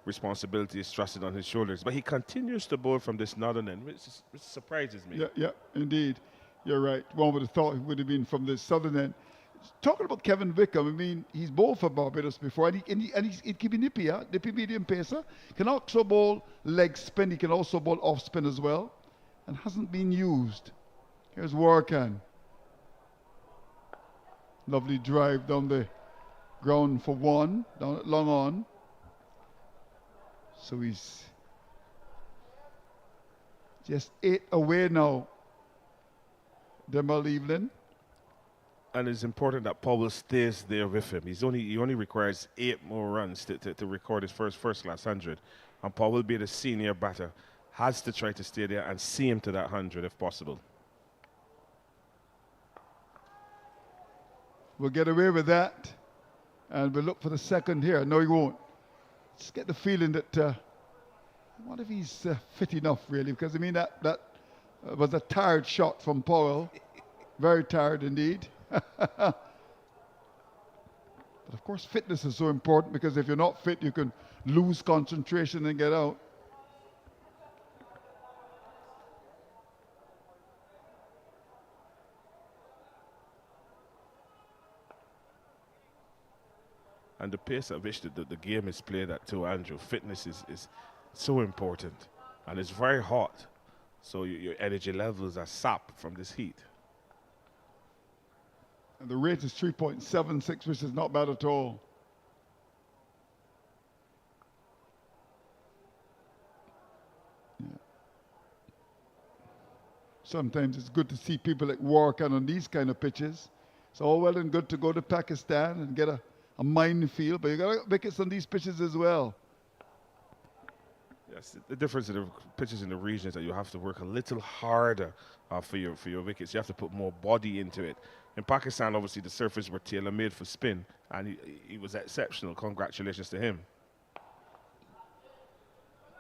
[SPEAKER 4] responsibility is trusted on his shoulders. But he continues to bowl from this northern end, which surprises me.
[SPEAKER 1] Yeah, indeed. You're right. One would have thought it would have been from the southern end. Talking about Kevin Wickham, I mean, he's bowled for Barbados before, and he can be nippy, nippy medium pacer. Can also bowl leg spin. He can also bowl off spin as well, and hasn't been used. Here's Warkan. Lovely drive down the ground for one, down at long on. So he's just 8 away now. Demal Evelyn.
[SPEAKER 4] And it's important that Powell stays there with him. He only requires 8 more runs to record his first class 100. And Powell, being the senior batter, has to try to stay there and see him to that 100 if possible.
[SPEAKER 1] We'll get away with that. And we'll look for the second here. No, he won't. Just get the feeling that, what if he's fit enough, really? Because, I mean, that was a tired shot from Powell. Very tired indeed. But, of course, fitness is so important, because if you're not fit, you can lose concentration and get out.
[SPEAKER 4] And the pace at which the game is played at too, Andrew, fitness is so important. And it's very hot. So your energy levels are sapped from this heat.
[SPEAKER 1] And the rate is 3.76, which is not bad at all. Yeah. Sometimes it's good to see people like Warkan on these kind of pitches. It's all well and good to go to Pakistan and get a minefield, but you got wickets on these pitches as well.
[SPEAKER 4] Yes, the difference in the pitches in the region is that you have to work a little harder for your wickets. You have to put more body into it. In Pakistan, obviously, the surface were tailor-made for spin, and he was exceptional. Congratulations to him.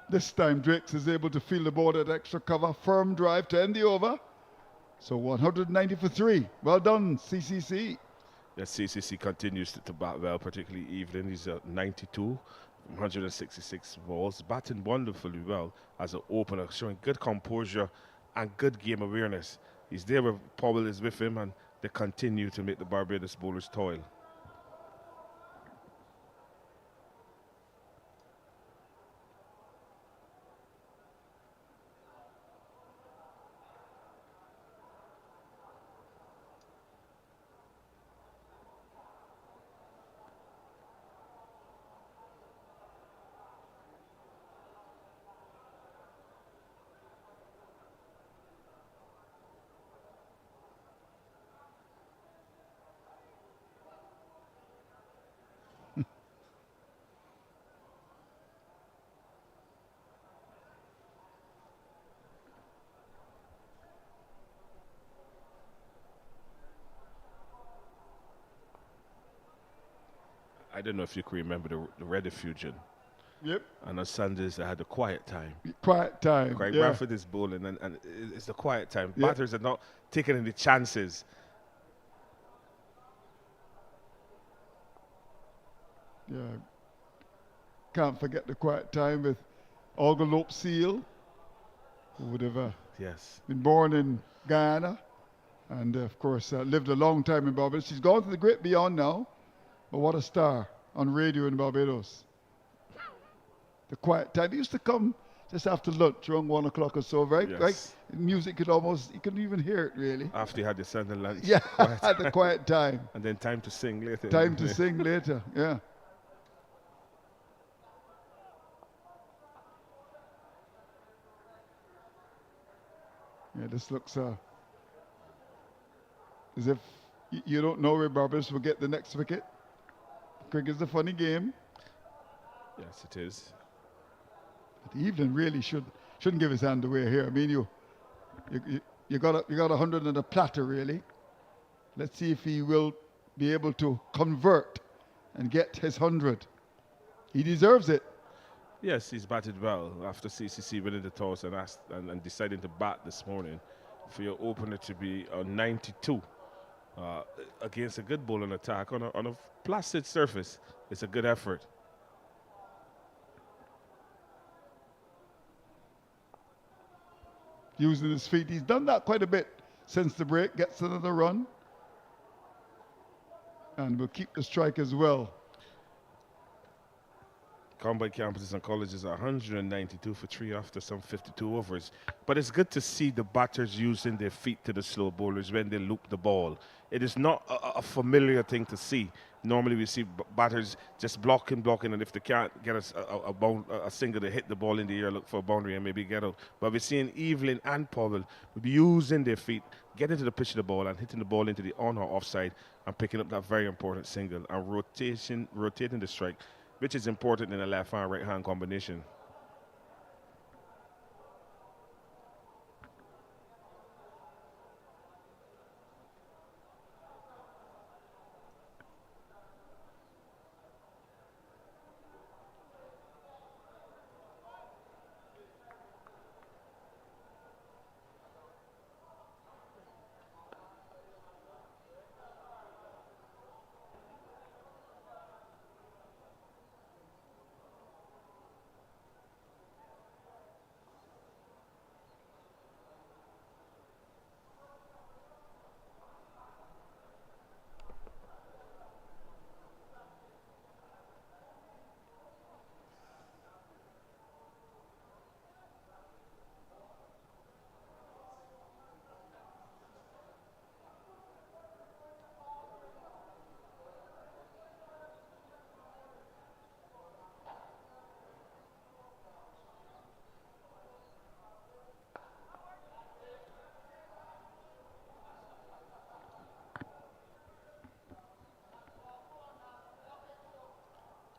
[SPEAKER 1] This time, Drakes is able to field the ball at extra cover. Firm drive to end the over. So 190 for 3. Well done, CCC.
[SPEAKER 4] Yes, CCC continues to bat well, particularly Evelyn. He's at 92 from 166 balls, batting wonderfully well as an opener, showing good composure and good game awareness. He's there where Powell is with him, and they continue to make the Barbados bowlers toil. I don't know if you can remember the Red Effusion.
[SPEAKER 1] Yep.
[SPEAKER 4] And on Sundays, they had the quiet time.
[SPEAKER 1] Quiet time.
[SPEAKER 4] Craig
[SPEAKER 1] yeah.
[SPEAKER 4] Bradford is bowling, and it's the quiet time.
[SPEAKER 1] Yep.
[SPEAKER 4] Batters are not taking any chances.
[SPEAKER 1] Yeah. Can't forget the quiet time with Olga Lope Seal, who would have been born in Guyana and, of course, lived a long time in Barbados. She's gone to the great beyond now. But what a star on radio in Barbados. The quiet time. It used to come just after lunch, around 1 o'clock or so, right?
[SPEAKER 4] Yes.
[SPEAKER 1] Right? Music you couldn't even hear it, really.
[SPEAKER 4] After you had your Sunday lunch.
[SPEAKER 1] Yeah, the quiet time.
[SPEAKER 4] And then time to sing later.
[SPEAKER 1] Time to sing later, yeah. this looks as if you don't know where Barbados will get the next wicket. Cricket's a funny game.
[SPEAKER 4] Yes, it is.
[SPEAKER 1] But Evelyn really shouldn't give his hand away here. I mean, you got 100 on a platter, really. Let's see if he will be able to convert and get his 100. He deserves it.
[SPEAKER 4] Yes, he's batted well after CCC winning the toss and deciding to bat this morning. For your opener to be on 92 against a good bowling attack on a placid surface, it's a good effort.
[SPEAKER 1] Using his feet, he's done that quite a bit since the break. Gets another run, and will keep the strike as well.
[SPEAKER 4] Combined campuses and colleges are 192 for 3 after some 52 overs. But it's good to see the batters using their feet to the slow bowlers when they loop the ball. It is not a familiar thing to see. Normally we see batters just blocking, and if they can't get a single, they hit the ball in the air, look for a boundary and maybe get out. But we're seeing Evelyn and Powell using their feet, getting to the pitch of the ball and hitting the ball into the on or offside and picking up that very important single and rotating the strike, which is important in a left hand, right hand combination.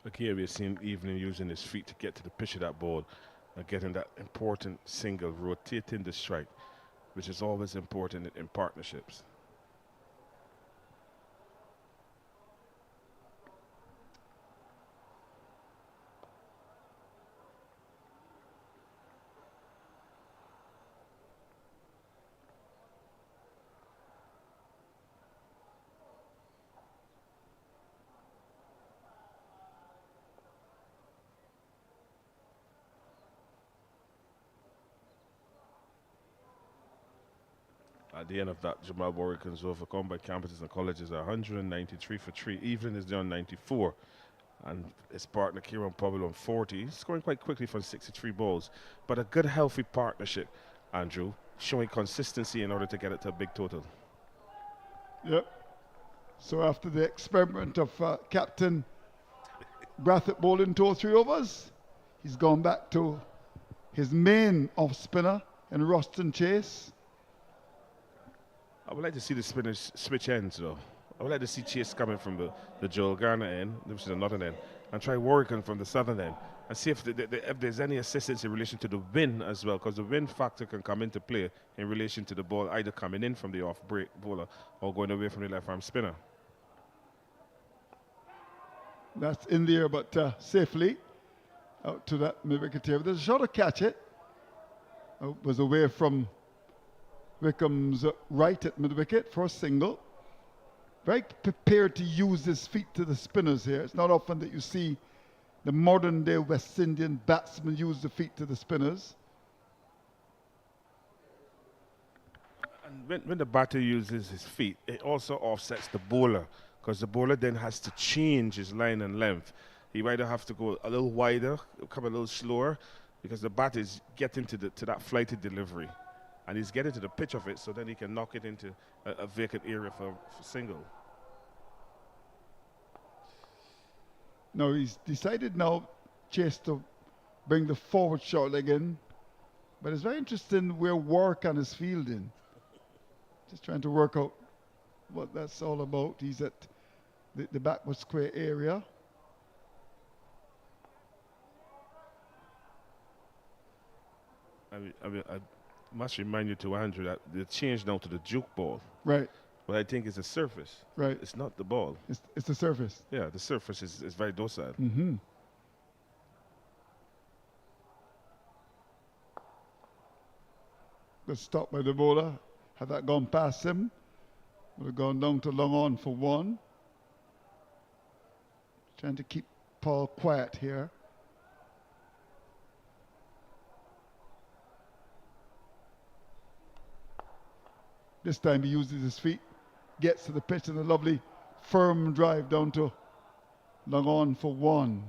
[SPEAKER 4] Look here, we're seeing Evening using his feet to get to the pitch of that ball and getting that important single, rotating the strike, which is always important in partnerships. At the end of that, Jamal Warwick comes over. Combined campuses and colleges are 193 for 3. Evelyn is down 94. And his partner, Kieran Powell, on 40. He's scoring quite quickly from 63 balls. But a good, healthy partnership, Andrew, showing consistency in order to get it to a big total.
[SPEAKER 1] Yep. So after the experiment of Captain Brathwaite bowling 2 or 3 overs, he's gone back to his main off spinner in Ruston Chase.
[SPEAKER 4] I would like to see the spinners switch ends, though. I would like to see Chase coming from the Joel Garner end, which is the northern end, and try Warwick from the southern end, and see if there's any assistance in relation to the wind as well, because the wind factor can come into play in relation to the ball either coming in from the off-break bowler or going away from the left-arm spinner.
[SPEAKER 1] That's in there, but safely out to that mid-wicket here. There's a shot to catch it. Was away from Wickham's right at mid-wicket for a single. Very prepared to use his feet to the spinners here. It's not often that you see the modern-day West Indian batsmen use the feet to the spinners.
[SPEAKER 4] And when the batter uses his feet, it also offsets the bowler, because the bowler then has to change his line and length. He either have to go a little wider, come a little slower, because the batter is getting to that flighted delivery. And he's getting to the pitch of it, so then he can knock it into a vacant area for single.
[SPEAKER 1] Now he's decided now, Chase, to bring the forward short leg in But it's very interesting where Warkan is fielding. Just trying to work out what that's all about. He's at the backward square area.
[SPEAKER 4] I must remind you to Andrew that they changed now to the juke ball.
[SPEAKER 1] Right.
[SPEAKER 4] But I think it's the surface.
[SPEAKER 1] Right.
[SPEAKER 4] It's not the ball.
[SPEAKER 1] It's the surface.
[SPEAKER 4] Yeah, the surface is very docile.
[SPEAKER 1] Mm-hmm. Good stop by the bowler. Had that gone past him, would have gone down to long on for one. Trying to keep Paul quiet here. This time he uses his feet, gets to the pitch and a lovely firm drive down to long on for one.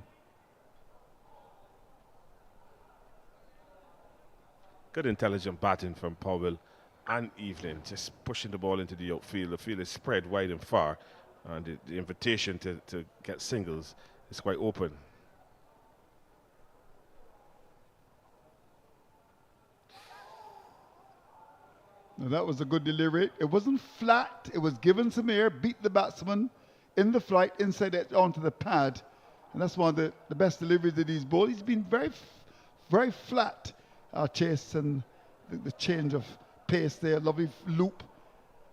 [SPEAKER 4] Good intelligent batting from Powell and Evelyn, just pushing the ball into the outfield. The field is spread wide and far, and the invitation to get singles is quite open.
[SPEAKER 1] Now that was a good delivery. It wasn't flat. It was given some air, beat the batsman in the flight, inside it onto the pad. And that's one of the best deliveries of these balls. He's been very flat, Chase, and the change of pace there. Lovely loop,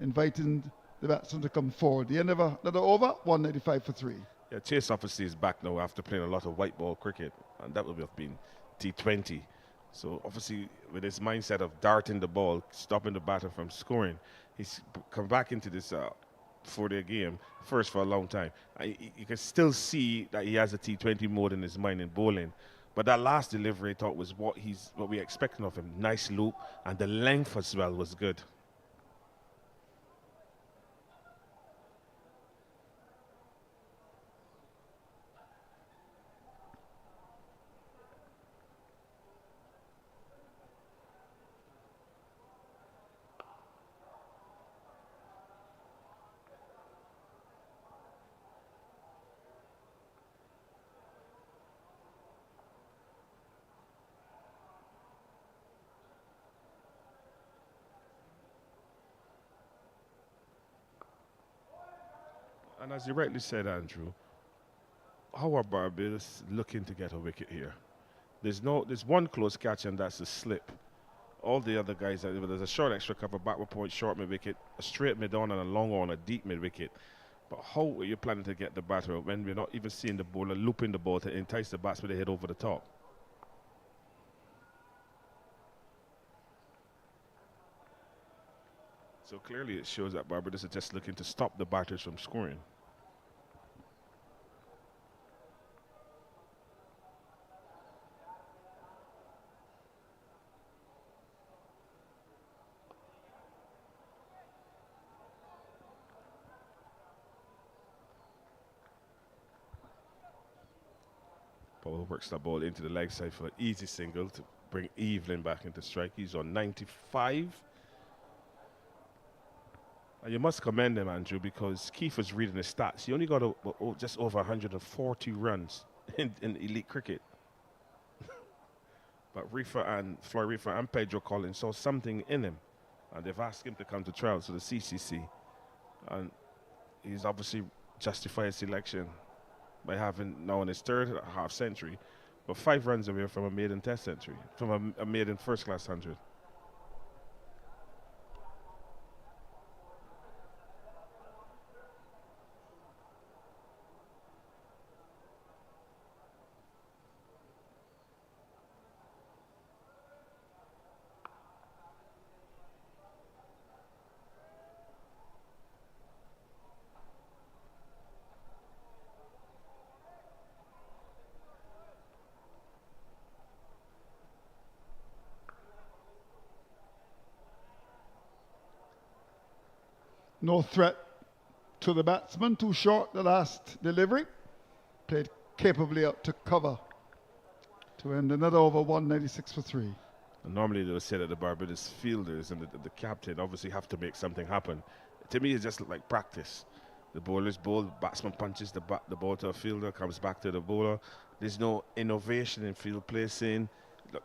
[SPEAKER 1] inviting the batsman to come forward. The end of another over, 195 for 3.
[SPEAKER 4] Yeah, Chase obviously is back now after playing a lot of white ball cricket, and that would have been T20. So obviously, with his mindset of darting the ball, stopping the batter from scoring, he's come back into this Forde game first for a long time. You can still see that he has a T20 mode in his mind in bowling. But that last delivery, I thought, was what we're expecting of him. Nice loop, and the length as well was good. And as you rightly said, Andrew, how are Barbados looking to get a wicket here? There's one close catch, and that's a slip. All the other guys, there's a short extra cover, backward point, short mid wicket, a straight mid on, and a long on, a deep mid wicket. But how are you planning to get the batter when we're not even seeing the bowler looping the ball to entice the batsman to hit over the top? So clearly it shows that Barbados are just looking to stop the batters from scoring. Powell works that ball into the leg side for an easy single to bring Evelyn back into strike. He's on 95. And you must commend him, Andrew, because Keith was reading his stats. He only got just over 140 runs in elite cricket. But Floyd Reefer and Pedro Collins saw something in him, and they've asked him to come to trials to the CCC. And he's obviously justified his selection by having now in his third half century, but 5 runs away from a maiden test century, from a maiden first-class 100.
[SPEAKER 1] No threat to the batsman, too short the last delivery. Played capably out to cover to end another over, 196 for 3.
[SPEAKER 4] And normally they'll say that the Barbados fielders and the captain obviously have to make something happen. To me, it's just like practice. The bowler's bowl, batsman punches the ball to a fielder, comes back to the bowler. There's no innovation in field placing.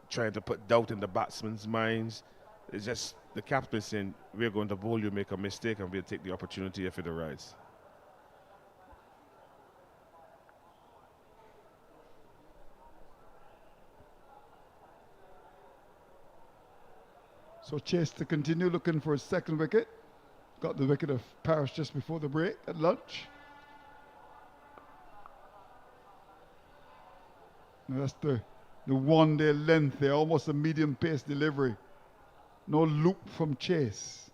[SPEAKER 4] trying to put doubt in the batsmen's minds. It's just the captain saying, we're going to bowl, you make a mistake, and we'll take the opportunity if it arises.
[SPEAKER 1] So Chase to continue looking for his second wicket. Got the wicket of Paris just before the break at lunch. Now that's the one-day length there, almost a medium pace delivery. No loop from Chase.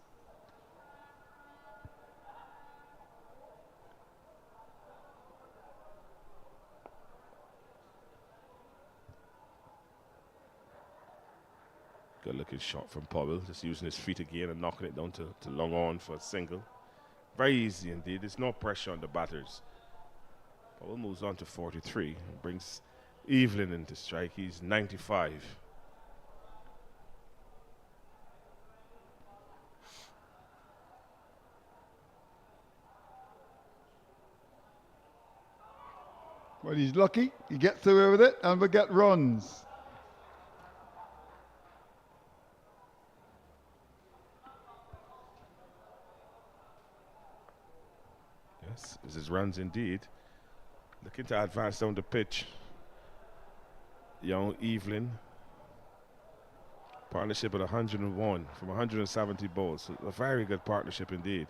[SPEAKER 4] Good looking shot from Powell, just using his feet again and knocking it down to long on for a single. Very easy indeed. There's no pressure on the batters. Powell moves on to 43 and brings Evelyn into strike. He's 95.
[SPEAKER 1] Well, he's lucky. He gets away with it, and we get runs.
[SPEAKER 4] Yes, this is runs indeed. Looking to advance down the pitch. Young Evelyn. Partnership at 101 from 170 balls. So a very good partnership indeed.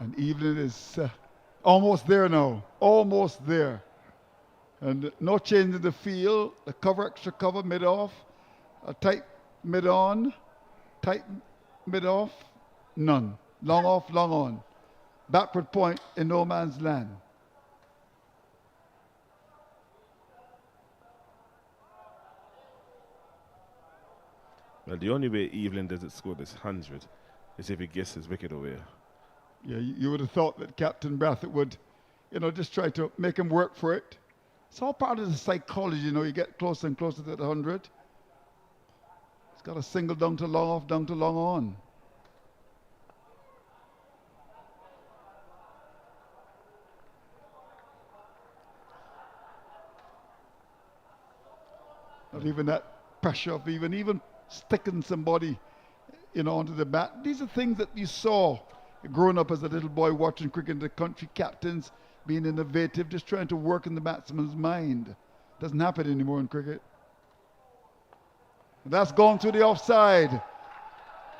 [SPEAKER 1] And Evelyn is almost there now. Almost there. And no change in the field. The cover, extra cover, mid-off. A tight mid-on. Tight mid-off. None. Long off, long on. Backward point in no man's land.
[SPEAKER 4] Well, the only way Evelyn doesn't score this 100 is if he gets his wicket away.
[SPEAKER 1] Yeah, you would have thought that Captain Brathwaite would, just try to make him work for it. It's all part of the psychology, you get closer and closer to the 100. He's got a single down to long off, down to long on. Not even that pressure of even sticking somebody, onto the bat. These are things that you saw growing up as a little boy watching cricket, the country captains being innovative, just trying to work in the batsman's mind. Doesn't happen anymore in cricket. That's gone to the offside.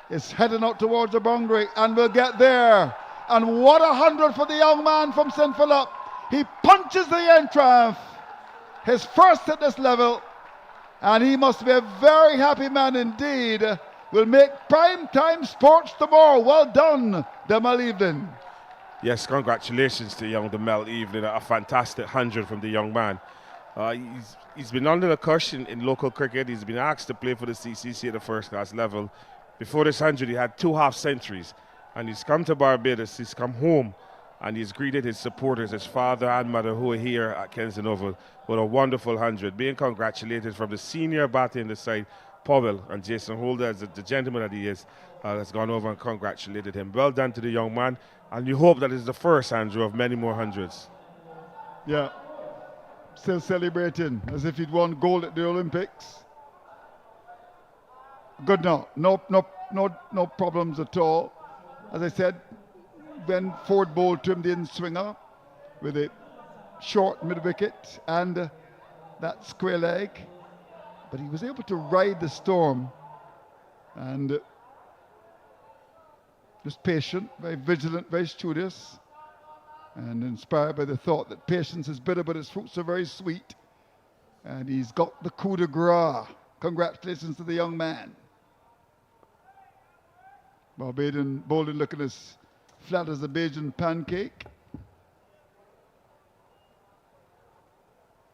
[SPEAKER 1] It's heading out towards the boundary, and we'll get there. And what 100 for the young man from St. Philip. He punches the end triumph. His first at this level. And he must be a very happy man indeed. Will make prime time sports tomorrow. Well done, Demal Evelyn.
[SPEAKER 4] Yes, congratulations to young Demal Evelyn. A fantastic 100 from the young man. He's been under the cushion in local cricket. He's been asked to play for the CCC at the first class level. Before this 100, he had 2 half centuries. And he's come to Barbados, he's come home, and he's greeted his supporters, his father and mother, who are here at Kensington Oval, with a wonderful 100. Being congratulated from the senior batter in the side, Powell, and Jason Holder, as the gentleman that he is, has gone over and congratulated him. Well done to the young man, and you hope that it's the first, Andrew, of many more 100s.
[SPEAKER 1] Yeah, still celebrating as if he'd won gold at the Olympics. Good now, no problems at all. As I said, when Forde bowled to him, the in-swinger with a short mid-wicket and that square leg. But he was able to ride the storm and just patient, very vigilant, very studious, and inspired by the thought that patience is bitter, but its fruits are very sweet. And he's got the coup de grace. Congratulations to the young man. Barbadian bowling looking as flat as a Bajan pancake.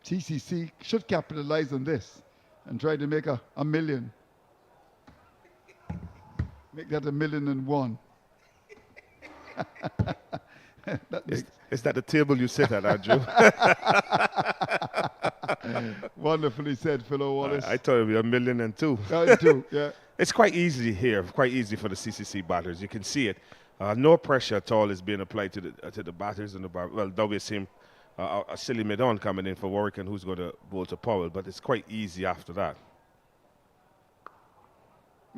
[SPEAKER 1] CCC should capitalize on this and try to make a million. Make that 1,000,001.
[SPEAKER 4] Is that the table you sit at, Andrew?
[SPEAKER 1] Wonderfully said, Philo Wallace.
[SPEAKER 4] I thought it would be 1,000,002.
[SPEAKER 1] Too, yeah.
[SPEAKER 4] It's quite easy here, quite easy for the CCC batters. You can see it. No pressure at all is being applied to the batters and the well, WSM a silly mid-on coming in for Warwick, and who's going to bowl to Powell, but it's quite easy after that.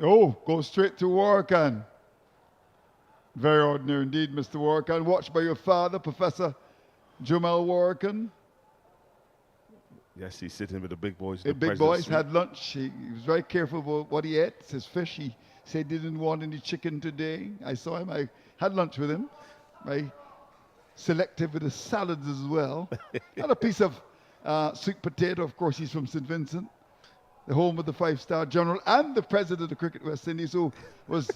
[SPEAKER 1] Oh, go straight to Warwick. Very ordinary indeed, Mr. Warwick. Watched by your father, Professor Jamal Warwick.
[SPEAKER 4] Yes, he's sitting with the big boys.
[SPEAKER 1] The big boys had lunch. He was very careful about what he ate. His fish, he said he didn't want any chicken today. I saw him. I had lunch with him. I selective with his salads as well. Had a piece of sweet potato. Of course, he's from St. Vincent, the home of the five-star general and the president of Cricket West Indies, who was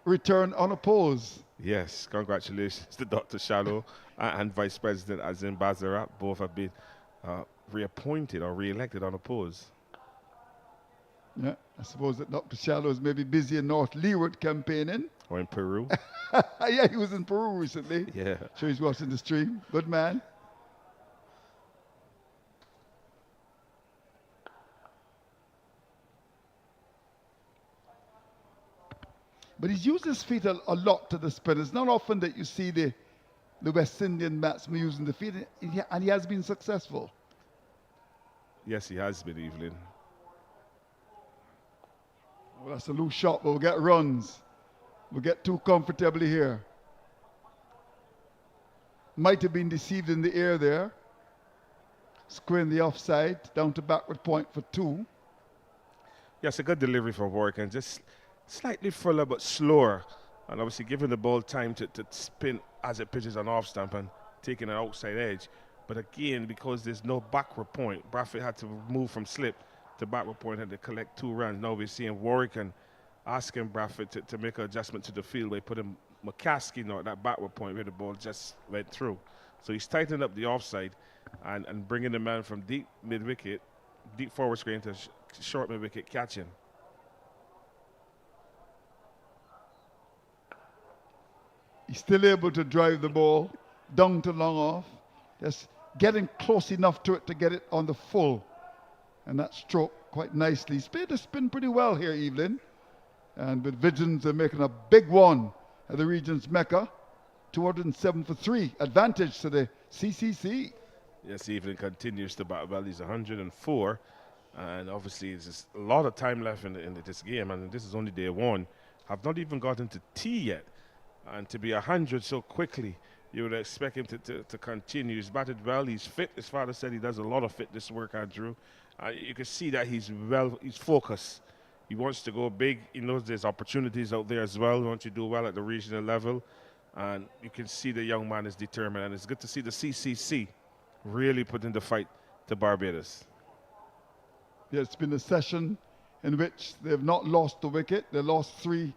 [SPEAKER 1] returned unopposed.
[SPEAKER 4] Yes, congratulations to Dr. Shallow and Vice President Azim Bazarat. Both have been reappointed or re-elected unopposed.
[SPEAKER 1] Yeah, I suppose that Dr. Shallow is maybe busy in North Leeward campaigning.
[SPEAKER 4] Or in Peru.
[SPEAKER 1] Yeah, he was in Peru recently.
[SPEAKER 4] Yeah.
[SPEAKER 1] Sure he's watching the stream. Good man. But he's used his feet a lot to the spin. It's not often that you see the West Indian batsman using the feet, and he has been successful.
[SPEAKER 4] Yes, he has been, Evelyn.
[SPEAKER 1] Well, that's a loose shot, but we'll get runs. We'll get too comfortably here. Might have been deceived in the air there. Squaring the offside, down to backward point for 2.
[SPEAKER 4] Yes, a good delivery from Warwick, and just slightly fuller but slower. And obviously giving the ball time to spin as it pitches an off stump and taking an outside edge. But again, because there's no backward point, Bradford had to move from slip to backward point and to collect 2 runs. Now we're seeing Warwick and asking Bradford to make an adjustment to the field by putting McCaskey now at that backward point where the ball just went through. So he's tightening up the offside and bringing the man from deep mid-wicket, deep forward screen to short mid-wicket catching.
[SPEAKER 1] He's still able to drive the ball down to long off. Just getting close enough to it to get it on the full. And that stroke quite nicely. He's played the spin pretty well here, Evelyn. And with Visions, they're making a big one at the region's Mecca. 207 for 3. Advantage to the CCC.
[SPEAKER 4] Yes, Evelyn continues to bat well. He's 104. And obviously, there's just a lot of time left in this game. And this is only day 1. Have not even gotten to tea yet. And to be 100 so quickly, you would expect him to continue. He's batted well. He's fit. His father said he does a lot of fitness work, Andrew. You can see that he's focused. He wants to go big. He knows there's opportunities out there as well. He wants to do well at the regional level. And you can see the young man is determined. And it's good to see the CCC really put in the fight to Barbados.
[SPEAKER 1] Yeah, it's been a session in which they have not lost the wicket. They lost 3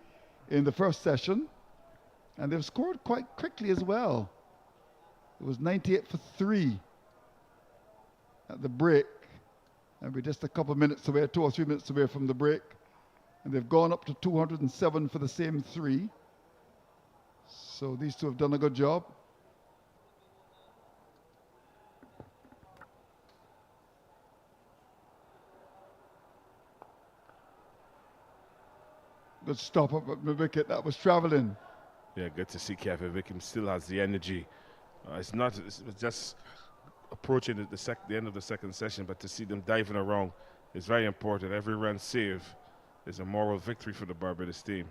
[SPEAKER 1] in the first session. And they've scored quite quickly as well. It was 98 for 3 at the break. And we're just a couple of minutes away, 2 or 3 minutes away from the break. And they've gone up to 207 for the same 3. So these two have done a good job. Good stop up at the wicket. That was traveling.
[SPEAKER 4] Yeah, good to see Kevin Wickham still has the energy. It's just approaching the end of the second session, but to see them diving around is very important. Every run saved is a moral victory for the Barbados team.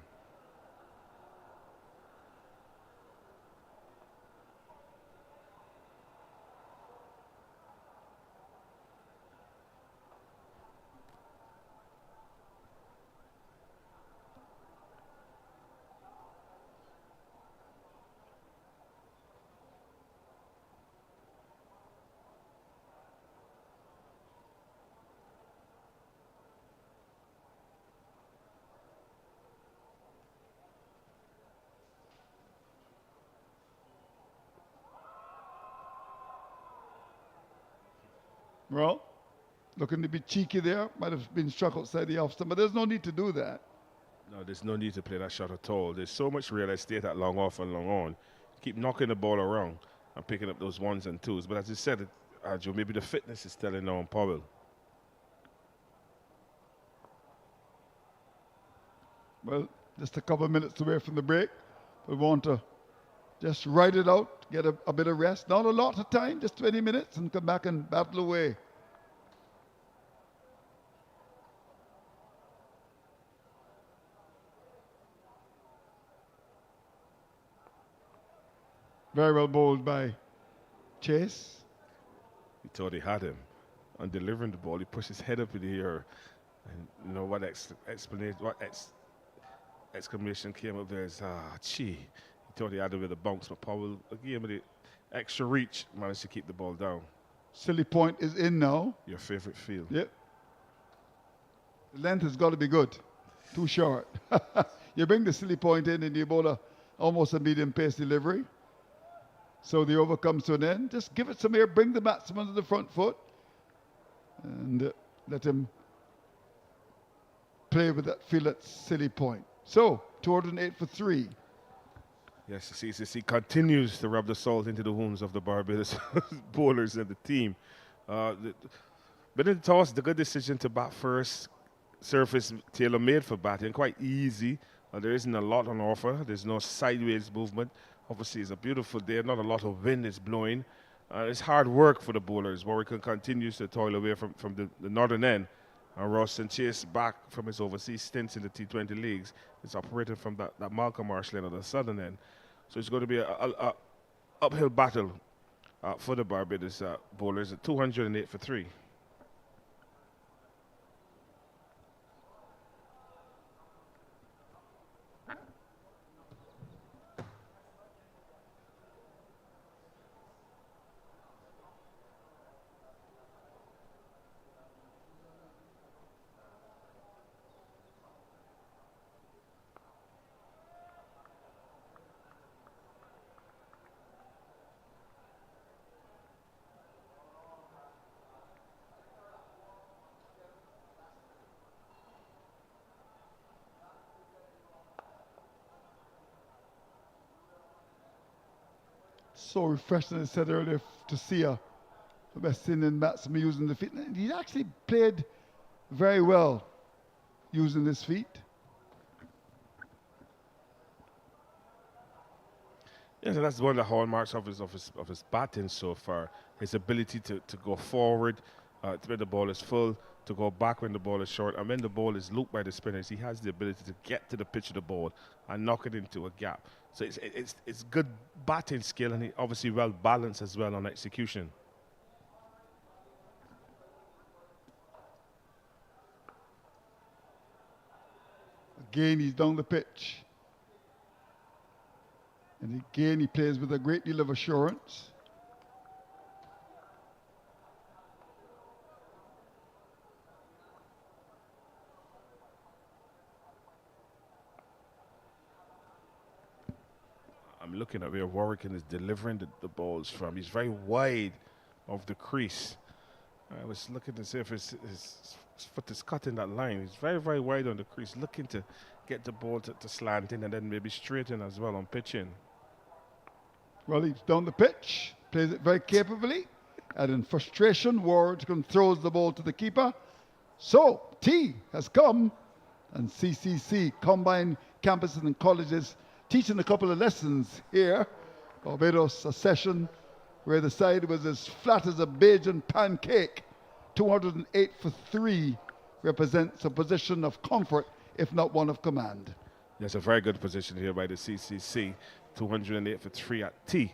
[SPEAKER 1] Well, looking to be cheeky there. Might have been struck outside the off stump, but there's no need to do that.
[SPEAKER 4] No, there's no need to play that shot at all. There's so much real estate at long off and long on. Keep knocking the ball around and picking up those 1s and 2s. But as you said, Joe, maybe the fitness is telling now on Powell.
[SPEAKER 1] Well, just a couple of minutes away from the break. We want to Just ride it out, get a bit of rest. Not a lot of time, just 20 minutes, and come back and battle away. Very well bowled by Chase.
[SPEAKER 4] He thought he had him. On delivering the ball, he pushed his head up in the air. And you know what exclamation came up there is, gee. He thought he had it with a bounce, but Powell, again with the extra reach, managed to keep the ball down.
[SPEAKER 1] Silly point is in now.
[SPEAKER 4] Your favorite field.
[SPEAKER 1] Yep. The length has got to be good. Too short. You bring the silly point in and you bowl almost a medium pace delivery. So the over comes to an end. Just give it some air, bring the batsman to the front foot, and let him play with that field at silly point. So, 208 for 3.
[SPEAKER 4] Yes, the CCC continues to rub the salt into the wounds of the Barbados bowlers and the team. But in the toss, the good decision to bat first, surface tailor-made for batting, quite easy. There isn't a lot on offer. There's no sideways movement. Obviously, it's a beautiful day. Not a lot of wind is blowing. It's hard work for the bowlers. Warwick continues to toil away from the northern end. And Ross and Chase, back from his overseas stints in the T20 leagues, is operating from that Malcolm Marsh lane on the southern end. So it's going to be a uphill battle for the Barbados bowlers at 208 for 3.
[SPEAKER 1] So refreshing, as I said earlier, to see a West Indian batsman using the feet. He actually played very well using his feet.
[SPEAKER 4] Yes, and that's one of the hallmarks of his batting so far. His ability to go forward, when the ball is full, to go back when the ball is short, and when the ball is looped by the spinners, he has the ability to get to the pitch of the ball and knock it into a gap. So it's good batting skill, and he obviously well balanced as well on execution.
[SPEAKER 1] Again, he's down the pitch. And again, he plays with a great deal of assurance.
[SPEAKER 4] I'm looking at where Warwick is delivering the balls from. He's very wide of the crease. I was looking to see if his foot is cutting that line. He's very, very wide on the crease, looking to get the ball to slant in and then maybe straighten as well on pitching.
[SPEAKER 1] Well, he's down the pitch, plays it very capably, and in frustration, Ward throws the ball to the keeper. So, tea has come, and CCC, Combined Campuses and Colleges, teaching a couple of lessons here. Barbados, a session where the side was as flat as a Bajan pancake. 208 for 3 represents a position of comfort, if not one of command.
[SPEAKER 4] Yes, a very good position here by the CCC. 208 for 3 at T.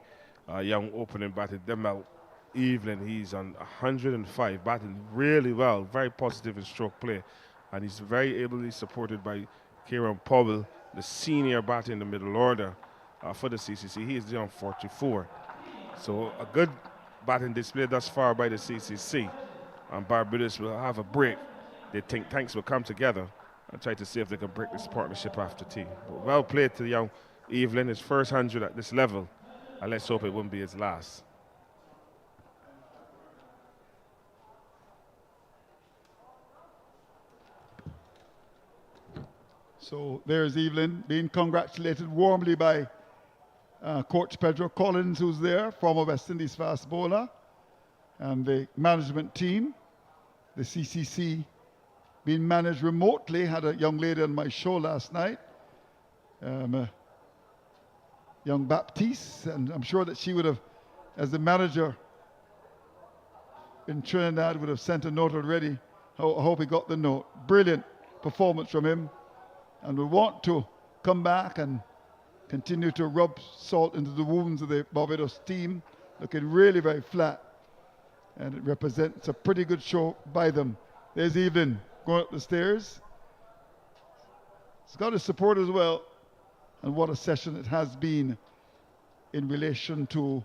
[SPEAKER 4] Young opening batted them out. Evelyn, he's on 105, batting really well, very positive in stroke play. And he's very ably supported by Kieran Powell, the senior batter in the middle order for the CCC. He is on 44. So a good batting display thus far by the CCC. And Barbados will have a break. They think tanks will come together and try to see if they can break this partnership after tea. But well played to the young Evelyn, his first 100 at this level. And let's hope it won't be his last.
[SPEAKER 1] So there's Evelyn being congratulated warmly by Coach Pedro Collins, who's there, former West Indies fast bowler, and the management team. The CCC being managed remotely. Had a young lady on my show last night. young Baptiste, and I'm sure that she would have, as the manager in Trinidad, would have sent a note already. I hope he got the note. Brilliant performance from him, and we want to come back and continue to rub salt into the wounds of the Barbados team, looking really very flat, and it represents a pretty good show by them. There's Evelyn going up the stairs. He's got his support as well, and what a session it has been in relation to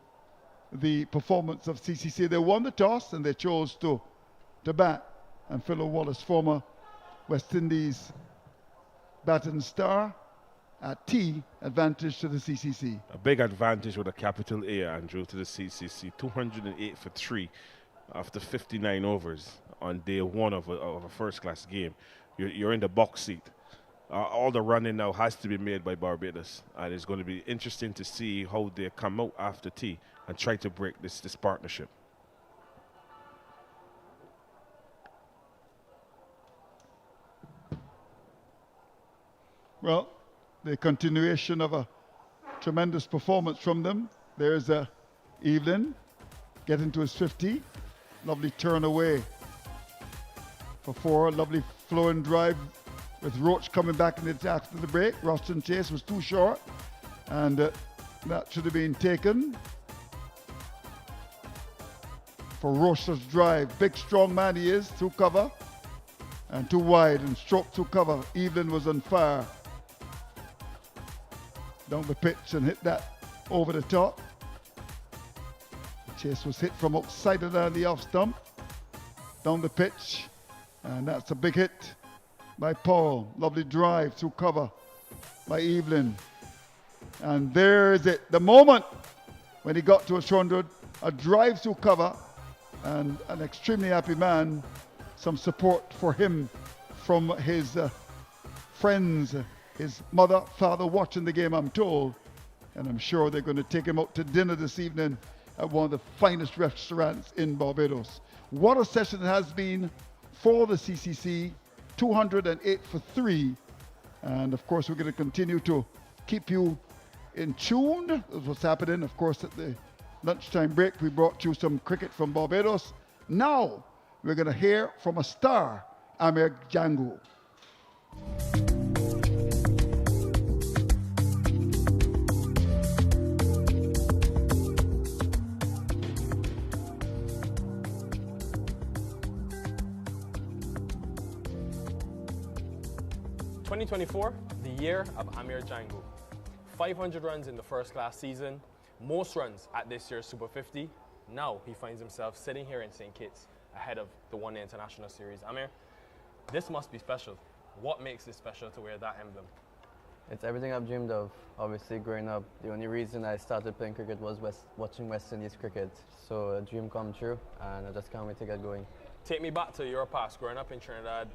[SPEAKER 1] the performance of CCC. They won the toss and they chose to bat, and Philo Wallace, former West Indies batting star, at T, advantage to the CCC.
[SPEAKER 4] A big advantage with a capital A, Andrew, to the CCC. 208 for 3 after 59 overs on day one of a first-class game. You're in the box seat. All the running now has to be made by Barbados, and it's going to be interesting to see how they come out after T and try to break this partnership.
[SPEAKER 1] Well, the continuation of a tremendous performance from them. There's Evelyn getting to his 50. Lovely turn away for 4. Lovely flowing drive with Roach coming back in it after the break. Roston Chase was too short, and that should have been taken for Roach's drive. Big, strong man he is, through cover, and too wide, and stroke through cover. Evelyn was on fire. Down the pitch and hit that over the top. Chase was hit from outside of the off stump. Down the pitch, and that's a big hit by Paul. Lovely drive through cover by Evelyn. And there's it, the moment when he got to a 200, a drive through cover, and an extremely happy man. Some support for him from his friends, his mother, father watching the game, I'm told. And I'm sure they're going to take him out to dinner this evening at one of the finest restaurants in Barbados. What a session it has been for the CCC. 208 for 3. And of course, we're going to continue to keep you in tune with what's happening. Of course, at the lunchtime break, we brought you some cricket from Barbados. Now, we're going to hear from a star, Amir Django.
[SPEAKER 17] 2024, the year of Amir Django. 500 runs in the first class season, most runs at this year's Super 50. Now he finds himself sitting here in St. Kitts ahead of the One Day International Series. Amir, this must be special. What makes it special to wear that emblem?
[SPEAKER 21] It's everything I've dreamed of. Obviously, growing up, the only reason I started playing cricket was watching West Indies cricket. So a dream come true, and I just can't wait to get going.
[SPEAKER 17] Take me back to your past. Growing up in Trinidad,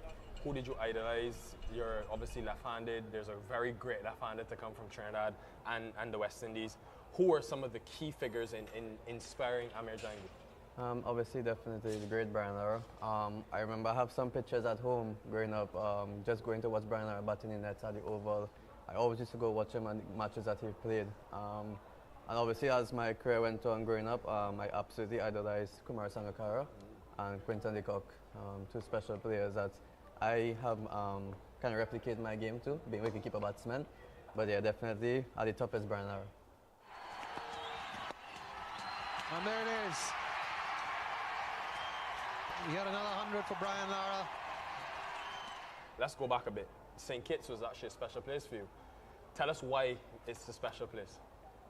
[SPEAKER 17] who did you idolize? You're obviously left-handed. There's a very great left-handed to come from Trinidad and the West Indies. Who were some of the key figures in inspiring Amir Django?
[SPEAKER 21] Obviously, definitely the great Brian Lara. I remember I have some pictures at home growing up, just going to watch Brian Lara batting in nets at the Oval. I always used to go watch him on matches that he played. And obviously, as my career went on growing up, I absolutely idolized Kumar Sangakkara and Quinton de Kock, two special players that I have kind of replicated my game to, being a wicketkeeper batsman. But yeah, definitely at the top is Brian Lara.
[SPEAKER 22] And there it is. We got another 100 for Brian Lara.
[SPEAKER 17] Let's go back a bit. St. Kitts was actually a special place for you. Tell us why it's a special place.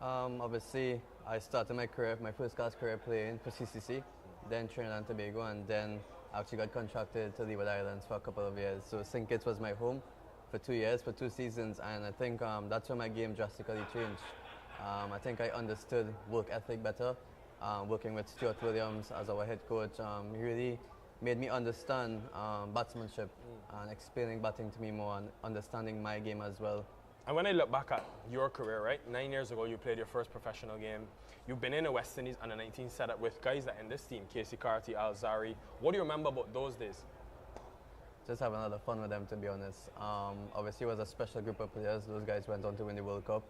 [SPEAKER 21] Obviously, I started my career, my first class career playing for CCC, then Trinidad and Tobago, and then actually got contracted to Leeward Islands for a couple of years. So St. Kitts was my home for 2 years, for 2 seasons, and I think that's when my game drastically changed. I think I understood work ethic better. Working with Stuart Williams as our head coach, he really made me understand batsmanship and explaining batting to me more and understanding my game as well.
[SPEAKER 17] And when I look back at your career, right, 9 years ago you played your first professional game. You've been in a West Indies under-19 setup with guys that in this team, Casey Carty, Al Zari. What do you remember about those days?
[SPEAKER 21] Just having a lot of fun with them, to be honest. Obviously, it was a special group of players. Those guys went on to win the World Cup.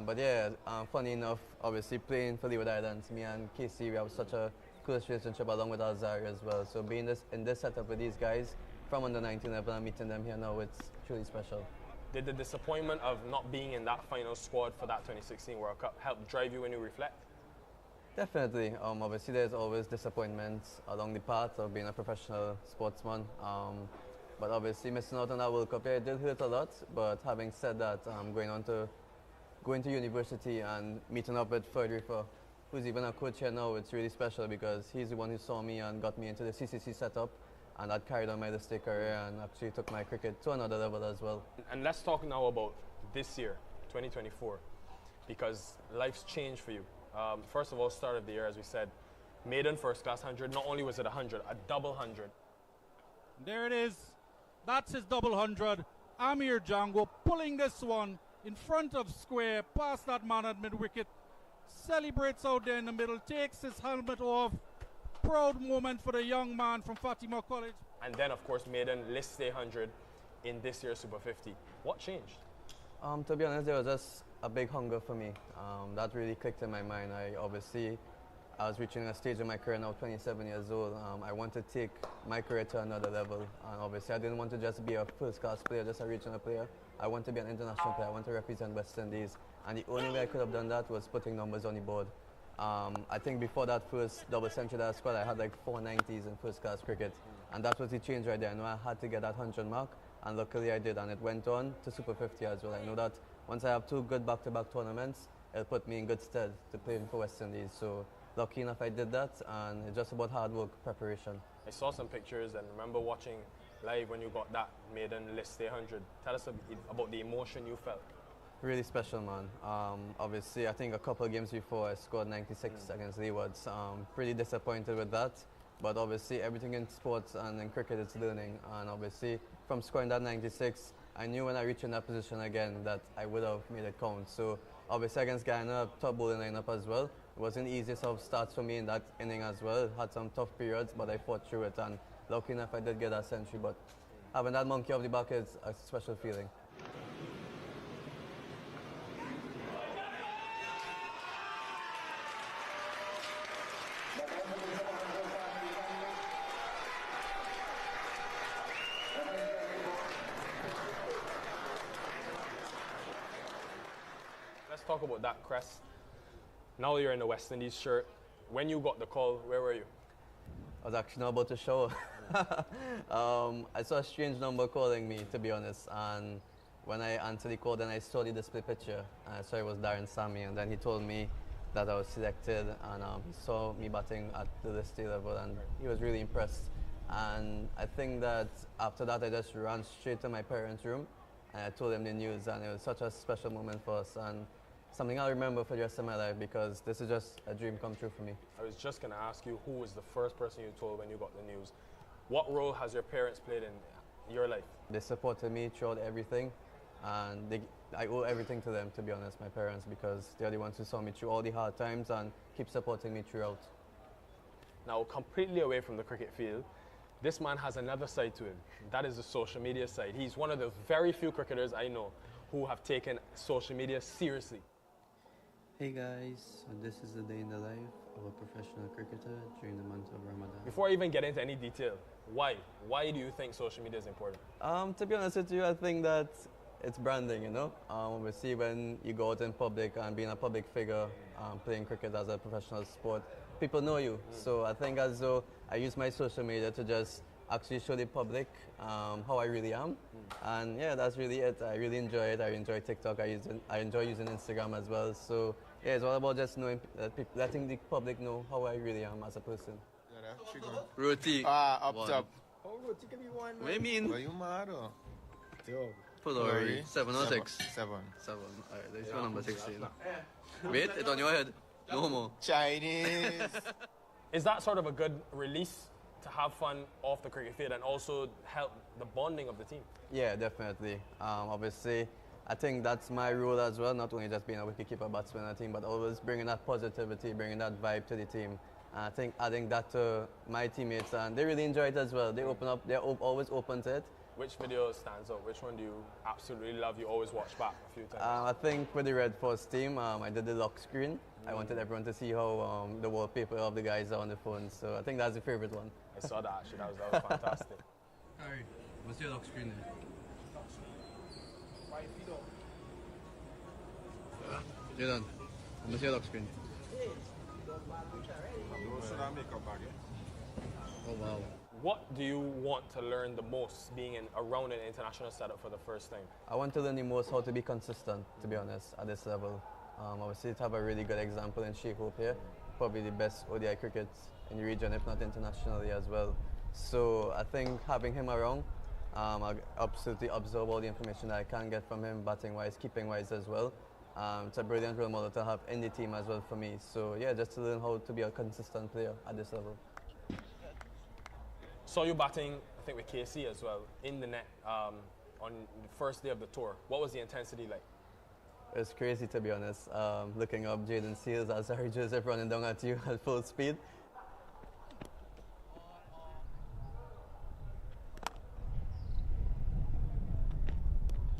[SPEAKER 21] But yeah, funny enough, obviously playing for Leeward Islands, me and KC, we have such a close relationship along with Alzari as well. So being in this setup with these guys from under 19 level and meeting them here now, it's truly special.
[SPEAKER 17] Did the disappointment of not being in that final squad for that 2016 World Cup help drive you when you reflect?
[SPEAKER 21] Definitely. Obviously, there's always disappointments along the path of being a professional sportsman. But obviously, missing out on that World Cup, yeah, it did hurt a lot. But having said that, going to university and meeting up with Forde, who's even a coach here now, it's really special because he's the one who saw me and got me into the CCC setup. And that carried on my district career and actually took my cricket to another level as well.
[SPEAKER 17] And let's talk now about this year, 2024, because life's changed for you. First of all, start of the year, as we said, maiden first class 100. Not only was it 100, a double 100.
[SPEAKER 5] There it is. That's his double 100. Amir Django pulling this one in front of square, past that man at mid-wicket. Celebrates out there in the middle, takes his helmet off. Proud moment for the young man from Fatima College.
[SPEAKER 17] And then, of course, maiden list day 100 in this year's Super 50. What changed?
[SPEAKER 21] To be honest, there was just a big hunger for me. That really clicked in my mind. I was reaching a stage in my career now, 27 years old. I want to take my career to another level. And obviously, I didn't want to just be a first-class player, just a regional player. I want to be an international player. I want to represent West Indies. And the only way I could have done that was putting numbers on the board. I think before that first double century that I scored, I had like 490s in first-class cricket. And that was the change right there. I know I had to get that 100 mark, and luckily I did. And it went on to Super 50 as well. I know that once I have 2 good back-to-back tournaments, it'll put me in good stead to play for West Indies. So lucky enough I did that, and it's just about hard work, preparation.
[SPEAKER 17] I saw some pictures and remember watching live when you got that maiden list day 100. Tell us about the emotion you felt.
[SPEAKER 21] Really special, man. Obviously, I think a couple of games before I scored 96 against Leewards. Pretty disappointed with that. But obviously, everything in sports and in cricket is learning. And obviously, from scoring that 96, I knew when I reached in that position again that I would have made it count. So obviously, against Guyana, top bowling lineup as well. It wasn't the easiest of starts for me in that inning as well. Had some tough periods, but I fought through it. And lucky enough, I did get that century. But having that monkey off the back is a special feeling.
[SPEAKER 17] Talk about that crest. Now you're in the West Indies shirt. When you got the call, where were you?
[SPEAKER 21] I was actually not about to show. I saw a strange number calling me, to be honest. And when I answered the call, then I saw the display picture. And I saw it was Darren Sammy. And then he told me that I was selected. And he saw me batting at the list day level. And he was really impressed. And I think that after that, I just ran straight to my parents' room. And I told them the news. And it was such a special moment for us. And something I'll remember for the rest of my life because this is just a dream come true for me.
[SPEAKER 17] I was just going to ask you, who was the first person you told when you got the news? What role has your parents played in your life?
[SPEAKER 21] They supported me throughout everything, and I owe everything to them, to be honest, my parents, because they're the ones who saw me through all the hard times and keep supporting me throughout.
[SPEAKER 17] Now, completely away from the cricket field, this man has another side to him. That is the social media side. He's one of the very few cricketers I know who have taken social media seriously.
[SPEAKER 21] Hey guys, this is the day in the life of a professional cricketer during the month of Ramadan.
[SPEAKER 17] Before I even get into any detail, why? Why do you think social media is important?
[SPEAKER 21] To be honest with you, I think that it's branding, you know. Obviously, when you go out in public and being a public figure, playing cricket as a professional sport, people know you. So I think as though I use my social media to just actually show the public how I really am. And yeah, that's really it. I really enjoy it. I enjoy TikTok. I enjoy using Instagram as well. So yeah, it's all about just knowing, letting the public know how I really am as a person.
[SPEAKER 6] Roti.
[SPEAKER 21] Up
[SPEAKER 6] one.
[SPEAKER 21] top.
[SPEAKER 6] Oh, Roti can be one. What do you mean? Well, you mad or? Pulori.
[SPEAKER 21] 7 or 6?
[SPEAKER 6] 7.
[SPEAKER 21] Alright, there's your number 16. Wait, it's on your head. No more.
[SPEAKER 6] Chinese.
[SPEAKER 17] Is that sort of a good release to have fun off the cricket field and also help the bonding of the team?
[SPEAKER 21] Yeah, definitely. Obviously, I think that's my role as well, not only just being a wicketkeeper batsman on the team, but always bringing that positivity, bringing that vibe to the team. And I think adding that to my teammates, and they really enjoy it as well. They open up, they're always open to it.
[SPEAKER 17] Which video stands out? Which one do you absolutely love? You always watch back a few times.
[SPEAKER 21] I think for the Red Force team, I did the lock screen. I wanted everyone to see how the wallpaper of the guys are on the phone. So I think that's the favorite one.
[SPEAKER 17] I saw that actually. That was fantastic.
[SPEAKER 21] Harry, what's your lock screen? You're done. What's your lock screen? Oh wow.
[SPEAKER 17] What do you want to learn the most being around an international setup for the first time?
[SPEAKER 21] I want to learn the most how to be consistent, to be honest, at this level. Obviously, to have a really good example in Sheikh Hope here, probably the best ODI cricket in the region, if not internationally as well. So I think having him around, I'll absolutely absorb all the information that I can get from him, batting-wise, keeping-wise as well. It's a brilliant role model to have in the team as well for me. So yeah, just to learn how to be a consistent player at this level.
[SPEAKER 17] Saw you batting, I think with KC as well, in the net on the first day of the tour. What was the intensity like?
[SPEAKER 21] It was crazy, to be honest. Looking up Jaden Seals as Harry Joseph running down at you at full speed.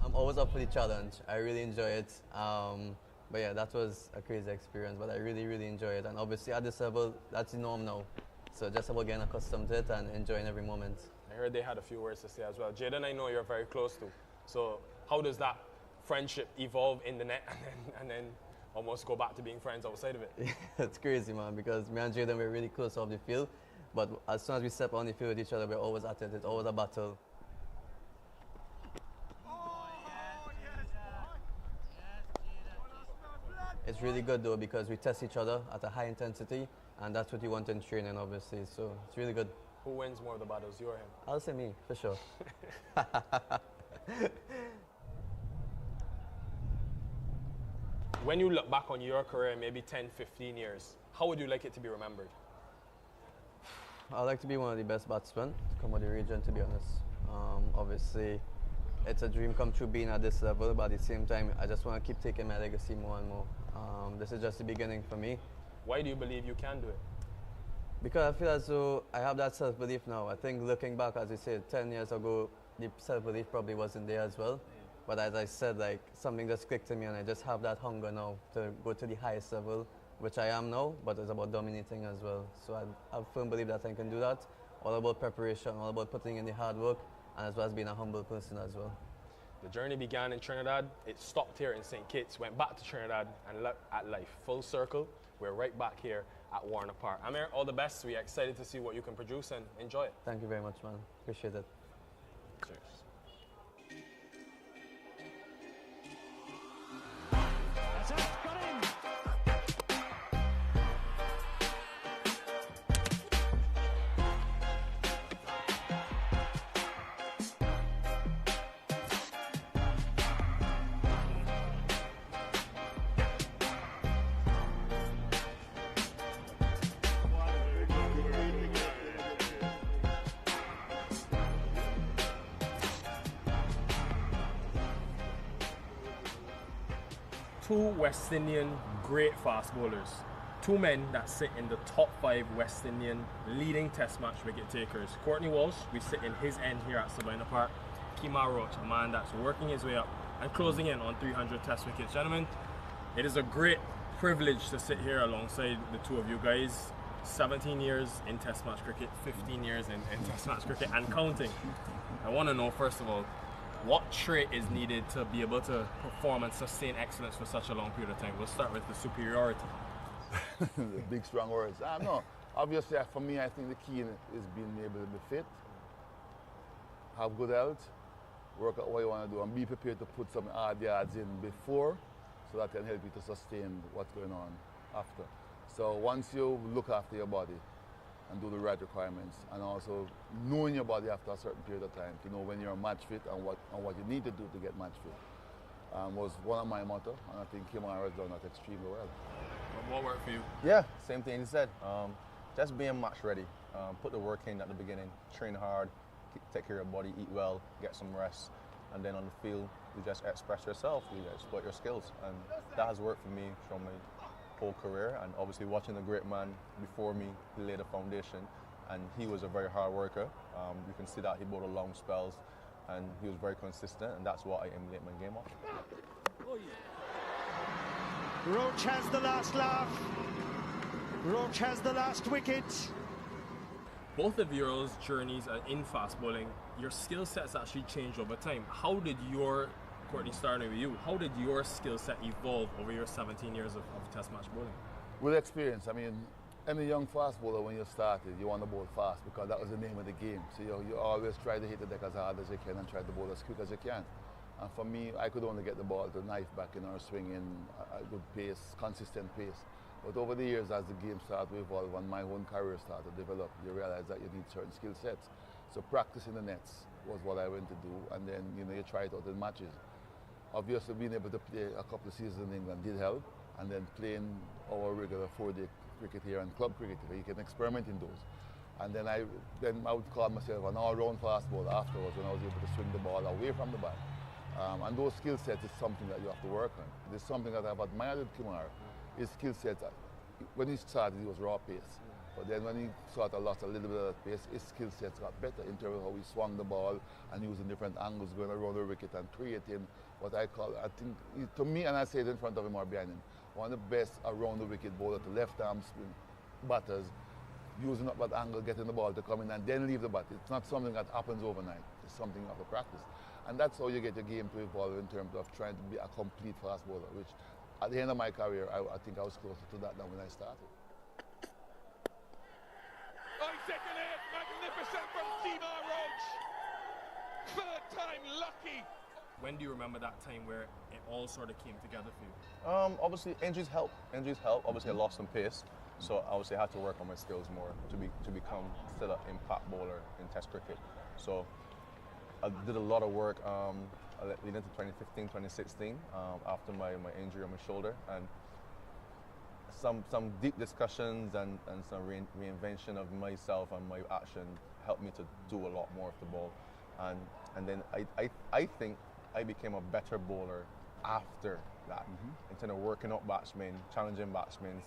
[SPEAKER 21] I'm always up for the challenge. I really enjoy it. But yeah, that was a crazy experience, but I really, really enjoy it. And obviously at this level, that's the norm now. So just about getting accustomed to it and enjoying every moment.
[SPEAKER 17] I heard they had a few words to say as well. Jaden, I know you're very close to. So how does that friendship evolve in the net and then almost go back to being friends outside of it?
[SPEAKER 21] It's crazy, man, because me and Jaden, we're really close off the field. But as soon as we step on the field with each other, we're always at it. It's always a battle. It's really good though because we test each other at a high intensity, and that's what you want in training, obviously. So it's really good.
[SPEAKER 17] Who wins more of the battles, you or him?
[SPEAKER 21] I'll say me, for sure.
[SPEAKER 17] When you look back on your career, maybe 10, 15 years, how would you like it to be remembered?
[SPEAKER 21] I'd like to be one of the best batsmen to come out of the region, to be honest. Obviously, it's a dream come true being at this level, but at the same time, I just want to keep taking my legacy more and more. This is just the beginning for me.
[SPEAKER 17] Why do you believe you can do it?
[SPEAKER 21] Because I feel as though I have that self-belief now. I think looking back, as you said, 10 years ago, the self-belief probably wasn't there as well. But as I said, like, something just clicked to me, and I just have that hunger now to go to the highest level, which I am now, but it's about dominating as well. So I firmly believe that I can do that. All about preparation, all about putting in the hard work, and as well as being a humble person as well.
[SPEAKER 17] The journey began in Trinidad, it stopped here in St. Kitts, went back to Trinidad, and looked at life. Full circle, we're right back here at Warner Park. Amir, all the best. We're excited to see what you can produce and enjoy it.
[SPEAKER 21] Thank you very much, man. Appreciate it.
[SPEAKER 17] Cheers. Two West Indian great fast bowlers. Two men that sit in the top 5 West Indian leading test match wicket takers. Courtney Walsh, we sit in his end here at Savannah Park. Kemar Roach, a man that's working his way up and closing in on 300 test wickets. Gentlemen, it is a great privilege to sit here alongside the two of you guys. 17 years in test match cricket, 15 years in test match cricket and counting. I want to know, first of all, what trait is needed to be able to perform and sustain excellence for such a long period of time? We'll start with the superiority.
[SPEAKER 2] The big strong words. No, obviously for me I think the key is being able to be fit, have good health, work out what you want to do, and be prepared to put some hard yards in before, so that can help you to sustain what's going on after. So once you look after your body and do the right requirements, and also knowing your body after a certain period of time to know when you're match fit and what you need to do to get match fit, was one of my motto, and I think Kemar has done that extremely well.
[SPEAKER 17] What worked for you?
[SPEAKER 11] Yeah, same thing you said. Just being match ready. Put the work in at the beginning, train hard, take care of your body, eat well, get some rest, and then on the field, you just express yourself, you exploit your skills, and that has worked for me from my whole career. And obviously watching the great man before me, he laid a foundation, and he was a very hard worker. You can see that he bowled long spells, and he was very consistent, and that's what I emulate my game off.
[SPEAKER 16] Roach has the last laugh. Roach has the last wicket.
[SPEAKER 17] Both of your journeys in fast bowling, your skill sets actually changed over time. How did your, Courtney, starting with you, how did your skill set evolve over your 17 years of test match bowling?
[SPEAKER 2] With experience, I mean, any young fast bowler, when you started, you want to bowl fast because that was the name of the game. So you always try to hit the deck as hard as you can and try to bowl as quick as you can. And for me, I could only get the ball to knife back in or swing in a good pace, consistent pace. But over the years, as the game started to evolve and my own career started to develop, you realize that you need certain skill sets. So practicing the nets was what I went to do, and then you try it out in matches. Obviously, being able to play a couple of seasons in England did help, and then playing our regular Forde cricket here and club cricket, where you can experiment in those. And then I would call myself an all-round fast bowler afterwards when I was able to swing the ball away from the bat. And those skill sets is something that you have to work on. It's something that I've admired with Kumar. His skill sets, when he started, he was raw pace. But then when he sort of lost a little bit of that pace, his skill sets got better in terms of how he swung the ball and using different angles, going around the wicket and creating what I call, I think, to me, and I say it in front of him or behind him, one of the best around the wicket bowler to left arm spin batters, using up that angle, getting the ball to come in and then leave the bat. It's not something that happens overnight. It's something you have to practice. And that's how you get your game to evolve in terms of trying to be a complete fast bowler, which at the end of my career, I think I was closer to that than when I started.
[SPEAKER 18] Second hit, magnificent from Kemar Roach. Third time lucky.
[SPEAKER 17] When do you remember that time where it all sort of came together for you?
[SPEAKER 11] Obviously, injuries help. Obviously, I lost some pace, so obviously I had to work on my skills more to become still an impact bowler in Test cricket. So I did a lot of work leading into 2015, 2016 after my injury on my shoulder, and some deep discussions and some reinvention of myself and my action helped me to do a lot more of the ball, and then I think I became a better bowler after that, in terms of working up batsmen, challenging batsmen,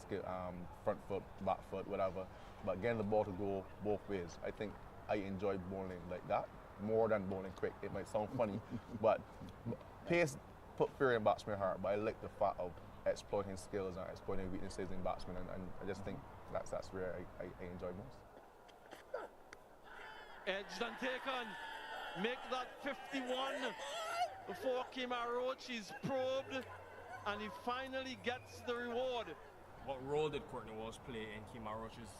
[SPEAKER 11] front foot, back foot, whatever, but getting the ball to go both ways. I think I enjoy bowling like that more than bowling quick. It might sound funny, but pace put fear in batsmen's heart, but I like the fact of exploiting skills and exploiting weaknesses in batsmen, and I just think that's where I enjoy most.
[SPEAKER 16] Edged and taken. Make that 51 before Kemar Roach is probed, and he finally gets the reward.
[SPEAKER 17] What role did Courtney Walsh play in Kemar Roach's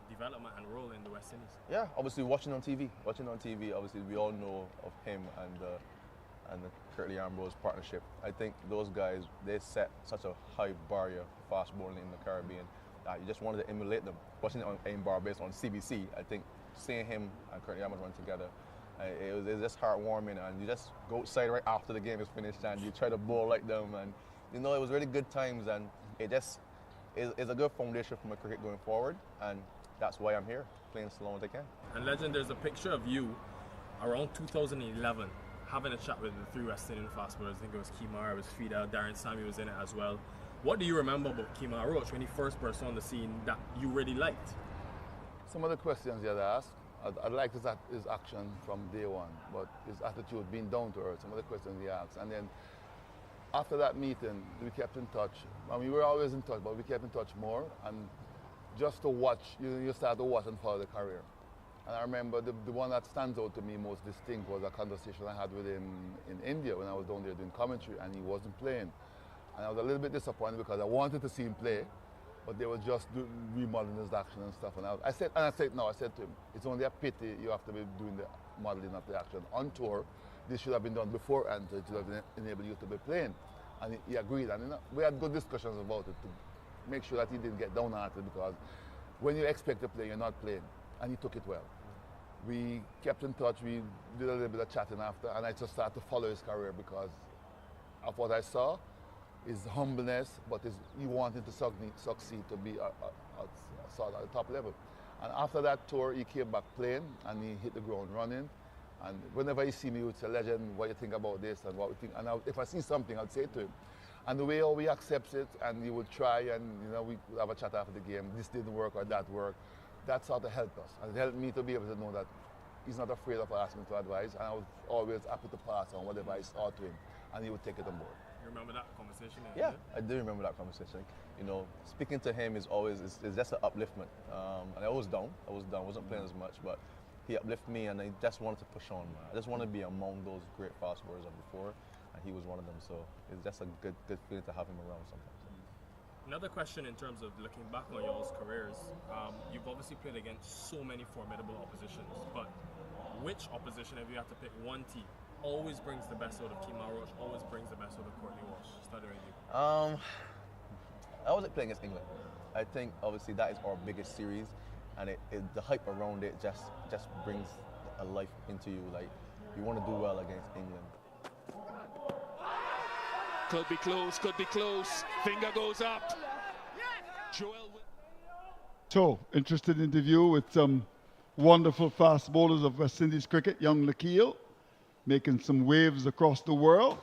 [SPEAKER 17] development and role in the West Indies?
[SPEAKER 11] Yeah, obviously watching on TV, obviously we all know of him and the Curtly Ambrose partnership. I think those guys, they set such a high barrier for fast bowling in the Caribbean that you just wanted to emulate them. Watching it in Barbados on CCC, I think seeing him and Curtly Ambrose run together, it was just heartwarming, and you just go outside right after the game is finished and you try to bowl like them, and it was really good times, and it just is a good foundation for my cricket going forward, and that's why I'm here, playing so long as I can.
[SPEAKER 17] And Legend, there's a picture of you around 2011 having a chat with the three West Indian fast bowlers. I think it was Kemar, it was Fida, Darren Sammy was in it as well. What do you remember about Kemar Roach when he first burst on the scene that you really liked?
[SPEAKER 2] Some of the questions he had asked, I liked his action from day one, but his attitude, being down to earth, some of the questions he asked. And then after that meeting, we kept in touch. I mean, we were always in touch, but we kept in touch more. And just to watch, you start to watch and follow the career. And I remember the one that stands out to me most distinct was a conversation I had with him in India when I was down there doing commentary, and he wasn't playing. And I was a little bit disappointed because I wanted to see him play, but they were just remodeling his action and stuff. And I said to him, it's only a pity you have to be doing the modeling of the action on tour. This should have been done before, and it should have enabled you to be playing. And he agreed, and we had good discussions about it to make sure that he didn't get downhearted, because when you expect to play, you're not playing, and he took it well. We kept in touch, we did a little bit of chatting after, and I just started to follow his career because of what I saw, his humbleness, but he wanted to succeed to be sort of at the top level. And after that tour, he came back playing, and he hit the ground running. And whenever he see me, he would say, Legend, what do you think about this, and what we think? And if I see something, I'd say to him. And the way how he accepts it, and he would try, and we would have a chat after the game, this didn't work or that worked, that sort of helped us. And it helped me to be able to know that he's not afraid of asking to advise, and I was always happy to pass on whatever I saw to him, and he would take it on board.
[SPEAKER 17] You remember that conversation?
[SPEAKER 11] Yeah, I do remember that conversation. You know, speaking to him is always is just an upliftment. And I was down, wasn't playing as much, but he uplifted me, and I just wanted to push on, man. I just want to be among those great fast bowlers of before, and he was one of them. So it's just a good feeling to have him around sometimes.
[SPEAKER 17] Another question in terms of looking back on y'all's careers, you've obviously played against so many formidable oppositions, but which opposition, if you have to pick one team, always brings the best out of Kemar Roach, always brings the best out of Courtney Walsh? Starting with you.
[SPEAKER 11] I wasn't playing against England. I think obviously that is our biggest series, and the hype around it just brings a life into you. Like, you want to do well against England.
[SPEAKER 18] Could be close, could be close. Finger goes up.
[SPEAKER 1] So, interesting interview with some wonderful fast bowlers of West Indies cricket. Young Lakeel making some waves across the world.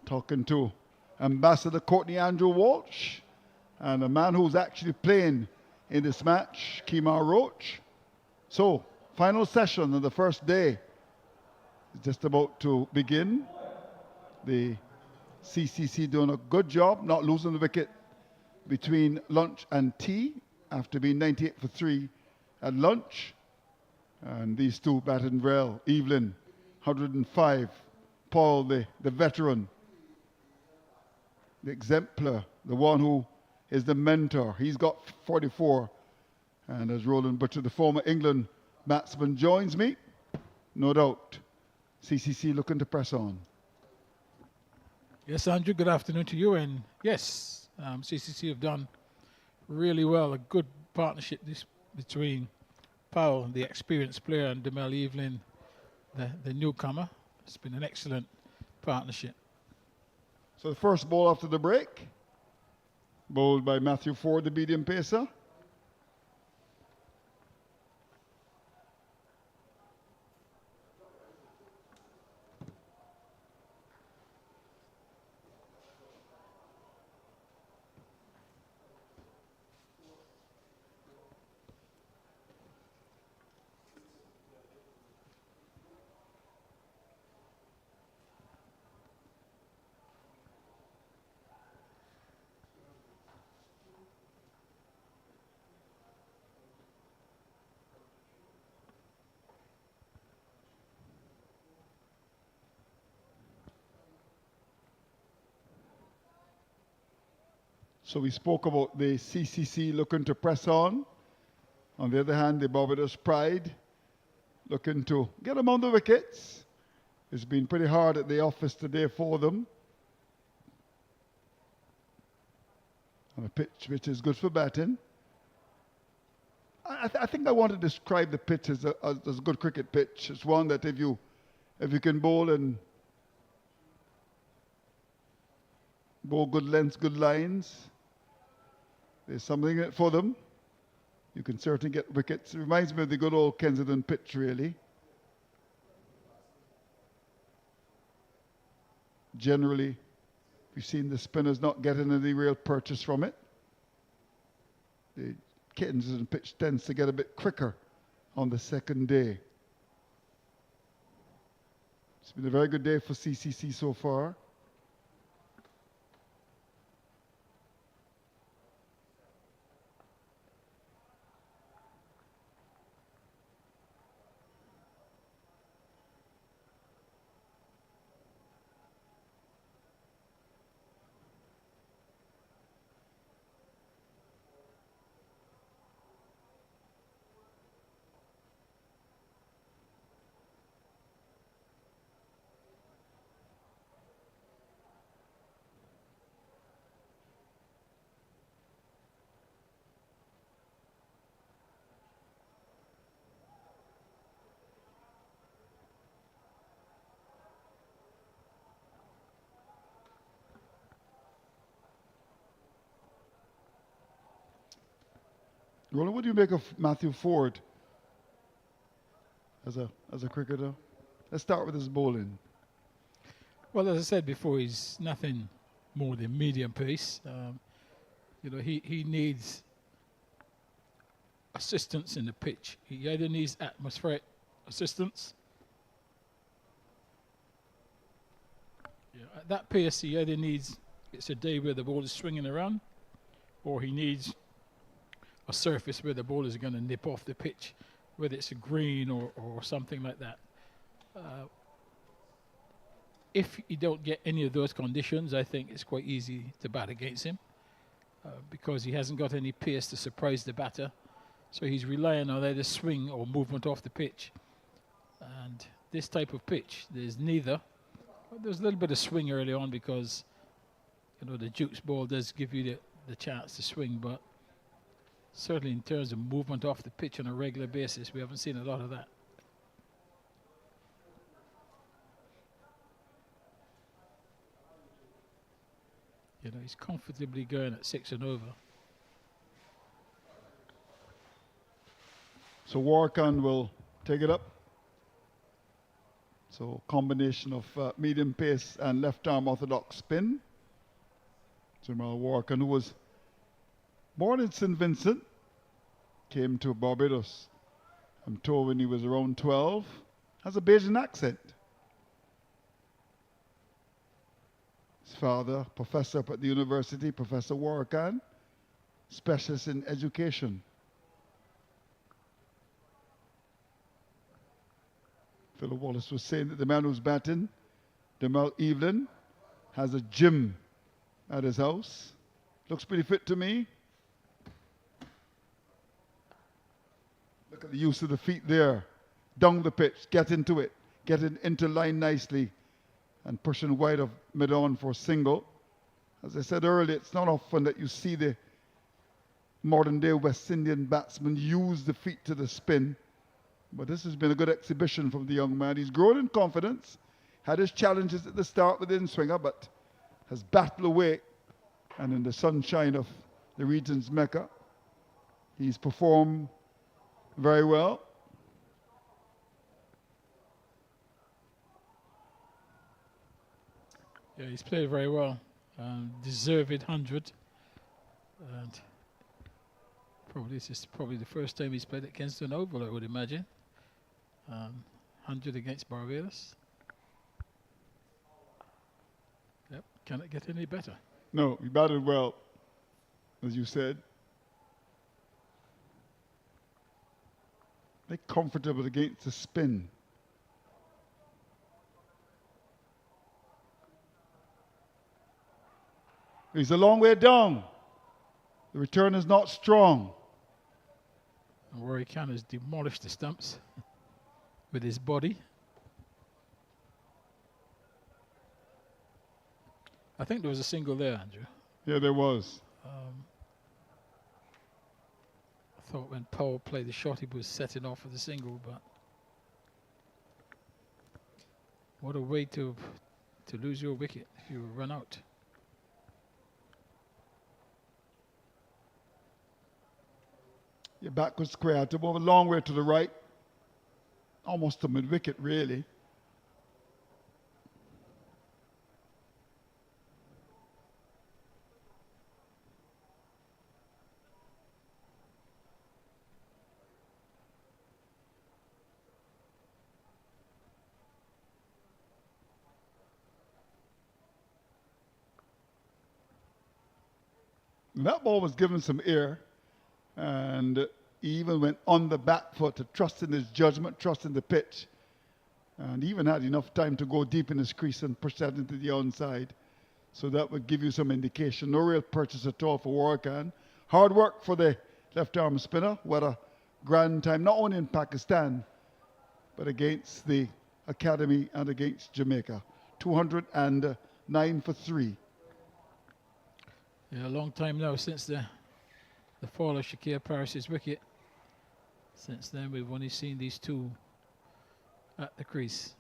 [SPEAKER 1] Talking to Ambassador Courtney Andrew Walsh and a man who's actually playing in this match, Kemar Roach. So, final session on the first day is just about to begin. The CCC doing a good job, not losing the wicket between lunch and tea after being 98 for 3 at lunch. And these two batting well. Evelyn, 105. Paul, the veteran, the exemplar, the one who is the mentor. He's got 44. And as Roland Butcher, the former England batsman, joins me, no doubt CCC looking to press on.
[SPEAKER 3] Yes, Andrew, good afternoon to you. And yes, CCC have done really well. A good partnership between Powell, the experienced player, and Demel Evelyn, the newcomer. It's been an excellent partnership.
[SPEAKER 1] So the first ball after the break, bowled by Matthew Forde, the medium pacer. So we spoke about the CCC looking to press on. On the other hand, the Barbados Pride looking to get among the wickets. It's been pretty hard at the office today for them. On a pitch which is good for batting. I think I want to describe the pitch as a good cricket pitch. It's one that if you can bowl and bowl good lengths, good lines, there's something in it for them. You can certainly get wickets. It reminds me of the good old Kensington pitch, really. Generally, we've seen the spinners not getting any real purchase from it. The Kensington pitch tends to get a bit quicker on the second day. It's been a very good day for CCC so far. Roland, what do you make of Matthew Forde as a cricketer? Let's start with his bowling.
[SPEAKER 3] Well, as I said before, he's nothing more than medium pace. He needs assistance in the pitch. He either needs atmospheric assistants. Yeah, at that pace, he either needs, it's a day where the ball is swinging around, or he needs a surface where the ball is going to nip off the pitch, whether it's a green or something like that. If you don't get any of those conditions, I think it's quite easy to bat against him because he hasn't got any pace to surprise the batter. So he's relying on either swing or movement off the pitch. And this type of pitch, there's neither. There's a little bit of swing early on because, you know, the Duke's ball does give you the chance to swing, but certainly in terms of movement off the pitch on a regular basis, we haven't seen a lot of that. You know, he's comfortably going at 6 and over.
[SPEAKER 1] So Warkan will take it up. So combination of medium pace and left arm orthodox spin. Jamal Warkan, who was born in St. Vincent, came to Barbados, I'm told, when he was around 12, has a Bajan accent. His father, professor up at the university, Professor Warkan, specialist in education. Philip Wallace was saying that the man who's batting, Demal Evelyn, has a gym at his house. Looks pretty fit to me. Look at the use of the feet there. Down the pitch, get into it, get it into line nicely, and pushing wide of mid-on for single. As I said earlier, it's not often that you see the modern-day West Indian batsman use the feet to the spin. But this has been a good exhibition from the young man. He's grown in confidence, had his challenges at the start with the in-swinger, but has battled away. And in the sunshine of the region's Mecca, he's performed very well.
[SPEAKER 3] Yeah, he's played very well. Deserved 100. And this is probably the first time he's played at Kensington Oval, I would imagine. 100 against Barbados. Yep, can it get any better?
[SPEAKER 1] No, he batted well, as you said. They're comfortable against the spin. He's a long way down. The return is not strong.
[SPEAKER 3] And where he can is demolish the stumps with his body. I think there was a single there, Andrew.
[SPEAKER 1] Yeah, there was.
[SPEAKER 3] I thought when Powell played the shot, he was setting off for the single, but what a way to lose your wicket if you run out.
[SPEAKER 1] Your backward square to move a long way to the right, almost to mid-wicket, really. That ball was given some air, and he even went on the back foot to trust in his judgment, trust in the pitch, and even had enough time to go deep in his crease and push that into the onside. So that would give you some indication. No real purchase at all for Warkan. Hard work for the left-arm spinner. What a grand time, not only in Pakistan, but against the Academy and against Jamaica. 209 for 3.
[SPEAKER 3] Yeah, a long time now since the fall of Shakir Parris's wicket. Since then, we've only seen these two at the crease.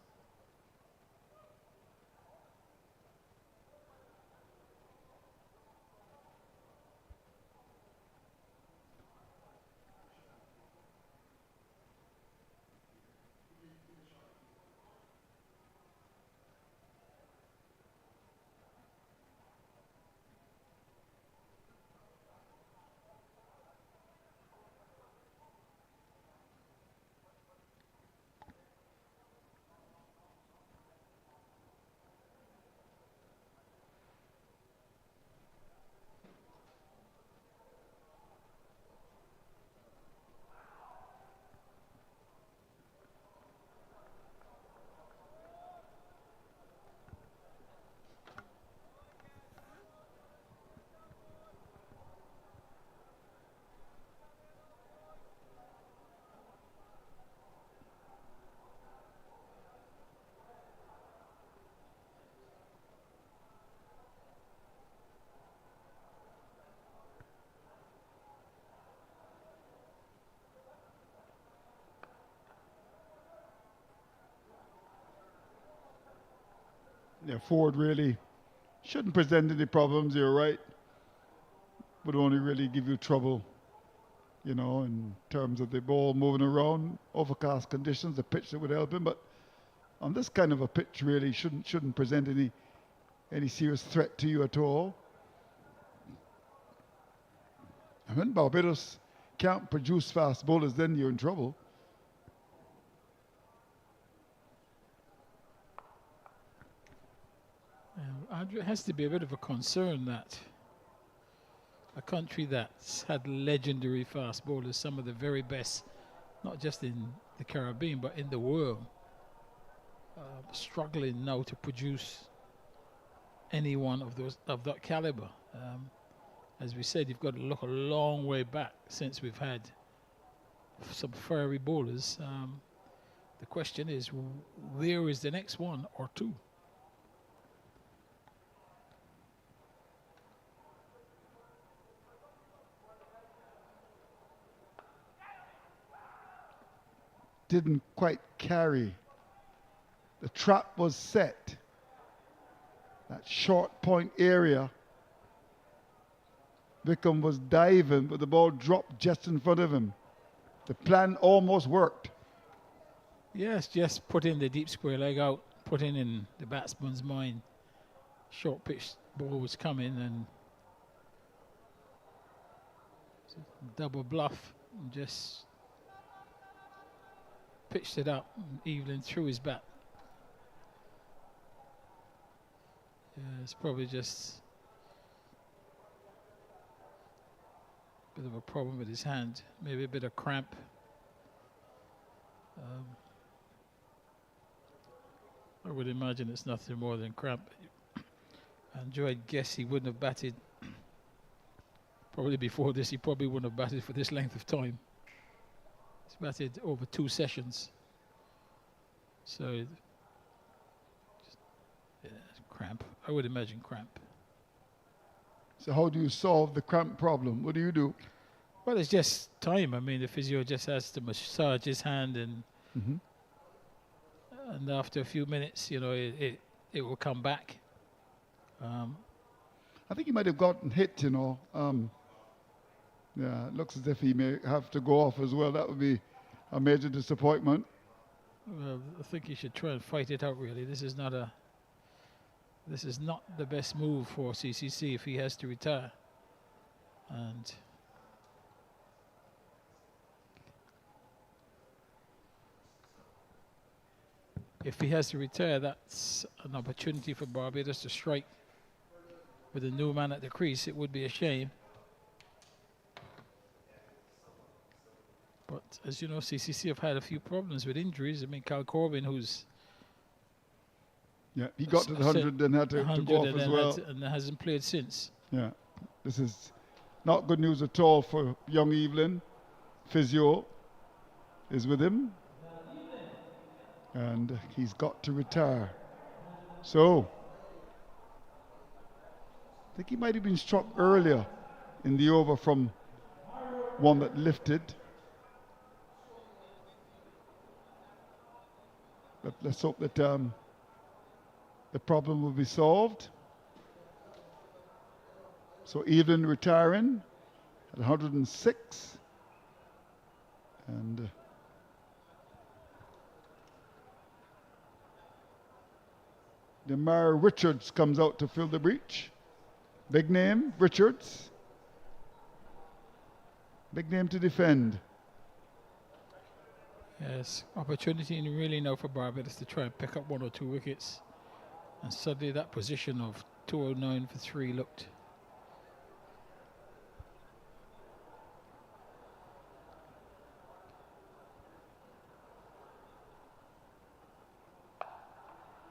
[SPEAKER 1] Yeah, Forde really shouldn't present any problems, you're right. Would only really give you trouble, you know, in terms of the ball moving around, overcast conditions, the pitch that would help him. But on this kind of a pitch, really shouldn't present any serious threat to you at all. And when Barbados can't produce fast bowlers, then you're in trouble.
[SPEAKER 3] Andrew, it has to be a bit of a concern that a country that's had legendary fast bowlers, some of the very best, not just in the Caribbean, but in the world, struggling now to produce anyone of that caliber. As we said, you've got to look a long way back since we've had some fiery bowlers. The question is, where is the next one or two?
[SPEAKER 1] Didn't quite carry. The trap was set. That short point area. Wickham was diving, but the ball dropped just in front of him. The plan almost worked.
[SPEAKER 3] Yes, just put in the deep square leg out, put in the batsman's mind. Short pitch ball was coming and double bluff and just pitched it up, Evelyn threw his bat. Yeah, it's probably just a bit of a problem with his hand, maybe a bit of cramp. I would imagine it's nothing more than cramp. Andrew, I guess he wouldn't have batted. Probably before this, he probably wouldn't have batted for this length of time. He's batted over 2 sessions. So, yeah, cramp. I would imagine cramp.
[SPEAKER 1] So how do you solve the cramp problem? What do you do?
[SPEAKER 3] Well, it's just time. I mean, the physio just has to massage his hand and and after a few minutes, you know, it will come back.
[SPEAKER 1] I think he might have gotten hit, you know. Yeah, it looks as if he may have to go off as well. That would be a major disappointment.
[SPEAKER 3] Well, I think he should try and fight it out, really. This is not the best move for CCC if he has to retire. And if he has to retire, that's an opportunity for Barbados to strike with a new man at the crease. It would be a shame. But as you know, CCC have had a few problems with injuries. I mean, Cal Corbin, who's...
[SPEAKER 1] Yeah, he got to the 100 and had to go off as well.
[SPEAKER 3] And hasn't played since.
[SPEAKER 1] Yeah, this is not good news at all for young Evelyn. Physio is with him. And he's got to retire. So, I think he might have been struck earlier in the over from one that lifted. But let's hope that the problem will be solved. So Evelyn retiring at 106. And Demar Richards comes out to fill the breach. Big name, Richards. Big name to defend.
[SPEAKER 3] Yes, opportunity really now for Barbados to try and pick up 1 or 2 wickets. And suddenly that position of 209 for 3 looked.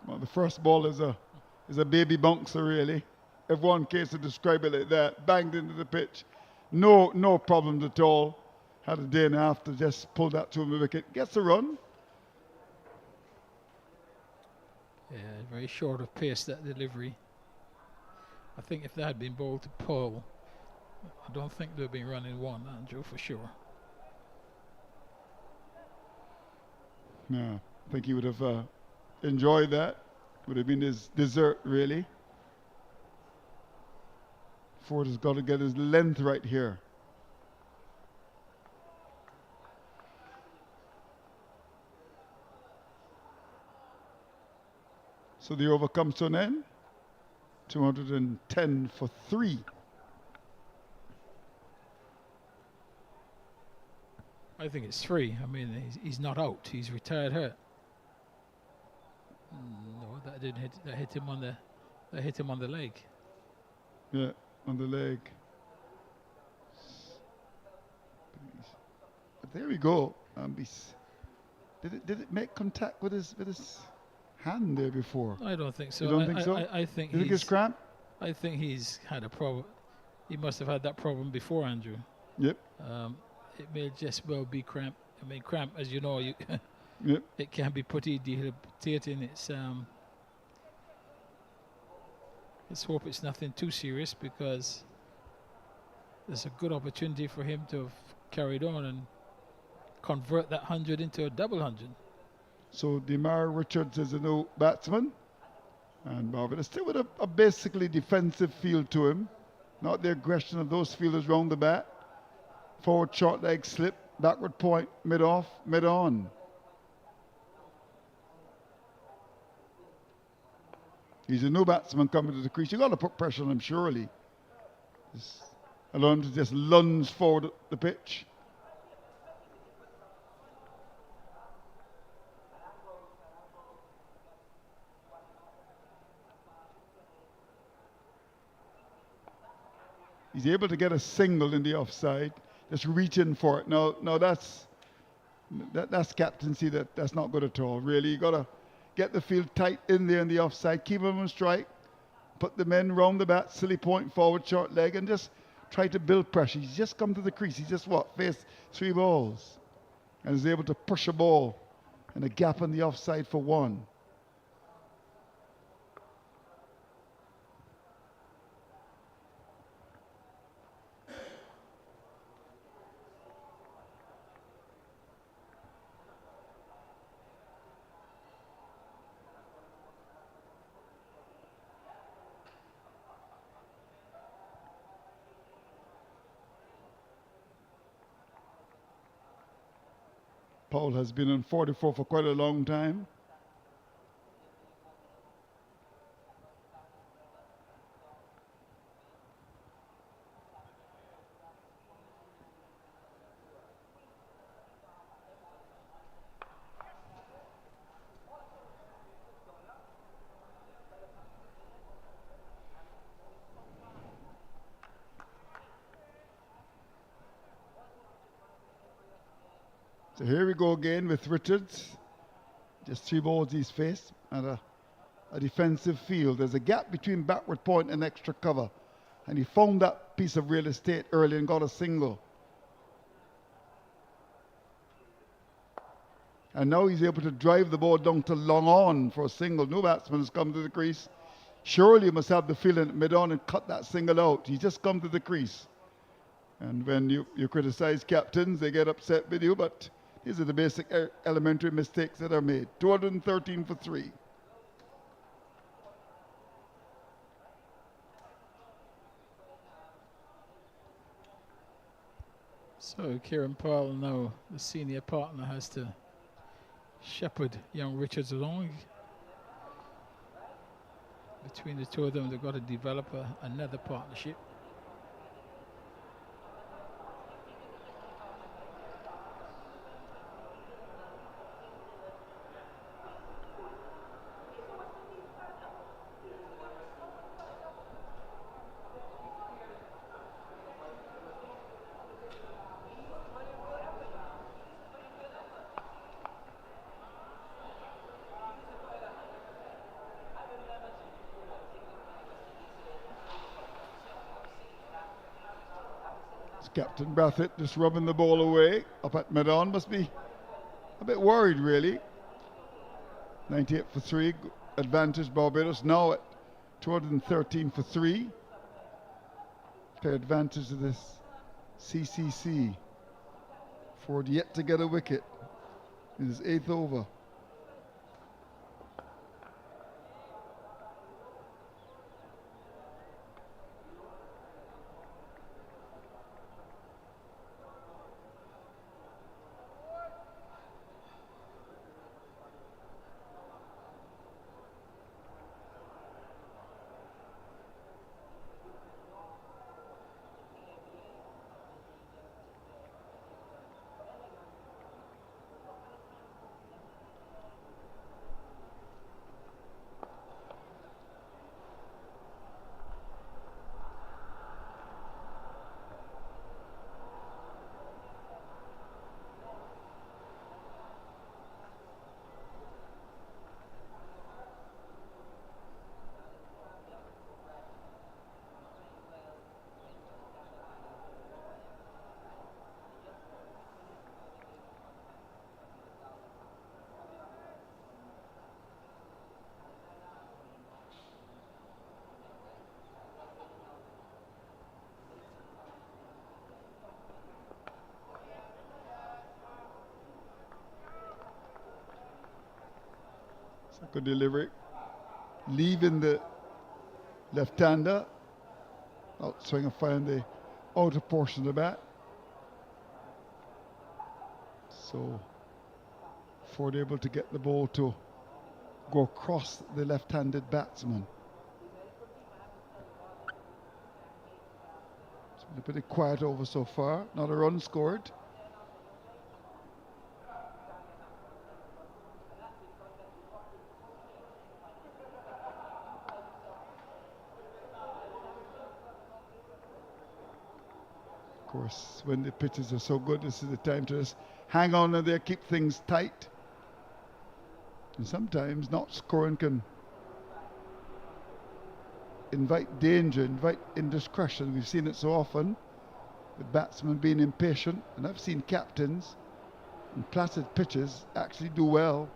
[SPEAKER 1] Well, the first ball is a baby bouncer, really. If one case to describe it like that, banged into the pitch. No problems at all. Had a day and a half to just pull that to a wicket. Gets a run.
[SPEAKER 3] Yeah, very short of pace, that delivery. I think if that had been bowled to Paul, I don't think they'd been running 1, Andrew, for sure.
[SPEAKER 1] Yeah, I think he would have enjoyed that. Would have been his dessert, really. Forde has got to get his length right here. So the over comes to an end. 210 for 3.
[SPEAKER 3] I think it's 3. I mean, he's not out. He's retired hurt. No, that didn't hit. That hit him on the leg.
[SPEAKER 1] Yeah, on the leg. But there we go. Did it make contact with his hand there before?
[SPEAKER 3] I don't think so.
[SPEAKER 1] You don't think so?
[SPEAKER 3] I think
[SPEAKER 1] you think it's cramp?
[SPEAKER 3] I think he's had a problem. He must have had that problem before, Andrew.
[SPEAKER 1] Yep.
[SPEAKER 3] It may just well be cramp. I mean, cramp, as you know,
[SPEAKER 1] yep.
[SPEAKER 3] It can be pretty debilitating. Let's hope it's nothing too serious, because there's a good opportunity for him to have carried on and convert that 100 into a double 100.
[SPEAKER 1] So Demar Richards is a new batsman, and Barbados still with a basically defensive feel to him, not the aggression of those fielders round the bat. Forward short leg slip, backward point, mid off, mid on. He's a new batsman coming to the crease. You've got to put pressure on him, surely. Just allow him to just lunge forward the pitch. He's able to get a single in the offside. Just reach in for it. No, that's captaincy. That's not good at all. Really, you got to get the field tight in there in the offside. Keep him on strike. Put the men round the bat. Silly point, forward, short leg, and just try to build pressure. He's just come to the crease. He's just faced 3 balls, and is able to push a ball and a gap in the offside for 1. Paul has been on 44 for quite a long time. So here we go again with Richards. Just 3 balls he's faced and a defensive field. There's a gap between backward point and extra cover. And he found that piece of real estate early and got a single. And now he's able to drive the ball down to long on for a single. No batsman has come to the crease. Surely he must have the feeling mid on and cut that single out. He just come to the crease. And when you criticize captains, they get upset with you, but these are the basic elementary mistakes that are made. 213 for 3.
[SPEAKER 3] So Kieran Powell now, the senior partner, has to shepherd young Richards along. Between the two of them, they've got to develop another partnership.
[SPEAKER 1] Captain Brathwaite just rubbing the ball away up at mid-on. Must be a bit worried, really. 98 for 3. Advantage Barbados now at 213 for 3. Play advantage of this CCC. Forde yet to get a wicket in his 8th over. It's a good delivery. Leaving the left-hander. Outswing and find the outer portion of the bat. So Forde able to get the ball to go across the left-handed batsman. It's been a pretty quiet over so far. Not a run scored. Of course, when the pitches are so good, this is the time to just hang on in there, keep things tight. And sometimes not scoring can invite danger, invite indiscretion. We've seen it so often, the batsmen being impatient, and I've seen captains in placid pitches actually do well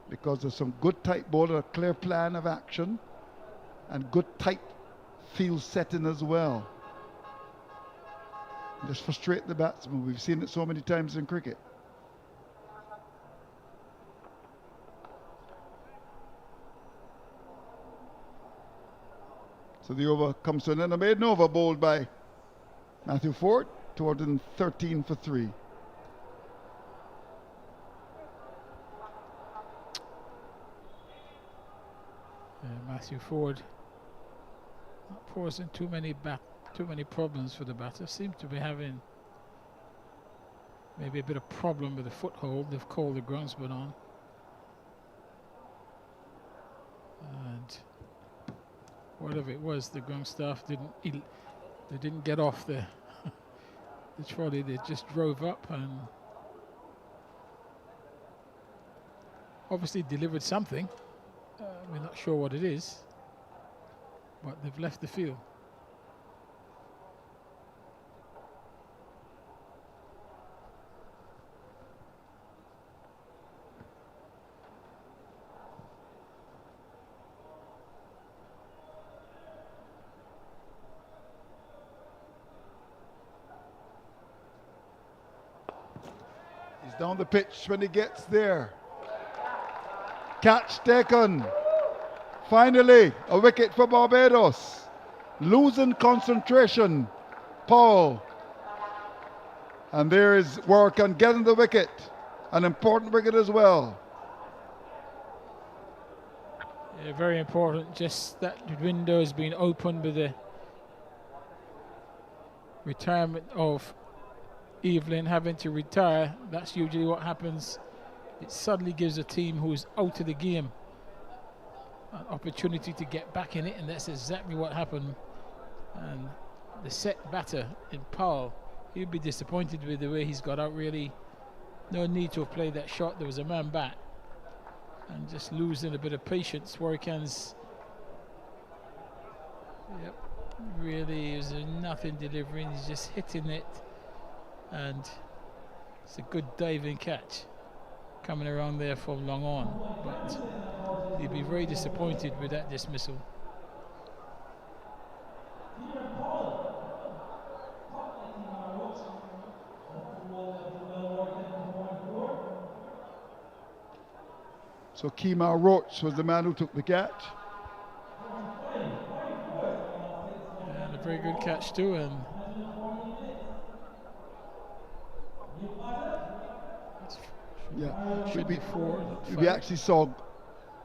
[SPEAKER 1] because there's some good tight ball and a clear plan of action and good tight field setting as well. Just frustrate the batsman. We've seen it so many times in cricket. So the over comes to an end. A maiden over bowled by Matthew Forde, 213 for 3.
[SPEAKER 3] Matthew Forde not posing too many problems for the batter. Seem to be having maybe a bit of problem with the foothold. They've called the groundsman on, and whatever it was, the ground staff didn't get off the the trolley. They just drove up and obviously delivered something. We're not sure what it is, but they've left the field.
[SPEAKER 1] He's down the pitch when he gets there. Catch taken. Finally, a wicket for Barbados. Losing concentration. Paul. And there is work on getting the wicket. An important wicket as well.
[SPEAKER 3] Yeah, very important. Just that window has been opened with the retirement of Evelyn having to retire. That's usually what happens. It suddenly gives a team who's out of the game an opportunity to get back in it, and that's exactly what happened. And the set batter in Powell, he'll be disappointed with the way he's got out. Really, no need to have played that shot. There was a man back, and just losing a bit of patience. Warwickans, yep, really is nothing delivering. He's just hitting it, and it's a good diving catch coming around there from long on, but he'd be very disappointed with that dismissal.
[SPEAKER 1] So Kemar Roach was the man who took the catch.
[SPEAKER 3] And a very good catch too. And
[SPEAKER 1] yeah,
[SPEAKER 3] should be four.
[SPEAKER 1] We actually saw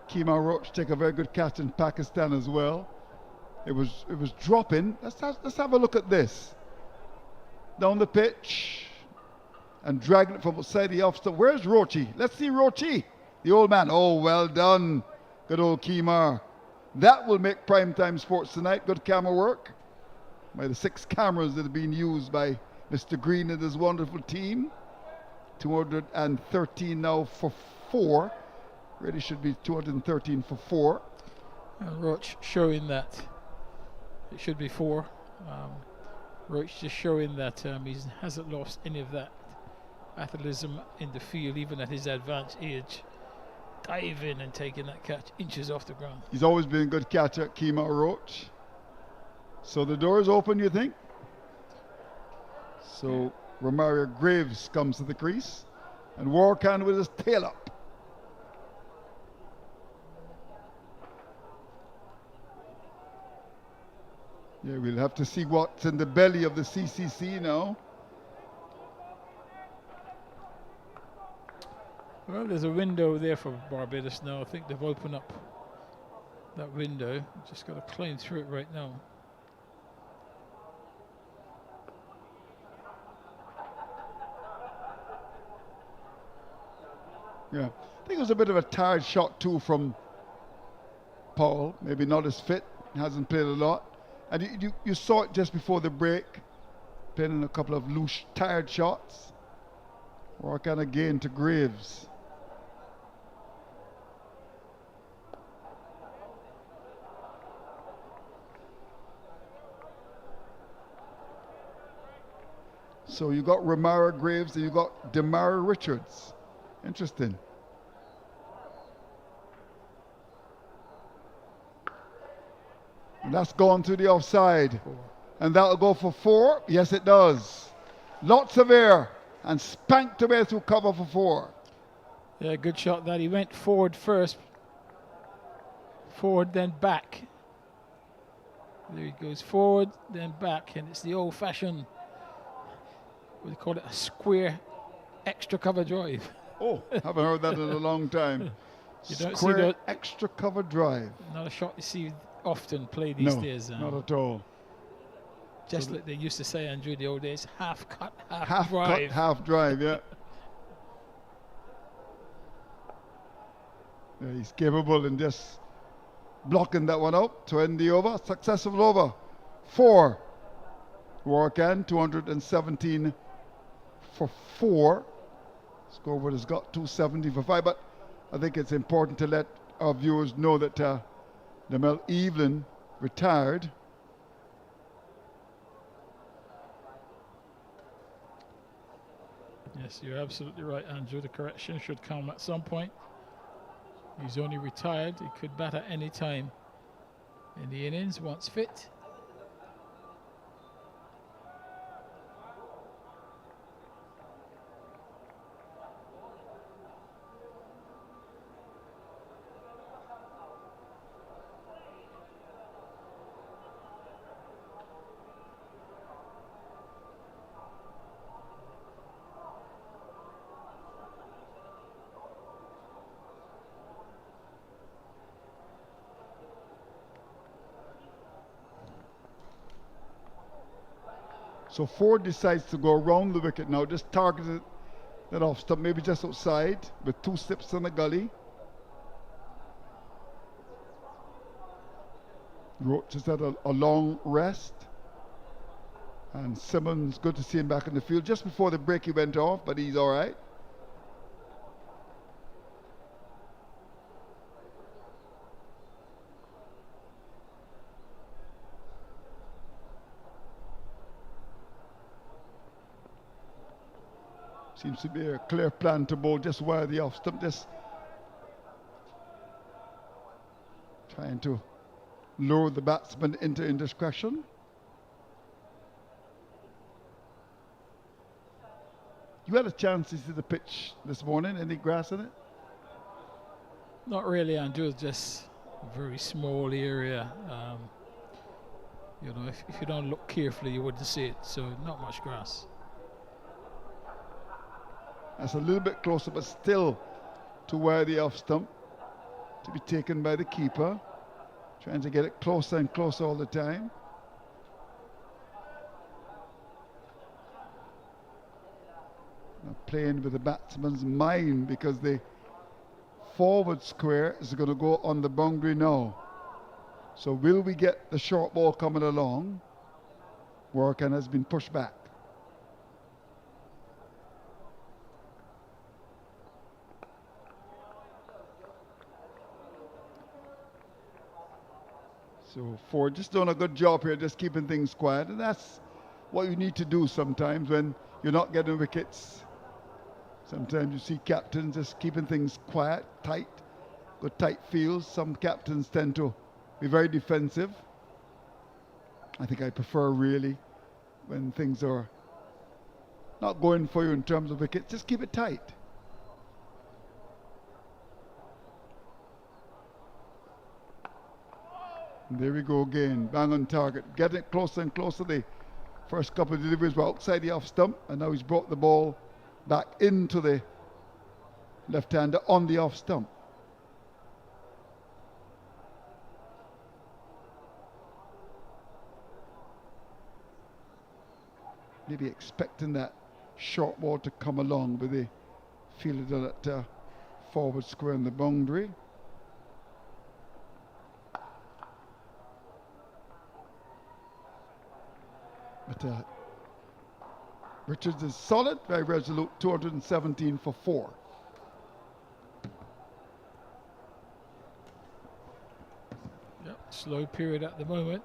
[SPEAKER 1] Kemar Roach take a very good catch in Pakistan as well. It was dropping. Let's have a look at this. Down the pitch and dragging it from outside the off stump. Where's Roachy? Let's see Roachy. The old man. Oh, well done. Good old Kemar. That will make primetime sports tonight. Good camera work by the 6 cameras that have been used by Mr. Green and his wonderful team. 213 now for 4. Really should be 213 for 4.
[SPEAKER 3] And Roach showing that it should be 4. Roach just showing that he hasn't lost any of that athleticism in the field, even at his advanced age. Diving and taking that catch inches off the ground.
[SPEAKER 1] He's always been a good catcher, Kemar Roach. So the door is open, you think? So Romario Graves comes to the crease, and Warcan with his tail up. Yeah, we'll have to see what's in the belly of the CCC now.
[SPEAKER 3] Well, there's a window there for Barbados now. I think they've opened up that window. Just got to climb through it right now.
[SPEAKER 1] Yeah, I think it was a bit of a tired shot too from Paul. Maybe not as fit, hasn't played a lot. And you saw it just before the break, playing a couple of loose, tired shots. Work on again to Graves. So you got Ramara Graves and you got Demara Richards. Interesting. And that's gone to the offside. And that'll go for 4. Yes, it does. Lots of air and spanked away through cover for 4.
[SPEAKER 3] Yeah, good shot that. He went forward first. Forward, then back. There he goes, forward, then back. And it's the old-fashioned, what do you call it, a square extra cover drive.
[SPEAKER 1] Oh, haven't heard that in a long time.
[SPEAKER 3] You don't
[SPEAKER 1] Square
[SPEAKER 3] see that
[SPEAKER 1] extra cover drive.
[SPEAKER 3] Not a shot you see often played these days.
[SPEAKER 1] Not at all.
[SPEAKER 3] Just like they used to say, Andrew, the old days, half cut,
[SPEAKER 1] Half
[SPEAKER 3] drive.
[SPEAKER 1] cut, half drive, yeah. Yeah, he's capable in just blocking that one out to end the over. Successful over. 4. Warkan, 217 for 4. Scoreboard has got 270 for 5, but I think it's important to let our viewers know that Namel Evelyn retired.
[SPEAKER 3] Yes, you're absolutely right, Andrew. The correction should come at some point. He's only retired. He could bat at any time in the innings once fit.
[SPEAKER 1] So Forde decides to go around the wicket now, just targeted that off stump, maybe just outside, with 2 steps on the gully. Roach has had a long rest. And Simmons, good to see him back in the field. Just before the break he went off, but he's all right. Seems to be a clear plan to bowl just wide the off stump, just trying to lure the batsman into indiscretion. You had a chance to see the pitch this morning, any grass in it?
[SPEAKER 3] Not really, Andrew. It's just a very small area. You know, if you don't look carefully, you wouldn't see it. So not much grass.
[SPEAKER 1] That's a little bit closer, but still to where the off stump to be taken by the keeper. Trying to get it closer and closer all the time. Now playing with the batsman's mind because the forward square is going to go on the boundary now. So will we get the short ball coming along? Warkan has been pushed back. So Forde just doing a good job here, just keeping things quiet. And that's what you need to do sometimes when you're not getting wickets. Sometimes you see captains just keeping things quiet, tight, good tight fields. Some captains tend to be very defensive. I think I prefer really when things are not going for you in terms of wickets, just keep it tight. There we go again, bang on target, getting closer and closer. The first couple of deliveries were outside the off stump, and now he's brought the ball back into the left-hander on the off stump. Maybe expecting that short ball to come along, but they fielded it at forward square in the boundary. But Richards is solid, very resolute, 217 for 4.
[SPEAKER 3] Yep, slow period at the moment.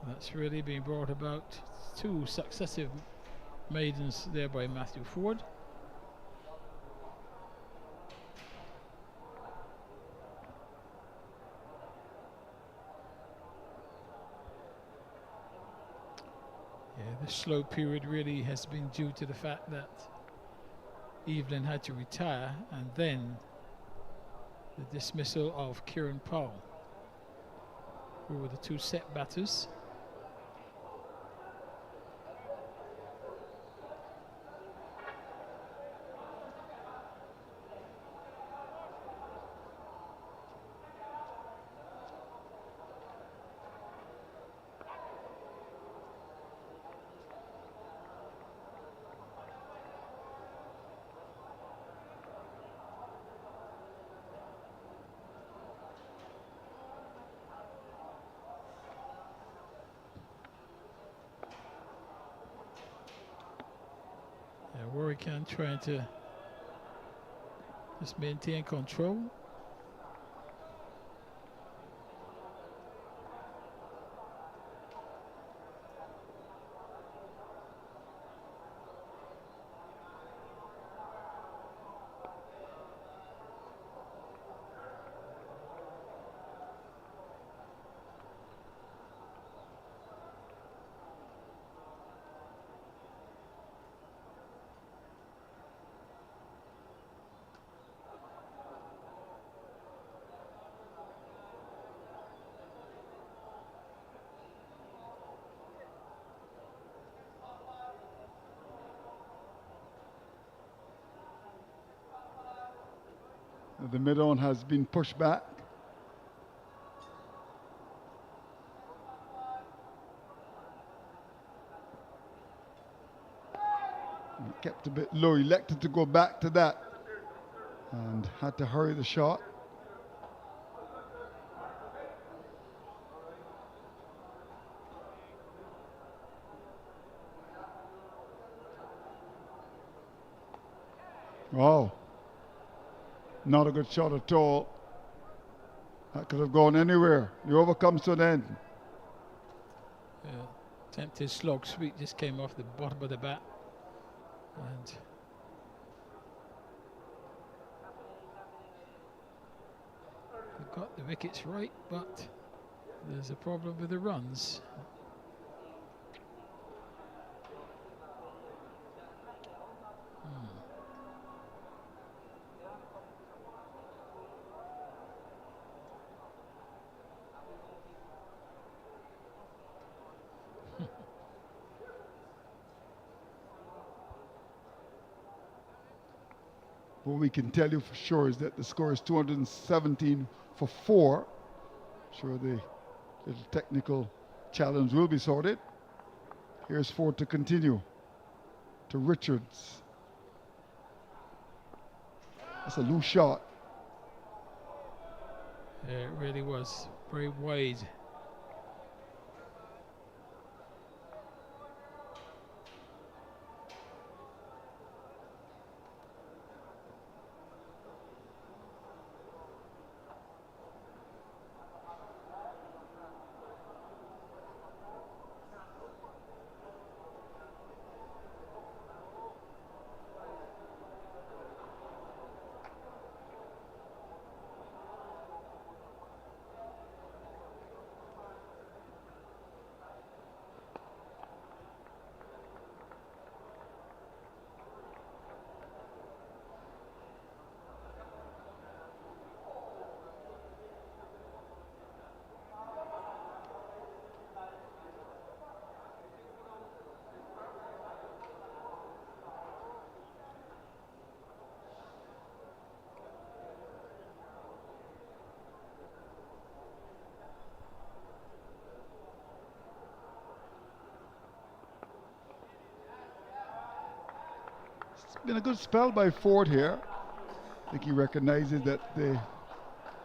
[SPEAKER 3] That's really been brought about 2 successive maidens there by Matthew Forde. Yeah, the slow period really has been due to the fact that Evelyn had to retire, and then the dismissal of Kieran Powell, who were the 2 set batters. Warwick trying to just maintain control.
[SPEAKER 1] The mid-on has been pushed back. He kept a bit low, elected to go back to that and had to hurry the shot. Wow. Not a good shot at all. That could have gone anywhere. The over comes to an end.
[SPEAKER 3] Attempted slog sweep just came off the bottom of the bat. And they've got the wickets right, but there's a problem with the runs.
[SPEAKER 1] What we can tell you for sure is that the score is 217 for 4. Sure, the little technical challenge will be sorted. Here's Forde to continue. To Richards. That's a loose shot.
[SPEAKER 3] Yeah, it really was very wide.
[SPEAKER 1] been a good spell by Forde here. I think he recognizes that the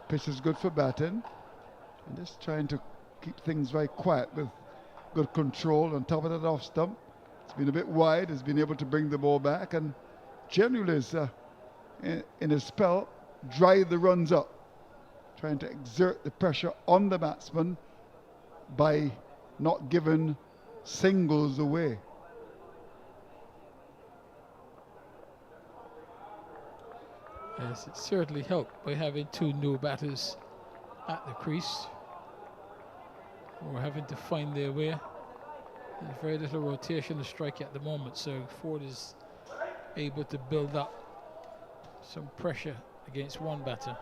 [SPEAKER 1] pitch is good for batting. And just trying to keep things very quiet with good control on top of that off stump. It's been a bit wide, has been able to bring the ball back, and generally is, in a spell, drive the runs up. Trying to exert the pressure on the batsman by not giving singles away.
[SPEAKER 3] Yes, it certainly helped by having two new batters at the crease, or having to find their way. There's very little rotation to strike at the moment, so Forde is able to build up some pressure against one batter.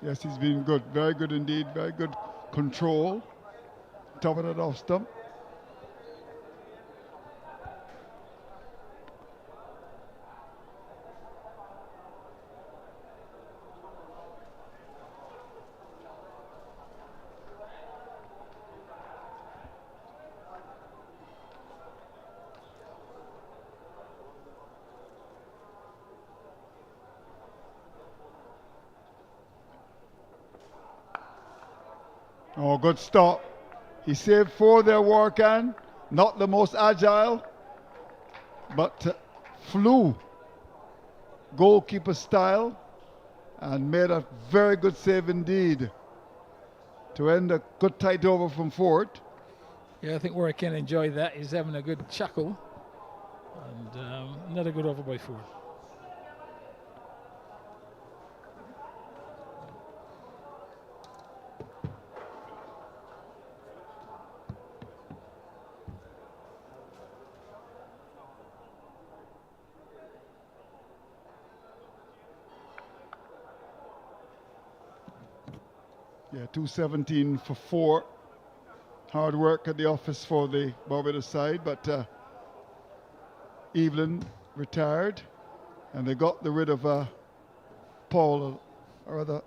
[SPEAKER 1] Yes, he's been good, very good indeed, very good control. Top of that off stump. Oh, good stop. He saved four there, Warkan. Not the most agile, but flew goalkeeper style and made a very good save indeed to end a good tight over from Forde.
[SPEAKER 3] Yeah, I think Warkan enjoyed that. He's having a good chuckle. And another good over by Forde.
[SPEAKER 1] Yeah, 217 for 4. Hard work at the office for the Barbados side, but Evelyn retired, and they got rid of Paul, a rather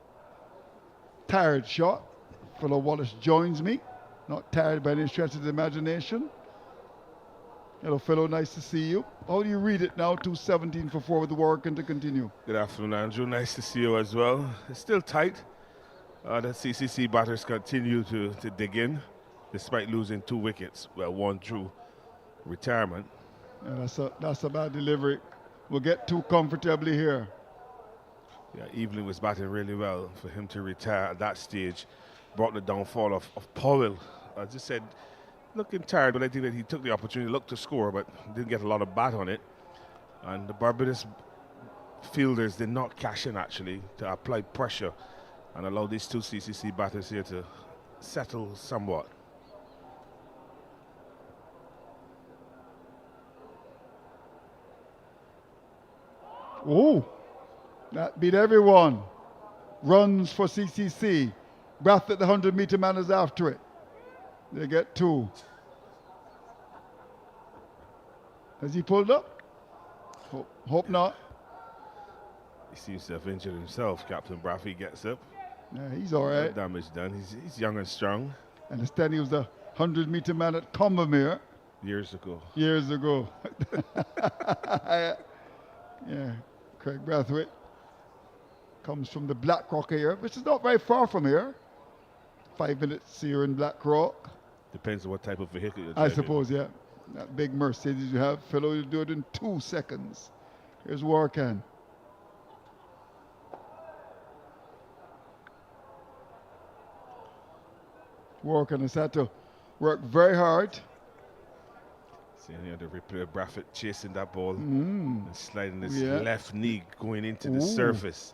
[SPEAKER 1] tired shot. Fellow Wallace joins me, not tired by any stretch of the imagination. Hello, fellow, nice to see you. How do you read it now, 217 for 4 with the work and to continue?
[SPEAKER 4] Good afternoon, Andrew. Nice to see you as well. It's still tight. The CCC batters continue to dig in, despite losing 2 wickets. Well, 1 through retirement.
[SPEAKER 1] Yeah, that's a bad delivery. We'll get too comfortably here.
[SPEAKER 4] Yeah, Evelyn was batting really well. For him to retire at that stage brought the downfall of Powell. I just said, looking tired, but I think that he took the opportunity, looked to score, but didn't get a lot of bat on it. And the Barbados fielders did not cash in, actually, to apply pressure and allow these 2 CCC batters here to settle somewhat.
[SPEAKER 1] Oh, that beat everyone. Runs for CCC. Brath at the 100-meter man is after it. They get 2. Has he pulled up? Hope not.
[SPEAKER 4] He seems to have injured himself. Captain Braffy gets up.
[SPEAKER 1] Yeah, he's all right.
[SPEAKER 4] No damage done. He's young and strong.
[SPEAKER 1] I understand he was the 100-meter man at Combermere.
[SPEAKER 4] Years ago.
[SPEAKER 1] Years ago. Yeah, Craig Brathwaite comes from the Black Rock area, which is not very far from here. 5 minutes here in Black Rock.
[SPEAKER 4] Depends on what type of vehicle you're
[SPEAKER 1] I
[SPEAKER 4] driving.
[SPEAKER 1] suppose, yeah. That big Mercedes you have, fellow, you do it in 2 seconds. Here's Warkan. Warkan has had to work very hard.
[SPEAKER 4] See here the replay of Braffett chasing that ball
[SPEAKER 1] Mm.
[SPEAKER 4] and sliding his
[SPEAKER 1] Yeah.
[SPEAKER 4] left knee going into the
[SPEAKER 1] Ooh.
[SPEAKER 4] surface.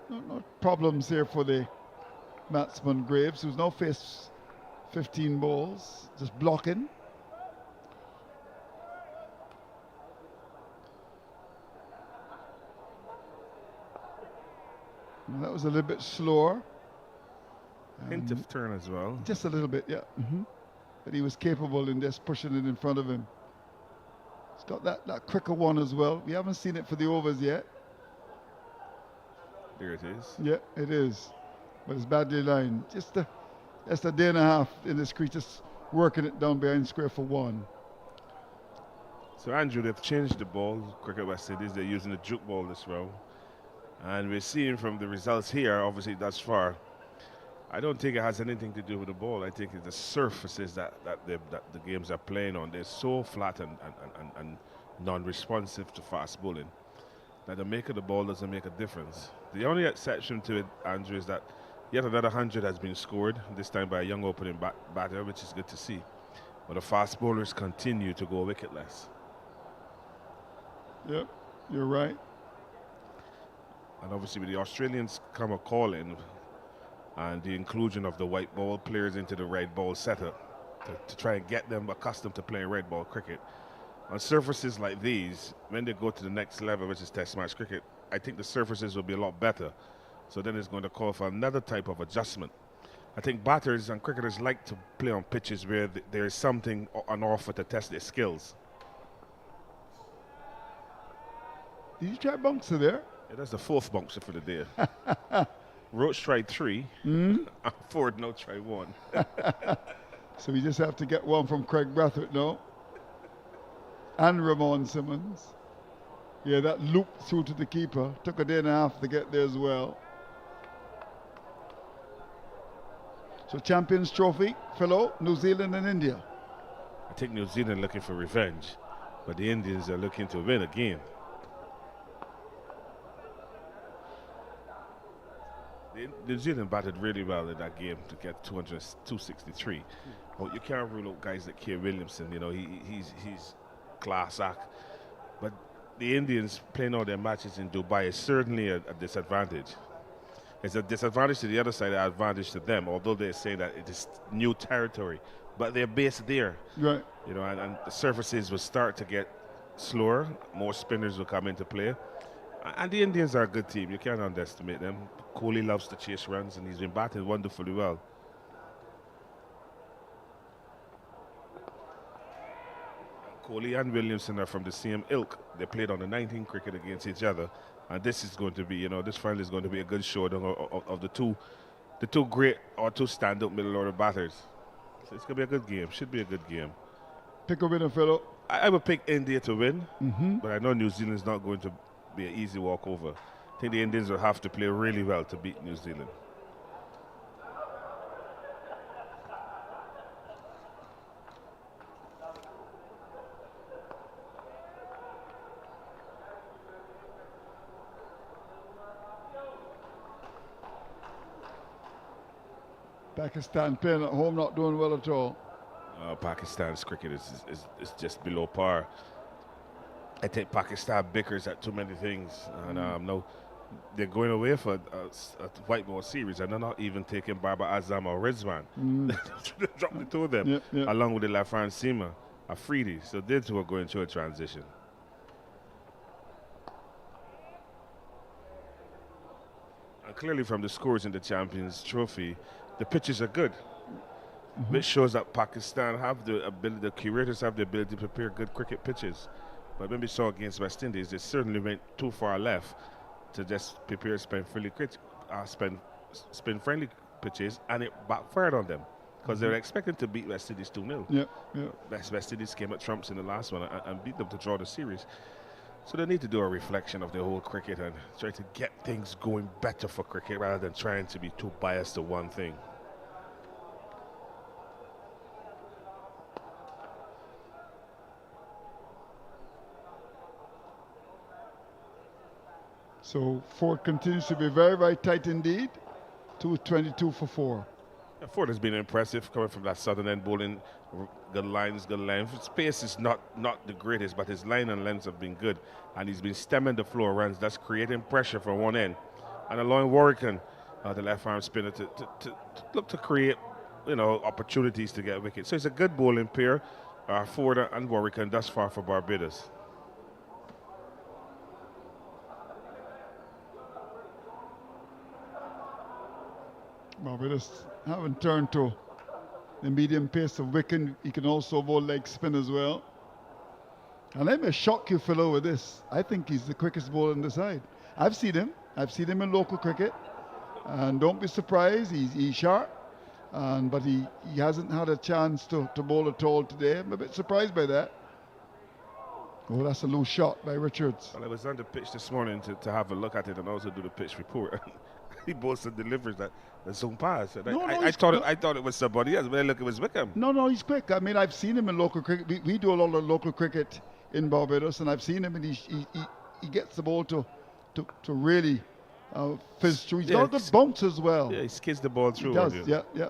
[SPEAKER 1] No problems here for the batsman Graves, who's now faced 15 balls, just blocking. And that was a little bit slower.
[SPEAKER 8] Hint of turn as well.
[SPEAKER 1] Just a little bit, yeah. But he was capable in just pushing it in front of him. He's got that quicker one as well. We haven't seen it for the overs yet.
[SPEAKER 8] There it is.
[SPEAKER 1] Yeah, it is. But it's badly lined. Just a day and a half in this crease, just working it down behind square for one.
[SPEAKER 8] So Andrew, they've changed the ball. Cricket West Indies, they're using the juke ball this round. And we're seeing from the results here, obviously thus far, I don't think it has anything to do with the ball. I think it's the surfaces that the games are playing on. They're so flat and non-responsive to fast bowling that the make of the ball doesn't make a difference. The only exception to it, Andrew, is that yet another 100 has been scored, this time by a young opening batter, which is good to see. But the fast bowlers continue to go wicketless.
[SPEAKER 1] Yep, you're right.
[SPEAKER 8] And obviously with the Australians come a call in and the inclusion of the white ball players into the red ball setup to try and get them accustomed to playing red ball cricket. On surfaces like these, when they go to the next level, which is test match cricket, I think the surfaces will be a lot better. So then it's going to call for another type of adjustment. I think batters and cricketers like to play on pitches where there is something on offer to test their skills.
[SPEAKER 1] Did you try bouncer there?
[SPEAKER 8] Yeah, that's the fourth bouncer for the day. Roach tried 3. Forde now tried 1.
[SPEAKER 1] So we just have to get one from Craig Brathwaite now. And Ramon Simmons. Yeah, that loop through to the keeper. Took a day and a half to get there as well. So Champions Trophy, fellow, New Zealand and India.
[SPEAKER 8] I think New Zealand looking for revenge, but the Indians are looking to win again. New Zealand batted really well in that game to get 263. Well, you can't rule out guys like Keir Williamson. You know, he's class act. But the Indians playing all their matches in Dubai is certainly a disadvantage. It's a disadvantage to the other side, an advantage to them, although they're saying that it is new territory. But they're based there.
[SPEAKER 1] Right.
[SPEAKER 8] You know, and the surfaces will start to get slower. More spinners will come into play. And the Indians are a good team. You can't underestimate them. Kohli loves to chase runs, and he's been batting wonderfully well. Kohli and Williamson are from the same ilk. They played on the 19 cricket against each other. And this is going to be, you know, this final is going to be a good showdown of the two great or two stand-up middle order batters. So it's going to be a good game. Should be a good game.
[SPEAKER 1] Pick a winner, fellow.
[SPEAKER 8] I would pick India to win, but I know New Zealand's not going to be an easy walkover. I think the Indians will have to play really well to beat New Zealand.
[SPEAKER 1] Pakistan playing at home, not doing well at all.
[SPEAKER 8] Pakistan's cricket is just below par. I think Pakistan bickers at too many things, and no, they're going away for a white ball series, and they're not even taking Barber Azam or Rizwan. They dropped the two of them, along with the Lafran Sima, Afridi. So they two are going through a transition. And clearly, from the scores in the Champions Trophy, the pitches are good. Which shows that Pakistan have the ability, the curators have the ability to prepare good cricket pitches. But when we saw against West Indies, they certainly went too far left to just prepare spin-friendly pitches, and it backfired on them because they were expecting to beat West Indies 2-0. West Indies came at trumps in the last one and beat them to draw the series. So they need to do a reflection of the whole cricket and try to get things going better for cricket rather than trying to be too biased to one thing.
[SPEAKER 1] So Forde continues to be very, very tight indeed. 222 for 4.
[SPEAKER 8] Yeah, Forde has been impressive coming from that southern end bowling. Good lines, good length. His pace is not the greatest, but his line and lengths have been good. And he's been stemming the flow of runs. That's creating pressure from one end. And allowing Warwican, the left arm spinner, to look to create, you know, opportunities to get wickets. So it's a good bowling pair, Forde and Warwican thus far for Barbados.
[SPEAKER 1] Barbados haven't turned to the medium pace of Wicken. He can also bowl leg spin as well. And let me shock you, fellow, with this. I think he's the quickest bowler on the side. I've seen him. I've seen him in local cricket. And don't be surprised, he's sharp. But he hasn't had a chance to bowl at all today. I'm a bit surprised by that. Oh, that's a loose shot by Richards.
[SPEAKER 8] Well, I was on the pitch this morning to have a look at it and also do the pitch report. He bowls and delivers that zoom pass. And I thought it was somebody else, but look, it was Wickham.
[SPEAKER 1] No, he's quick. I mean, I've seen him in local cricket. We do a lot of local cricket in Barbados, and I've seen him, and he gets the ball to really fizz through. He's got a good bounce as well.
[SPEAKER 8] Yeah, he skids the ball through.
[SPEAKER 1] He does, yeah.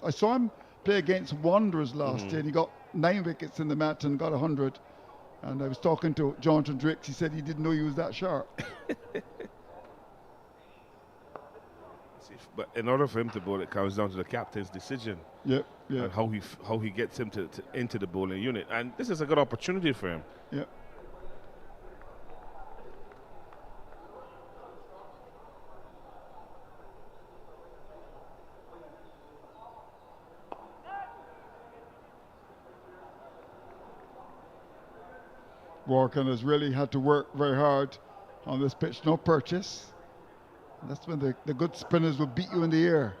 [SPEAKER 1] I saw him play against Wanderers last year, and he got 9 wickets in the match and got 100. And I was talking to Jonathan Drix. He said he didn't know he was that sharp.
[SPEAKER 8] But in order for him to bowl, it comes down to the captain's decision.
[SPEAKER 1] Yeah.
[SPEAKER 8] And how he gets him to into the bowling unit. And this is a good opportunity for him.
[SPEAKER 1] Yeah. Warren has really had to work very hard on this pitch. No purchase. That's when the good spinners will beat you in the air.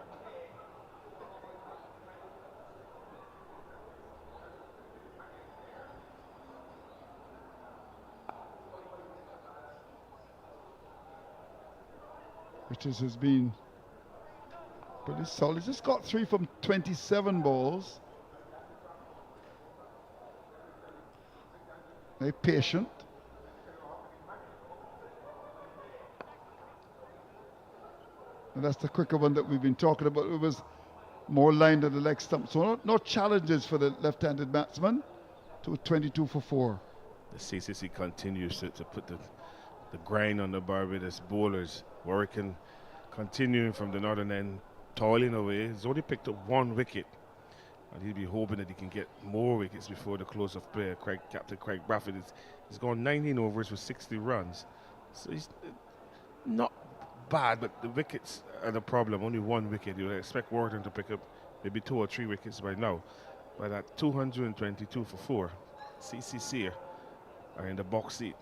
[SPEAKER 1] Richards has been pretty solid. He's just got 3 from 27 balls. Very patient. And that's the quicker one that we've been talking about. It was more lined at the leg stump. So no challenges for the left-handed batsman to 22 for 4.
[SPEAKER 8] The CCC continues to put the grind on the Barbados bowlers. Warwick continuing from the northern end, toiling away. He's only picked up 1 wicket. And he'll be hoping that he can get more wickets before the close of play. Captain Craig Brafford he's gone 19 overs with 60 runs. So he's not bad, but the wickets are the problem. Only 1 wicket. You would expect Warden to pick up maybe 2 or 3 wickets by now. But at 222 for 4, CCC are in the box seat.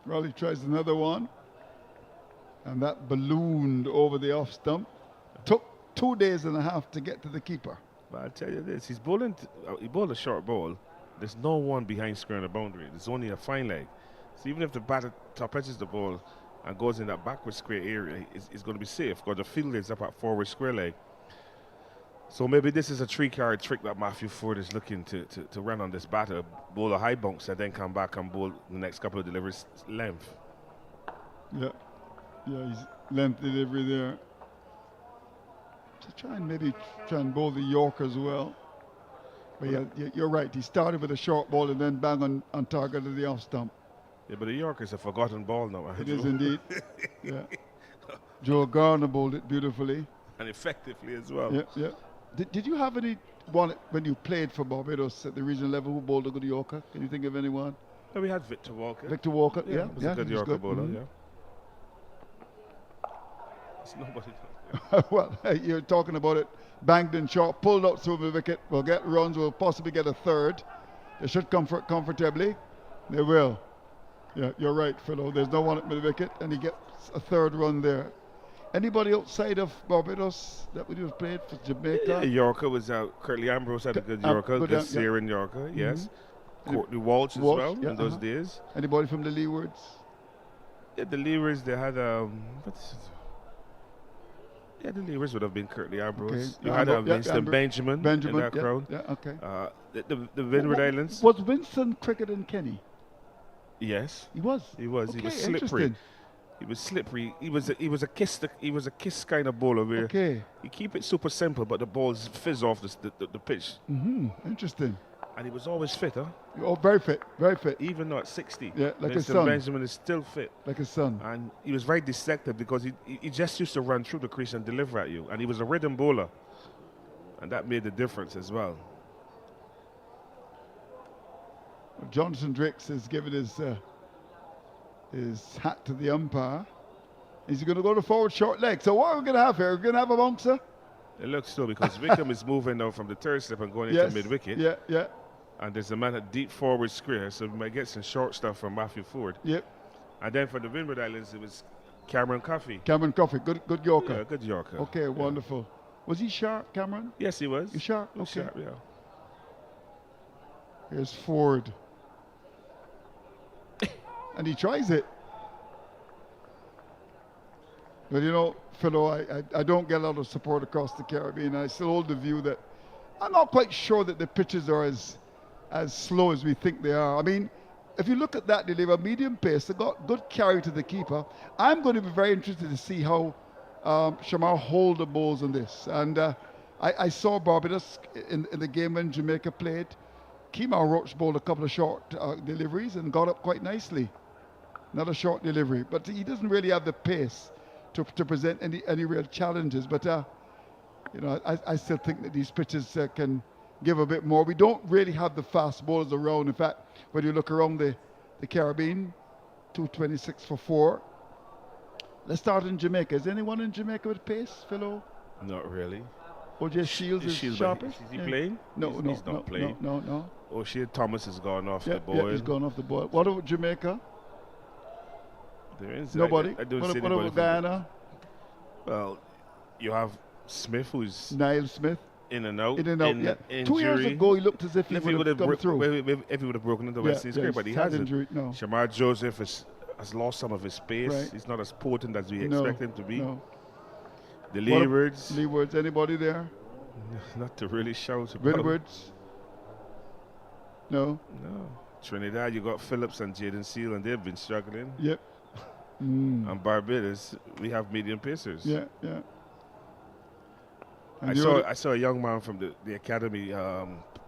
[SPEAKER 1] Well, he tries another one. And that ballooned over the off stump. Took 2 days and a half to get to the keeper.
[SPEAKER 8] But I'll tell you this, he bowled a short ball. There's no one behind square on the boundary. There's only a fine leg. So even if the batter top edges the ball and goes in that backward square area, it's going to be safe because the field is up at forward square leg. So maybe this is a 3-card trick that Matthew Forde is looking to run on this batter, bowl a high bounce and then come back and bowl the next couple of deliveries length.
[SPEAKER 1] Yeah, he's length delivery there. To maybe try and bowl the Yorker as well. But yeah, you're right. He started with a short ball and then bang on target of the off stump.
[SPEAKER 8] Yeah, but the Yorker is a forgotten ball now.
[SPEAKER 1] It is indeed. Yeah. Joe Garner bowled it beautifully.
[SPEAKER 8] And effectively as well.
[SPEAKER 1] Yeah. Did you have anyone when you played for Barbados at the regional level who bowled a good Yorker? Can you think of anyone?
[SPEAKER 8] No, we had Victor Walker.
[SPEAKER 1] Victor Walker, yeah.
[SPEAKER 8] Was a good Yorker bowler, yeah. It's nobody.
[SPEAKER 1] Well, you're talking about it. Banged in short, pulled out through the wicket. Will get runs, will possibly get a 3rd. They should comfortably. They will. Yeah, you're right, Philo. There's no one at the wicket, and he gets a 3rd run there. Anybody outside of Barbados that would have played for Jamaica?
[SPEAKER 8] Yeah, Yorker was out. Curtly Ambrose had a good Yorker. Good Syrian Yorker, yes. Courtney Walsh as well in those days.
[SPEAKER 1] Anybody from the Leewards?
[SPEAKER 8] Yeah, the Leewards, they had the Leewards would have been Curtly Ambrose.
[SPEAKER 1] Okay.
[SPEAKER 8] You had Winston Benjamin in that crowd.
[SPEAKER 1] Yeah, okay.
[SPEAKER 8] The Windward Islands.
[SPEAKER 1] Was Winston cricket in Kenny?
[SPEAKER 8] Yes.
[SPEAKER 1] He was.
[SPEAKER 8] He was.
[SPEAKER 1] Okay,
[SPEAKER 8] he was slippery. He was slippery. He was a kiss kind of bowler where he keep it super simple, but the balls fizz off the pitch.
[SPEAKER 1] Interesting.
[SPEAKER 8] And he was always fit, huh?
[SPEAKER 1] Oh, very fit, very fit.
[SPEAKER 8] Even though at 60.
[SPEAKER 1] Yeah, like his
[SPEAKER 8] Mr.
[SPEAKER 1] son.
[SPEAKER 8] Benjamin is still fit.
[SPEAKER 1] Like his son.
[SPEAKER 8] And he was very deceptive because he just used to run through the crease and deliver at you. And he was a rhythm bowler. And that made the difference as well.
[SPEAKER 1] Jonathan Drix has given his hat to the umpire. He's going to go to forward short leg. So what are we going to have here? We're going to have a bouncer?
[SPEAKER 8] It looks so because Wickham is moving now from the third step and going into mid-wicket.
[SPEAKER 1] Yeah, yeah.
[SPEAKER 8] And there's a man at deep forward square, so we might get some short stuff from Matthew Forde.
[SPEAKER 1] Yep.
[SPEAKER 8] And then for the Windward Islands, it was Cameron Coffey.
[SPEAKER 1] Cameron Coffey, good Yorker.
[SPEAKER 8] Yeah, good Yorker.
[SPEAKER 1] Okay, wonderful. Was he sharp, Cameron?
[SPEAKER 8] Yes, he was.
[SPEAKER 1] He sharp?
[SPEAKER 8] He was
[SPEAKER 1] Okay.
[SPEAKER 8] sharp, yeah.
[SPEAKER 1] Here's Forde. And he tries it. But you know, Philo, I don't get a lot of support across the Caribbean. I still hold the view that I'm not quite sure that the pitches are as slow as we think they are. I mean, if you look at that, they leave a medium pace. They got good carry to the keeper. I'm going to be very interested to see how Shamar hold the balls on this. And I saw Barbados in the game when Jamaica played. Kemar Roach bowled a couple of short deliveries and got up quite nicely. Not a short delivery, but he doesn't really have the pace to present any real challenges. But you know, I still think that these pitches can give a bit more. We don't really have the fast bowlers around. In fact, when you look around the Caribbean, 226 for 4. Let's start in Jamaica. Is anyone in Jamaica with pace, Philo?
[SPEAKER 8] Not really.
[SPEAKER 1] O.J. Shields is sharpest?
[SPEAKER 8] Is he playing?
[SPEAKER 1] No,
[SPEAKER 8] he's not playing.
[SPEAKER 1] No.
[SPEAKER 8] O'Shea Thomas has gone off the boil.
[SPEAKER 1] Yeah, he's gone off the boil. What about Jamaica?
[SPEAKER 8] There is
[SPEAKER 1] Nobody.
[SPEAKER 8] I don't
[SPEAKER 1] What
[SPEAKER 8] see
[SPEAKER 1] about
[SPEAKER 8] anybody.
[SPEAKER 1] Guyana?
[SPEAKER 8] Well, you have Smith, who's
[SPEAKER 1] Niall Smith.
[SPEAKER 8] in and out.
[SPEAKER 1] In and out, yeah.
[SPEAKER 8] Injury.
[SPEAKER 1] 2 years ago, he looked as if he would have come through.
[SPEAKER 8] If he would have broken into West Indies, great, but he
[SPEAKER 1] he's had
[SPEAKER 8] hasn't.
[SPEAKER 1] injury, no.
[SPEAKER 8] Shamar Joseph has lost some of his pace.
[SPEAKER 1] Right.
[SPEAKER 8] He's not as potent as we
[SPEAKER 1] No,
[SPEAKER 8] expect him to be.
[SPEAKER 1] no.
[SPEAKER 8] The Leewards.
[SPEAKER 1] Leewards, anybody there?
[SPEAKER 8] Not to really shout about.
[SPEAKER 1] Windwards? No.
[SPEAKER 8] No. Trinidad, you got Phillips and Jaden Seal, and they've been struggling.
[SPEAKER 1] Yep.
[SPEAKER 8] And Barbados, we have medium pacers.
[SPEAKER 1] Yeah, yeah. And
[SPEAKER 8] I saw a young man from the academy,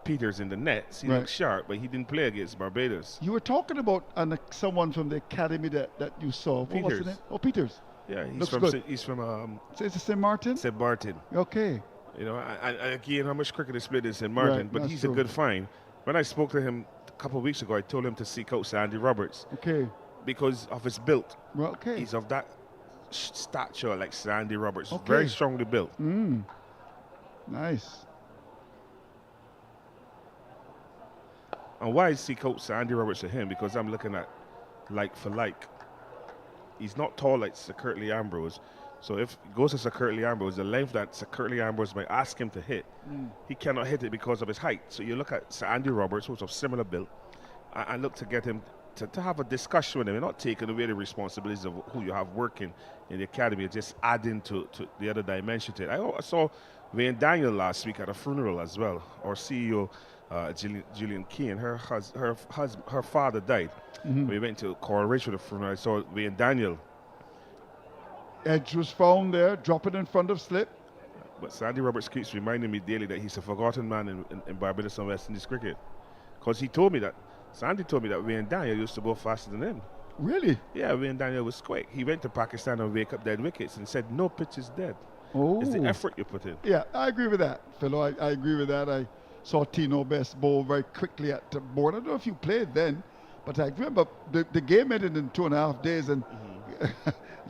[SPEAKER 8] Peters, in the nets. He looked sharp, but he didn't play against Barbados.
[SPEAKER 1] You were talking about someone from the academy that you saw. What was his name? Oh, Peters.
[SPEAKER 8] Yeah,
[SPEAKER 1] Looks good.
[SPEAKER 8] He's from.
[SPEAKER 1] Is it St. Martin?
[SPEAKER 8] St. Martin.
[SPEAKER 1] Okay.
[SPEAKER 8] You know, and again, how much cricket is played in St. Martin,
[SPEAKER 1] Right,
[SPEAKER 8] but
[SPEAKER 1] that's
[SPEAKER 8] he's
[SPEAKER 1] true.
[SPEAKER 8] a good find. When I spoke to him a couple of weeks ago, I told him to seek out Sandy Roberts.
[SPEAKER 1] Okay.
[SPEAKER 8] Because of his build.
[SPEAKER 1] Well, okay.
[SPEAKER 8] He's of that stature like Sandy Roberts.
[SPEAKER 1] Okay.
[SPEAKER 8] Very strongly built.
[SPEAKER 1] Nice.
[SPEAKER 8] And why is seek out Sandy Roberts to him? Because I'm looking at like for like. He's not tall like Sir Curtly Ambrose. So if he goes to Sir Curtly Ambrose, the length that Sir Curtly Ambrose might ask him to hit, he cannot hit it because of his height. So you look at Sir Andy Roberts, who's of similar build, and look to get him to have a discussion with him and not taking away the responsibilities of who you have working in the academy, just adding to the other dimension to it. I saw Wayne Daniel last week at a funeral as well. Our CEO, Gillian Keane, her father died. We went to Coral Ridge for the funeral. I saw Wayne Daniel.
[SPEAKER 1] Edge was found there, dropping in front of slip.
[SPEAKER 8] But Sandy Roberts keeps reminding me daily that he's a forgotten man in Barbados and West Indies cricket. Because Sandy told me that Wayne Daniel used to go faster than him.
[SPEAKER 1] Really?
[SPEAKER 8] Yeah, Wayne Daniel was quick. He went to Pakistan and wake up dead wickets and said, no pitch is dead.
[SPEAKER 1] Oh.
[SPEAKER 8] It's the effort you put in.
[SPEAKER 1] Yeah, I agree with that, Philo. I agree with that. I saw Tino Best bowl very quickly at the board. I don't know if you played then, but I remember the game ended in 2.5 days, and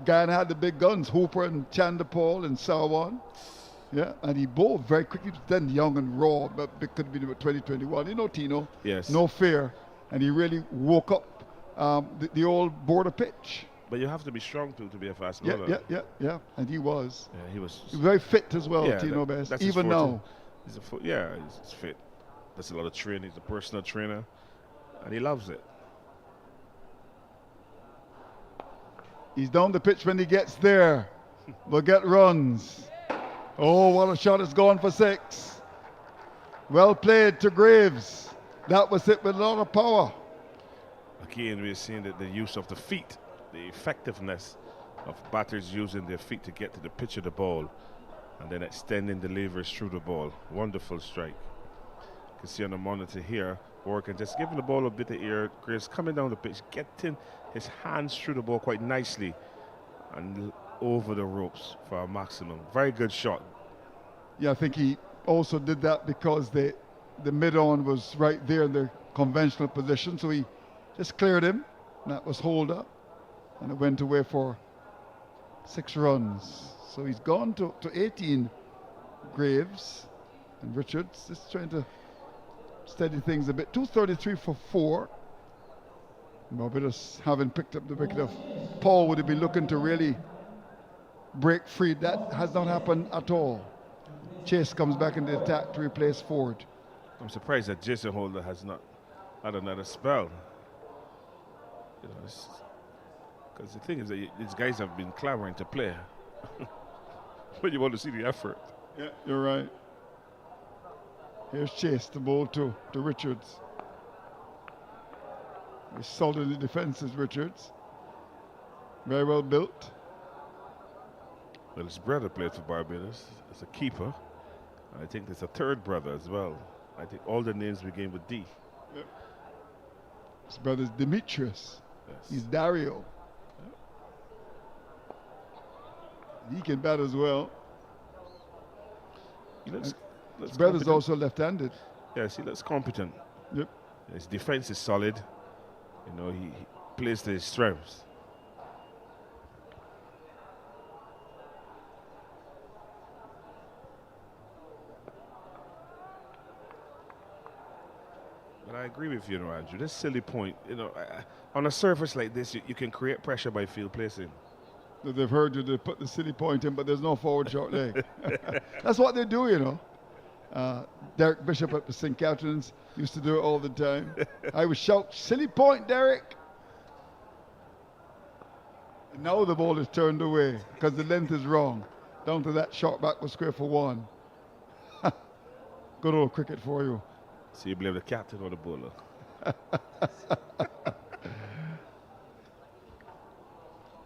[SPEAKER 1] Guyana had the big guns, Hooper and Chandapal and Sawan. Yeah, and he bowled very quickly. He was then young and raw, but it could have been about 2021. You know, Tino.
[SPEAKER 8] Yes.
[SPEAKER 1] No fear. And he really woke up the old border pitch.
[SPEAKER 8] But you have to be strong to be a fast bowler.
[SPEAKER 1] Yeah. And he was.
[SPEAKER 8] Yeah, he was
[SPEAKER 1] very fit as well,
[SPEAKER 8] yeah,
[SPEAKER 1] Tino Best.
[SPEAKER 8] That's his
[SPEAKER 1] even
[SPEAKER 8] forte.
[SPEAKER 1] now.
[SPEAKER 8] He's fit. Does a lot of training. He's a personal trainer, and he loves it.
[SPEAKER 1] He's down the pitch when he gets there. We'll get runs. Oh, what a shot. It's gone for 6. Well played to Graves. That was it with a lot of power.
[SPEAKER 8] Again, we're seeing the use of the feet, the effectiveness of batters using their feet to get to the pitch of the ball and then extending the levers through the ball. Wonderful strike. You can see on the monitor here, working, just giving the ball a bit of air. Graves coming down the pitch, getting his hands through the ball quite nicely and over the ropes for a maximum. Very good shot.
[SPEAKER 1] Yeah, I think he also did that because the mid-on was right there and the conventional position, so he just cleared him. That was hold up, and it went away for 6 runs. So he's gone to 18, Graves, and Richards just trying to steady things a bit. 233 for 4. Barbados having picked up the wicket of Paul would have been looking to really break free. That has not happened at all. Chase comes back in the attack to replace Forde.
[SPEAKER 8] I'm surprised that Jason Holder has not had another spell. You know, because the thing is that these guys have been clamoring to play. But you want to see the effort.
[SPEAKER 1] Yeah, you're right. Here's Chase, the ball to Richards. He's solid in the defenses, Richards. Very well built.
[SPEAKER 8] Well, his brother played for Barbados as a keeper. I think there's a third brother as well. I think all the names begin with D.
[SPEAKER 1] Yep. His brother's Demetrius.
[SPEAKER 8] Yes.
[SPEAKER 1] He's Dario. He can bat as well. His brother's also left-handed.
[SPEAKER 8] Yes, he looks competent.
[SPEAKER 1] Yep.
[SPEAKER 8] His defense is solid. You know, he plays to his strengths. But I agree with you, Andrew. This silly point, you know, on a surface like this, you can create pressure by field placing.
[SPEAKER 1] They've heard you, they put the silly point in, but there's no forward short leg. That's what they do, you know. Derek Bishop at the St. Catherine's used to do it all the time. I would shout, silly point, Derek. And now the ball is turned away because the length is wrong. Down to that short back was square for 1. Good old cricket for you.
[SPEAKER 8] So you blame the captain or the bowler? I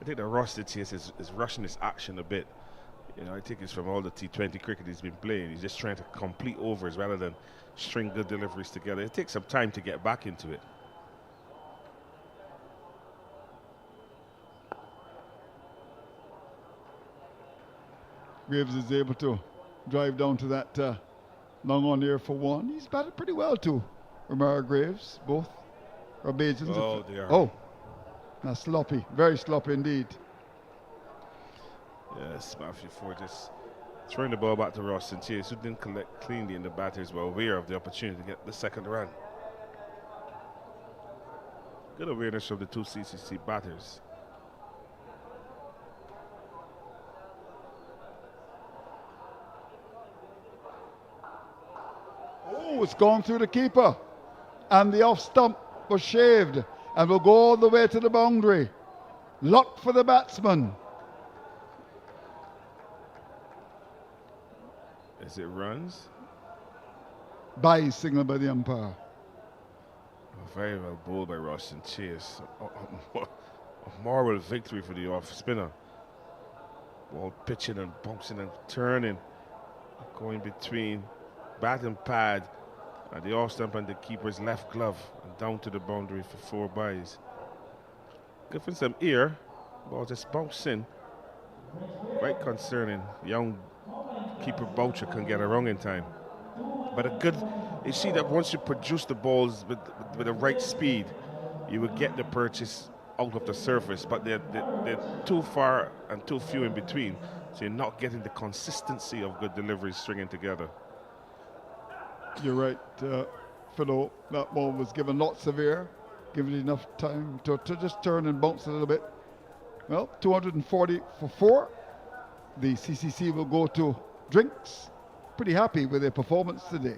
[SPEAKER 8] think that Rusty Chase is rushing his action a bit. You know, I think it's from all the T20 cricket he's been playing. He's just trying to complete overs rather than string good deliveries together. It takes some time to get back into it.
[SPEAKER 1] Graves is able to drive down to that long on there for 1. He's batted pretty well too. Romero Graves, both are Bajans.
[SPEAKER 8] Oh, they are.
[SPEAKER 1] Oh, that's sloppy. Very sloppy indeed.
[SPEAKER 8] Yes, Matthew Forde just throwing the ball back to Ross and Chase, who didn't collect cleanly, and the batters were aware of the opportunity to get the second run. Good awareness from the 2 CCC batters.
[SPEAKER 1] Oh, it's gone through the keeper. And the off stump was shaved and will go all the way to the boundary. Luck for the batsman.
[SPEAKER 8] As it runs.
[SPEAKER 1] Bye signal by the umpire.
[SPEAKER 8] Very well bowled by Ross and Chase. A moral victory for the off spinner. Ball pitching and bouncing and turning. Going between bat and pad. And the off stump and the keeper's left glove. And down to the boundary for 4 byes. Giving some ear. Ball just bouncing. Quite concerning. Young keeper Boucher can get it wrong in time. But a good, you see that once you produce the balls with the right speed, you will get the purchase out of the surface, but they're too far and too few in between, so you're not getting the consistency of good deliveries stringing together.
[SPEAKER 1] You're right, Philo. That ball was given lots of air, given enough time to just turn and bounce a little bit. Well, 240 for 4. The CCC will go to drinks. Pretty happy with their performance today.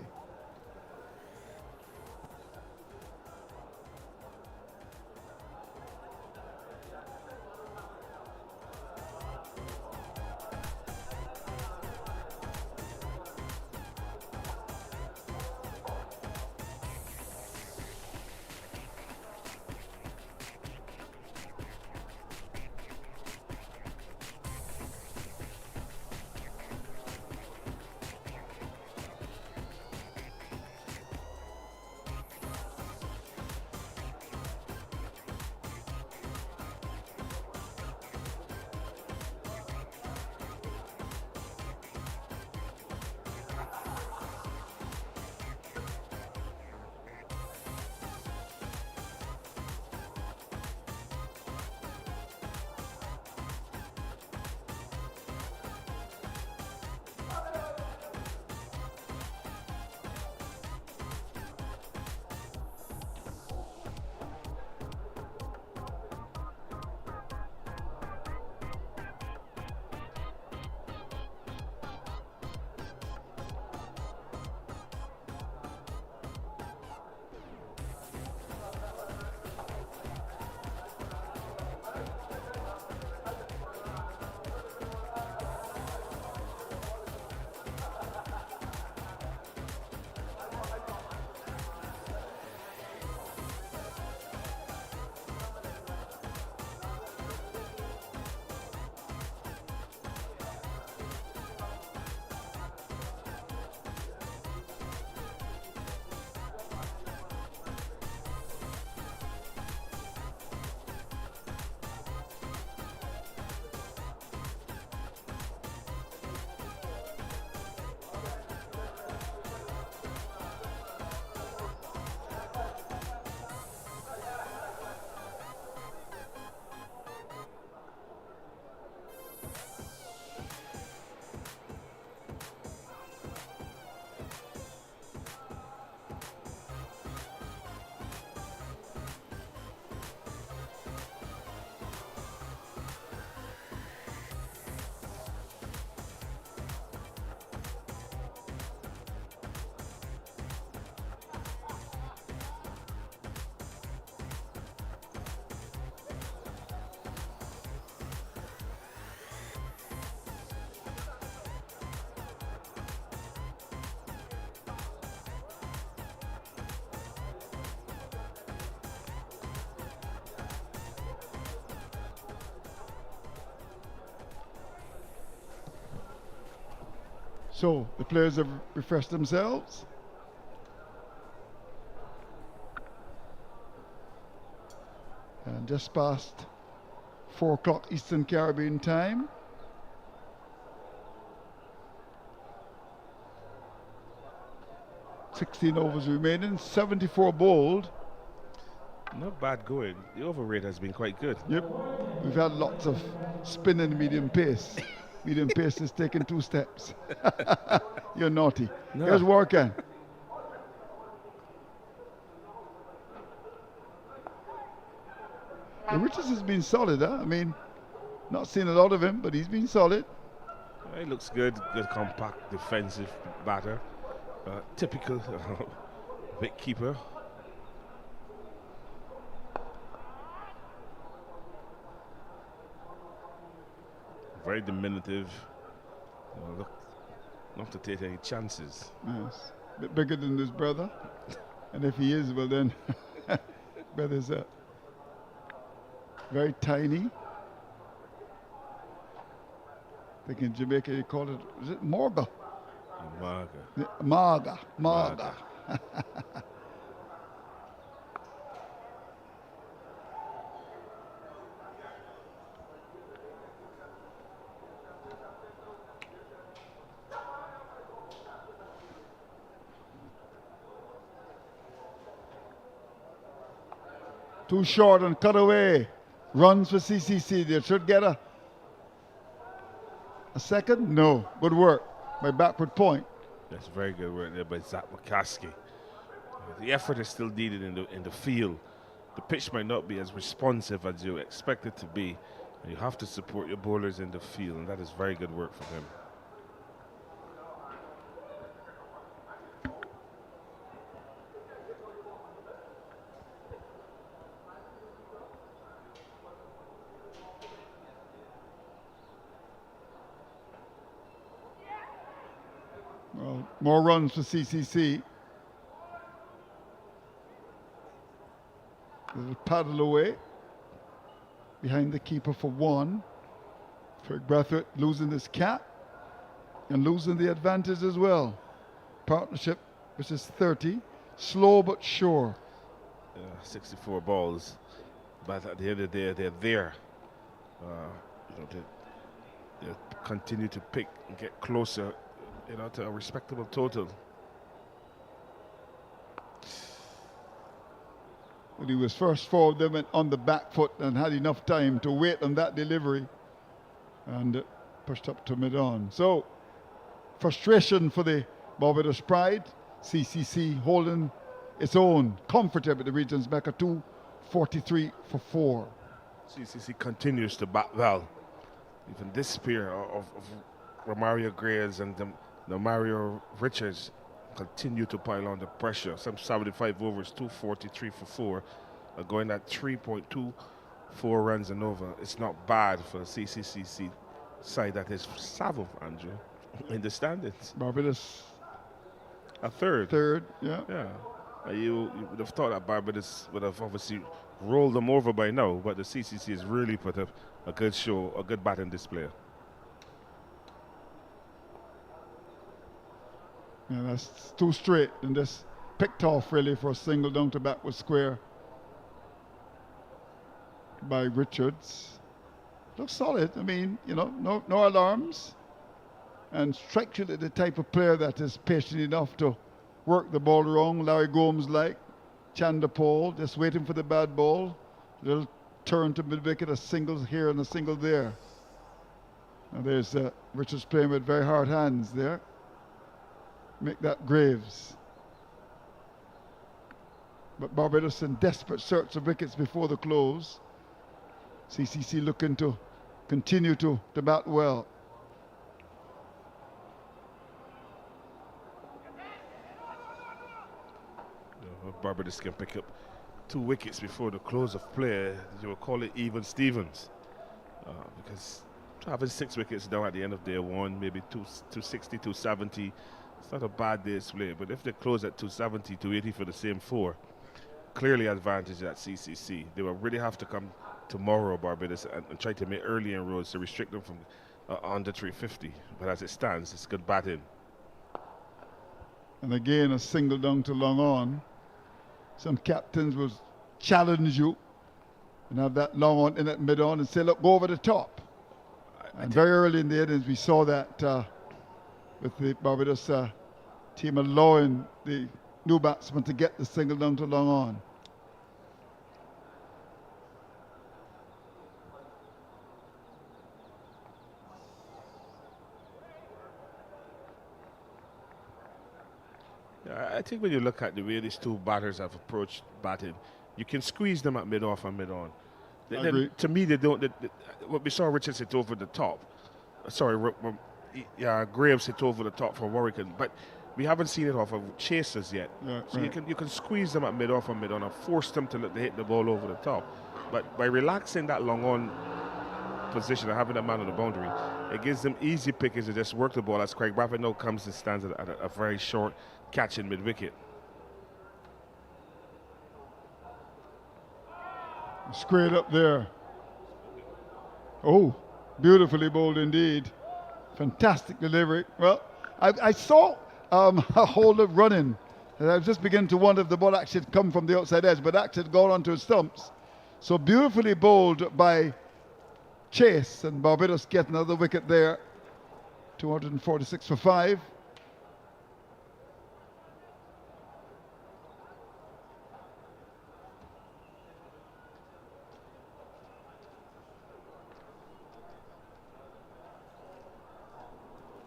[SPEAKER 1] So the players have refreshed themselves. And just past 4 o'clock Eastern Caribbean time. $16 overs remaining, 74 bowled.
[SPEAKER 8] Not bad going. The over rate has been quite good.
[SPEAKER 1] Yep. We've had lots of spin and medium pace. Medium pace has taken 2 steps. You're naughty.
[SPEAKER 8] No.
[SPEAKER 1] Here's Warkan. Richards has been solid, huh? I mean, not seen a lot of him, but he's been solid.
[SPEAKER 8] He looks good. Good compact defensive batter. Typical wicket keeper. Very diminutive. Look, not to take any chances.
[SPEAKER 1] Yes. A bit bigger than his brother. And if he is, well then, brother's very tiny. I think in Jamaica you call it, is it Morga?
[SPEAKER 8] Marga.
[SPEAKER 1] Marga. Too short and cut away. Runs for CCC. They should get a second? No. Good work by backward point.
[SPEAKER 8] That's very good work there by Zach McCaskey. The effort is still needed in the field. The pitch might not be as responsive as you expect it to be. And you have to support your bowlers in the field, and that is very good work from him.
[SPEAKER 1] Well, more runs for CCC. Little paddle away. Behind the keeper for 1. Craig Brathwaite losing his cap and losing the advantage as well. Partnership, which is 30. Slow but sure.
[SPEAKER 8] 64 balls. But at the end of the day, they're there. They continue to pick and get closer, to a respectable total.
[SPEAKER 1] But he was first forward, then went on the back foot and had enough time to wait on that delivery and pushed up to mid-on. So, frustration for the Barbados Pride. CCC holding its own comfortably at the Regents Mecca 243 for 4.
[SPEAKER 8] CCC continues to bat well. Even this pair of Romario Graves and the Mario Richards continue to pile on the pressure. Some 75 overs, 243 for 4, going at 3.24 runs and over. It's not bad for the CCC side that is 7th, Andrew, in the standings.
[SPEAKER 1] Barbados
[SPEAKER 8] a third.
[SPEAKER 1] Third, yeah.
[SPEAKER 8] Yeah. You would have thought that Barbados would have obviously rolled them over by now, but the CCC has really put up a good show, a good batting display.
[SPEAKER 1] Yeah, that's 2 straight and just picked off really for a single down to backward square by Richards. Looks solid. I mean, no alarms. And strikes you the type of player that is patient enough to work the ball wrong. Larry Gomes like Chandapol, just waiting for the bad ball. Little turn to mid-wicket, a single here and a single there. Now there's Richards playing with very hard hands there. Make that Graves. But Barbados in desperate search of wickets before the close. CCC looking to continue to bat well.
[SPEAKER 8] Barbados can pick up 2 wickets before the close of play. You will call it even Stevens. Because having 6 wickets down at the end of day 1, maybe 260, 270, it's not a bad day's play. But if they close at 270, 280 for the same 4, clearly advantage at CCC. They will really have to come tomorrow, Barbados, and try to make early inroads to restrict them from under 350. But as it stands, it's good batting.
[SPEAKER 1] And again, a single down to long on. Some captains will challenge you and have that long on in at mid on and say, look, go over the top. And very early in the innings, we saw that with the Barbados team allowing the new batsman to get the single down to long on.
[SPEAKER 8] I think when you look at the way these two batters have approached batting, you can squeeze them at mid-off and mid-on. To me, they don't. What we saw Richards hit over the top. Sorry, Graves hit over the top for Warwick, but we haven't seen it off of chasers yet. So you can squeeze them at mid-off and mid-on and force them to hit the ball over the top. But by relaxing that long-on position and having a man on the boundary, it gives them easy pickings to just work the ball as Craig Bradford now comes and stands at a very short catch in mid-wicket.
[SPEAKER 1] Straight up there. Oh, beautifully bowled indeed. Fantastic delivery. Well, I saw a holder running, and I was just beginning to wonder if the ball actually had come from the outside edge, but actually had gone onto his stumps. So beautifully bowled by Chase, and Barbados get another wicket there. 246 for 5.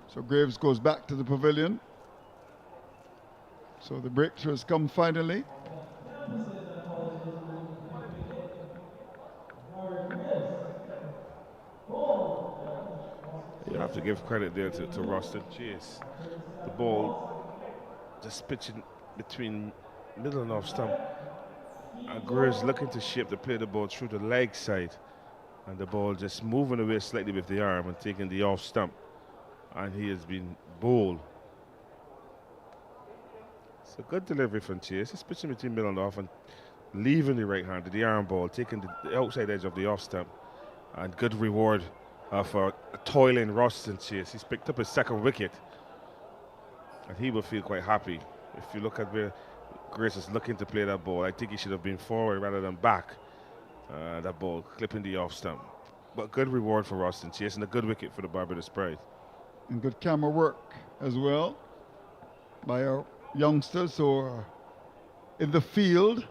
[SPEAKER 1] So Graves goes back to the pavilion. So the breakthrough has come finally.
[SPEAKER 8] You have to give credit there to Roston Chase. The ball just pitching between middle and off stump. And Graves looking to shape to play the ball through the leg side. And the ball just moving away slightly with the arm and taking the off stump. And he has been bowled. It's a good delivery from Chase. He's pitching between middle and off and leaving the right hand to the arm ball, taking the outside edge of the off stump. And good reward for a toiling Roston Chase. He's picked up his second wicket. And he will feel quite happy. If you look at where Grace is looking to play that ball, I think he should have been forward rather than back. That ball clipping the off stump. But good reward for Roston Chase and a good wicket for the Barbados Pride.
[SPEAKER 1] And good camera work as well by our youngsters who are in the field.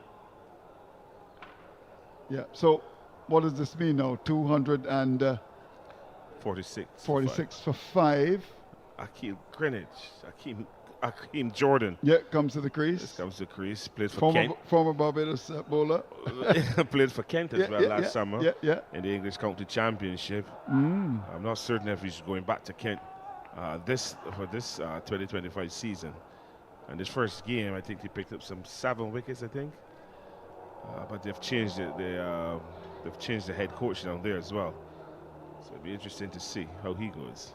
[SPEAKER 1] Yeah, so what does this mean now? 246 for 5.
[SPEAKER 8] Akeem Greenwich, Akeem Jordan.
[SPEAKER 1] Yeah, comes to the crease.
[SPEAKER 8] This comes to the crease. Plays for Kent.
[SPEAKER 1] Former Barbados bowler.
[SPEAKER 8] Played for Kent as well last summer
[SPEAKER 1] in
[SPEAKER 8] the English County Championship. I'm not certain if he's going back to Kent for this 2025 season. And this first game, I think he picked up some 7 wickets, I think. But they've changed they've changed the head coach down there as well. So it'll be interesting to see how he goes.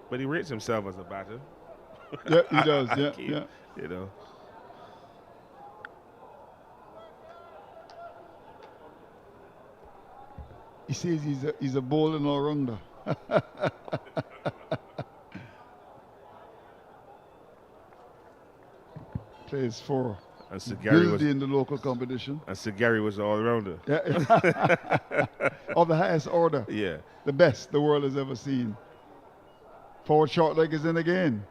[SPEAKER 8] But he rates himself as a batter.
[SPEAKER 1] Yeah, he does. Yeah.
[SPEAKER 8] You know.
[SPEAKER 1] He says he's a bowling all-rounder. Plays for Gildy in the local competition.
[SPEAKER 8] And Sir Gary was an all-rounder.
[SPEAKER 1] Yeah. Of the highest order.
[SPEAKER 8] Yeah.
[SPEAKER 1] The best the world has ever seen. Forward short leg is in again.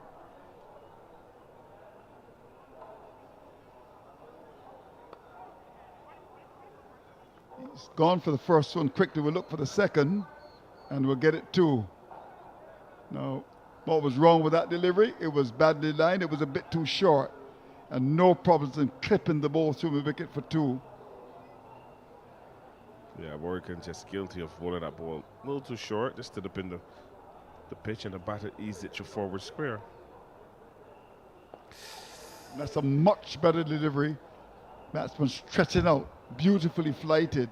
[SPEAKER 1] He's gone for the first one quickly. We'll look for the second, and we'll get it too. Now, what was wrong with that delivery? It was badly lined. It was a bit too short, and no problems in clipping the ball through the wicket for 2.
[SPEAKER 8] Yeah, Warwick just guilty of bowling that ball a little too short, just to the pin the pitch, and the batter eased it to forward square.
[SPEAKER 1] That's a much better delivery. Batsman stretching out, beautifully flighted.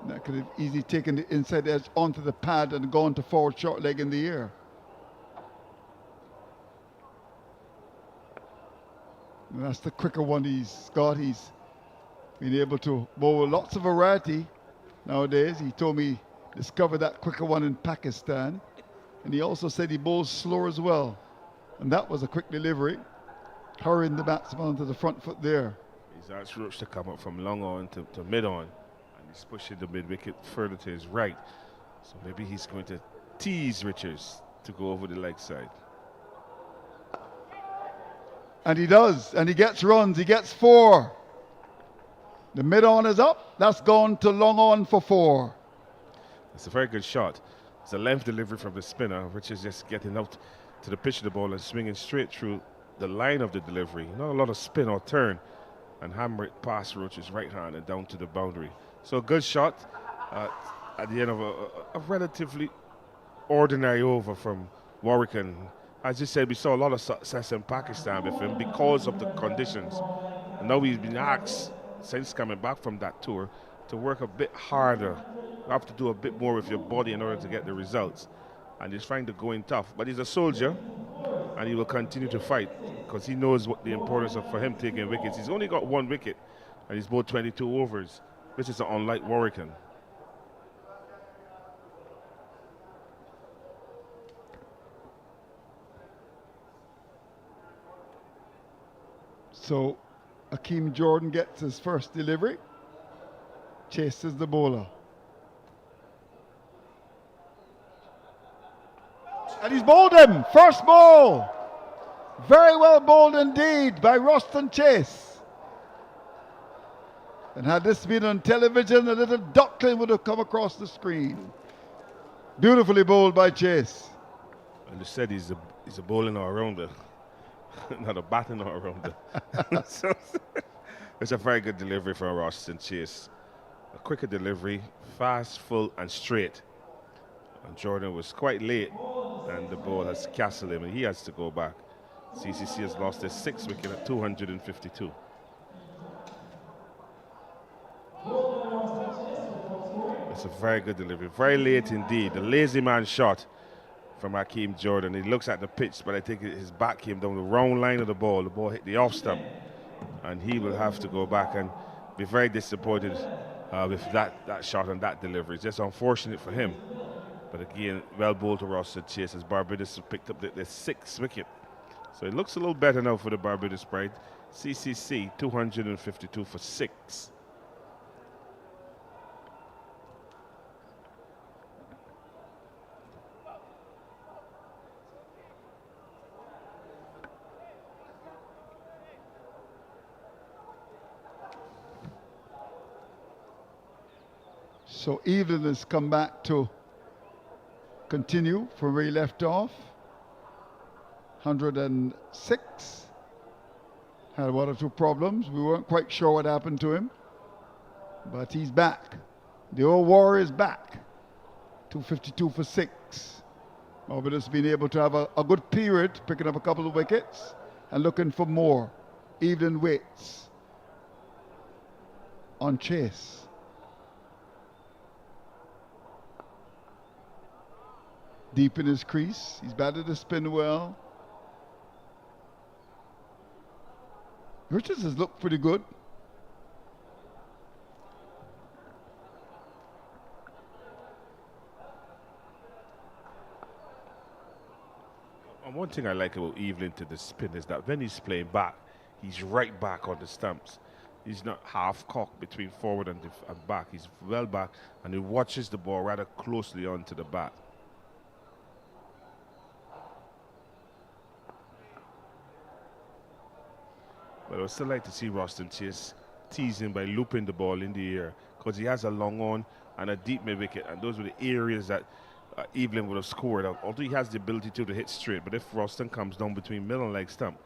[SPEAKER 1] That could have easily taken the inside edge onto the pad and gone to forward short leg in the air. And that's the quicker one he's got. He's been able to bowl lots of variety nowadays. He told me discovered that quicker one in Pakistan. And he also said he bowls slow as well. And that was a quick delivery, hurrying the batsman onto the front foot there.
[SPEAKER 8] He's asked Roach to come up from long on to mid on, and he's pushing the mid wicket further to his right. So maybe he's going to tease Richards to go over the leg side.
[SPEAKER 1] And he does, and he gets runs, he gets 4. The mid on is up, that's gone to long on for 4.
[SPEAKER 8] It's a very good shot. It's a length delivery from the spinner, Richards just getting out to the pitch of the ball and swinging straight through the line of the delivery. Not a lot of spin or turn, and hammer it past Roach's right hand and down to the boundary. So a good shot at the end of a relatively ordinary over from Warwick. And as you said, we saw a lot of success in Pakistan with him because of the conditions. And now he's been asked, since coming back from that tour, to work a bit harder. You have to do a bit more with your body in order to get the results. And he's trying to go in tough. But he's a soldier, and he will continue to fight because he knows what the importance of for him taking wickets. He's only got 1 wicket, and he's bowled 22 overs, which is unlike Warwick.
[SPEAKER 1] So Akeem Jordan gets his first delivery, chases the bowler. And he's bowled him, first ball. Very well bowled indeed by Roston Chase. And had this been on television, a little duckling would have come across the screen. Beautifully bowled by Chase.
[SPEAKER 8] And they said he's a bowling all-rounder, not a batting all-rounder. So it's a very good delivery from Roston Chase. A quicker delivery, fast, full, and straight. And Jordan was quite late, and the ball has castled him, and he has to go back. CCC has lost his 6th wicket at 252. It's a very good delivery, very late indeed. The lazy man shot from Akeem Jordan. He looks at the pitch, but I think his back came down the wrong line of the ball. The ball hit the off stump, and he will have to go back and be very disappointed with that shot and that delivery. It's just unfortunate for him. But again, well bowled to Roston Chase as Barbados have picked up their 6th wicket. So it looks a little better now for the Barbados Pride. CCC 252 for 6.
[SPEAKER 1] So Evelyn has come back to continue from where he left off. 106. Had 1 or 2 problems. We weren't quite sure what happened to him. But he's back. The old warrior is back. 252 for 6. Barbados been able to have a good period, picking up a couple of wickets and looking for more. Evelyn waits on Chase. Deep in his crease. He's batted the spin well. Richards has looked pretty good.
[SPEAKER 8] And one thing I like about Evelyn to the spin is that when he's playing back, he's right back on the stumps. He's not half cocked between forward and back. He's well back, and he watches the ball rather closely onto the bat. But I would still like to see Roston Chase tease him by looping the ball in the air, because he has a long on and a deep mid wicket, and those were the areas that Evelyn would have scored. Although he has the ability to hit straight, but if Roston comes down between middle and leg stump,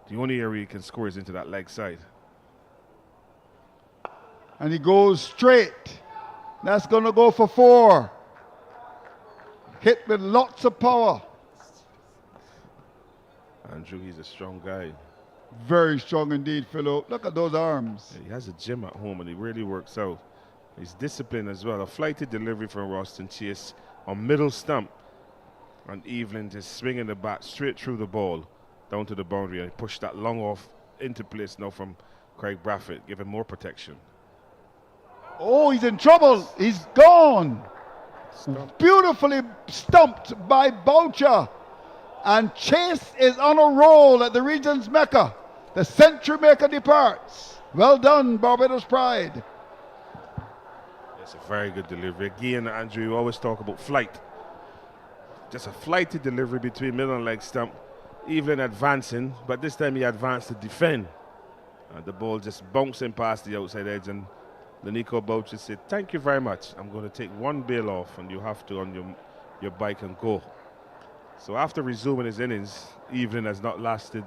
[SPEAKER 8] the only area he can score is into that leg side.
[SPEAKER 1] And he goes straight. That's going to go for 4. Hit with lots of power.
[SPEAKER 8] Andrew, he's a strong guy.
[SPEAKER 1] Very strong indeed, Philo. Look at those arms.
[SPEAKER 8] Yeah, he has a gym at home, and he really works out. He's disciplined as well. A flighted delivery from Roston Chase on middle stump. And Evelyn just swinging the bat straight through the ball down to the boundary, and pushed that long off into place now from Craig Braffett, giving more protection.
[SPEAKER 1] Oh, he's in trouble. He's gone. Beautifully stumped by Boucher. And Chase is on a roll at the region's Mecca. The century maker departs. Well done, Barbados Pride.
[SPEAKER 8] It's a very good delivery. Again, Andrew, you always talk about flight. Just a flighty delivery between middle and leg stump. Evelyn advancing, but this time he advanced to defend. And the ball just bouncing past the outside edge, and Lanico Boucher said, "Thank you very much. I'm going to take one bail off, and you have to on your bike and go." So after resuming his innings, Evelyn has not lasted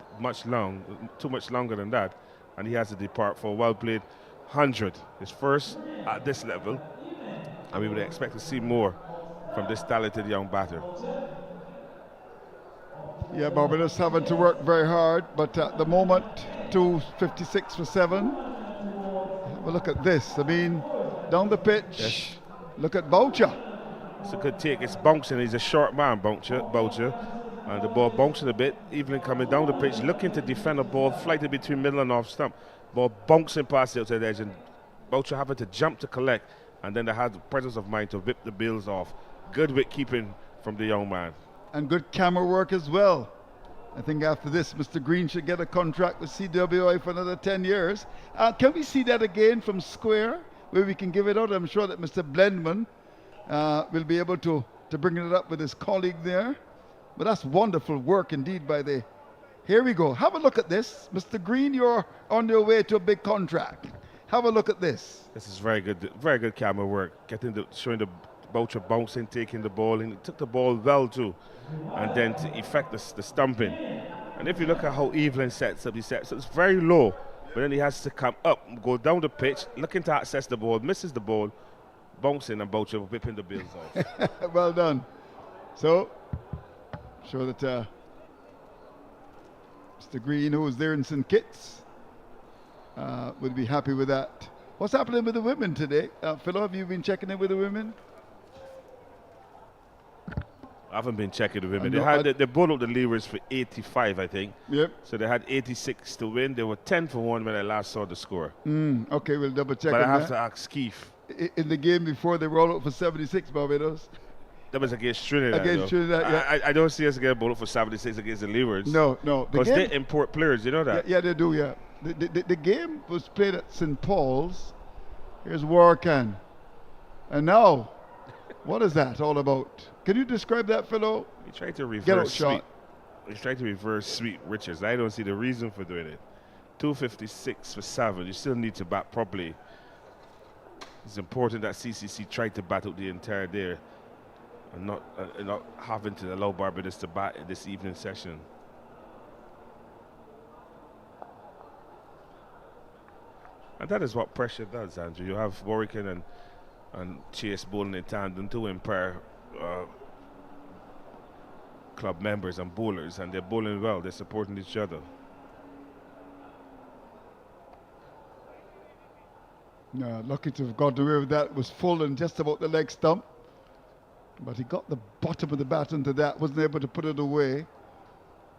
[SPEAKER 8] too much longer than that, and he has to depart for a well-played 100, his first at this level, and we would expect to see more from this talented young batter.
[SPEAKER 1] Yeah, Barbados having to work very hard, but at the moment, 256 for 7. Have a look at this. I mean, down the pitch,
[SPEAKER 8] yes.
[SPEAKER 1] Look at Boucher.
[SPEAKER 8] It's a good take. It's bouncing. He's a short man, Boucher. And the ball bouncing a bit. Evelyn coming down the pitch, looking to defend the ball, flighted between middle and off stump. Ball bouncing past the outside edge, and Boucher having to jump to collect, and then they had the presence of mind to whip the bills off. Good wicket keeping from the young man.
[SPEAKER 1] And good camera work as well. I think after this, Mr. Green should get a contract with CWI for another 10 years. Can we see that again from square, where we can give it out? I'm sure that Mr. Blendman will be able to bring it up with his colleague there. But that's wonderful work indeed by the... Here we go. Have a look at this. Mr. Green, you're on your way to a big contract. Have a look at this.
[SPEAKER 8] This is very good camera work. Showing the Boucher bouncing, taking the ball, and he took the ball well too. And then to effect the stumping. And if you look at how Evelyn sets up, it's very low, but then he has to come up, go down the pitch, looking to access the ball, misses the ball, bouncing, and Boucher whipping the bills off.
[SPEAKER 1] Well done. So, sure that Mr. Green, who was there in St. Kitts, would be happy with that. What's happening with the women today? Philo, have you been checking in with the women?
[SPEAKER 8] I haven't been checking the women. They bowled up the levers for 85, I think.
[SPEAKER 1] Yep.
[SPEAKER 8] So they had 86 to win. They were 10 for 1 when I last saw the score.
[SPEAKER 1] Okay, we'll double check.
[SPEAKER 8] But I have to ask Keith.
[SPEAKER 1] In the game before, they rolled up for 76, Barbados.
[SPEAKER 8] That was against Trinidad.
[SPEAKER 1] Against Trinidad, yeah.
[SPEAKER 8] I don't see us getting bowled up for 76 against the levers.
[SPEAKER 1] No.
[SPEAKER 8] Because they import players, you know that?
[SPEAKER 1] Yeah, they do, yeah. The game was played at St. Paul's. Here's Warkan. And now, what is that all about? Can you describe that, fellow?
[SPEAKER 8] He tried to reverse sweep. He's trying to reverse Sweet Richards. I don't see the reason for doing it. 256 for 7. You still need to bat properly. It's important that CCC tried to bat out the entire day and not having to allow Barbados to bat in this evening session. And that is what pressure does, Andrew. You have Warwican and Chase bowling in tandem, two Empire club members and bowlers, and they're bowling well. They're supporting each other.
[SPEAKER 1] No, lucky to have got away with that. It was full and just about the leg stump. But he got the bottom of the bat into that, wasn't able to put it away.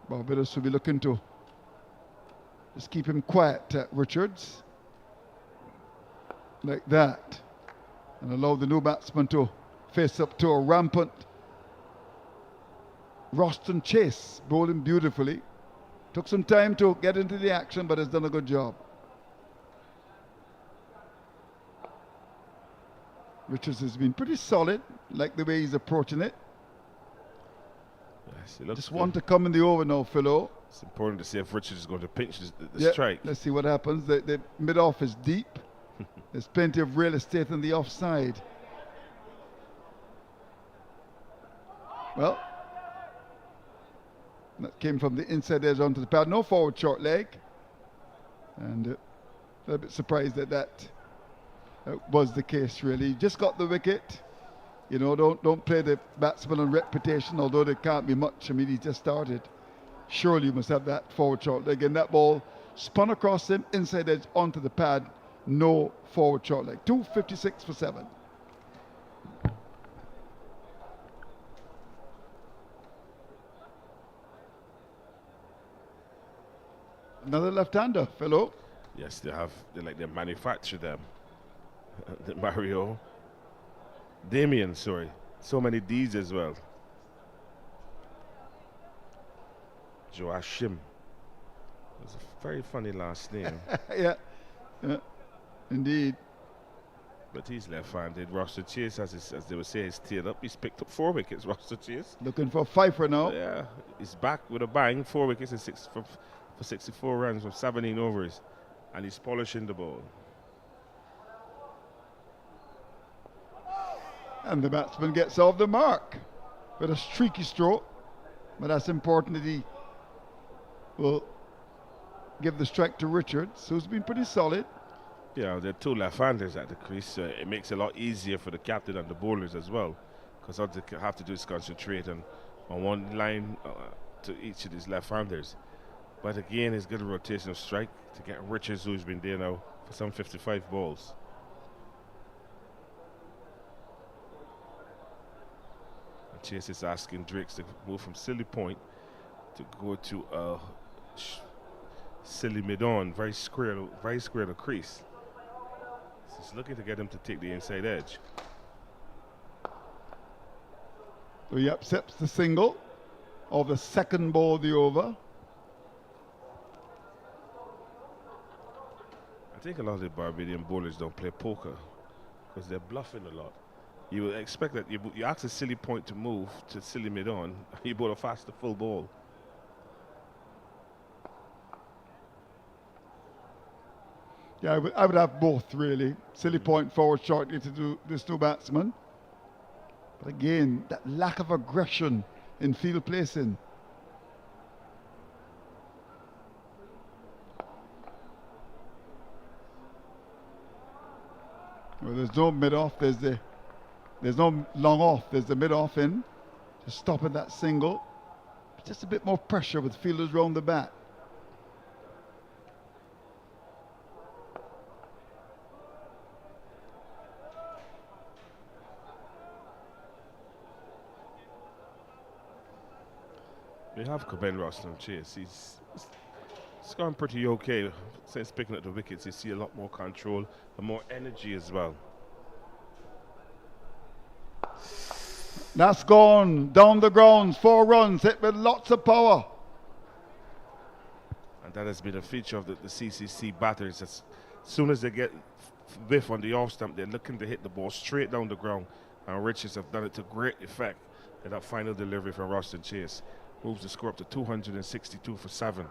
[SPEAKER 1] Barbados will be looking to just keep him quiet, Richards. Like that. And allow the new batsman to face up to a rampant Roston Chase, bowling beautifully. Took some time to get into the action, but has done a good job. Richards has been pretty solid, like the way he's approaching it.
[SPEAKER 8] Yes, it looks
[SPEAKER 1] Just
[SPEAKER 8] good.
[SPEAKER 1] want to come in the over now, Philo.
[SPEAKER 8] It's important to see if Richards is going to pinch the strike.
[SPEAKER 1] Let's see what happens. The mid-off is deep. There's plenty of real estate on the offside. Well, that came from the inside edge onto the pad. No forward short leg. And a little bit surprised that that was the case, really. Just got the wicket. You know, don't play the batsman on reputation, although there can't be much. I mean, he just started. Surely you must have that forward short leg. And that ball spun across him, inside edge onto the pad. No forward short leg. 256 for 7. Another left-hander, Philo.
[SPEAKER 8] Yes, they manufacture them. Damien, sorry. So many D's as well. Joachim. That's a very funny last name.
[SPEAKER 1] Yeah, indeed.
[SPEAKER 8] But he's left-handed. Roster Chase, as they would say, he's teared up. He's picked up 4 wickets, Roster Chase.
[SPEAKER 1] Looking for Pfeiffer now.
[SPEAKER 8] Yeah, he's back with a bang. 4 wickets and for 64 runs from 17 overs. And he's polishing the ball.
[SPEAKER 1] And the batsman gets off the mark with a streaky stroke. But that's important that he will give the strike to Richards, who's been pretty solid.
[SPEAKER 8] Yeah, there are 2 left-handers at the crease, so it makes it a lot easier for the captain and the bowlers as well, because all they have to do is concentrate on one line to each of these left-handers. But again, it's good rotational strike to get Richards, who's been there now for some 55 balls. And Chase is asking Drakes to move from silly point to go to silly mid-on, very square the crease. He's looking to get him to take the inside edge.
[SPEAKER 1] So he accepts the single of the second ball of the over.
[SPEAKER 8] I think a lot of the Barbadian bowlers don't play poker because they're bluffing a lot. You would expect that you ask a silly point to move to silly mid-on, you bowl a faster full ball.
[SPEAKER 1] Yeah, I would have both, really. Silly point forward shortly to do this 2 batsmen. But again, that lack of aggression in field placing. Well, there's no mid-off, there's no long off, there's the mid-off in. Just stopping that single. Just a bit more pressure with fielders round the bat.
[SPEAKER 8] We have commend Rostam Chase. He's gone pretty okay since picking up the wickets. You see a lot more control and more energy as well.
[SPEAKER 1] That's gone down the grounds, 4 runs, hit with lots of power.
[SPEAKER 8] And that has been a feature of the CCC batters. As soon as they get whiff on the off stump, they're looking to hit the ball straight down the ground. And Richards have done it to great effect in that final delivery from Rostam Chase. Moves the score up to 262 for 7.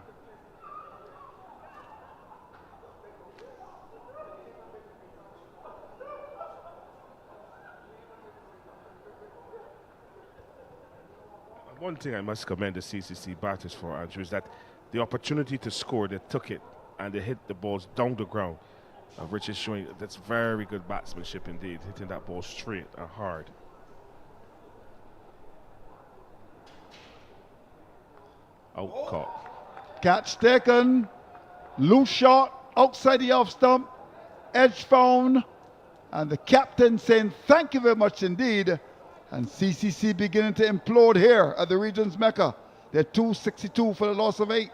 [SPEAKER 8] One thing I must commend the CCC batters for, Andrew, is that the opportunity to score, they took it and they hit the balls down the ground. Richards showing that's very good batsmanship indeed, hitting that ball straight and hard. Out caught.
[SPEAKER 1] Catch taken. Loose shot outside the off stump. Edge found. And the captain saying thank you very much indeed. And CCC beginning to implode here at the region's Mecca. They're 262 for the loss of 8.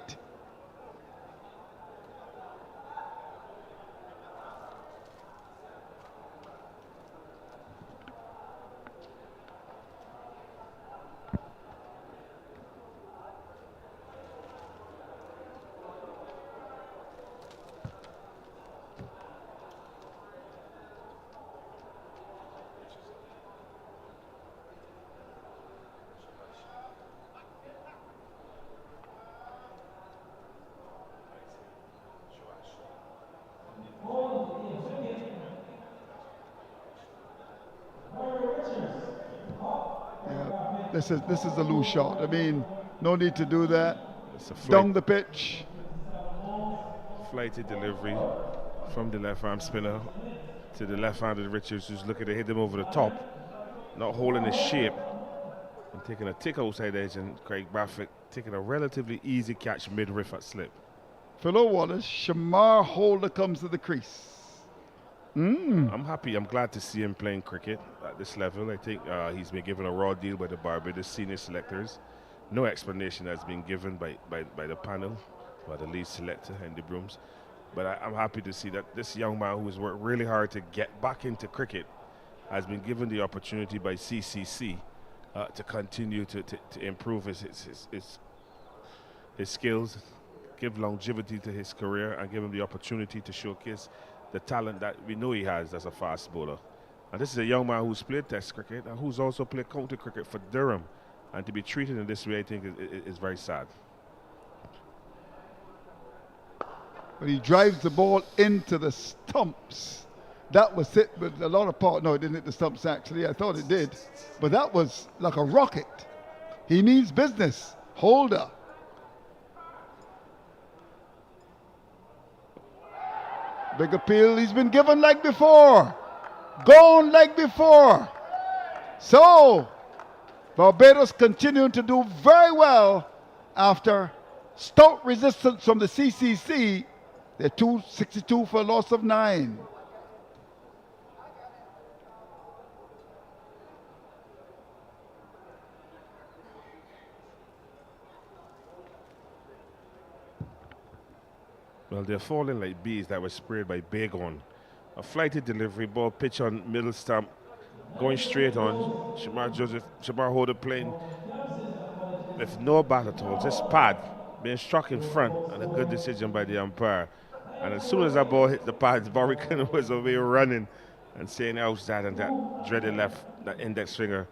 [SPEAKER 1] This is a loose shot. I mean, no need to do that. Down the pitch.
[SPEAKER 8] Flighty delivery from the left arm spinner to the left-handed Richards, who's looking to hit him over the top, not holding his shape and taking a tick outside edge, and Craig Bradford taking a relatively easy catch mid-riff at slip.
[SPEAKER 1] Philo Wallace, Shamar Holder comes to the crease.
[SPEAKER 8] I'm happy. I'm glad to see him playing cricket at this level. I think he's been given a raw deal by the Barbados senior selectors. No explanation has been given by the panel, by the lead selector, Andy Brooms. But I'm happy to see that this young man who has worked really hard to get back into cricket has been given the opportunity by CCC to continue to improve his skills, give longevity to his career, and give him the opportunity to showcase the talent that we know he has as a fast bowler. And this is a young man who's played Test cricket and who's also played county cricket for Durham. And to be treated in this way, I think, is very sad.
[SPEAKER 1] But he drives the ball into the stumps. That was hit with a lot of power. No, it didn't hit the stumps, actually. I thought it did. But that was like a rocket. He means business. Holder. Big appeal. He's been given like before. Gone like before. So, Barbados continuing to do very well after stout resistance from the CCC. They're 262 for a loss of 9.
[SPEAKER 8] Well, they're falling like bees that were sprayed by Bagon. A flighted delivery ball, pitch on middle stump, going straight on. Shamar Forde playing with no bat at all, just pad, being struck in front, and a good decision by the umpire. And as soon as that ball hit the pads, Warwick was away running and saying ouch that, and that dreaded left, that index finger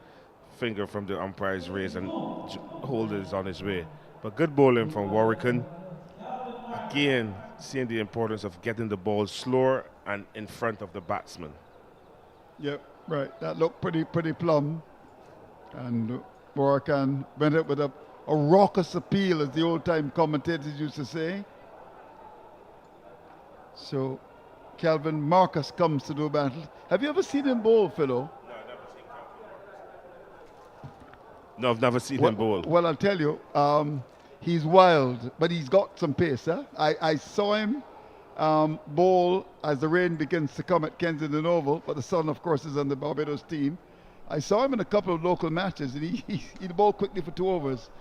[SPEAKER 8] from the umpire's raise, and Holder is on his way. But good bowling from Warwick. Again, seeing the importance of getting the ball slower and in front of the batsman.
[SPEAKER 1] Yep, right. That looked pretty plumb. And Warwick went up with a raucous appeal, as the old-time commentators used to say. So, Calvin Marcus comes to do battle. Have you ever seen him bowl, Philo?
[SPEAKER 8] No, I've never seen him bowl.
[SPEAKER 1] Well, I'll tell you, he's wild, but he's got some pace. Huh? I saw him bowl as the rain begins to come at Kensington Oval, but the sun, of course, is on the Barbados team. I saw him in a couple of local matches, and he'd bowl quickly for 2 overs.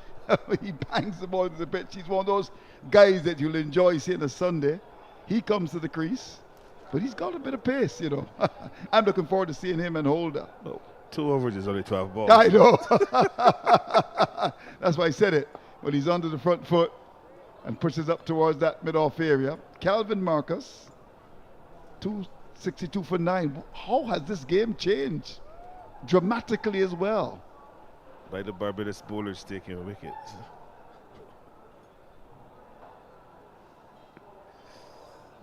[SPEAKER 1] He bangs the ball to the pitch. He's one of those guys that you'll enjoy seeing a Sunday. He comes to the crease, but he's got a bit of pace, you know. I'm looking forward to seeing him and Holder.
[SPEAKER 8] Oh, 2 overs is only 12 balls.
[SPEAKER 1] I know. That's why I said it. But he's under the front foot and pushes up towards that mid-off area. Calvin Marcus, 262 for 9. How has this game changed? Dramatically as well.
[SPEAKER 8] By the Barbados bowlers taking wickets.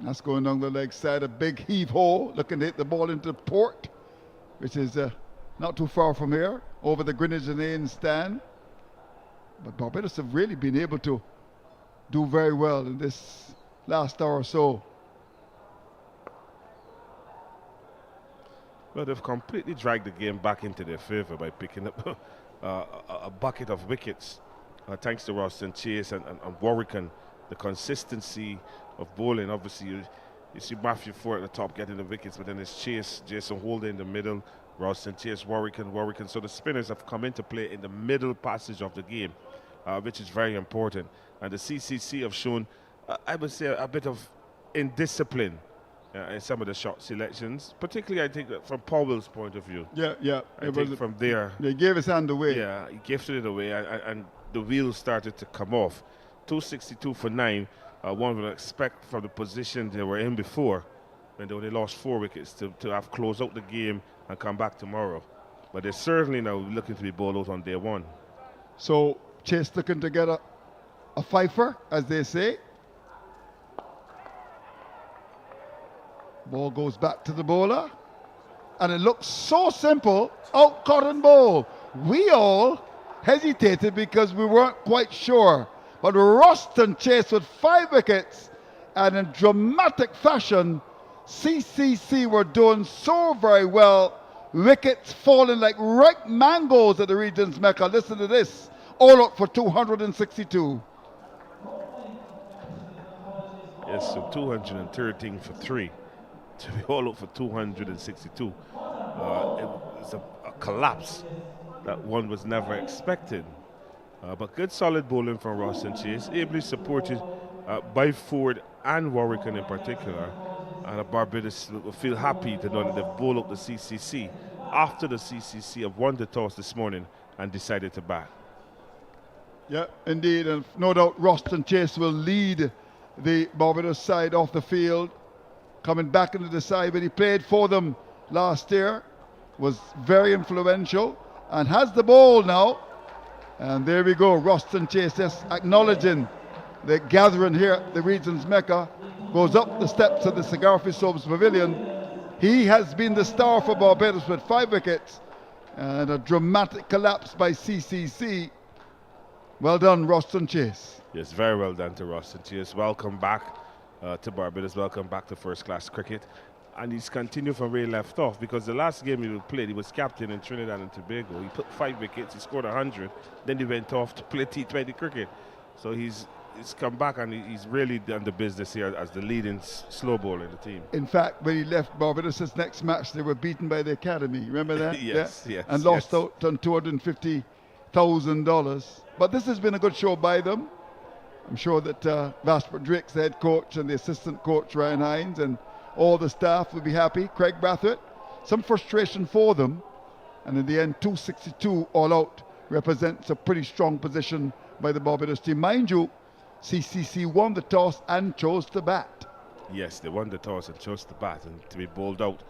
[SPEAKER 1] That's going down the leg side. A big heave-ho, looking to hit the ball into port, which is not too far from here, over the Greenwich Lane stand. But Barbados have really been able to do very well in this last hour or so.
[SPEAKER 8] Well, they've completely dragged the game back into their favor by picking up a bucket of wickets, thanks to Ross and Chase and Warwick. The consistency of bowling. Obviously, you see Matthew Forde at the top getting the wickets, but then it's Chase, Jason Holder in the middle, Ross and Chase, Warwick. So the spinners have come into play in the middle passage of the game, which is very important. And the CCC have shown, I would say, a bit of indiscipline in some of the shot selections, particularly, I think, from Powell's point of view.
[SPEAKER 1] Yeah.
[SPEAKER 8] I think from there.
[SPEAKER 1] They gave his hand away.
[SPEAKER 8] Yeah, he gifted it away, and the wheels started to come off. 262 for 9. One would expect from the position they were in before, when they only lost 4 wickets, to have closed out the game and come back tomorrow. But they're certainly now looking to be bowled out on day 1.
[SPEAKER 1] So Chase looking to get a fifer, as they say. Ball goes back to the bowler. And it looks so simple. Out, cut and bowl. We all hesitated because we weren't quite sure. But Ruston Chase with 5 wickets, and in dramatic fashion, CCC were doing so very well. Wickets falling like ripe mangoes at the region's Mecca. Listen to this. All out for 262.
[SPEAKER 8] Yes, so 213 for 3. To be all out for 262. It was a collapse that one was never expected. But good solid bowling from Ross and Chase, ably supported by Forde and Warwick in particular. And Barbados will feel happy to know that they've bowled up the CCC after the CCC have won the toss this morning and decided to bat.
[SPEAKER 1] Yeah, indeed, and no doubt Roston Chase will lead the Barbados side off the field, coming back into the side when he played for them last year, was very influential, and has the ball now. And there we go, Roston Chase just acknowledging the gathering here at the region's Mecca, goes up the steps of the Cigar Soaps Pavilion. He has been the star for Barbados with 5 wickets, and a dramatic collapse by CCC. Well done, Roston Chase.
[SPEAKER 8] Yes, very well done to Roston Chase. Welcome back to Barbados. Welcome back to first-class cricket. And he's continued from where he left off, because the last game he played, he was captain in Trinidad and Tobago. He put 5 wickets, he scored 100, then he went off to play T20 cricket. So he's come back and he's really done the business here as the leading slow bowler in the team.
[SPEAKER 1] In fact, when he left Barbados, his next match, they were beaten by the Academy. Remember that?
[SPEAKER 8] Yes, yes.
[SPEAKER 1] And lost out on $250,000. But this has been a good show by them. I'm sure that Vasper Drake's the head coach and the assistant coach, Ryan Hines, and all the staff will be happy. Craig Brathwaite, some frustration for them. And in the end, 262 all out represents a pretty strong position by the Barbados team. Mind you, CCC won the toss and chose to bat.
[SPEAKER 8] Yes, they won the toss and chose to bat, and to be bowled out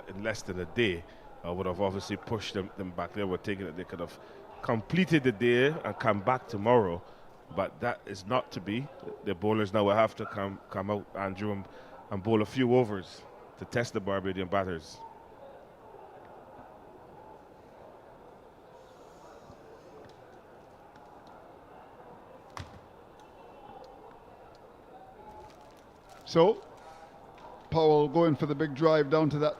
[SPEAKER 8] in less than a day would have obviously pushed them back. They were thinking that they could have completed the day and come back tomorrow, but that is not to be. The bowlers now will have to come out, Andrew, and bowl a few overs to test the Barbadian batters.
[SPEAKER 1] So, Powell going for the big drive down to that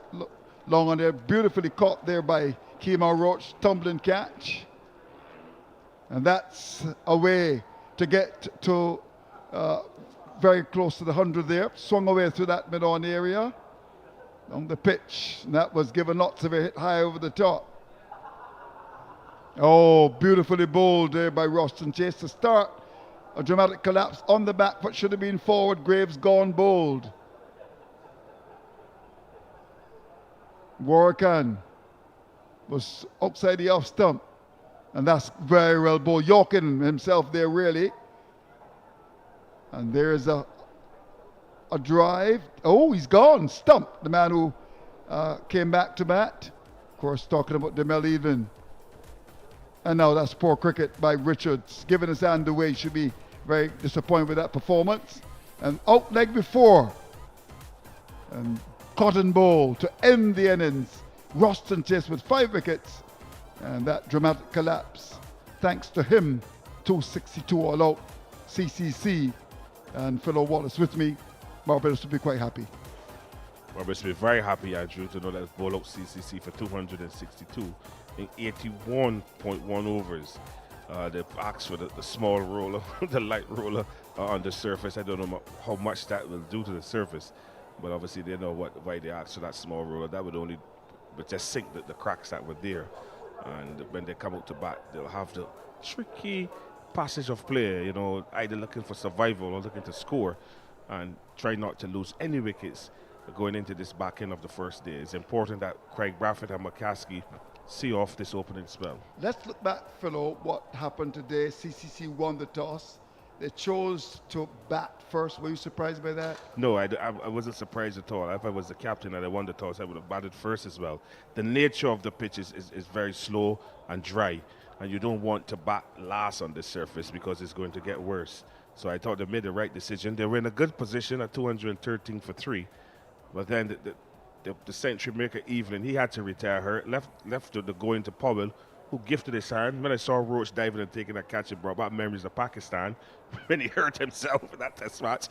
[SPEAKER 1] long on there. Beautifully caught there by Kemar Roach. Tumbling catch. And that's a way to get to very close to the 100 there. Swung away through that mid-on area. On the pitch. And that was given lots of a hit high over the top. Oh, beautifully bowled there by Roston Chase to start. A dramatic collapse on the back foot, should have been forward. Graves gone bowled. Warrican was outside the off stump. And that's very well bowled. Yorkin himself there, really. And there's a drive. Oh, he's gone. Stumped the man who came back to bat. Of course, talking about Demel Even. And now that's poor cricket by Richards. Giving his hand away, should be very disappointed with that performance. And out leg before. And Cotton Bowl to end the innings. Roston Chase with 5 wickets. And that dramatic collapse, thanks to him, 262 all out. CCC and Philo Wallace with me. Barbados will be quite happy.
[SPEAKER 8] Barbados will be very happy, Andrew, to know that ball out CCC for 262 in 81.1 overs. They've asked for the small roller, the light roller on the surface. I don't know how much that will do to the surface, but obviously they know why they asked for that small roller. That would only just sink the cracks that were there. And when they come out to bat, they'll have the tricky passage of play, either looking for survival or looking to score, and try not to lose any wickets going into this back end of the first day. It's important that Craig Brathwaite and McCaskey see off this opening spell.
[SPEAKER 1] Let's look back, Philo, what happened today. CCC won the toss. They chose to bat first. Were you surprised by that?
[SPEAKER 8] No, I wasn't surprised at all. If I was the captain and I won the toss, I would have batted first as well. The nature of the pitch is very slow and dry, and you don't want to bat last on this surface because it's going to get worse. So I thought they made the right decision. They were in a good position at 213 for 3, but then the century maker Evelyn, he had to retire her, left to go into Powell, who gifted his hand. When I saw Roach diving and taking that catch, it brought back memories of Pakistan when he hurt himself in that test match.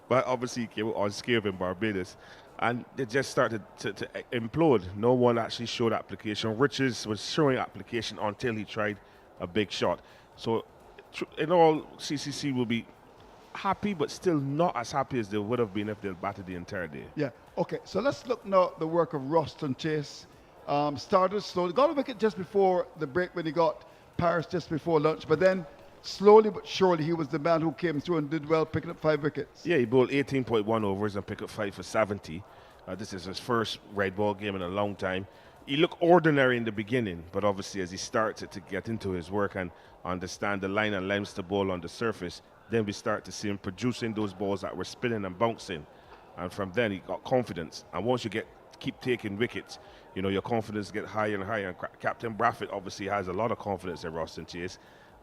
[SPEAKER 8] But obviously he came out unscathed in Barbados. And they just started to implode. No one actually showed application. Richards was showing application until he tried a big shot. So in all, CCC will be happy, but still not as happy as they would have been if they'd batted the entire day.
[SPEAKER 1] Yeah, okay, so let's look now at the work of Roston Chase. Started slowly, got a wicket just before the break when he got Paris just before lunch, but then slowly but surely he was the man who came through and did well, picking up 5 wickets.
[SPEAKER 8] Yeah, he bowled 18.1 overs and picked up 5 for 70. This is his first red ball game in a long time. he looked ordinary in the beginning, but obviously as he started to get into his work and understand the line and lengths the ball on the surface, then we start to see him producing those balls that were spinning and bouncing. And from then he got confidence. And once you keep taking wickets, you know, your confidence get higher and higher. And Captain Braffett obviously has a lot of confidence in Roston Chase.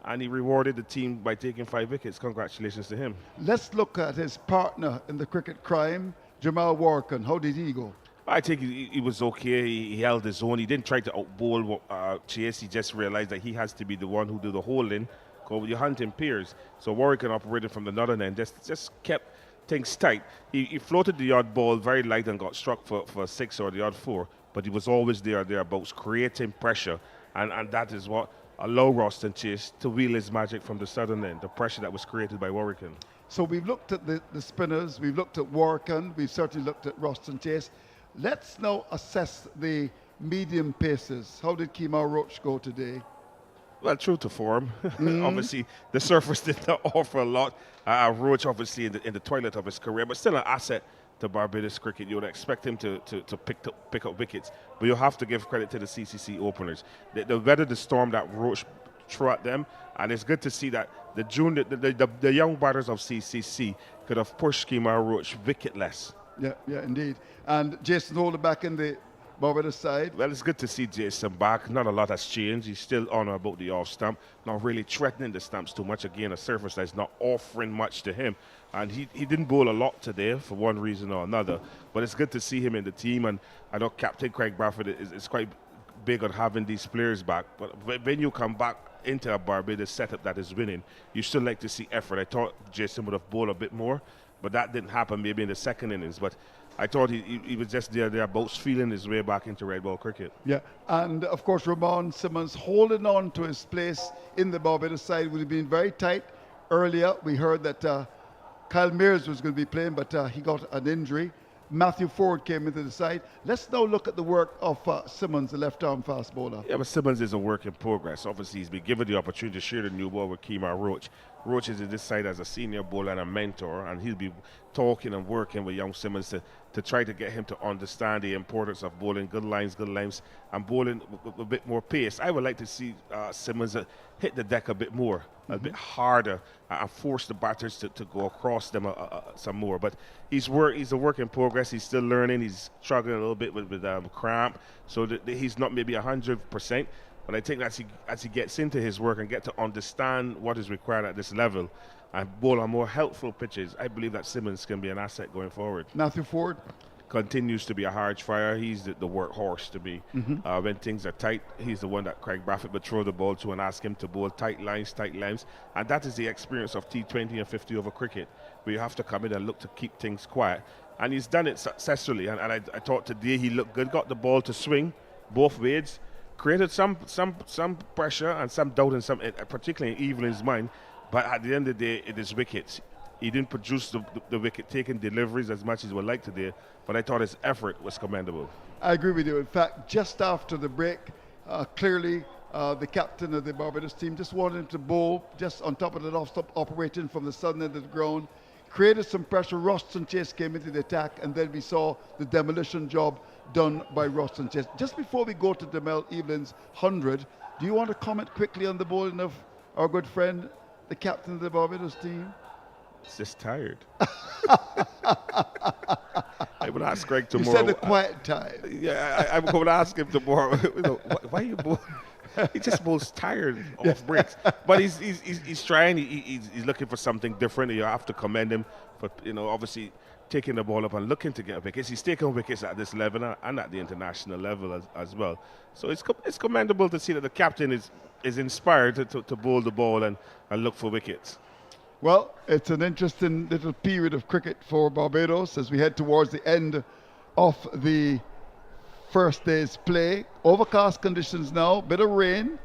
[SPEAKER 8] And he rewarded the team by taking 5 wickets. Congratulations to him.
[SPEAKER 1] Let's look at his partner in the cricket crime, Jamal Warken. How did he go?
[SPEAKER 8] I think he was okay. He held his own. He didn't try to outbowl Chase. He just realized that he has to be the one who do the holding. Because you hunt in pairs. So Warwick operated from the northern end, just kept things tight. He floated the odd ball very light and got struck for 6 or the odd 4. But he was always thereabouts, creating pressure. And that is what allowed Roston Chase to wheel his magic from the southern end, the pressure that was created by Warwick.
[SPEAKER 1] So we've looked at the spinners, we've looked at Warken, we've certainly looked at Roston Chase. Let's now assess the medium paces. How did Kemar Roach go today?
[SPEAKER 8] Well, true to form. Obviously, the surface did not offer a lot. Roach, obviously, in the twilight of his career, but still an asset to Barbados cricket. You would expect him to pick up wickets, but you have to give credit to the CCC openers. They weathered the storm that Roach threw at them, and it's good to see that the young batters of CCC could have pushed Kemar Roach wicketless.
[SPEAKER 1] Yeah, indeed. And Jason Holder back in the Barbados side.
[SPEAKER 8] Well, it's good to see Jason back. Not a lot has changed. He's still on about the off stump, not really threatening the stumps too much. Again, a surface that's not offering much to him. And he didn't bowl a lot today for one reason or another. But it's good to see him in the team. And I know Captain Craig Brafford is quite big on having these players back. But when you come back into a Barbados setup that is winning, you still like to see effort. I thought Jason would have bowled a bit more, but that didn't happen maybe in the second innings. But I thought he was just thereabouts feeling his way back into red ball cricket.
[SPEAKER 1] Yeah, and of course Ramon Simmons holding on to his place in the Barbados side would have been very tight. Earlier we heard that Kyle Mears was going to be playing, but he got an injury. Matthew Forde came into the side. Let's now look at the work of Simmons, the left-arm fast bowler.
[SPEAKER 8] Yeah, but Simmons is a work in progress. Obviously, he's been given the opportunity to share the new ball with Kemar Roach. Roach is in this side as a senior bowler and a mentor, and he'll be talking and working with young Simmons to try to get him to understand the importance of bowling good lines, and bowling with a bit more pace. I would like to see Simmons hit the deck a bit more, a bit harder, and force the batters to go across them some more. But he's a work in progress. He's still learning. He's struggling a little bit with cramp, so he's not maybe 100%. But I think as he gets into his work and get to understand what is required at this level and bowl on more helpful pitches, I believe that Simmons can be an asset going forward.
[SPEAKER 1] Matthew Forde
[SPEAKER 8] continues to be a hard flyer. He's the workhorse to me. When things are tight, he's the one that Craig Braffett would throw the ball to and ask him to bowl tight lines, and that is the experience of T20 and 50 over cricket, where you have to come in and look to keep things quiet. And he's done it successfully. And I thought today he looked good, got the ball to swing both ways, created some pressure and some doubt in particularly in Evelyn's mind. But at the end of the day, it is wickets. He didn't produce the wicket-taking deliveries as much as he would like today, but I thought his effort was commendable.
[SPEAKER 1] I agree with you. In fact, just after the break, clearly the captain of the Barbados team just wanted him to bowl just on top of the off-stop, operating from the southern end of the ground, created some pressure. Roston Chase came into the attack, and then we saw the demolition job done by Roston Chase. Just before we go to Demel Evelyn's 100, do you want to comment quickly on the bowling of our good friend, the captain of the Barbados team?
[SPEAKER 8] It's just tired. I would ask Greg tomorrow.
[SPEAKER 1] You said the quiet time.
[SPEAKER 8] Yeah, I'm going to ask him tomorrow. Why are you bowling? He just bowls tired off breaks. But he's trying. He's looking for something different. You have to commend him for obviously taking the ball up and looking to get wickets. He's taking wickets at this level and at the international level as well. So it's commendable to see that the captain is inspired to bowl the ball and look for wickets.
[SPEAKER 1] Well, it's an interesting little period of cricket for Barbados as we head towards the end of the first day's play. Overcast conditions now, bit of rain,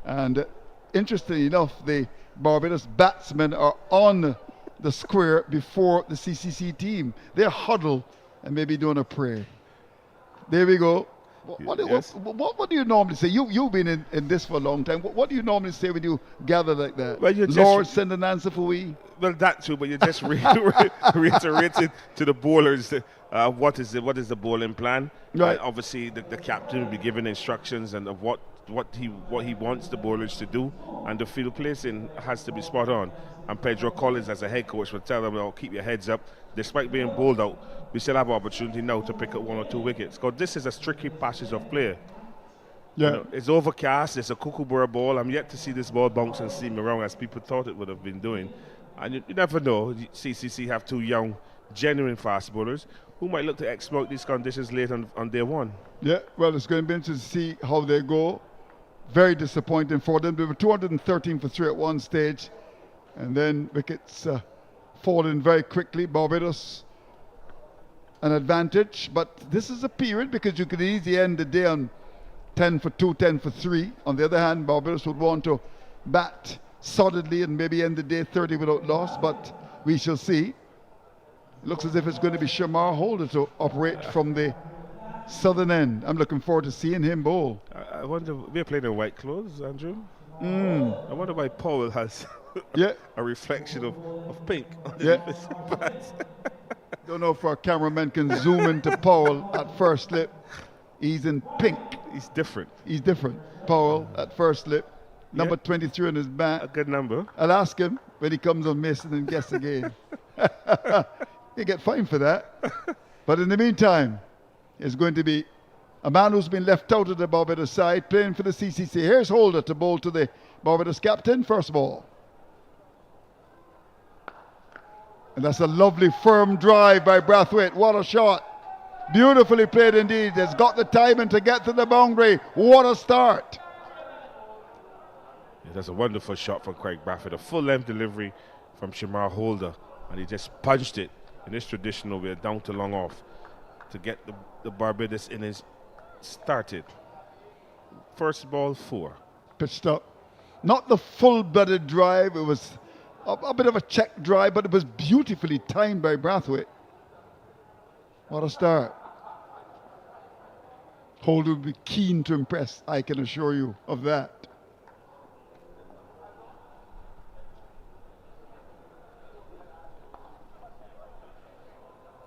[SPEAKER 1] and interestingly enough, the Barbados batsmen are on the square before the CCC team. They're huddled and maybe doing a prayer. There we go. What do you normally say? You've been in this for a long time. What do you normally say when you gather like that?
[SPEAKER 8] Well,
[SPEAKER 1] Lord, send an answer for we.
[SPEAKER 8] Well, that too, but you just reiterated to the bowlers what is the bowling plan.
[SPEAKER 1] Right.
[SPEAKER 8] Obviously, the captain will be given instructions and of what he wants the bowlers to do, and the field placing has to be spot on. And Pedro Collins, as a head coach, will tell them, "Well, keep your heads up. Despite being bowled out, we still have opportunity now to pick up 1 or 2 wickets." Because this is a tricky passage of play.
[SPEAKER 1] Yeah.
[SPEAKER 8] You know, it's overcast. It's a kookaburra ball. I'm yet to see this ball bounce and seam around as people thought it would have been doing. And you never know. CCC have 2 young, genuine fast bowlers who might look to exploit these conditions late on day 1.
[SPEAKER 1] Yeah, well, it's going to be interesting to see how they go. Very disappointing for them. They were 213 for 3 at one stage, and then wickets falling very quickly. Barbados an advantage, but this is a period because you could easily end the day on 10 for 2, 10 for 3. On the other hand, Barbados would want to bat solidly and maybe end the day 30 without loss, but we shall see. It looks as if it's going to be Shamar Holder to operate from the southern end. I'm looking forward to seeing him bowl.
[SPEAKER 8] I wonder, we're playing in white clothes, Andrew. I wonder why Powell has a reflection of pink on his pants.
[SPEAKER 1] Don't know if our cameraman can zoom into Powell at first slip. He's in pink.
[SPEAKER 8] He's different.
[SPEAKER 1] He's different. Powell at first slip. Number 23 on his bat.
[SPEAKER 8] A good number.
[SPEAKER 1] I'll ask him when he comes on miss and then guess again. He get fined for that. But in the meantime, it's going to be a man who's been left out of the Barbados side playing for the CCC. Here's Holder to bowl to the Barbados captain. First ball. And that's a lovely firm drive by Brathwaite. What a shot. Beautifully played indeed. Has got the timing to get to the boundary. What a start.
[SPEAKER 8] Yeah, that's a wonderful shot from Craig Brathwaite. A full-length delivery from Shamar Holder. And he just punched it in his traditional way, down to long off, to get the Barbados innings started. First ball, 4.
[SPEAKER 1] Pitched up. Not the full-blooded drive. It was a bit of a check drive, but it was beautifully timed by Brathwaite. What a start. Holder will be keen to impress, I can assure you of that.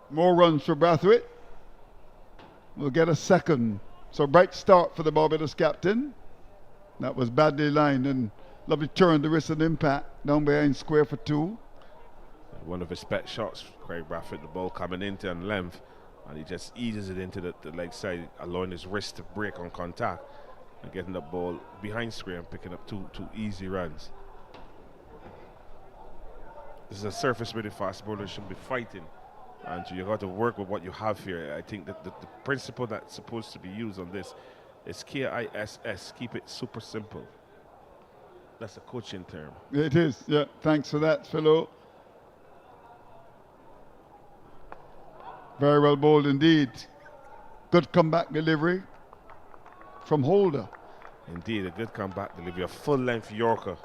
[SPEAKER 1] More runs for Brathwaite. We'll get a second. So bright start for the Barbados captain. That was badly lined and lovely turn, the wrist and impact down behind square for 2.
[SPEAKER 8] One of his pet shots, Craig Brathwaite, the ball coming into on length, and he just eases it into the leg side, allowing his wrist to break on contact and getting the ball behind square and picking up two easy runs. This is a surface where the fast bowlers should be fighting, and you got to work with what you have here. I think that the principle that's supposed to be used on this is KISS, keep it super simple. That's a coaching term.
[SPEAKER 1] It is, yeah. Thanks for that, Philo. Very well bowled indeed. Good comeback delivery from Holder.
[SPEAKER 8] Indeed, a good comeback delivery. A full-length Yorker.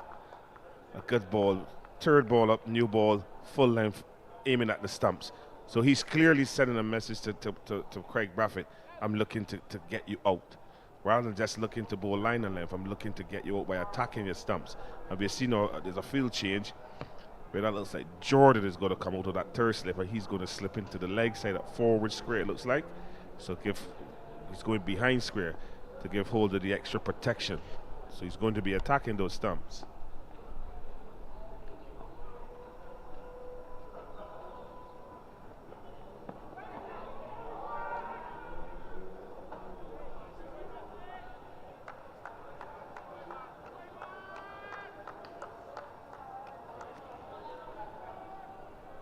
[SPEAKER 8] A good ball. Third ball up, new ball, full length, aiming at the stumps. So he's clearly sending a message to Craig Brathwaite. I'm looking to get you out. Rather than just looking to bowl line and length, I'm looking to get you out by attacking your stumps. And we've seen there's a field change where that looks like Jordan is going to come out of that third slip, and he's going to slip into the leg side up forward square, it looks like. So he's going behind square to give Holder the extra protection. So he's going to be attacking those stumps.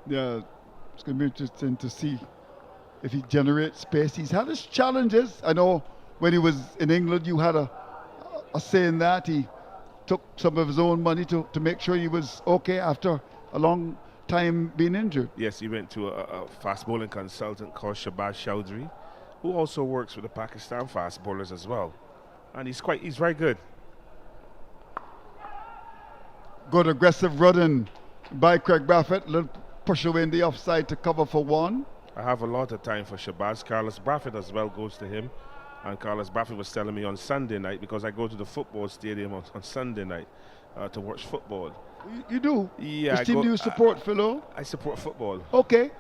[SPEAKER 1] Yeah, it's going to be interesting to see if he generates space. He's had his challenges. I know when he was in England, you had a say in that. He took some of his own money to make sure he was okay after a long time being injured.
[SPEAKER 8] Yes, he went to a fast bowling consultant called Shabazz Chowdhury, who also works with the Pakistan fast bowlers as well. And he's very good.
[SPEAKER 1] Good aggressive running by Craig Brathwaite. Little push away in the offside to cover for 1.
[SPEAKER 8] I have a lot of time for Shabazz. Carlos Brathwaite as well goes to him. And Carlos Brathwaite was telling me on Sunday night, because I go to the football stadium on Sunday night to watch football.
[SPEAKER 1] You do?
[SPEAKER 8] Yeah.
[SPEAKER 1] Which team do you support, Philo?
[SPEAKER 8] I support football.
[SPEAKER 1] Okay.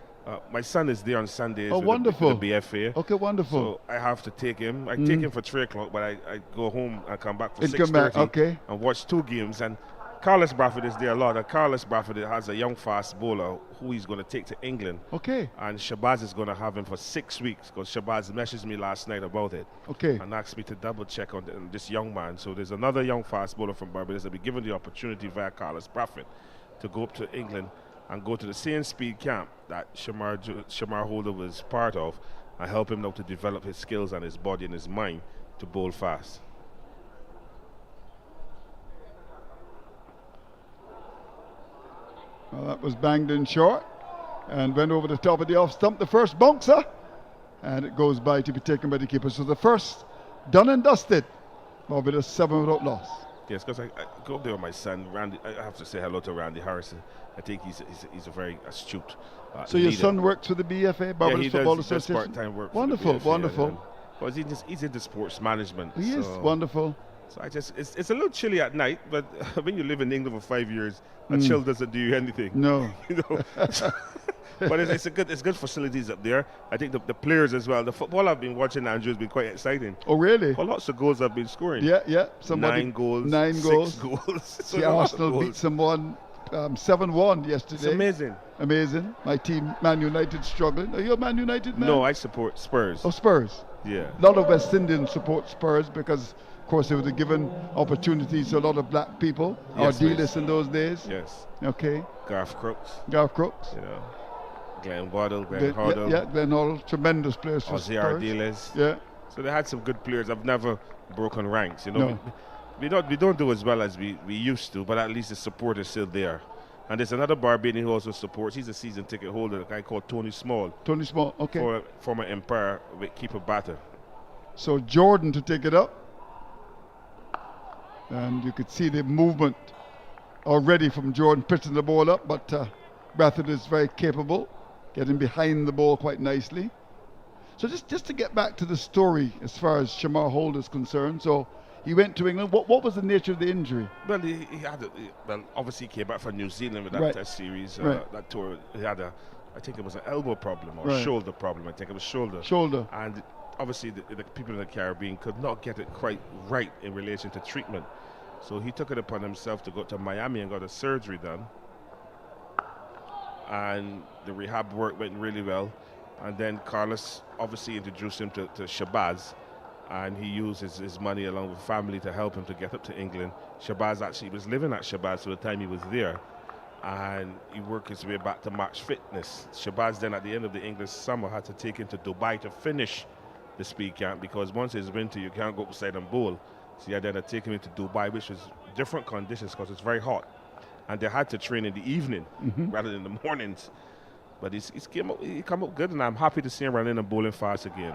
[SPEAKER 8] My son is there on Sundays.
[SPEAKER 1] Oh,
[SPEAKER 8] with
[SPEAKER 1] wonderful.
[SPEAKER 8] The BFA.
[SPEAKER 1] Okay, wonderful.
[SPEAKER 8] So I have to take him. I take him for 3 o'clock, but I go home and come back for
[SPEAKER 1] And come back,
[SPEAKER 8] 6:30
[SPEAKER 1] okay.
[SPEAKER 8] and watch 2 games. And Carlos Bradford is there a lot. And Carlos Bradford has a young fast bowler who he's going to take to England.
[SPEAKER 1] Okay.
[SPEAKER 8] And Shabazz is going to have him for 6 weeks because Shabazz messaged me last night about it.
[SPEAKER 1] Okay.
[SPEAKER 8] And asked me to double check on this young man. So there's another young fast bowler from Barbados that will be given the opportunity via Carlos Bradford to go up to England and go to the same speed camp that Shamar Holder was part of and help him now to develop his skills and his body and his mind to bowl fast.
[SPEAKER 1] Well, that was banged in short and went over the top of the off stump. The first bouncer, and it goes by to be taken by the keeper. So the first done and dusted. Barbados 7 without loss.
[SPEAKER 8] Yes, because I go up there with my son, Randy. I have to say hello to Randy Harrison. I think he's a very astute
[SPEAKER 1] So your
[SPEAKER 8] leader.
[SPEAKER 1] son works for the BFA, Barbados Football
[SPEAKER 8] does
[SPEAKER 1] Association?
[SPEAKER 8] part-time work
[SPEAKER 1] Wonderful,
[SPEAKER 8] for the BFA,
[SPEAKER 1] wonderful.
[SPEAKER 8] Because he's into sports management.
[SPEAKER 1] He is, wonderful.
[SPEAKER 8] So it's a little chilly at night, but when you live in England for 5 years, a chill doesn't do you anything.
[SPEAKER 1] No.
[SPEAKER 8] You know. But it's good facilities up there. I think the players as well. The football I've been watching, Andrew, has been quite exciting.
[SPEAKER 1] Oh, really?
[SPEAKER 8] Well, lots of goals have been scoring.
[SPEAKER 1] Yeah.
[SPEAKER 8] 9 goals.
[SPEAKER 1] 9
[SPEAKER 8] 6
[SPEAKER 1] goals.
[SPEAKER 8] goals. So
[SPEAKER 1] See,
[SPEAKER 8] a lot of
[SPEAKER 1] Arsenal
[SPEAKER 8] goals.
[SPEAKER 1] beat someone 7-1 yesterday.
[SPEAKER 8] It's amazing.
[SPEAKER 1] Amazing. My team, Man United, struggling. Are you a Man United man?
[SPEAKER 8] No, I support Spurs.
[SPEAKER 1] Oh, Spurs.
[SPEAKER 8] Yeah.
[SPEAKER 1] A lot of West Indians support Spurs because, of course, they were given opportunities to a lot of black people,
[SPEAKER 8] Yes,
[SPEAKER 1] or dealers in those days.
[SPEAKER 8] Yes.
[SPEAKER 1] Okay.
[SPEAKER 8] Garth Crooks.
[SPEAKER 1] Garth Crooks.
[SPEAKER 8] You know. Glenn Waddle, Glenn Hoddle.
[SPEAKER 1] Yeah, Glenn Hoddle, tremendous players for
[SPEAKER 8] Ozzy
[SPEAKER 1] Spurs.
[SPEAKER 8] Ardiles.
[SPEAKER 1] Yeah.
[SPEAKER 8] So they had some good players. I've never broken ranks. You know,
[SPEAKER 1] No.
[SPEAKER 8] we don't do as well as we used to, but at least the support is still there. And there's another Barbadian who also supports. He's a season ticket holder, a guy called Tony Small.
[SPEAKER 1] Tony Small, okay.
[SPEAKER 8] Former Empire keeper batter.
[SPEAKER 1] So Jordan to take it up. And you could see the movement already from Jordan pitching the ball up, but Bradford is very capable, getting behind the ball quite nicely. So just to get back to the story as far as Shamar Holt is concerned. So he went to England. What was the nature of the injury?
[SPEAKER 8] Well, he had obviously he came back from New Zealand with that
[SPEAKER 1] Right.
[SPEAKER 8] test series,
[SPEAKER 1] Right.
[SPEAKER 8] that tour. He had I think it was an elbow problem or
[SPEAKER 1] Right.
[SPEAKER 8] shoulder problem. I think it was shoulder.
[SPEAKER 1] Shoulder.
[SPEAKER 8] And obviously the people in the Caribbean could not get it quite right in relation to treatment. So he took it upon himself to go to Miami and got a surgery done. And the rehab work went really well. And then Carlos obviously introduced him to Shabazz, and he used his money along with family to help him to get up to England. Shabazz actually was living at Shabazz for the time he was there, and he worked his way back to match fitness. Shabazz then at the end of the English summer had to take him to Dubai to finish the speed camp, because once it's winter you can't go outside and bowl. So he had then to take him into Dubai, which was different conditions because it's very hot. And they had to train in the evening rather than the mornings. But he come up good, and I'm happy to see him running and bowling fast again.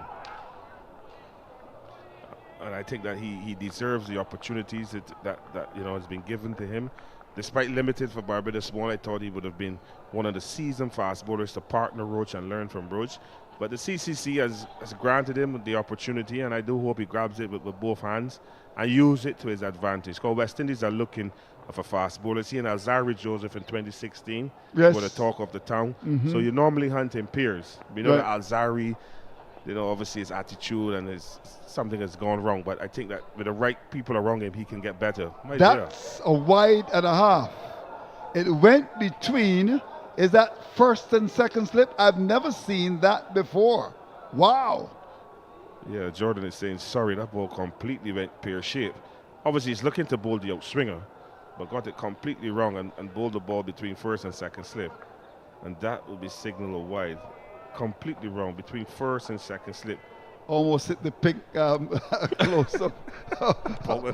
[SPEAKER 8] And I think that he deserves the opportunities that has been given to him. Despite limited for Barbados Small, I thought he would have been one of the seasoned fast bowlers to partner Roach and learn from Roach. But the CCC has granted him the opportunity, and I do hope he grabs it with both hands and use it to his advantage. Because West Indies are looking for fast bowlers. He and Alzari Joseph in 2016
[SPEAKER 1] Yes.
[SPEAKER 8] were the talk of the town.
[SPEAKER 1] Mhm.
[SPEAKER 8] So you normally hunt in pairs. We know
[SPEAKER 1] Right.
[SPEAKER 8] that Alzari, obviously his attitude and something has gone wrong. But I think that with the right people around him, he can get better.
[SPEAKER 1] That's a wide and a half. It went between, is that first and second slip? I've never seen that before. Wow.
[SPEAKER 8] Yeah, Jordan is saying, sorry, that ball completely went pear-shaped. Obviously, he's looking to bowl the outswinger, but got it completely wrong and bowled the ball between first and second slip. And that will be signal a wide. Completely wrong between first and second slip.
[SPEAKER 1] Almost hit the pink close up.
[SPEAKER 8] Powell.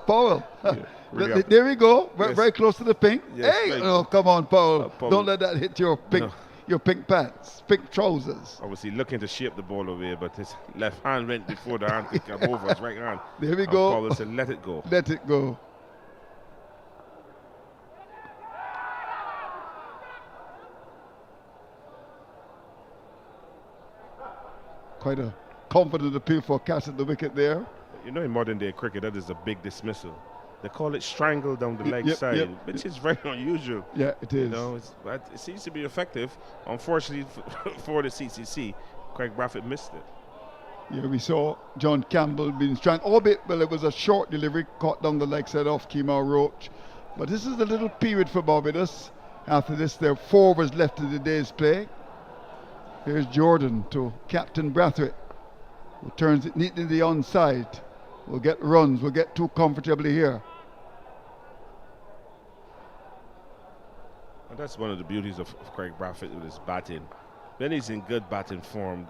[SPEAKER 1] Powell.
[SPEAKER 8] Yeah, really
[SPEAKER 1] There we go.
[SPEAKER 8] Yes.
[SPEAKER 1] Very close to the pink.
[SPEAKER 8] Yes,
[SPEAKER 1] Hey,
[SPEAKER 8] right.
[SPEAKER 1] oh, come on, Powell.
[SPEAKER 8] Powell.
[SPEAKER 1] Don't let that hit your pink,
[SPEAKER 8] No.
[SPEAKER 1] your pink pants, pink trousers.
[SPEAKER 8] Obviously looking to shape the ball away, but his left hand went before the hand could come over his right hand.
[SPEAKER 1] There we
[SPEAKER 8] And
[SPEAKER 1] go.
[SPEAKER 8] Powell said, let it go.
[SPEAKER 1] Let it go. Quite a confident appeal for catching the wicket there.
[SPEAKER 8] You know, in modern day cricket, that is a big dismissal. They call it strangle down the leg side, which is very unusual.
[SPEAKER 1] Yeah, it is.
[SPEAKER 8] You know, but it seems to be effective. Unfortunately for the CCC, Craig Braffett missed it.
[SPEAKER 1] Yeah, we saw John Campbell being strangled. Albeit, well, it was a short delivery, caught down the leg side off Kemar Roach. But this is a little period for Barbados. After this, there are 4 was left in the day's play. Here's Jordan to Captain Brathwaite, who turns it neatly to the onside. We'll get runs. We'll get too comfortably here.
[SPEAKER 8] And that's one of the beauties of Craig Braffett with his batting. When he's in good batting form,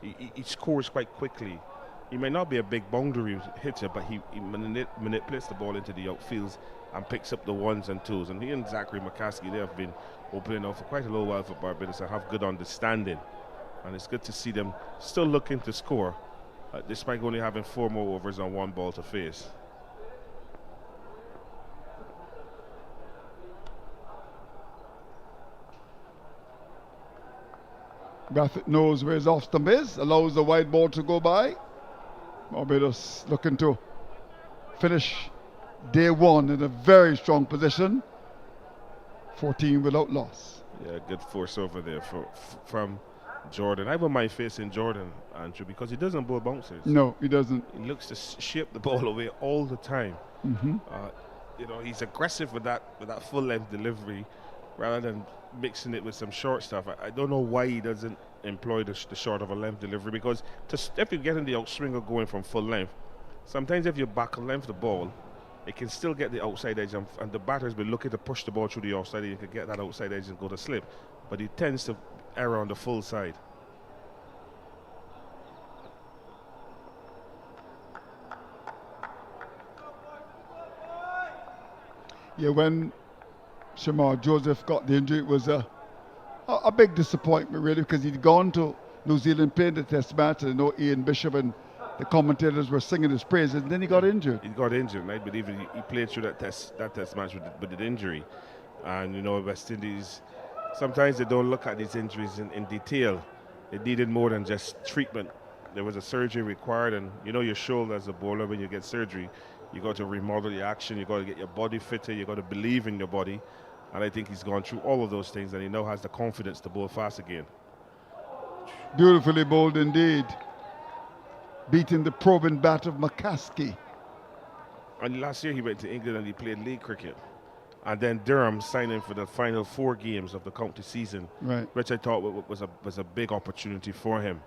[SPEAKER 8] he scores quite quickly. He may not be a big boundary hitter, but he manipulates the ball into the outfields and picks up the 1s and 2s. And he and Zachary McCaskey, they have been opening up for quite a little while for Barbados and have good understanding. And it's good to see them still looking to score, despite only having 4 more overs and 1 ball to face.
[SPEAKER 1] Brathwaite knows where his off stump is, allows the wide ball to go by. Barbados looking to finish day 1 in a very strong position. 14 without loss.
[SPEAKER 8] Yeah, good force over there from Jordan. I wouldn't mind facing Jordan, Andrew, because he doesn't bowl bouncers.
[SPEAKER 1] No, he doesn't.
[SPEAKER 8] He looks to shape the ball away all the time. You know, he's aggressive with that full length delivery rather than mixing it with some short stuff. I don't know why he doesn't employ the short of a length delivery, because if you're getting the outswinger going from full length, sometimes if you back length the ball, it can still get the outside edge, and the batter's been looking to push the ball through the outside edge. You can get that outside edge and go to slip, but he tends to err on the full side.
[SPEAKER 1] Yeah, when Shamar Joseph got the injury, it was a big disappointment, really, because he'd gone to New Zealand playing the test match. I know Ian Bishop and the commentators were singing his praises, and then he got injured.
[SPEAKER 8] He got injured, and I believe he played through that test match with the injury. And you know, West Indies, sometimes they don't look at these injuries in detail. It needed more than just treatment. There was a surgery required, and you know, your shoulder as a bowler, when you get surgery, you got to remodel your action, you got to get your body fitter, you got to believe in your body. And I think he's gone through all of those things, and he now has the confidence to bowl fast again.
[SPEAKER 1] Beautifully bowled indeed. Beating the probing bat of McCaskey.
[SPEAKER 8] And last year he went to England and he played league cricket. And then Durham signed him for the final 4 games of the county season,
[SPEAKER 1] right,
[SPEAKER 8] which I thought was a big opportunity for him.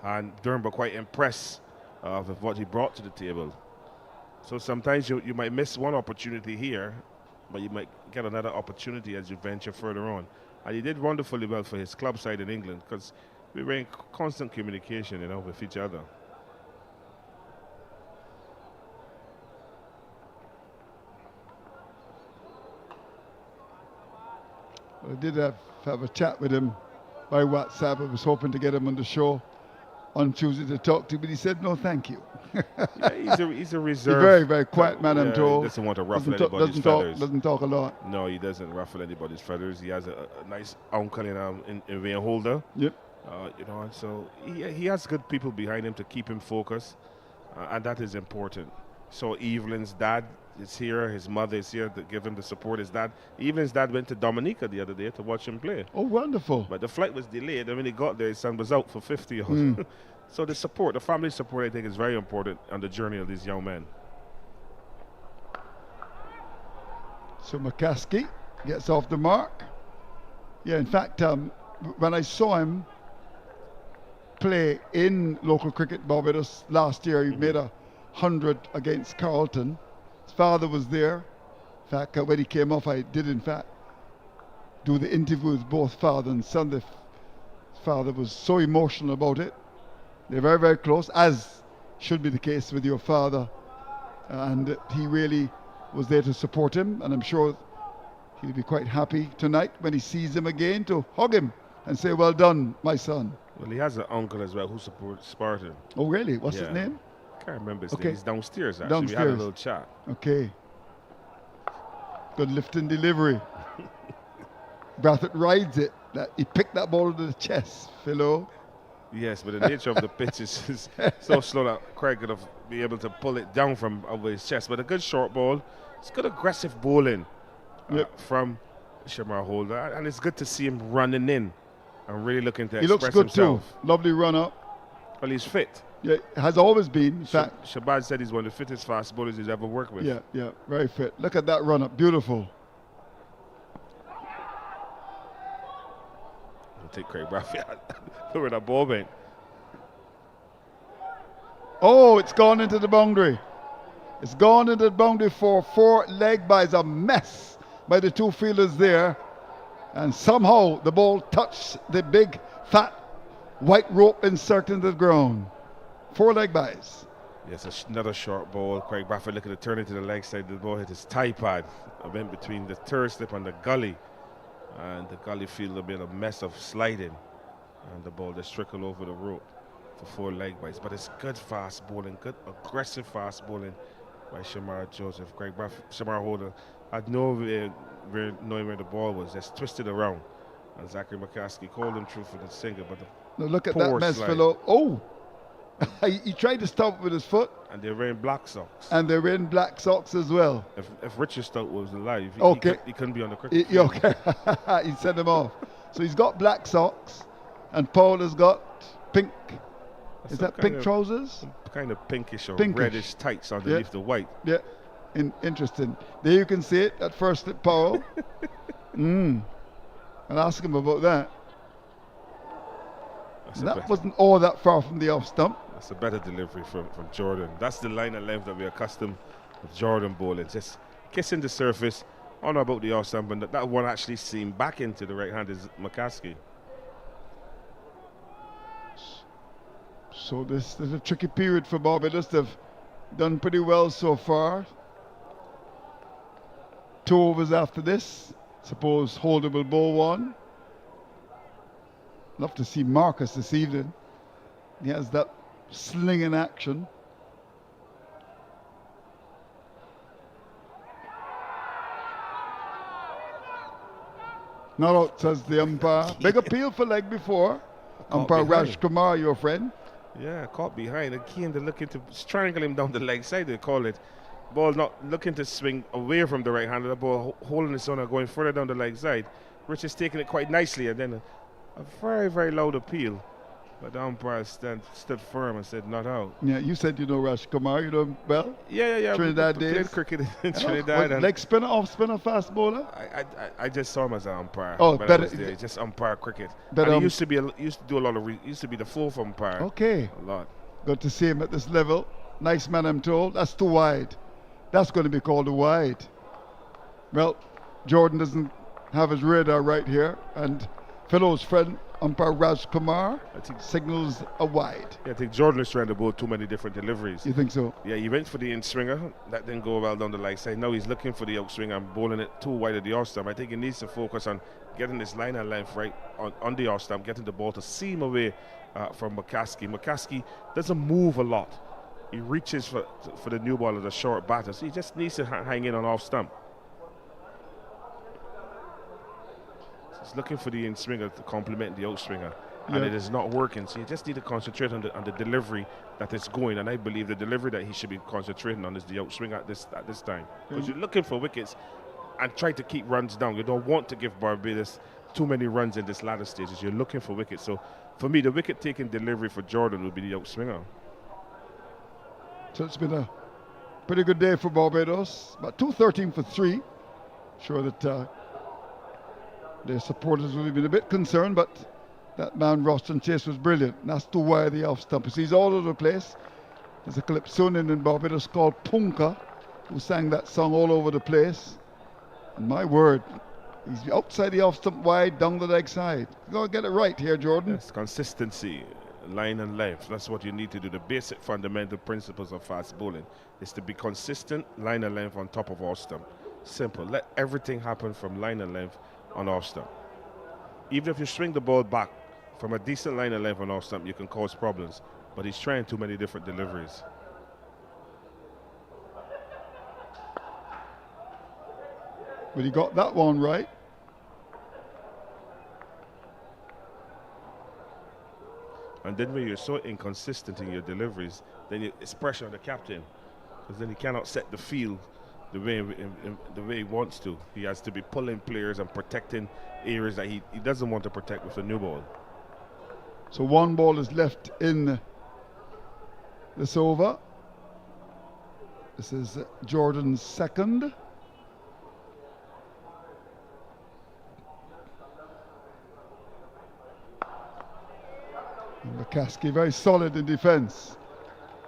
[SPEAKER 8] And Durham were quite impressed with what he brought to the table. So sometimes you might miss one opportunity here, but you might get another opportunity as you venture further on. And he did wonderfully well for his club side in England, because we were in constant communication, you know, with each other.
[SPEAKER 1] I did have a chat with him by WhatsApp. I was hoping to get him on the show on Tuesday to talk to, but he said no, thank you.
[SPEAKER 8] Yeah, he's a reserved.
[SPEAKER 1] He's a very, very quiet man, I'm told.
[SPEAKER 8] He doesn't want to ruffle anybody's feathers.
[SPEAKER 1] Doesn't talk a lot.
[SPEAKER 8] No, he doesn't ruffle anybody's feathers. He has a nice uncle in Wayne Holder.
[SPEAKER 1] Yep.
[SPEAKER 8] You know, and so he has good people behind him to keep him focused, and that is important. So Evelyn's dad is here, his mother is here to give him the support. Evelyn's dad went to Dominica the other day to watch him play.
[SPEAKER 1] Oh, wonderful.
[SPEAKER 8] But the flight was delayed, and when he got there, his son was out for 50 hours. So the support, the family support, I think, is very important on the journey of these young men.
[SPEAKER 1] So McCaskey gets off the mark. Yeah, in fact, when I saw him play in local cricket Barbados last year, he made 100 against Carlton. His father was there. In fact, when he came off, I did, in fact, do the interview with both father and son. The father was so emotional about it. They're very, very close, as should be the case with your father. And he really was there to support him, and I'm sure he'll be quite happy tonight when he sees him again to hug him and say, well done, my son.
[SPEAKER 8] Well, he has an uncle as well who supports Spartan.
[SPEAKER 1] Oh, really? What's his name?
[SPEAKER 8] I can't remember his name. He's downstairs, actually.
[SPEAKER 1] Downstairs.
[SPEAKER 8] We had a little chat.
[SPEAKER 1] Okay. Good lift and delivery. Brathwaite rides it. He picked that ball to the chest, Philo.
[SPEAKER 8] Yes, but the nature of the pitch is so slow that Craig could have been able to pull it down from over his chest. But a good short ball, It's good aggressive bowling from Shamar Holder, and it's good to see him running in and really looking to
[SPEAKER 1] He looks
[SPEAKER 8] express
[SPEAKER 1] good
[SPEAKER 8] himself.
[SPEAKER 1] too. Lovely run up.
[SPEAKER 8] Well, he's fit.
[SPEAKER 1] Yeah, has always been. In fact,
[SPEAKER 8] Shabazz said he's one of the fittest fast bowlers he's ever worked with.
[SPEAKER 1] yeah, very fit. Look at that run up, beautiful.
[SPEAKER 8] I'll take Craig Bradford. Look where that ball went.
[SPEAKER 1] Oh, it's gone into the boundary. It's gone into the boundary for 4 leg byes. A mess by the 2 fielders there. And somehow the ball touched the big, fat, white rope insert into the ground. 4 leg byes.
[SPEAKER 8] Yes, another short ball. Craig Bradford looking to turn it to the leg side. The ball hit his tie pad. I went between the third slip and the gully. And the gully field a bit of mess of sliding. And the ball just trickled over the rope for 4 leg byes. But it's good fast bowling, good aggressive fast bowling by Shamar Joseph. Craig Bradford, Shamar Holder had no way knowing where the ball was, just twisted around. And Zachary McCaskey called him through for the single, but
[SPEAKER 1] Now look at that mess, fellow. Oh, he tried to stop it with his foot.
[SPEAKER 8] And they're wearing black socks.
[SPEAKER 1] And they're wearing black socks as well.
[SPEAKER 8] If Richard Stout was alive, he couldn't be on the cricket
[SPEAKER 1] field.
[SPEAKER 8] field.
[SPEAKER 1] Okay, he sent him off. So he's got black socks, and Paul has got pink. Is that pink trousers?
[SPEAKER 8] Kind of pinkish or
[SPEAKER 1] Pinkish.
[SPEAKER 8] reddish tights underneath the white.
[SPEAKER 1] Yeah, interesting. There you can see it at first slip, Paul. I'll ask him about that. That wasn't all that far from the off stump.
[SPEAKER 8] That's a better delivery from Jordan. That's the line of length that we're accustomed with Jordan bowling. Just kissing the surface on about the off stump, and that one actually seemed back into the right hand is McCaskey.
[SPEAKER 1] So this is a tricky period for Barbados. They've done pretty well so far. 2 overs after this. Suppose Holder will bowl 1. Love to see Marcus this evening. He has that sling in action. Not out, says the umpire. Big appeal for leg before. Umpire Raj Kumar, your friend.
[SPEAKER 8] Yeah, caught behind. And keen to looking to strangle him down the leg side, they call it. Ball not looking to swing away from the right hand of the ball, holding its own and going further down the leg side. Rich is taking it quite nicely, and then a very, very loud appeal. But the umpire stood firm and said not out.
[SPEAKER 1] Yeah, you said you know Raj Kumar, you know him well?
[SPEAKER 8] Yeah.
[SPEAKER 1] Trinidad
[SPEAKER 8] we
[SPEAKER 1] days.
[SPEAKER 8] played cricket in Trinidad.
[SPEAKER 1] What, leg spinner, off spinner, fast bowler?
[SPEAKER 8] I just saw him as an umpire.
[SPEAKER 1] Oh,
[SPEAKER 8] when
[SPEAKER 1] better.
[SPEAKER 8] I was there. Just umpire cricket.
[SPEAKER 1] But,
[SPEAKER 8] and he used to do a lot of. Used to be the fourth umpire.
[SPEAKER 1] Okay.
[SPEAKER 8] A lot.
[SPEAKER 1] Good to see him at this level. Nice man, I'm told. That's too wide. That's going to be called a wide. Well, Jordan doesn't have his radar right here, and Phil's friend umpire Raj Kumar signals a wide.
[SPEAKER 8] Yeah, I think Jordan is trying to bowl too many different deliveries.
[SPEAKER 1] You think so?
[SPEAKER 8] Yeah, he went for the in swinger. That didn't go well down the leg side. Now he's looking for the out swing and bowling it too wide at the off stump. I think he needs to focus on getting this line and length right on the off stump, getting the ball to seam away from McCaskey. McCaskey doesn't move a lot. He reaches for the new ball as a short batter, so he just needs to hang in on off stump. He's looking for the in swinger to complement the out swinger, and it is not working. So you just need to concentrate on the delivery that is going. And I believe the delivery that he should be concentrating on is the out swing at this time, because you're looking for wickets and try to keep runs down. You don't want to give Barbados too many runs in this latter stages. You're looking for wickets. So for me, the wicket taking delivery for Jordan would be the out swinger.
[SPEAKER 1] So it's been a pretty good day for Barbados. About 213 for 3. Sure that their supporters will have been a bit concerned, but that man Roston Chase was brilliant. And that's to wire the off stump. He's all over the place. There's a calypsonian in Barbados called Punka who sang that song all over the place. And my word, he's outside the off stump wide, down the leg side. You gotta get it right here, Jordan.
[SPEAKER 8] Yes, consistency, line and length. That's what you need to do. The basic fundamental principles of fast bowling is to be consistent, line and length on top of off stump. Simple. Let everything happen from line and length on off stump. Even if you swing the ball back from a decent line and length on off stump, you can cause problems. But he's trying too many different deliveries.
[SPEAKER 1] But he got that one right.
[SPEAKER 8] And then when you're so inconsistent in your deliveries, then it's pressure on the captain, because then he cannot set the field the way he wants to. He has to be pulling players and protecting areas that he doesn't want to protect with the new ball.
[SPEAKER 1] So 1 ball is left in this over. This is Jordan's second. And McCaskey very solid in defense.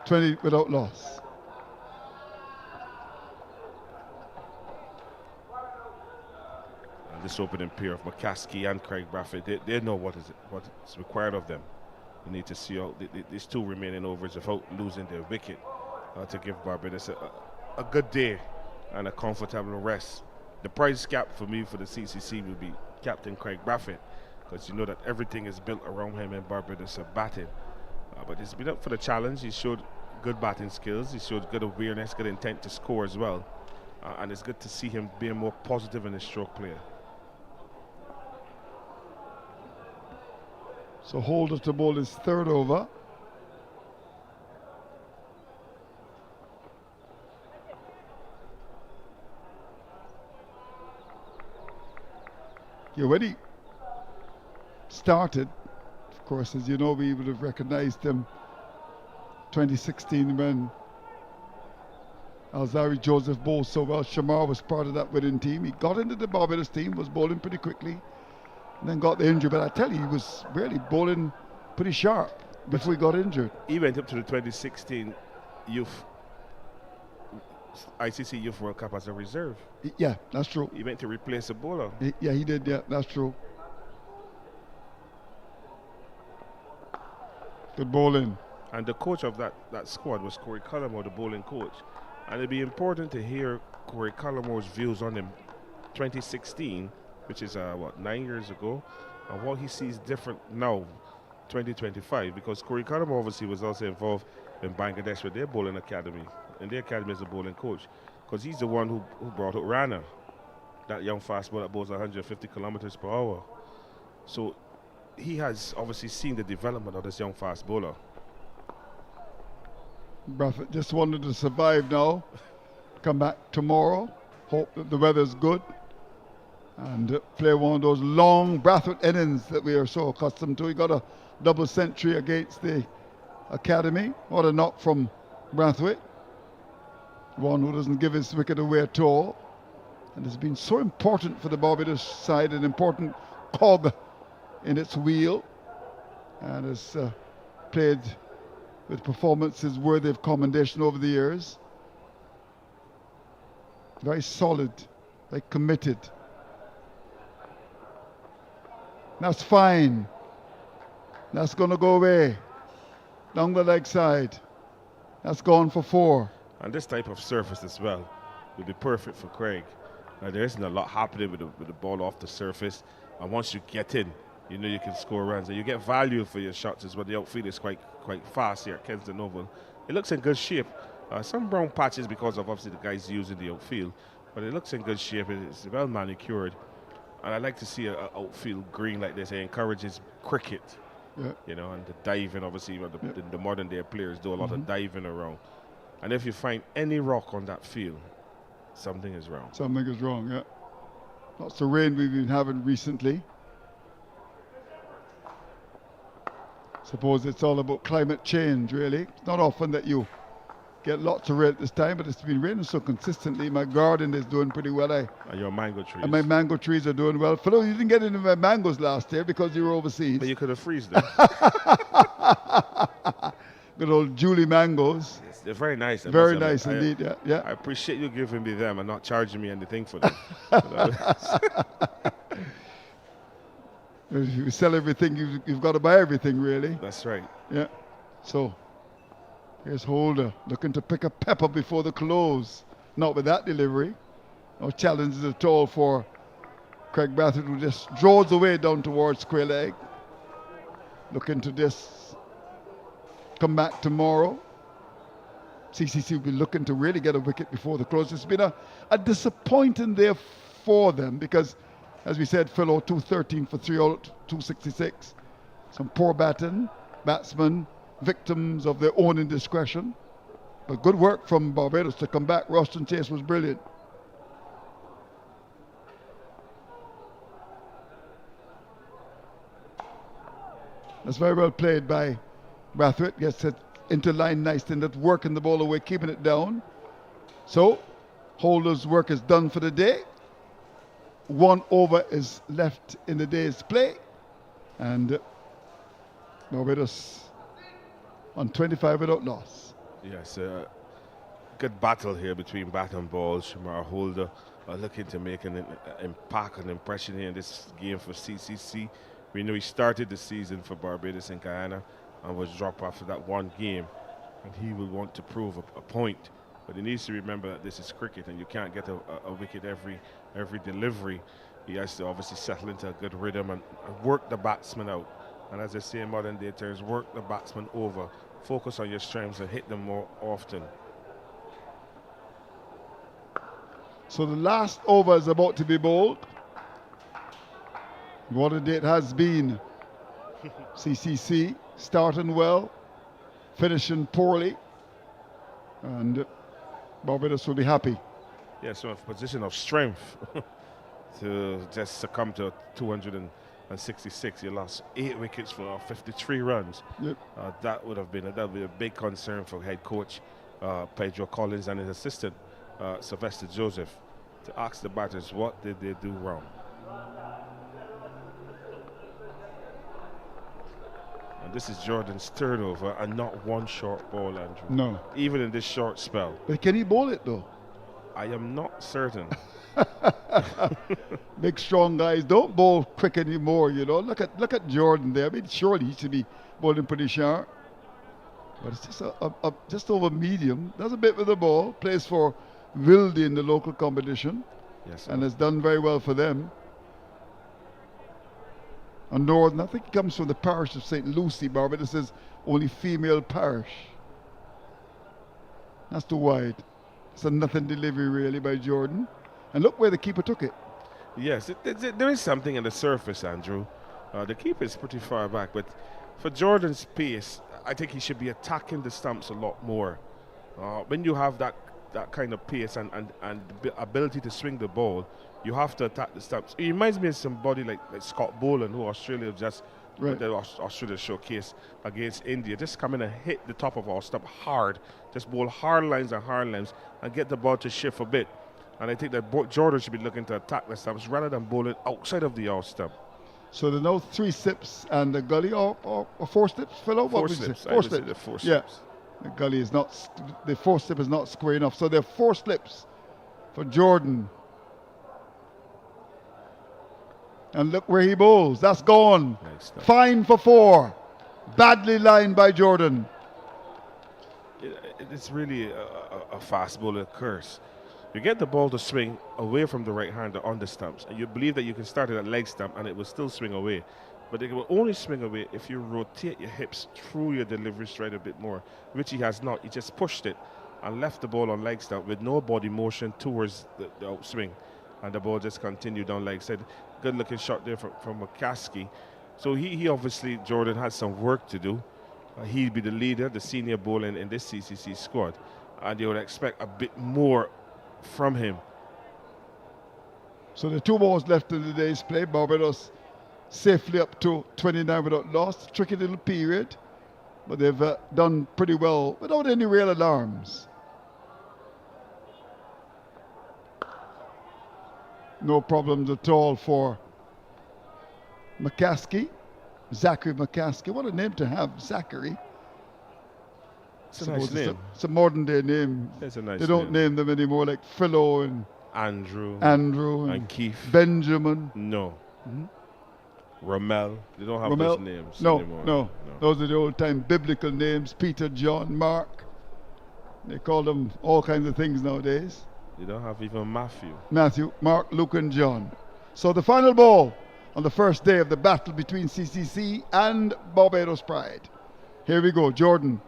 [SPEAKER 1] 20 without loss.
[SPEAKER 8] And this opening pair of McCaskey and Craig Bradford, they know what is required of them. You need to see out these 2 remaining overs without losing their wicket to give Barbados a good day and a comfortable rest. The prize cap for me for the CCC will be Captain Craig Bradford, because you know that everything is built around him in Barbados of batting. But he's been up for the challenge. He showed good batting skills. He showed good awareness, good intent to score as well. And it's good to see him being more positive in his stroke play.
[SPEAKER 1] So Holder to bowl his 3rd over. Yeah, when he started, of course, as you know, we would have recognized him 2016 when Alzari Joseph bowled so well. Shamar was part of that winning team. He got into the Barbados team, was bowling pretty quickly, and then got the injury. But I tell you, he was really bowling pretty sharp before he got injured.
[SPEAKER 8] He went up to the 2016 ICC Youth World Cup as a reserve.
[SPEAKER 1] Yeah, that's true.
[SPEAKER 8] He went to replace a bowler.
[SPEAKER 1] Yeah, he did. Yeah, that's true. Good bowling.
[SPEAKER 8] And the coach of that squad was Corey Cullimore, the bowling coach. And it'd be important to hear Corey Cullimore's views on him 2016, which is 9 years ago, and what he sees different now, 2025, because Corey Cullimore obviously was also involved in Bangladesh with their bowling academy, and their academy as a bowling coach, because he's the one who brought up Rana, that young fast bowler that bowls 150 kilometers per hour. So he has obviously seen the development of this young fast bowler.
[SPEAKER 1] Bradford just wanted to survive now. Come back tomorrow. Hope that the weather's good. And play one of those long Bradford innings that we are so accustomed to. He got a double century against the academy. What a knock from Brathwaite. One who doesn't give his wicket away at all. And has been so important for the Barbados side, an important cog in its wheel. And has played with performances worthy of commendation over the years. Very solid, very committed. That's fine. That's going to go away. Down the leg side. That's gone for 4.
[SPEAKER 8] And this type of surface as well would be perfect for Craig. There isn't a lot happening with the ball off the surface. And once you get in, you know you can score runs. And you get value for your shots as well. The outfield is quite fast here at Kensington Oval. It looks in good shape. Some brown patches because of obviously the guys using the outfield. But it looks in good shape. It's well manicured. And I like to see an outfield green like this. It encourages cricket.
[SPEAKER 1] Yeah.
[SPEAKER 8] You know, and the diving, obviously, the modern day players do a lot of diving around. And if you find any rock on that field, something is wrong.
[SPEAKER 1] Something is wrong, yeah. Lots of rain we've been having recently. Suppose it's all about climate change, really. It's not often that you get lots of rain at this time, but it's been raining so consistently. My garden is doing pretty well.
[SPEAKER 8] And your mango trees.
[SPEAKER 1] And my mango trees are doing well. Philo, you didn't get any of my mangoes last year because you were overseas.
[SPEAKER 8] But you could have freezed them.
[SPEAKER 1] Good old Julie mangoes.
[SPEAKER 8] Yes, they're very nice.
[SPEAKER 1] Very nice indeed, yeah.
[SPEAKER 8] I appreciate you giving me them and not charging me anything for them.
[SPEAKER 1] If you sell everything, you've got to buy everything, really.
[SPEAKER 8] That's right.
[SPEAKER 1] Yeah. So, here's Holder looking to pick a pepper before the close. Not with that delivery. No challenges at all for Craig Bradford, who just draws away down towards square leg. Looking to this come back tomorrow. CCC will be looking to really get a wicket before the close. It's been a disappointing day for them because, as we said, Philo 213 for 3 out, 266. Some poor batsmen, victims of their own indiscretion. But good work from Barbados to come back. Roston Chase was brilliant. That's very well played by Brathwaite. Gets it into line nicely, and that working the ball away, keeping it down. So, Holder's work is done for the day. 1 over is left in the day's play. And Barbados on 25 without loss.
[SPEAKER 8] Yes, good battle here between bat and ball. Shamar Holder looking to make an impact, an impression here in this game for CCC. We know he started the season for Barbados and Guyana and was dropped after that one game. And he will want to prove a point. But he needs to remember that this is cricket and you can't get a wicket every delivery. He has to obviously settle into a good rhythm and work the batsman out. And as they say in modern day terms, work the batsman over. Focus on your strengths and hit them more often.
[SPEAKER 1] So the last over is about to be bowled. What a day it has been. CCC starting well, finishing poorly, and Barbados will be happy.
[SPEAKER 8] Yeah, so a position of strength to just succumb to 266. You lost 8 wickets for 53 runs.
[SPEAKER 1] Yep.
[SPEAKER 8] That would be a big concern for head coach Pedro Collins and his assistant Sylvester Joseph to ask the batters what did they do wrong. And this is Jordan's turnover and not one short ball, Andrew.
[SPEAKER 1] No.
[SPEAKER 8] Even in this short spell.
[SPEAKER 1] But can he bowl it though?
[SPEAKER 8] I am not certain.
[SPEAKER 1] Big strong guys don't bowl quick anymore, you know. Look at Jordan there. I mean, surely he should be bowling pretty sharp. But it's just just over medium. Does a bit with the ball. Plays for Windies in the local competition.
[SPEAKER 8] Yes.
[SPEAKER 1] And has done very well for them. And Northern, I think he comes from the parish of St. Lucy. Barbados is only female parish. That's too wide. It's a nothing delivery really by Jordan. And look where the keeper took it.
[SPEAKER 8] Yes, there is something in the surface, Andrew. The keeper is pretty far back, but for Jordan's pace, I think he should be attacking the stumps a lot more. When you have that kind of pace and ability to swing the ball, you have to attack the stumps. It reminds me of somebody like Scott Boland, who Australia just the Australia showcase against India. Just come in and hit the top of our stump hard. Just bowl hard lines and get the ball to shift a bit. And I think that Jordan should be looking to attack the stumps rather than bowl it outside of the off stump.
[SPEAKER 1] So there are now 3 slips and the gully or 4 slips, fellow?
[SPEAKER 8] 4 slips.
[SPEAKER 1] 4 slips.
[SPEAKER 8] The 4 slips.
[SPEAKER 1] Yeah. The gully is not, the 4 slip is not square enough. So there are 4 slips for Jordan. And look where he bowls. That's gone.
[SPEAKER 8] Nice.
[SPEAKER 1] Fine for 4. Badly lined by Jordan.
[SPEAKER 8] It's really a fast bowler curse. You get the ball to swing away from the right hander on the stumps, and you believe that you can start at a leg stump and it will still swing away. But it will only swing away if you rotate your hips through your delivery stride a bit more, which he has not. He just pushed it and left the ball on leg stump with no body motion towards the outswing. And the ball just continued down leg side. Good looking shot there from McCaskey. So he obviously, Jordan, has some work to do. He'll be the leader, the senior bowler in this CCC squad. And you would expect a bit more from him.
[SPEAKER 1] So the 2 balls left in the day's play. Barbados safely up to 29 without loss. Tricky little period, but they've done pretty well without any real alarms. No problems at all for McCaskey, Zachary McCaskey. What a name to have, Zachary.
[SPEAKER 8] It's a nice name.
[SPEAKER 1] It's a modern day name.
[SPEAKER 8] It's a nice
[SPEAKER 1] They don't name them anymore like Philo and
[SPEAKER 8] Andrew
[SPEAKER 1] and
[SPEAKER 8] Keith.
[SPEAKER 1] Benjamin.
[SPEAKER 8] No. Rommel. They don't have
[SPEAKER 1] Rommel?
[SPEAKER 8] those names
[SPEAKER 1] No,
[SPEAKER 8] anymore.
[SPEAKER 1] no. Those are the old time biblical names. Peter, John, Mark. They call them all kinds of things nowadays.
[SPEAKER 8] They don't have even Matthew.
[SPEAKER 1] Matthew, Mark, Luke, and John. So the final ball on the first day of the battle between CCC and Barbados Pride. Here we go. Jordan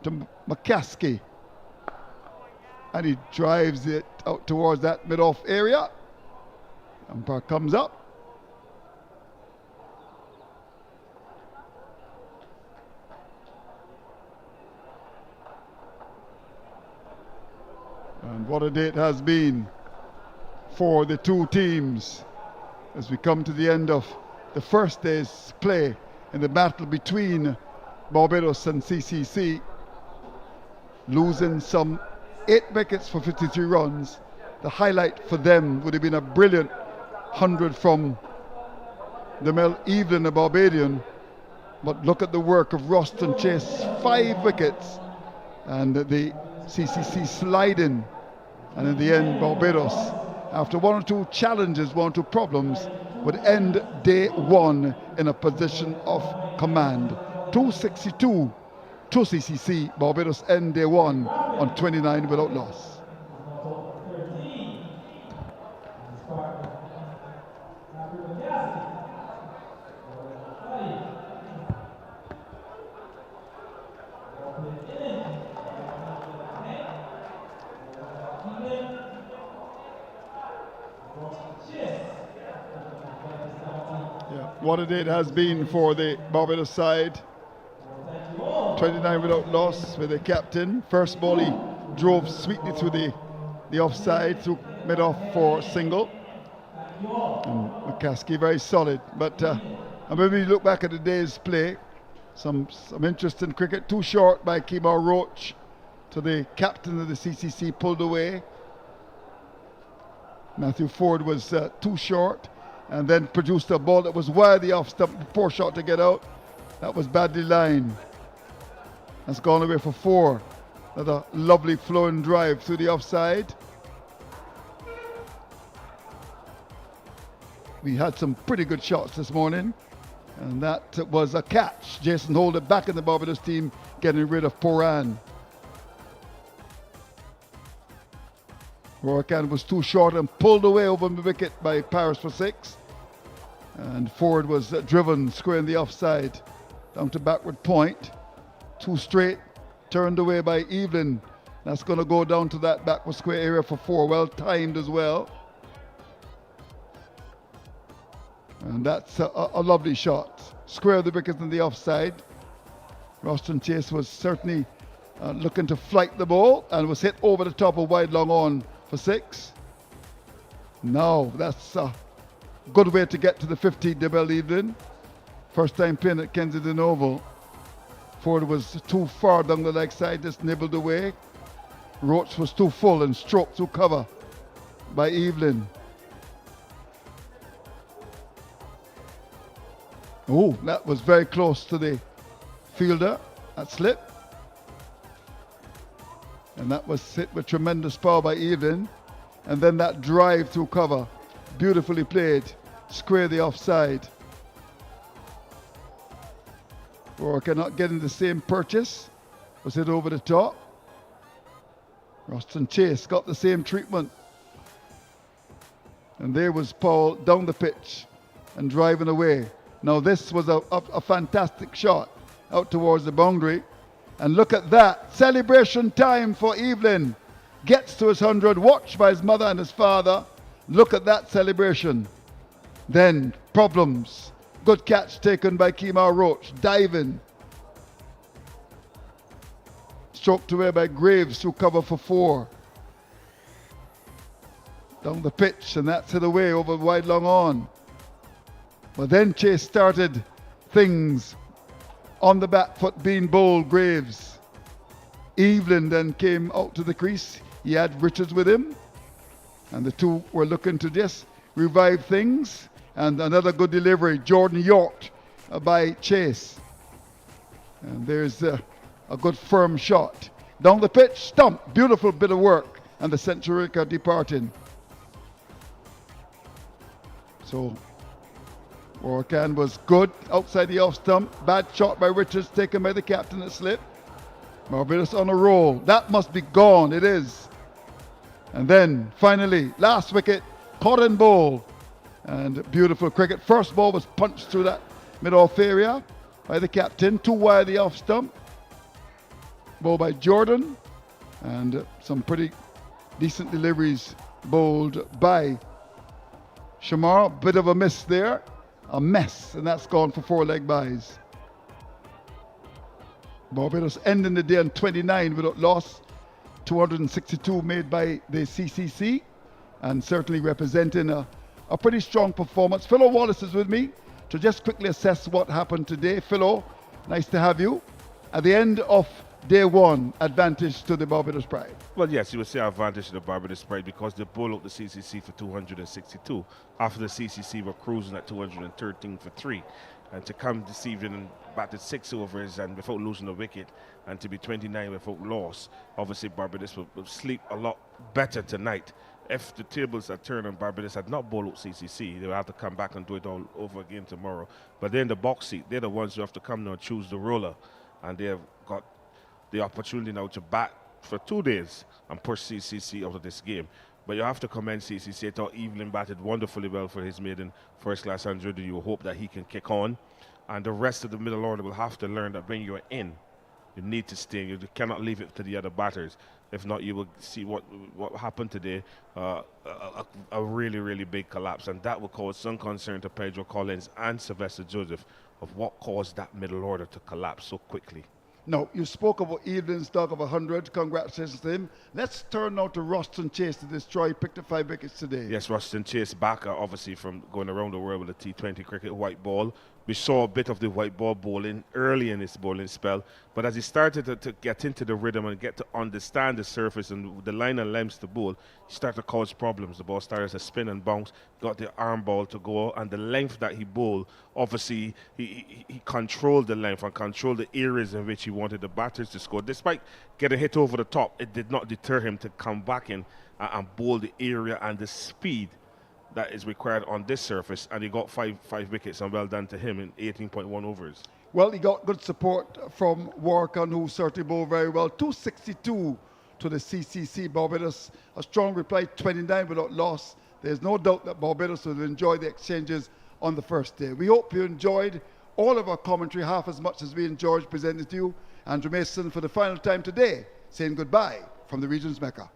[SPEAKER 1] to McCaskey. And he drives it out towards that mid-off area. Umpire comes up. And what a day it has been for the 2 teams as we come to the end of the first day's play in the battle between Barbados and CCC, losing some 8 wickets for 53 runs. The highlight for them would have been a brilliant 100 from the Mel Evelyn, the Barbadian. But look at the work of Roston Chase, 5 wickets, and the CCC sliding. And in the end, Barbados, after 1 or 2 challenges, 1 or 2 problems, would end day 1 in a position of command. 262 to CCC. Barbados end day 1 on 29 without loss. What a day it has been for the Barbados side. 29 without loss with the captain. First ball he drove sweetly through the offside, through mid-off for single. And McCaskey very solid. But when we look back at the day's play, some interesting cricket. Too short by Kemar Roach to the captain of the CCC, pulled away. Matthew Forde was too short, and then produced a ball that was wide the off stump, poor shot to get out. That was badly lined. That's gone away for 4. Another lovely flowing drive through the offside. We had some pretty good shots this morning, and that was a catch. Jason Holder back in the Barbados team, getting rid of Poran. Rorcan was too short and pulled away over the wicket by Paris for 6. And Forde was driven square in the offside, down to backward point. 2 straight, turned away by Evelyn. That's going to go down to that backward square area for 4. Well timed as well. And that's a lovely shot. Square of the wicket in the offside. Roston Chase was certainly looking to flight the ball and was hit over the top of wide long on for 6. Now that's a good way to get to the 15th Debel Evelyn. First time playing at Kensington Oval. Forde was too far down the leg side, just nibbled away. Roach was too full and stroked through cover by Evelyn. Oh, that was very close to the fielder. That slip. And that was hit with tremendous power by Evelyn. And then that drive through cover. Beautifully played. Square the offside. Rorcan not getting the same purchase. Was hit over the top. Roston Chase got the same treatment. And there was Paul down the pitch and driving away. Now this was a fantastic shot out towards the boundary. And look at that. Celebration time for Evelyn. Gets to his 100, watched by his mother and his father. Look at that celebration. Then problems. Good catch taken by Kemar Roach. Diving. Stroked away by Graves through cover for 4. Down the pitch, and that's hit away over wide long on. But then Chase started things on the back foot, being bold. Graves. Evelyn then came out to the crease. He had Richards with him. And the two were looking to just revive things. And another good delivery, Jordan York by Chase. And there's a good firm shot. Down the pitch, stump. Beautiful bit of work. And the Centurica departing. So Rorcan was good outside the off stump. Bad shot by Richards, taken by the captain at slip. Barbados on a roll. That must be gone. It is. And then finally, last wicket, caught and bowl. And beautiful cricket. First ball was punched through that mid-off area by the captain. Too wide the off stump. Ball by Jordan. And some pretty decent deliveries bowled by Shamar. Bit of a miss there. A mess. And that's gone for 4 leg byes. Barbados ending the day on 29 without loss. 262 made by the CCC. And certainly representing a pretty strong performance. Philo Wallace is with me. to just quickly assess what happened today. Philo, nice to have you. At the end of day one, advantage to the Barbados Pride.
[SPEAKER 8] Well, yes, you would say advantage to the Barbados Pride because they bowled out the CCC for 262. After the CCC were cruising at 213 for 3. And to come this evening and batted 6 overs and without losing a wicket, and to be 29 without loss, obviously Barbados will sleep a lot better tonight. If the tables had turned and Barbados had not bowled out CCC, they will have to come back and do it all over again tomorrow. But they're in the box seat. They're the ones who have to come now and choose the roller. And they have got the opportunity now to bat for 2 days and push CCC out of this game. But you have to commend CCC. I thought Evelyn batted wonderfully well for his maiden first-class 100. You hope that he can kick on. And the rest of the middle order will have to learn that when you're in, you need to stay. You cannot leave it to the other batters. If not, you will see what happened today, a really, really big collapse. And that will cause some concern to Pedro Collins and Sylvester Joseph of what caused that middle order to collapse so quickly.
[SPEAKER 1] Now, you spoke about Evelyn's dog of 100. Congratulations to him. Let's turn now to Ruston Chase to destroy. Picked up 5 wickets today.
[SPEAKER 8] Yes, Ruston Chase back, obviously, from going around the world with a T20 cricket white ball. We saw a bit of the white ball bowling early in his bowling spell, but as he started to get into the rhythm and get to understand the surface and the line and lengths to bowl, he started to cause problems. The ball started to spin and bounce, got the arm ball to go, and the length that he bowled, obviously, he controlled the length and controlled the areas in which he wanted the batters to score. Despite getting hit over the top, it did not deter him to come back in and bowl the area and the speed that is required on this surface, and he got five wickets, and well done to him in 18.1 overs.
[SPEAKER 1] Well, he got good support from Warkan, who certainly bowled very well. 262 to the CCC. Barbados, a strong reply, 29 without loss. There's no doubt that Barbados will enjoy the exchanges on the first day. We hope you enjoyed all of our commentary half as much as we enjoyed presenting to you. Andrew Mason for the final time today, saying goodbye from the region's Mecca.